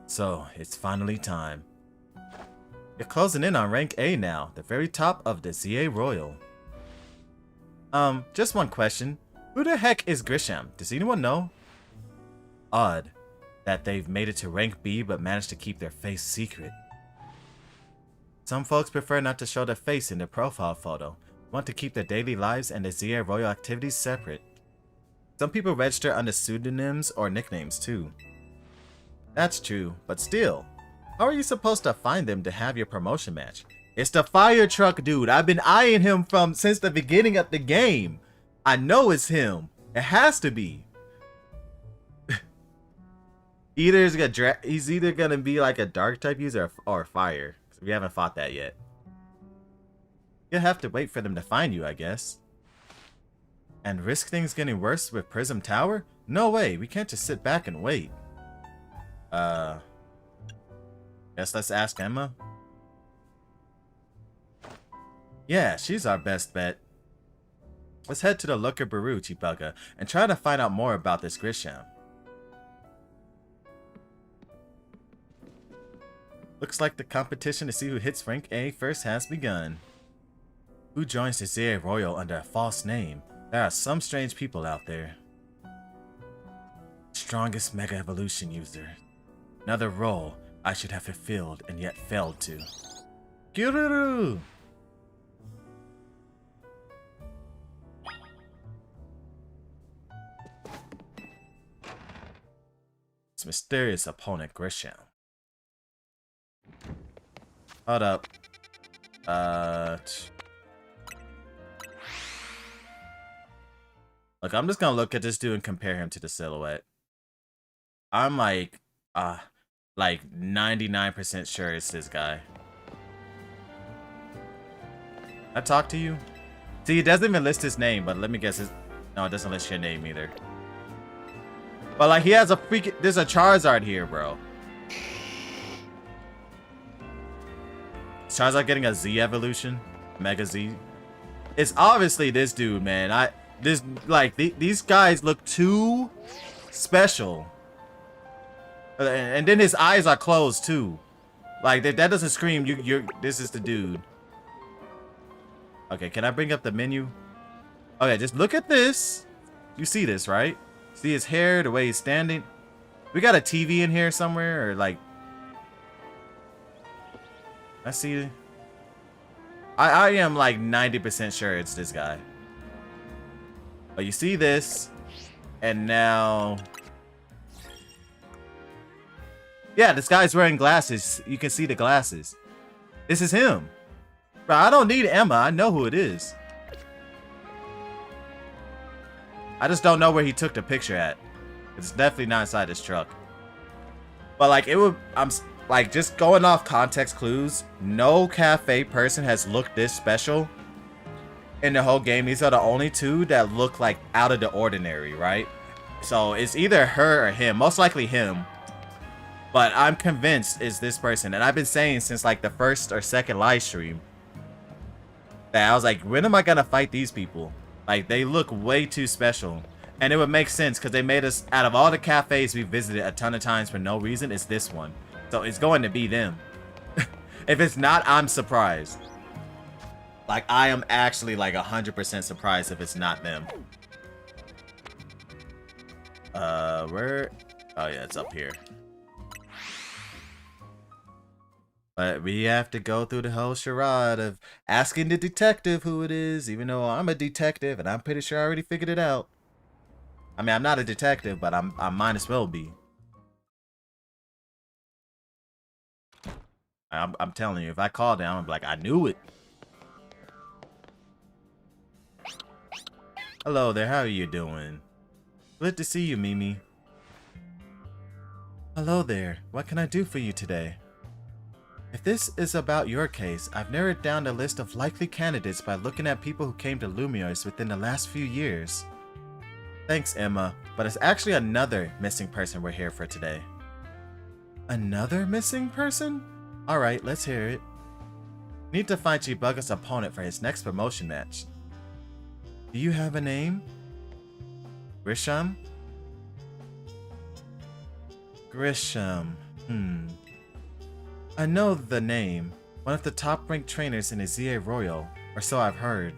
So, it's finally time. You're closing in on rank A now, the very top of the ZA Royal. Just one question. Who the heck is Grisham? Does anyone know? Odd that they've made it to rank B but managed to keep their face secret. Some folks prefer not to show their face in their profile photo, want to keep their daily lives and their ZA Royal activities separate. Some people register under pseudonyms or nicknames too. That's true, but still, how are you supposed to find them to have your promotion match? It's the fire truck dude. I've been eyeing him since the beginning of the game. I know it's him. It has to be. He's either gonna be like a dark type user or fire. We haven't fought that yet. You'll have to wait for them to find you, I guess. And risk things getting worse with Prism Tower? No way, we can't just sit back and wait. Guess let's ask Emma. Yeah, she's our best bet. Let's head to the Looker Baru, Chibuga, and try to find out more about this Grisham. Looks like the competition to see who hits rank A first has begun. Who joins the ZA Royal under a false name? There are some strange people out there. Strongest Mega Evolution user. Another role I should have fulfilled and yet failed to. Gyururu! It's mysterious opponent Grisham. Hold up. Look, I'm just gonna look at this dude and compare him to the silhouette. I'm like 99% sure it's this guy. I talk to you? See, it doesn't even list his name, but let me guess his... No, it doesn't list your name either. But like, he has a freaking... There's a Charizard here, bro. Is Charizard getting a Z evolution? Mega Z? It's obviously this dude, man. These guys look too special. And then his eyes are closed too. Like that doesn't scream this is the dude. Okay, can I bring up the menu? Okay, just look at this. You see this, right? See his hair, the way he's standing. We got a TV in here somewhere, or like... I see... I am like 90% sure it's this guy. But you see this, and now... Yeah, this guy's wearing glasses. You can see the glasses. This is him. Bro, I don't need Emma. I know who it is. I just don't know where he took the picture at. It's definitely not inside his truck. But like, I'm like, just going off context clues, no cafe person has looked this special in the whole game. These are the only two that look like out of the ordinary, right? So it's either her or him. Most likely him. But I'm convinced it's this person. And I've been saying since like the first or second live stream that I was like, when am I gonna fight these people? Like, they look way too special. And it would make sense because they made us, out of all the cafes we visited a ton of times for no reason, it's this one. So it's going to be them. If it's not, I'm surprised. Like, I am actually like 100% surprised if it's not them. Where? Oh yeah, it's up here. But we have to go through the whole charade of asking the detective who it is, even though I'm a detective and I'm pretty sure I already figured it out. I mean, I'm not a detective, but I might as well be. I'm telling you, if I call them, I'm like, I knew it. Hello there, how are you doing? Good to see you, Mimi. Hello there, what can I do for you today? If this is about your case, I've narrowed down the list of likely candidates by looking at people who came to Lumiose within the last few years. Thanks, Emma, but it's actually another missing person we're here for today. Another missing person? Alright, let's hear it. Need to find Chibuga's opponent for his next promotion match. Do you have a name? Grisham? Grisham. I know the name. One of the top-ranked trainers in the ZA Royal, or so I've heard.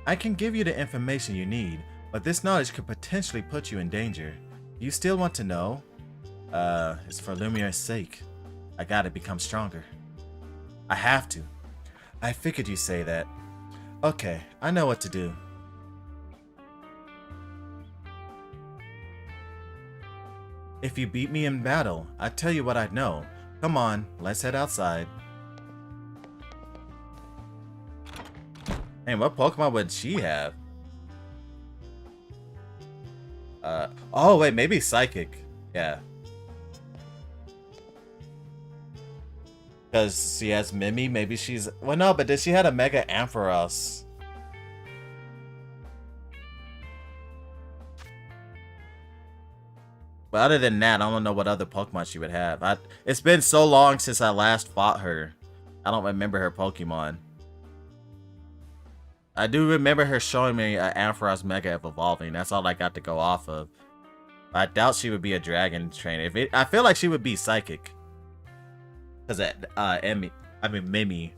I can give you the information you need, but this knowledge could potentially put you in danger. You still want to know? It's for Lumiere's sake. I gotta become stronger. I have to. I figured you'd say that. Okay, I know what to do. If you beat me in battle, I'd tell you what I'd know. Come on, let's head outside. Hey, what Pokemon would she have? Oh wait, maybe Psychic. Yeah. Because she has Mimi, maybe she's... Well, no, but she had a Mega Ampharos. But other than that, I don't know what other Pokemon she would have. It's been so long since I last fought her. I don't remember her Pokemon. I do remember her showing me Ampharos Mega evolving. That's all I got to go off of. I doubt she would be a dragon trainer. I feel like she would be psychic. Cause Mimi.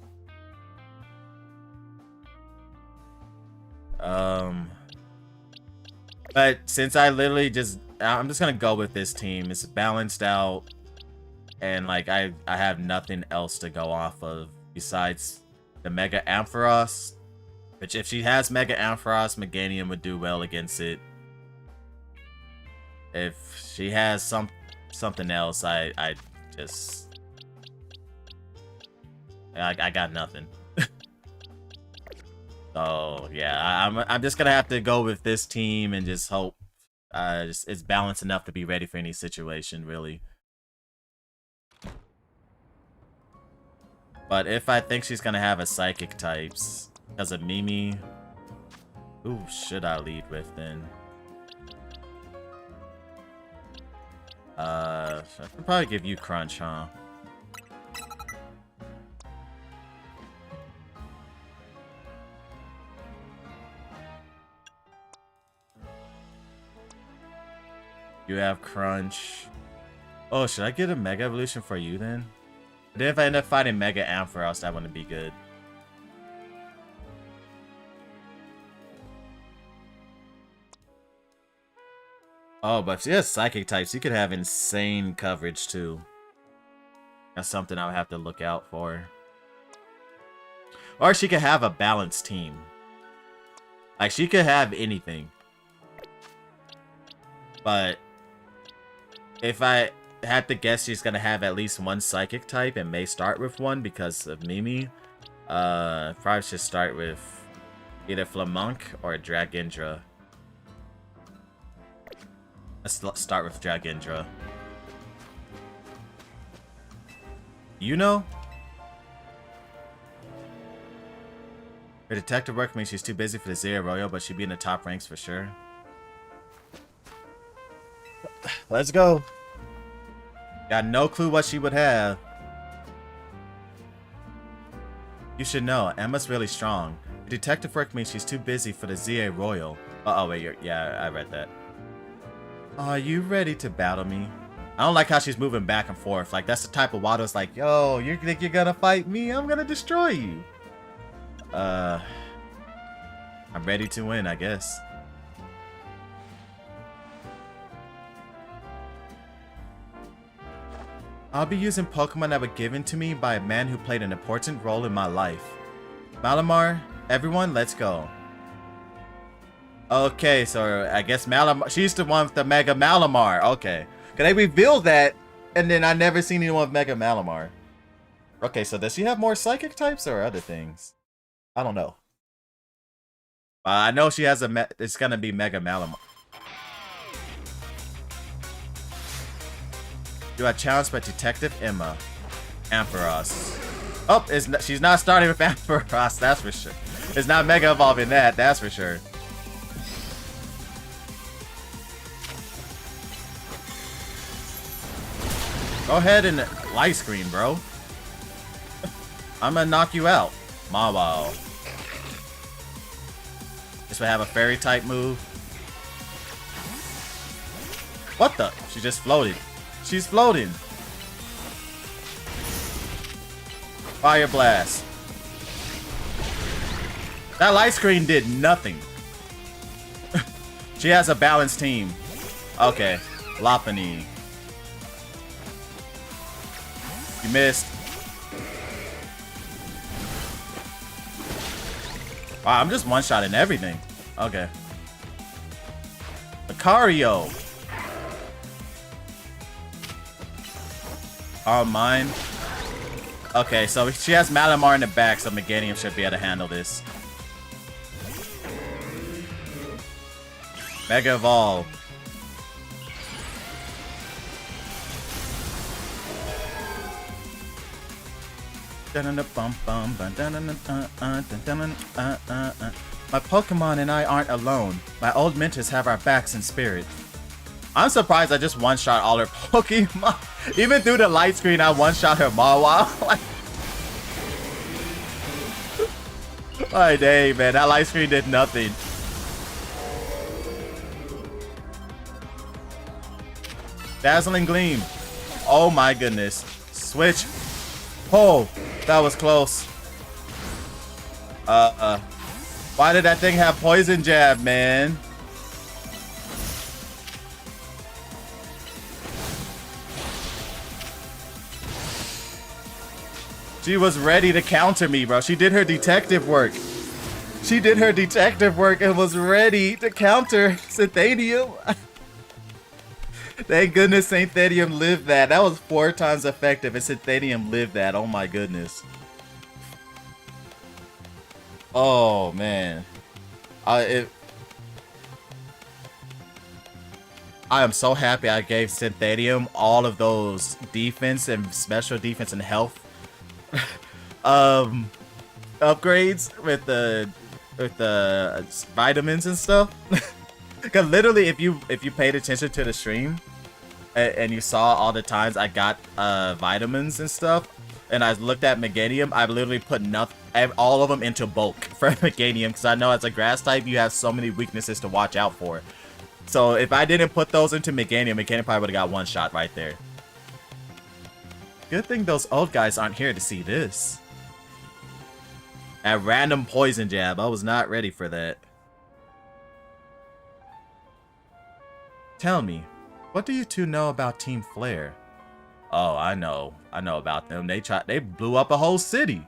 But since I'm just gonna go with this team. It's balanced out, and like I have nothing else to go off of besides the Mega Ampharos. Which if she has Mega Ampharos, Meganium would do well against it. If she has something else, I got nothing. So yeah, I'm just gonna have to go with this team and just hope it's balanced enough to be ready for any situation, really. But if I think she's gonna have a psychic types because of Mimi, who should I lead with then? I could probably give you Crunch, huh? You have Crunch. Oh, should I get a Mega Evolution for you then? But then if I end up fighting Mega Ampharos, that wouldn't be good. Oh, but if she has Psychic types, you could have insane coverage too. That's something I would have to look out for. Or she could have a balanced team. Like, she could have anything. But if I had to guess, she's gonna have at least one Psychic type and may start with one because of Mimi. Probably should start with either Flamonk or Dragendra. Let's start with Dragendra. You know? Her detective work means she's too busy for the Zero Royal, but she'd be in the top ranks for sure. Let's go. Got no clue what she would have. You should know, Emma's really strong. Her detective work means she's too busy for the ZA Royal. Oh wait, yeah, I read that. Are you ready to battle me? I don't like how she's moving back and forth. Like, that's the type of Waddle's like, yo, you think you're gonna fight me? I'm gonna destroy you. I'm ready to win, I guess. I'll be using Pokemon that were given to me by a man who played an important role in my life. Malamar, everyone, let's go. Okay, so I guess Malamar, she's the one with the Mega Malamar. Okay. Cause they revealed that, and then I never seen anyone with Mega Malamar. Okay, so does she have more Psychic types or other things? I don't know. I know she has it's gonna be Mega Malamar. You are challenged by Detective Emma. Ampharos. Oh, she's not starting with Ampharos, that's for sure. It's not Mega Evolving that's for sure. Go ahead and light screen, bro. I'm gonna knock you out. Mawile. This would have a fairy type move. What the? She just floated. She's floating. Fire blast. That light screen did nothing. She has a balanced team. Okay. Lopunny. You missed. Wow, I'm just one-shotting everything. Okay. Lucario. Oh, mine. Okay, so she has Malamar in the back, so Meganium should be able to handle this. Mega Evolve. My Pokemon and I aren't alone. My old mentors have our backs in spirit. I'm surprised I just one-shot all her Pokemon. Even through the light screen, I one-shot her Mawile. My day, man. That light screen did nothing. Dazzling Gleam. Oh my goodness. Switch. Oh, that was close. Why did that thing have poison jab, man? She was ready to counter me, bro. She did her detective work. She did her detective work and was ready to counter Synthadium. Thank goodness Synthadium lived that. That was 4 times effective and Synthadium lived that. Oh my goodness. Oh man. I am so happy I gave Synthadium all of those defense and special defense and health upgrades with the vitamins and stuff. Because literally, if you paid attention to the stream and you saw all the times I got vitamins and stuff, and I looked at Meganium, I literally put all of them into bulk for Meganium because I know as a grass type you have so many weaknesses to watch out for. So if I didn't put those into Meganium probably would have got one shot right there. Good thing those old guys aren't here to see this. A random poison jab. I was not ready for that. Tell me, what do you two know about Team Flare? Oh, I know about them. They blew up a whole city.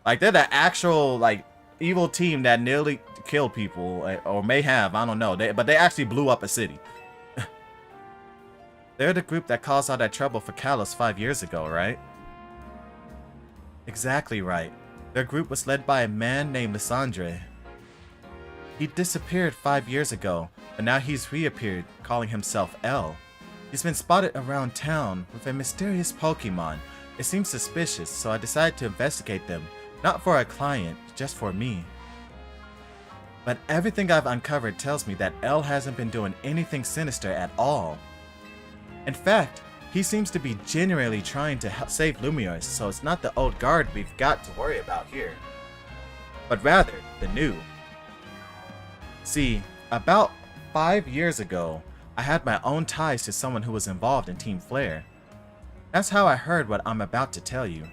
Like, they're the actual, like, evil team that nearly killed people. Or may have, I don't know. But they actually blew up a city. They're the group that caused all that trouble for Kalos 5 years ago, right? Exactly right. Their group was led by a man named Lysandre. He disappeared 5 years ago, but now he's reappeared, calling himself L. He's been spotted around town with a mysterious Pokemon. It seems suspicious, so I decided to investigate them. Not for a client, just for me. But everything I've uncovered tells me that L hasn't been doing anything sinister at all. In fact, he seems to be genuinely trying to save Lumiose, so it's not the old guard we've got to worry about here, but rather the new. See, about 5 years ago, I had my own ties to someone who was involved in Team Flare. That's how I heard what I'm about to tell you.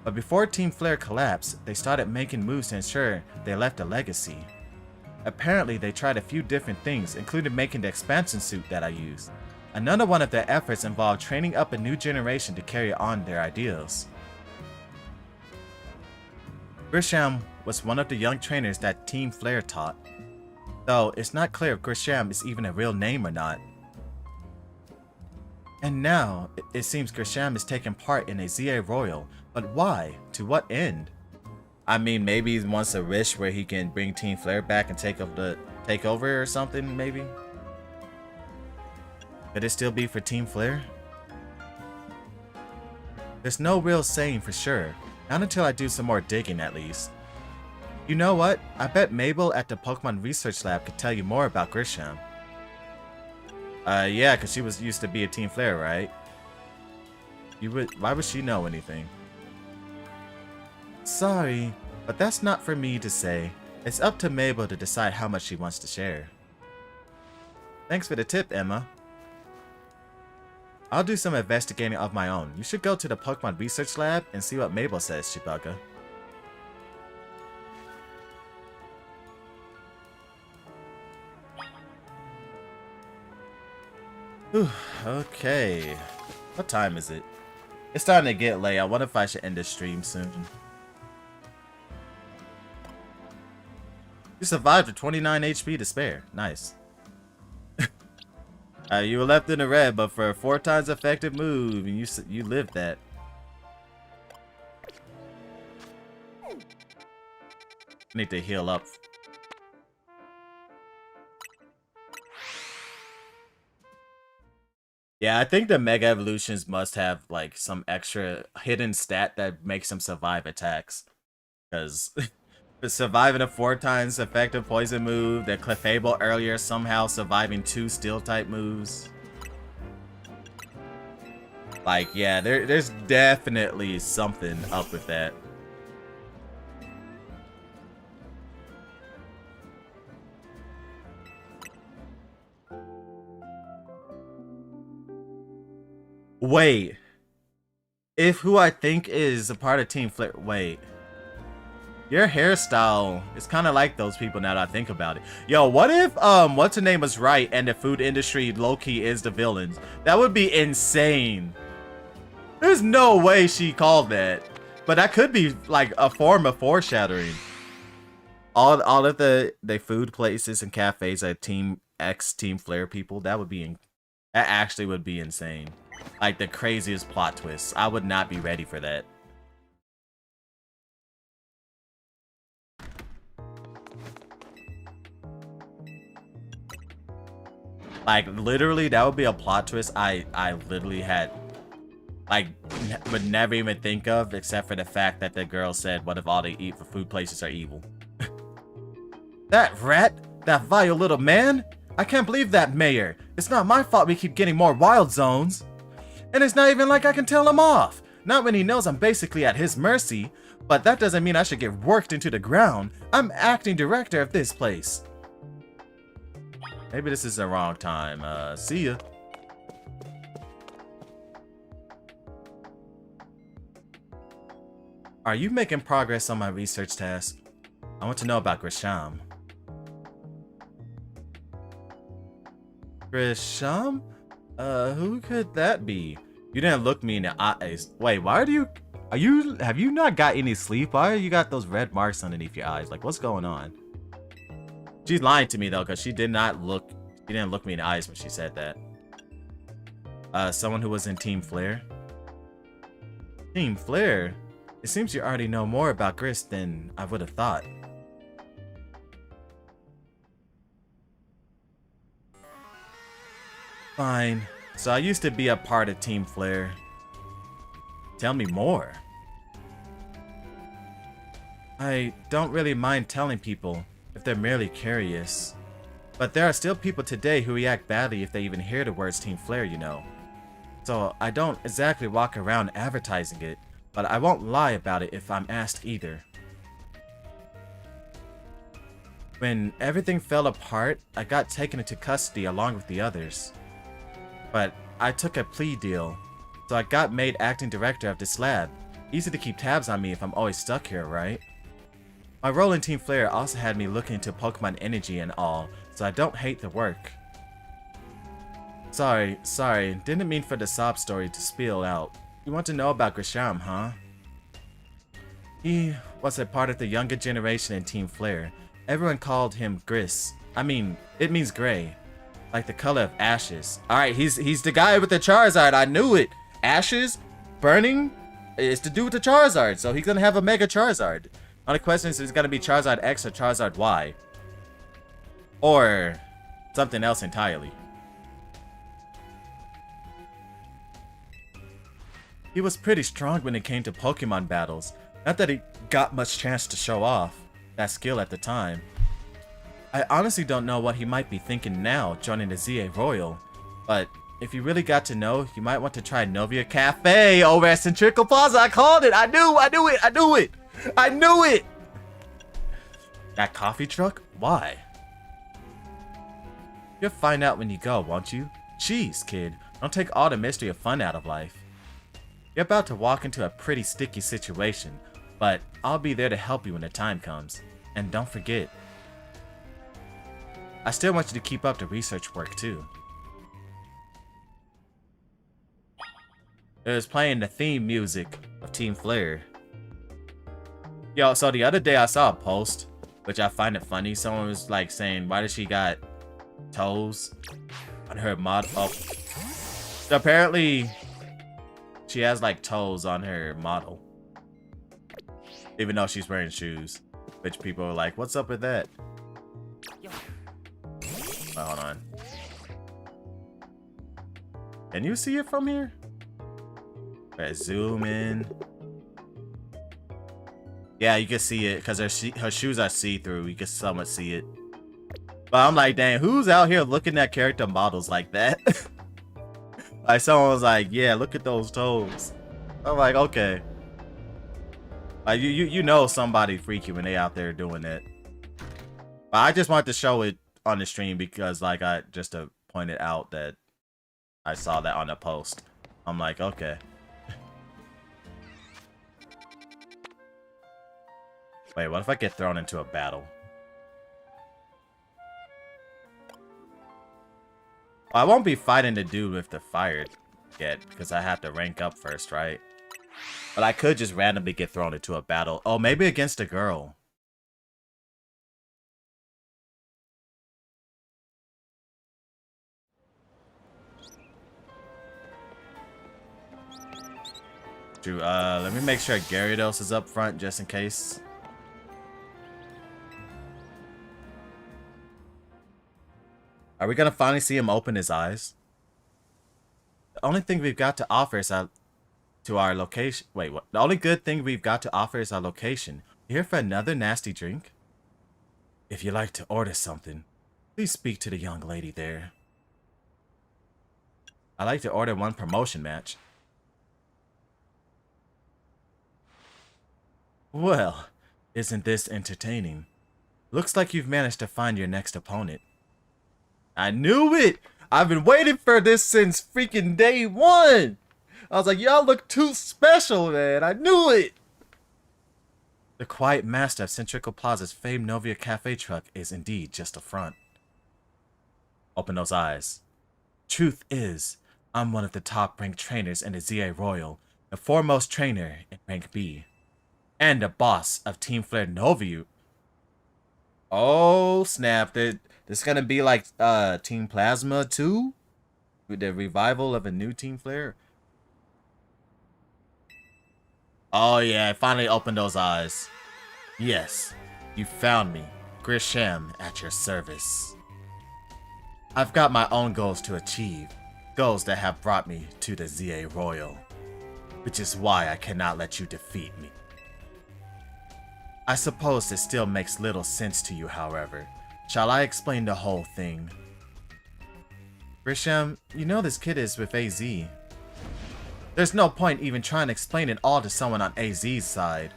But before Team Flare collapsed, they started making moves to ensure they left a legacy. Apparently, they tried a few different things, including making the expansion suit that I used. Another one of their efforts involved training up a new generation to carry on their ideals. Grisham was one of the young trainers that Team Flare taught, though it's not clear if Grisham is even a real name or not. And now, it seems Grisham is taking part in a ZA Royal, but why? To what end? I mean, maybe he wants a wish where he can bring Team Flare back and take over or something, maybe? Could it still be for Team Flare? There's no real saying for sure, not until I do some more digging at least. You know what? I bet Mabel at the Pokemon Research Lab could tell you more about Grisham. Yeah, because she used to be a Team Flare, right? Why would she know anything? Sorry, but that's not for me to say. It's up to Mabel to decide how much she wants to share. Thanks for the tip, Emma. I'll do some investigating of my own. You should go to the Pokemon Research Lab and see what Mabel says, Chibuga. Whew, okay. What time is it? It's starting to get late. I wonder if I should end the stream soon. You survived with 29 HP to spare. Nice. You were left in the red, but for a 4 times effective move, and you lived that. Need to heal up. Yeah, I think the Mega Evolutions must have like some extra hidden stat that makes them survive attacks. Because surviving a 4 times effective poison move, the Clefable earlier somehow surviving 2 steel type moves. Like, yeah, there's definitely something up with that. Wait. If who I think is a part of Team Flare... Wait. Your hairstyle is kind of like those people now that I think about it. Yo, what if, what's her name was right and the food industry low-key is the villains? That would be insane. There's no way she called that. But that could be, like, a form of foreshadowing. All of the food places and cafes are Team X, Team Flare people. That would be... That actually would be insane. Like, the craziest plot twists. I would not be ready for that. Like, literally, that would be a plot twist I literally had, like, would never even think of, except for the fact that the girl said, what if all they eat for food places are evil? That rat? That vile little man? I can't believe that, Mayor. It's not my fault we keep getting more wild zones. And it's not even like I can tell him off. Not when he knows I'm basically at his mercy. But that doesn't mean I should get worked into the ground. I'm acting director of this place. Maybe this is the wrong time. See ya. Are you making progress on my research task? I want to know about Grisham. Grisham? Who could that be? You didn't look me in the eyes. Wait, why have you not got any sleep? Why you got those red marks underneath your eyes? Like, what's going on? She's lying to me though, because she didn't look me in the eyes when she said that. Someone who was in Team Flare? Team Flare? It seems you already know more about Gris than I would have thought. Fine. So I used to be a part of Team Flare. Tell me more. I don't really mind telling people if they're merely curious. But there are still people today who react badly if they even hear the words Team Flare, you know. So I don't exactly walk around advertising it, but I won't lie about it if I'm asked either. When everything fell apart, I got taken into custody along with the others. But I took a plea deal, so I got made acting director of this lab. Easy to keep tabs on me if I'm always stuck here, right? My role in Team Flare also had me looking into Pokemon energy and all, so I don't hate the work. Sorry, didn't mean for the sob story to spill out. You want to know about Grisham, huh? He was a part of the younger generation in Team Flare. Everyone called him Gris. I mean, it means gray. Like the color of ashes. Alright, he's the guy with the Charizard. I knew it. Ashes? Burning? It's to do with the Charizard, so he's gonna have a Mega Charizard. Only question is, it's gonna be Charizard X or Charizard Y. Or something else entirely. He was pretty strong when it came to Pokemon battles. Not that he got much chance to show off that skill at the time. I honestly don't know what he might be thinking now joining the ZA Royal, but if you really got to know, you might want to try Novia Cafe over at Centrical Plaza. I called it! I knew it! That coffee truck? Why? You'll find out when you go, won't you? Jeez, kid, don't take all the mystery of fun out of life. You're about to walk into a pretty sticky situation, but I'll be there to help you when the time comes. And don't forget, I still want you to keep up the research work too. It was playing the theme music of Team Flare. Yo, so the other day I saw a post, which I find it funny. Someone was like saying, why does she got toes on her model? Oh. So apparently, she has like toes on her model. Even though she's wearing shoes. Which people are like, what's up with that? Oh, hold on. Can you see it from here? Alright, zoom in. Yeah, you can see it because her shoes are see-through. You can somewhat see it. But I'm like, dang, who's out here looking at character models like that? Like someone was like, yeah, look at those toes. I'm like, okay. Like you know somebody freaky when they out there doing that. But I just wanted to show it on the stream because like just to point it out that I saw that on the post. I'm like, okay. Wait, what if I get thrown into a battle? I won't be fighting the dude with the fire yet, because I have to rank up first, right? But I could just randomly get thrown into a battle. Oh, maybe against a girl. Dude, let me make sure Gyarados is up front just in case. Are we gonna finally see him open his eyes? The only thing we've got to offer is our location. Wait, what? The only good thing we've got to offer is our location. You here for another nasty drink? If you like to order something, please speak to the young lady there. I'd like to order one promotion match. Well, isn't this entertaining? Looks like you've managed to find your next opponent. I knew it! I've been waiting for this since freaking day one! I was like, y'all look too special, man. I knew it! The quiet master of Centrical Plaza's famed Novia Cafe truck is indeed just a front. Open those eyes. Truth is, I'm one of the top-ranked trainers in the ZA Royal, the foremost trainer in rank B, and the boss of Team Flare Novia. Oh, snap. This is gonna be like Team Plasma 2? With the revival of a new Team Flare? Oh yeah, I finally opened those eyes. Yes, you found me, Grisham, at your service. I've got my own goals to achieve, goals that have brought me to the ZA Royal, which is why I cannot let you defeat me. I suppose this still makes little sense to you, however. Shall I explain the whole thing? Grisham, you know this kid is with AZ. There's no point even trying to explain it all to someone on AZ's side.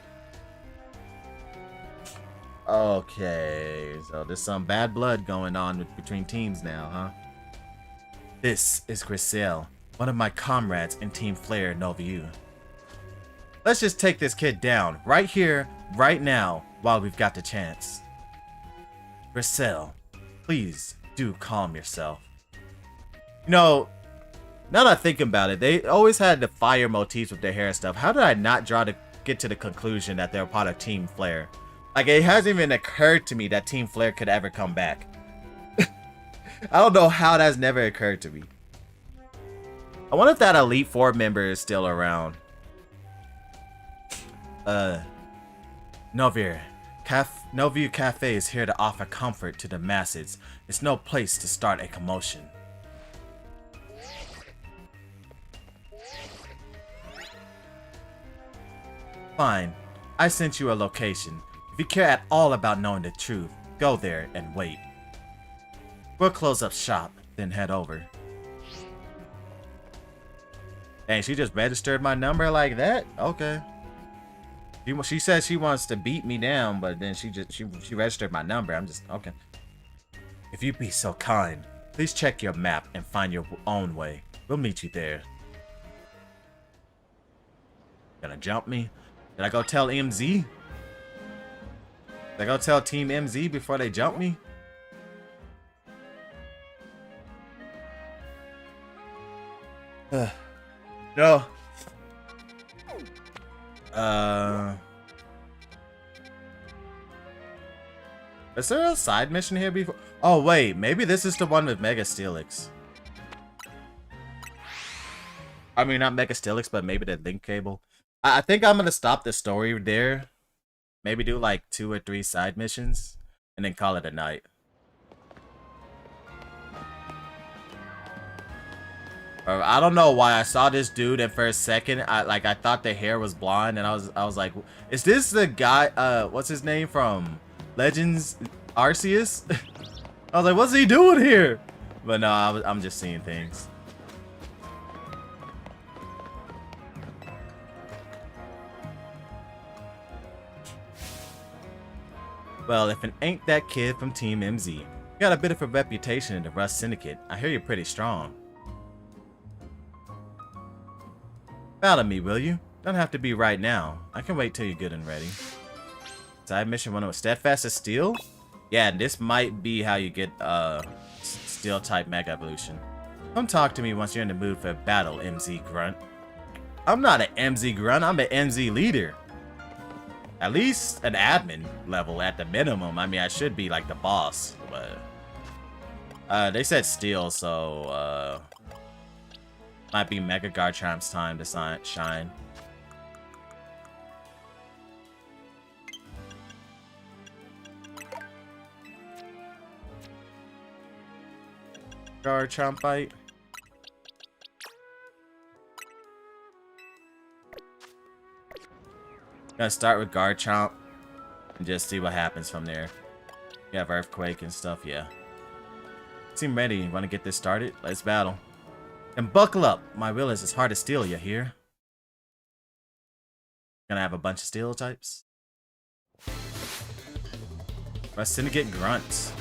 Okay, so there's some bad blood going on between teams now, huh? This is Griselle, one of my comrades in Team Flare Novia. Let's just take this kid down, right here, right now, while we've got the chance. Griselle, please do calm yourself. You know, now that I think about it, they always had the fire motifs with their hair and stuff. How did I not get to the conclusion that they're part of Team Flare? Like, it hasn't even occurred to me that Team Flare could ever come back. I don't know how that's never occurred to me. I wonder if that Elite Four member is still around. Novia Cafe is here to offer comfort to the masses. It's no place to start a commotion. Fine. I sent you a location. If you care at all about knowing the truth, go there and wait. We'll close up shop, then head over. Dang, she just registered my number like that? Okay. She says she wants to beat me down, but then she registered my number. I'm just, okay. If you'd be so kind, please check your map and find your own way. We'll meet you there. Gonna jump me? Did I go tell MZ? Did I go tell Team MZ before they jump me? No. Is there a side mission here before? Oh wait, maybe this is the one with Mega Steelix. I mean, not Mega Steelix, but maybe the link cable. I think I'm gonna stop the story there. Maybe do like 2 or 3 side missions, and then call it a night. I don't know why I saw this dude at first second. I thought the hair was blonde, and I was like, is this the guy? What's his name from Legends? Arceus? I was like, what's he doing here? But no, I'm just seeing things. Well, if it ain't that kid from Team MZ. You got a bit of a reputation in the Rust Syndicate. I hear you're pretty strong. Battle me, will you? Don't have to be right now. I can wait till you're good and ready. Side mission 1 with Steadfast as Steel? Yeah, this might be how you get Steel type Mega Evolution. Come talk to me once you're in the mood for a battle, MZ Grunt. I'm not an MZ Grunt, I'm an MZ leader. At least an admin level at the minimum. I mean, I should be like the boss, but they said Steel, so might be Mega Garchomp's time to shine. Garchomp fight. Gonna start with Garchomp and just see what happens from there. You have Earthquake and stuff, yeah. Seem ready. Want to get this started? Let's battle. And buckle up. My will is as hard as steel, you hear? Gonna have a bunch of steel types. Syndicate Grunts.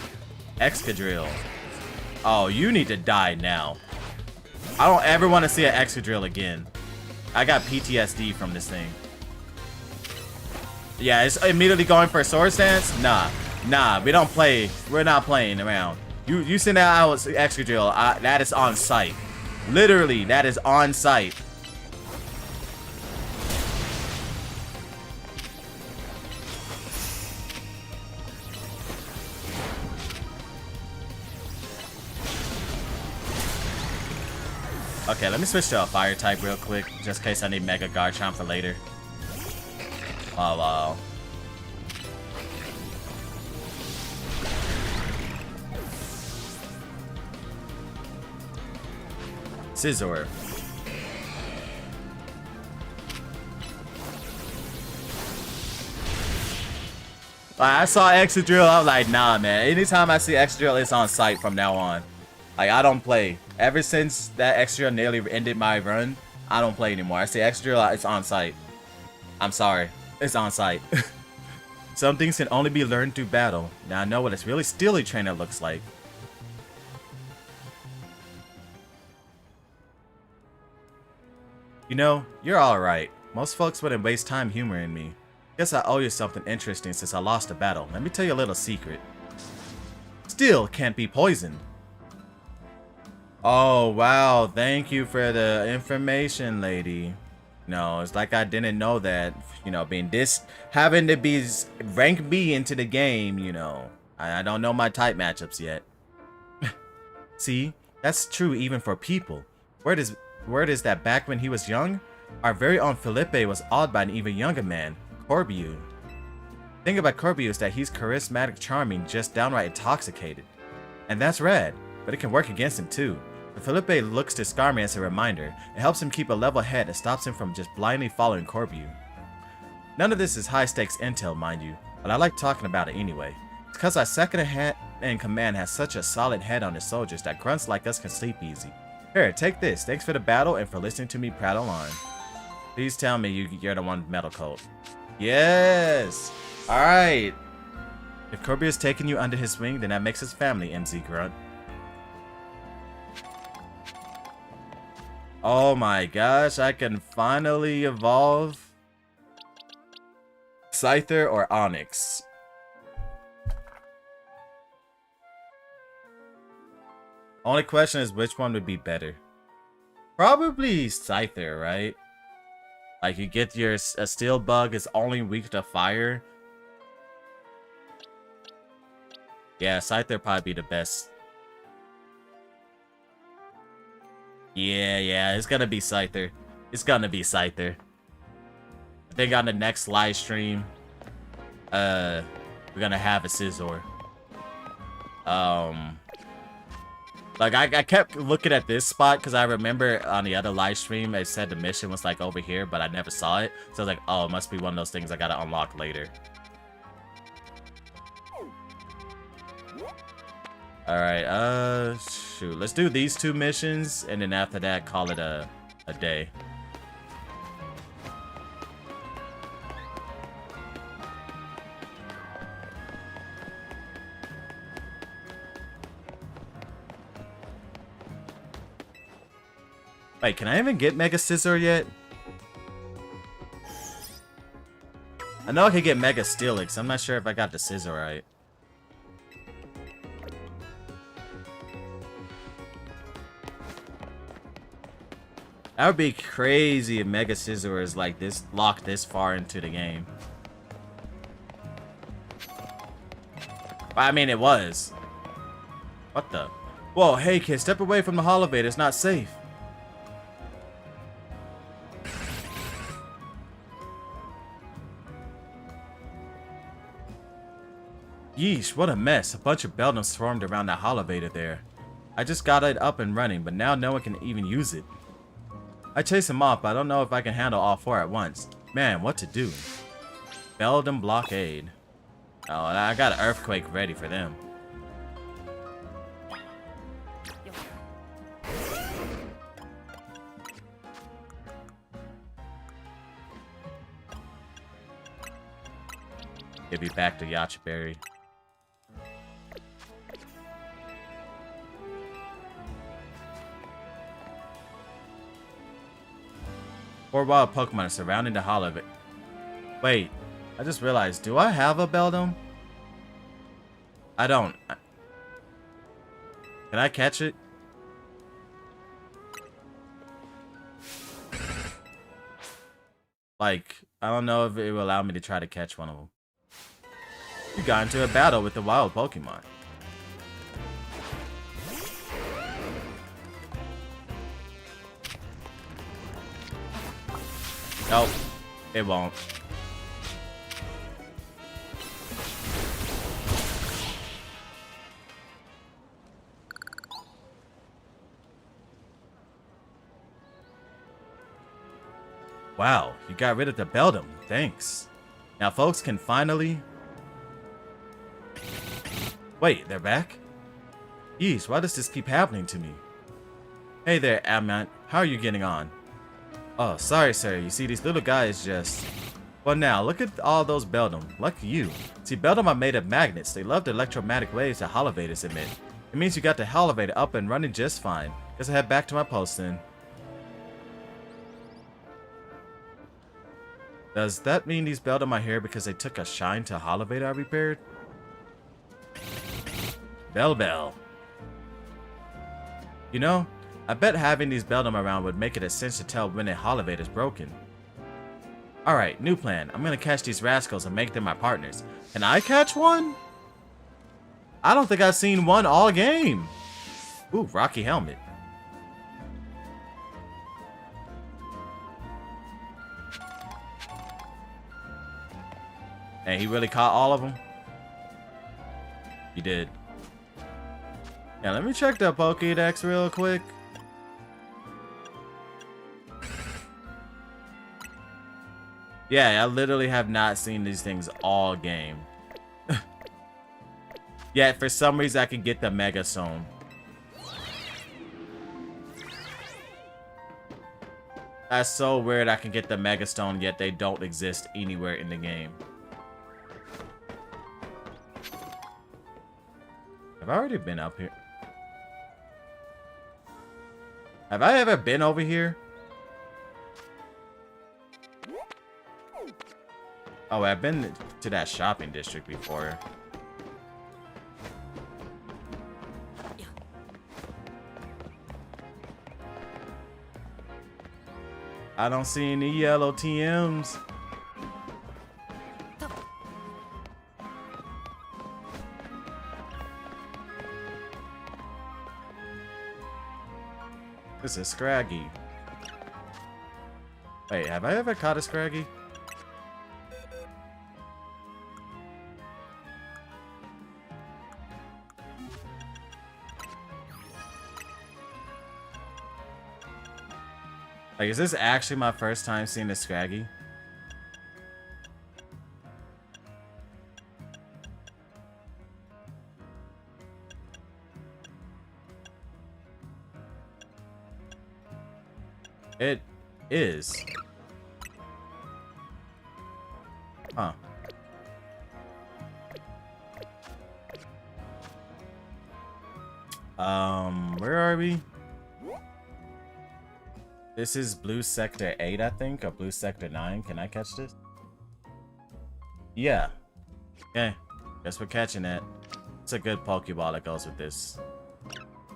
Excadrill. Oh, you need to die now. I don't ever want to see an Excadrill again. I got PTSD from this thing. Yeah, it's immediately going for a Sword Stance? Nah, we don't play. We're not playing around. You send out Excadrill, that is on site. Literally, that is on site. Okay, let me switch to a fire type real quick, just in case I need Mega Garchomp for later. Oh, wow. Scizor. I saw Excadrill, I was like, nah, man. Anytime I see Excadrill, it's on site from now on. Like, I don't play. Ever since that Excadrill nearly ended my run, I don't play anymore. I see Excadrill, it's on site. I'm sorry. It's on site. Some things can only be learned through battle. Now I know what a really steely trainer looks like. You know, you're alright. Most folks wouldn't waste time humoring me. Guess I owe you something interesting since I lost a battle. Let me tell you a little secret. Steel can't be poisoned. Oh, wow. Thank you for the information, lady. No, it's like I didn't know that, you know, having to be rank B into the game, you know. I don't know my type matchups yet. See, that's true even for people. Word is that back when he was young, our very own Felipe was awed by an even younger man, Corbu. The thing about Corbu is that he's charismatic, charming, just downright intoxicated. And that's rad, but it can work against him too. But Felipe looks to Skarmy as a reminder. It helps him keep a level head and stops him from just blindly following Corbu. None of this is high-stakes intel, mind you, but I like talking about it anyway. It's because our second-in-command has such a solid head on his soldiers that grunts like us can sleep easy. Here, take this. Thanks for the battle and for listening to me prattle on. Please tell me you're the one Metal Coat. Yes! Alright. If Corbu is taking you under his wing, then that makes us family, MZ Grunt. Oh my gosh, I can finally evolve Scyther or Onyx. Only question is which one would be better. Probably Scyther, right? Like you get a steel bug is only weak to fire. Yeah, Scyther probably be the best. Yeah, it's gonna be Scyther. It's gonna be Scyther. I think on the next live stream, we're gonna have a Scizor. Like I kept looking at this spot because I remember on the other live stream it said the mission was like over here, but I never saw it. So I was like, oh, it must be one of those things I gotta unlock later. Alright, shoot. Let's do these two missions, and then after that, call it a day. Wait, can I even get Mega Scizor yet? I know I could get Mega Steelix. I'm not sure if I got the scissor right. That would be crazy if Mega Scizor is like this, locked this far into the game. But I mean, it was. What the? Whoa, hey kid, step away from the holovator. It's not safe. Yeesh, what a mess. A bunch of Beldums swarmed around that holovator there. I just got it up and running, but now no one can even use it. I chase him off, but I don't know if I can handle all 4 at once. Man, what to do? Beldum blockade. Oh, I got an earthquake ready for them. Give me back to Yachiberry. Four wild Pokemon are surrounding the holovator. Wait, I just realized, do I have a Beldum? I don't. Can I catch it? Like, I don't know if it will allow me to try to catch one of them. You got into a battle with the wild Pokemon. Nope, it won't. Wow, you got rid of the Beldum. Thanks. Now folks can finally... Wait, they're back? Yeesh, why does this keep happening to me? Hey there, Amant. How are you getting on? Oh, sorry, sir. You see, these little guys just... Well, now, look at all those Beldum. Lucky you. See, Beldum are made of magnets. They love the electromagnetic waves that holovators emit. It means you got the holovator up and running just fine. Guess I'll head back to my post then. Does that mean these Beldum are here because they took a shine to a holovator I repaired? Bell. You know, I bet having these Beldum around would make it a sense to tell when a holovator is broken. Alright, new plan. I'm gonna catch these rascals and make them my partners. Can I catch one? I don't think I've seen one all game. Ooh, Rocky Helmet. Hey, he really caught all of them? He did. Yeah, let me check that Pokédex real quick. Yeah, I literally have not seen these things all game. Yet, for some reason, I can get the Mega Stone. That's so weird I can get the Mega Stone, yet they don't exist anywhere in the game. Have I already been up here? Have I ever been over here? Oh, I've been to that shopping district before. I don't see any yellow TMs. This is Scraggy. Wait, have I ever caught a Scraggy? Like, is this actually my first time seeing a Scraggy? It is. Huh. Where are we? This is Blue Sector 8, I think, or Blue Sector 9. Can I catch this? Yeah. Okay. Guess we're catching it. It's a good Pokeball that goes with this.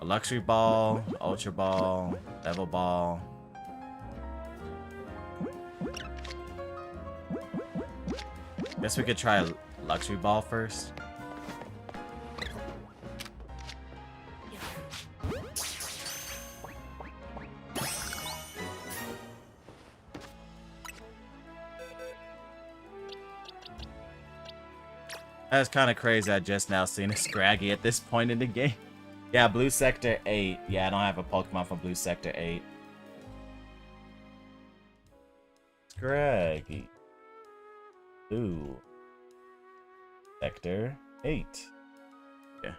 A Luxury Ball, Ultra Ball, Level Ball. Guess we could try a Luxury Ball first. That's kind of crazy. I just now seen a Scraggy at this point in the game. Yeah, Blue Sector 8. Yeah, I don't have a Pokemon from Blue Sector 8. Scraggy. Blue Sector 8. Yeah.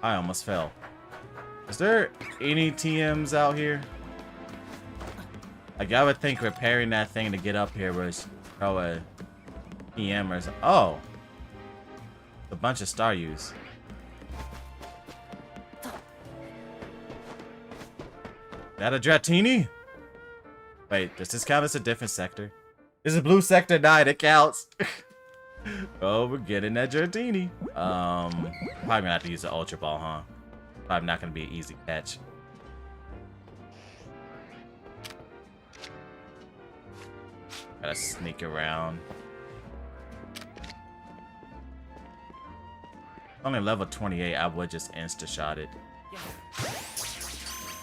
I almost fell. Is there any TMs out here? Like, I would think repairing that thing to get up here was throw a TM or something. Oh! A bunch of Staryus. That a Dratini? Wait, does this count as a different sector? This is Blue Sector 9, it counts! Oh, we're getting that Dratini. Probably gonna have to use the Ultra Ball, huh? Probably not gonna be an easy catch. Gotta sneak around. Only level 28, I would just insta-shot it.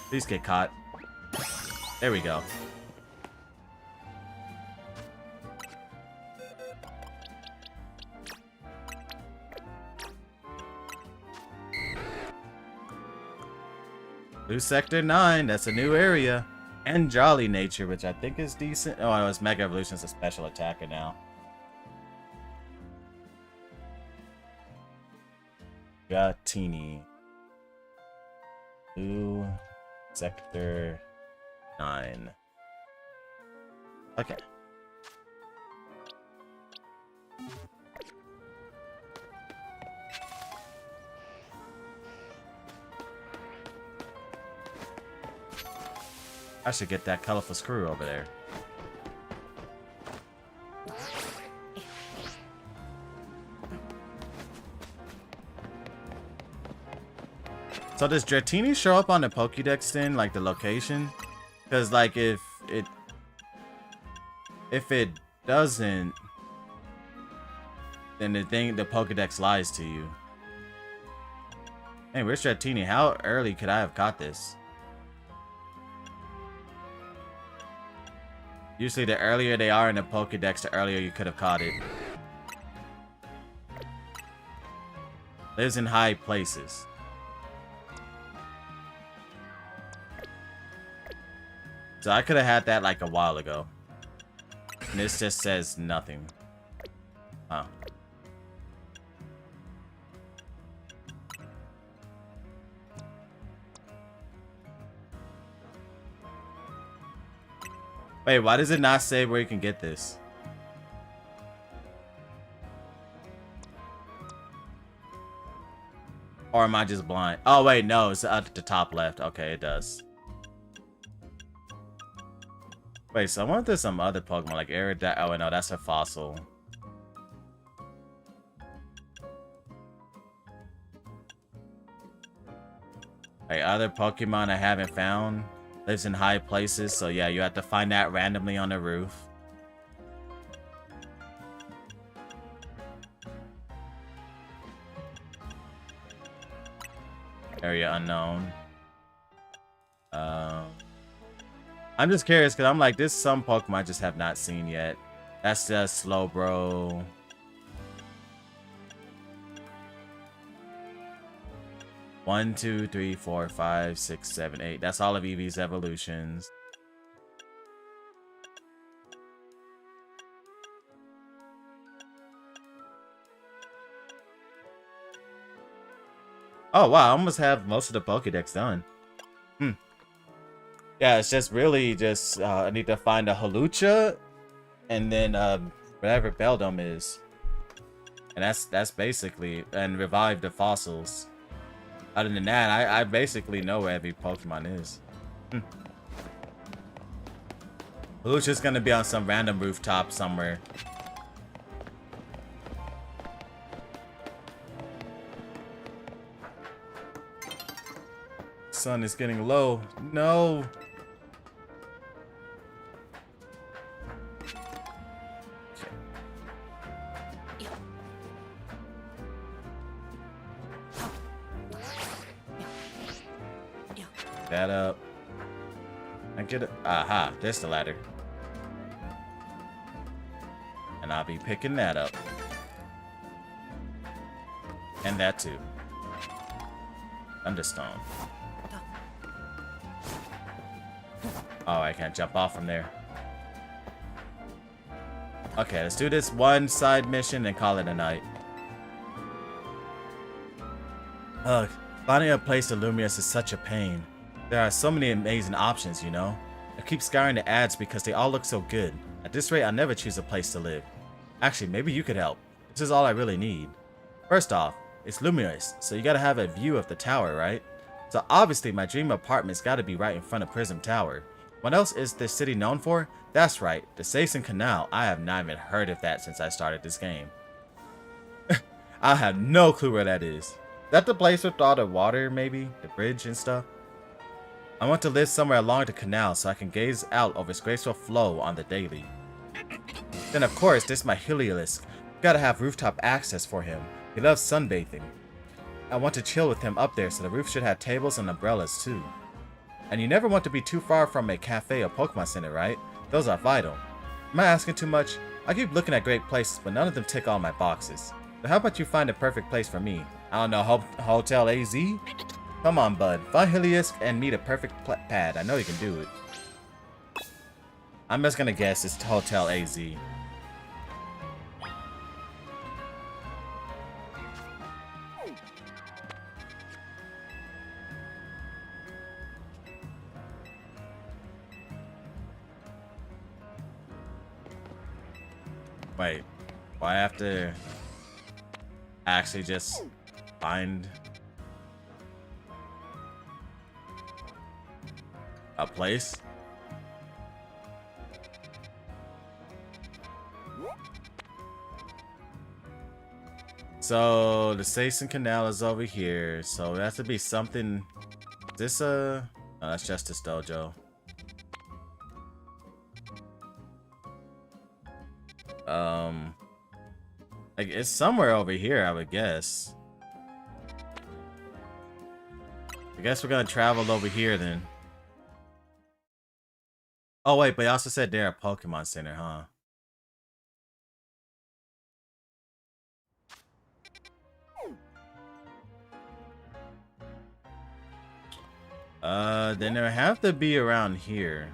Please get caught. There we go. Blue Sector 9, that's a new area. And Jolly Nature, which I think is decent. Oh, no, it's Mega Evolution's a special attacker now. Dratini. Blue Sector 9. Okay. I should get that colorful screw over there. So does Dratini show up on the Pokédex then, like the location? Because like if it doesn't, then the Pokédex lies to you. Hey, where's Dratini? How early could I have caught this? Usually the earlier they are in the Pokédex, the earlier you could have caught it. Lives in high places. So I could have had that like a while ago. And this just says nothing. Huh. Wait, why does it not say where you can get this? Or am I just blind? Oh, wait, no, it's up at the top left. Okay, it does. Wait, so I wonder if there's some other Pokemon, like Aerodactyl. Oh, no, that's a fossil. Like, other Pokemon I haven't found. Lives in high places, so yeah, you have to find that randomly on the roof. Area unknown. I'm just curious because I'm like, there's some Pokemon I just have not seen yet. That's just Slowbro. One, two, three, four, five, six, seven, eight. That's all of Eevee's evolutions. Oh wow, I almost have most of the Pokédex done. Yeah, it's just really just I need to find a Hawlucha and then whatever Beldum is. And that's basically, and revive the fossils. Other than that, I basically know where every Pokemon is. Who's just gonna be on some random rooftop somewhere? Sun is getting low. No. That up. I get it. Aha, there's the ladder. And I'll be picking that up. And that too. Thunderstone. Oh, I can't jump off from there. Okay, let's do this one side mission and call it a night. Ugh, finding a place to Lumious is such a pain. There are so many amazing options, you know? I keep scouring the ads because they all look so good. At this rate, I'll never choose a place to live. Actually, maybe you could help. This is all I really need. First off, it's Lumious, so you gotta have a view of the tower, right? So obviously my dream apartment's gotta be right in front of Prism Tower. What else is this city known for? That's right, the Saison Canal. I have not even heard of that since I started this game. I have no clue where that is. Is that the place with all the water, maybe? The bridge and stuff? I want to live somewhere along the canal so I can gaze out over its graceful flow on the daily. Then of course, there's my Heliolisk. Gotta have rooftop access for him. He loves sunbathing. I want to chill with him up there, so the roof should have tables and umbrellas too. And you never want to be too far from a cafe or Pokemon Center, right? Those are vital. Am I asking too much? I keep looking at great places, but none of them tick all my boxes. So how about you find a perfect place for me? I don't know, Hotel AZ? Come on, bud. Find Heliolisk and meet a perfect pad. I know you can do it. I'm just gonna guess it's Hotel AZ. Wait, do I have to actually just find a place? So the Saison Canal is over here, so it has to be something. Is this no, that's Justice Dojo. Like it's somewhere over here, I would guess. I guess we're gonna travel over here then. Oh wait, but you also said they're a Pokemon Center, huh? Then there have to be around here.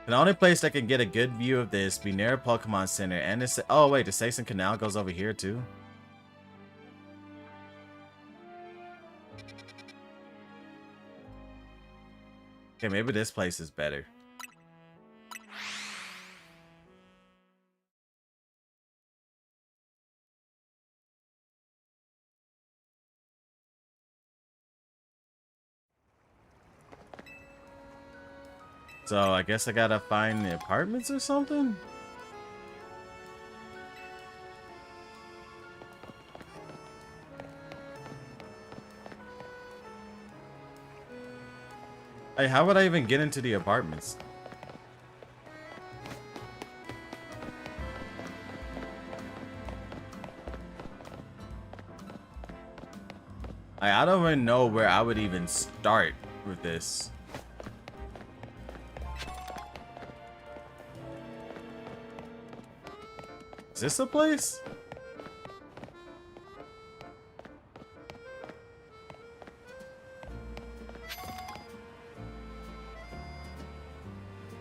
The only place that can get a good view of this be near a Pokemon Center, and it's oh wait, the Saison Canal goes over here too. Okay, maybe this place is better. So I guess I gotta find the apartments or something? Hey, how would I even get into the apartments? I don't even know where I would even start with this. Is this a place?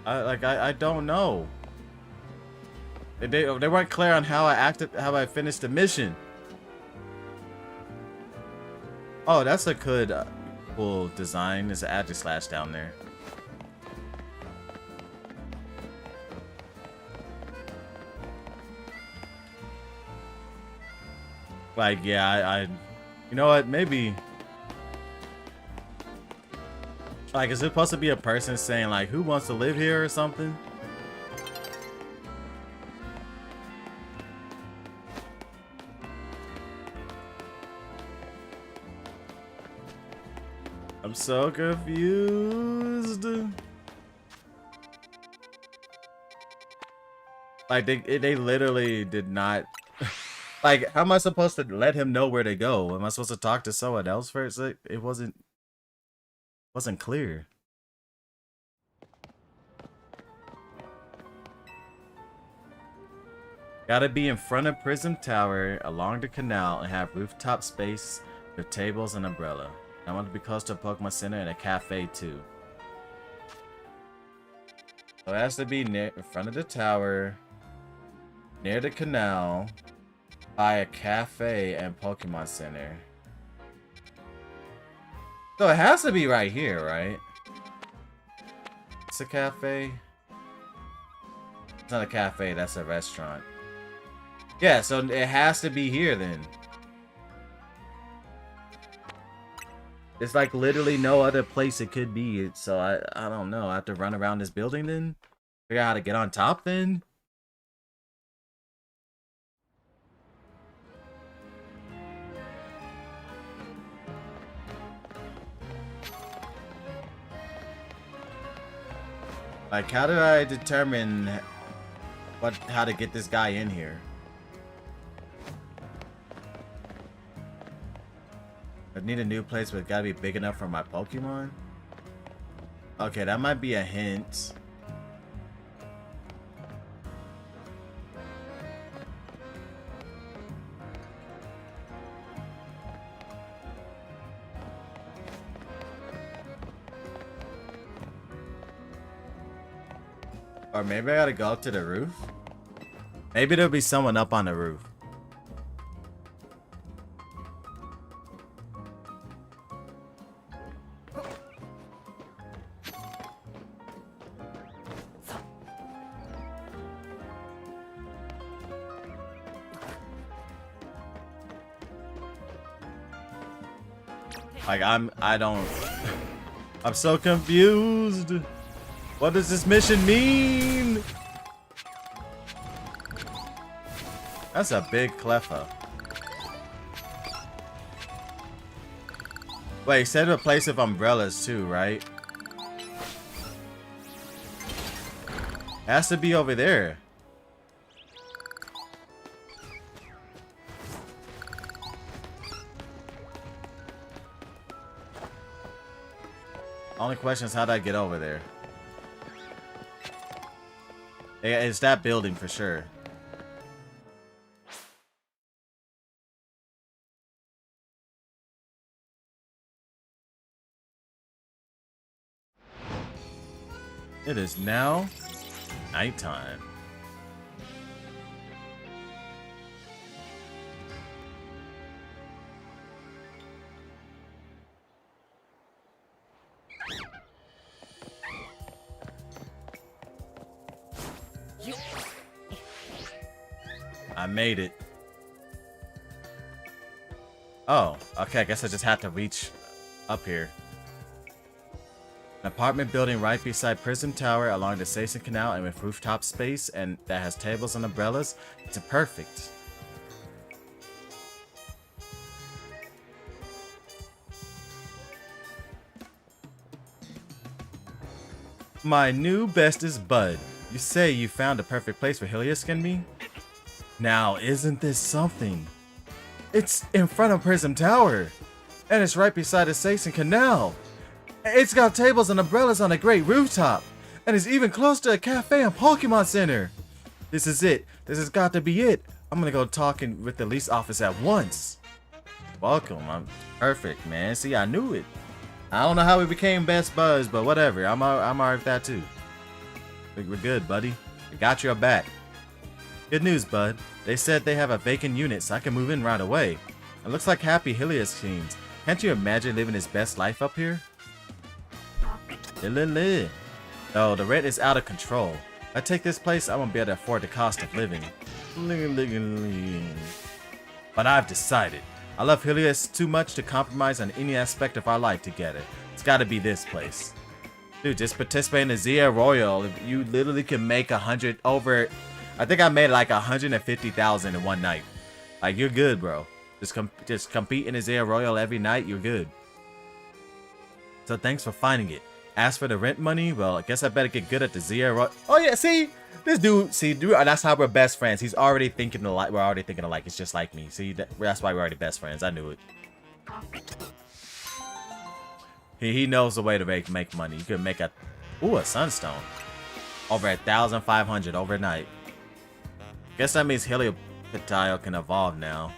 I don't know. They weren't clear on how I finished the mission. Oh, that's a good cool design. There's an address slash down there. Like, yeah, you know what? Maybe. Like, is it supposed to be a person saying, like, who wants to live here or something? I'm so confused. Like, they literally did not... Like, how am I supposed to let him know where to go? Am I supposed to talk to someone else first? Like, it wasn't clear. Gotta be in front of Prism Tower, along the canal, and have rooftop space with tables and umbrella. I want to be close to a Pokemon Center and a cafe too. So it has to be near in front of the tower, near the canal, by a cafe and Pokemon Center. So it has to be right here, right? It's a cafe. It's not a cafe, that's a restaurant. Yeah, so it has to be here then. There's like literally no other place it could be. So I don't know. I have to run around this building then? Figure out how to get on top then? Like, how do I determine how to get this guy in here? I need a new place, but it's gotta be big enough for my Pokemon. Okay, that might be a hint. Or maybe I gotta go up to the roof? Maybe there'll be someone up on the roof. Like, I'm so confused. What does this mission mean? That's a big Cleffa. Wait, said a place of umbrellas too, right? Has to be over there. Only question is, how do I get over there? Yeah, it's that building for sure. It is now nighttime. I made it. Oh, okay, I guess I just have to reach up here. An apartment building right beside Prism Tower along the Station Canal and with rooftop space and that has tables and umbrellas. It's perfect. My new bestest bud. You say you found a perfect place for Helios and me? Now, isn't this something? It's in front of Prism Tower, and it's right beside the Station Canal. It's got tables and umbrellas on a great rooftop, and it's even close to a cafe and Pokemon Center. This is it. This has got to be it. I'm gonna go talking with the lease office at once. Welcome. I'm perfect, man. See, I knew it. I don't know how we became best buds, but whatever. I'm alright with that too. We're good, buddy. I got your back. Good news, bud. They said they have a vacant unit, so I can move in right away. It looks like happy Helios teens. Can't you imagine living his best life up here? No, the rent is out of control. If I take this place, I won't be able to afford the cost of living. But I've decided. I love Helios too much to compromise on any aspect of our life together. It's gotta be this place. Dude, just participate in the Zia Royal. You literally can make 100 over... I think I made like 150,000 in one night. Like, you're good, bro. Just compete in the Zia Royal every night, you're good. So thanks for finding it. As for the rent money, well, I guess I better get good at the Zia Royal. Oh yeah, see? This dude, that's how we're best friends. He's already thinking alike. We're already thinking alike. It's just like me. See, that's why we're already best friends. I knew it. He knows the way to make money. You could make a sunstone. Over 1,500 overnight. Guess that means Helioptile can evolve now.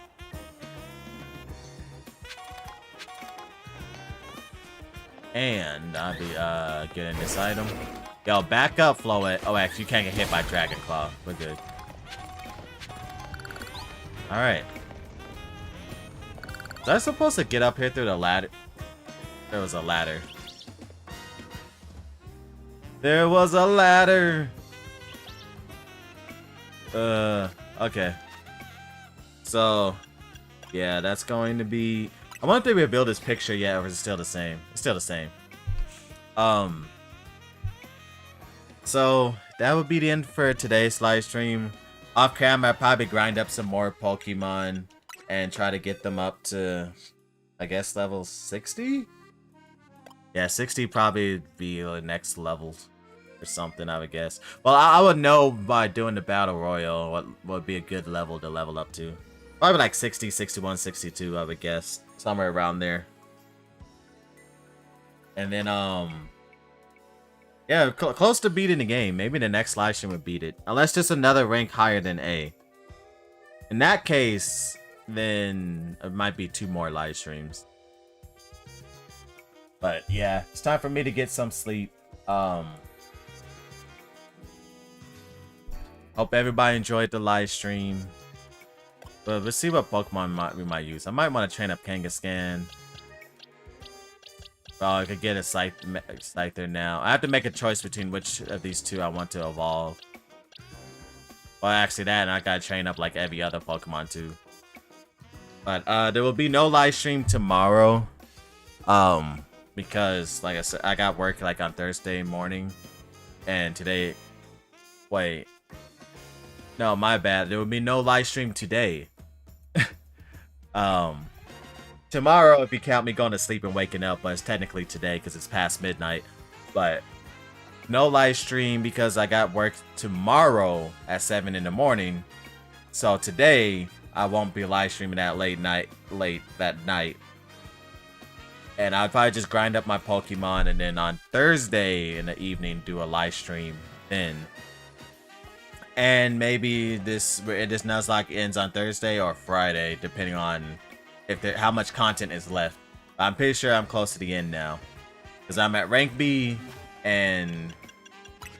And I'll be getting this item. Yo, back up, Floet. Oh, actually, you can't get hit by Dragon Claw. We're good. Alright. Was I supposed to get up here through the ladder? There was a ladder. There was a ladder! Okay. So, yeah, that's going to be... I wonder if they revealed this picture yet, or is it still the same? It's still the same. So that would be the end for today's live stream. Off camera, I'll probably grind up some more Pokemon and try to get them up to, I guess, level 60? Yeah, 60 probably be the next level or something, I would guess. Well, I would know by doing the Battle Royal what would be a good level to level up to. Probably like 60, 61, 62, I would guess. Somewhere around there. And then, yeah, close to beating the game. Maybe the next live stream would beat it. Unless just another rank higher than A. In that case, then it might be 2 more live streams. But yeah, it's time for me to get some sleep. Hope everybody enjoyed the live stream. But let's see what Pokemon we might use. I might want to train up Kangaskhan. Oh, I could get a Scyther now. I have to make a choice between which of these two I want to evolve. Well, actually that, and I gotta train up like every other Pokemon too. But there will be no live stream tomorrow. Because like I said, I got work like on Thursday morning. And today... Wait. No, my bad. There will be no live stream today. Tomorrow, if you count me going to sleep and waking up, but it's technically today because it's past midnight. But no live stream because I got work tomorrow at 7 in the morning. So today, I won't be live streaming that late that night. And I'll probably just grind up my Pokemon and then on Thursday in the evening do a live stream then. And maybe this Nuzlocke ends on Thursday or Friday, depending on how much content is left. I'm pretty sure I'm close to the end now. Because I'm at rank B, and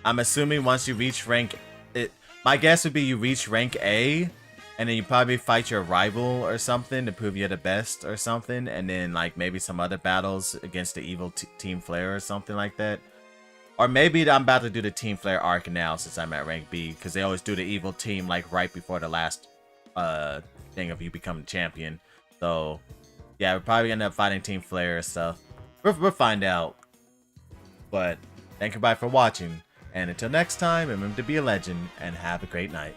I'm assuming once you reach rank... my guess would be you reach rank A, and then you probably fight your rival or something to prove you're the best or something, and then like maybe some other battles against the evil Team Flare or something like that. Or maybe I'm about to do the Team Flare arc now since I'm at rank B, because they always do the evil team like right before the last thing of you become the champion. So yeah, we're probably gonna end up fighting Team Flare or stuff. We'll find out. But thank you everybody for watching, and until next time, remember to be a legend and have a great night.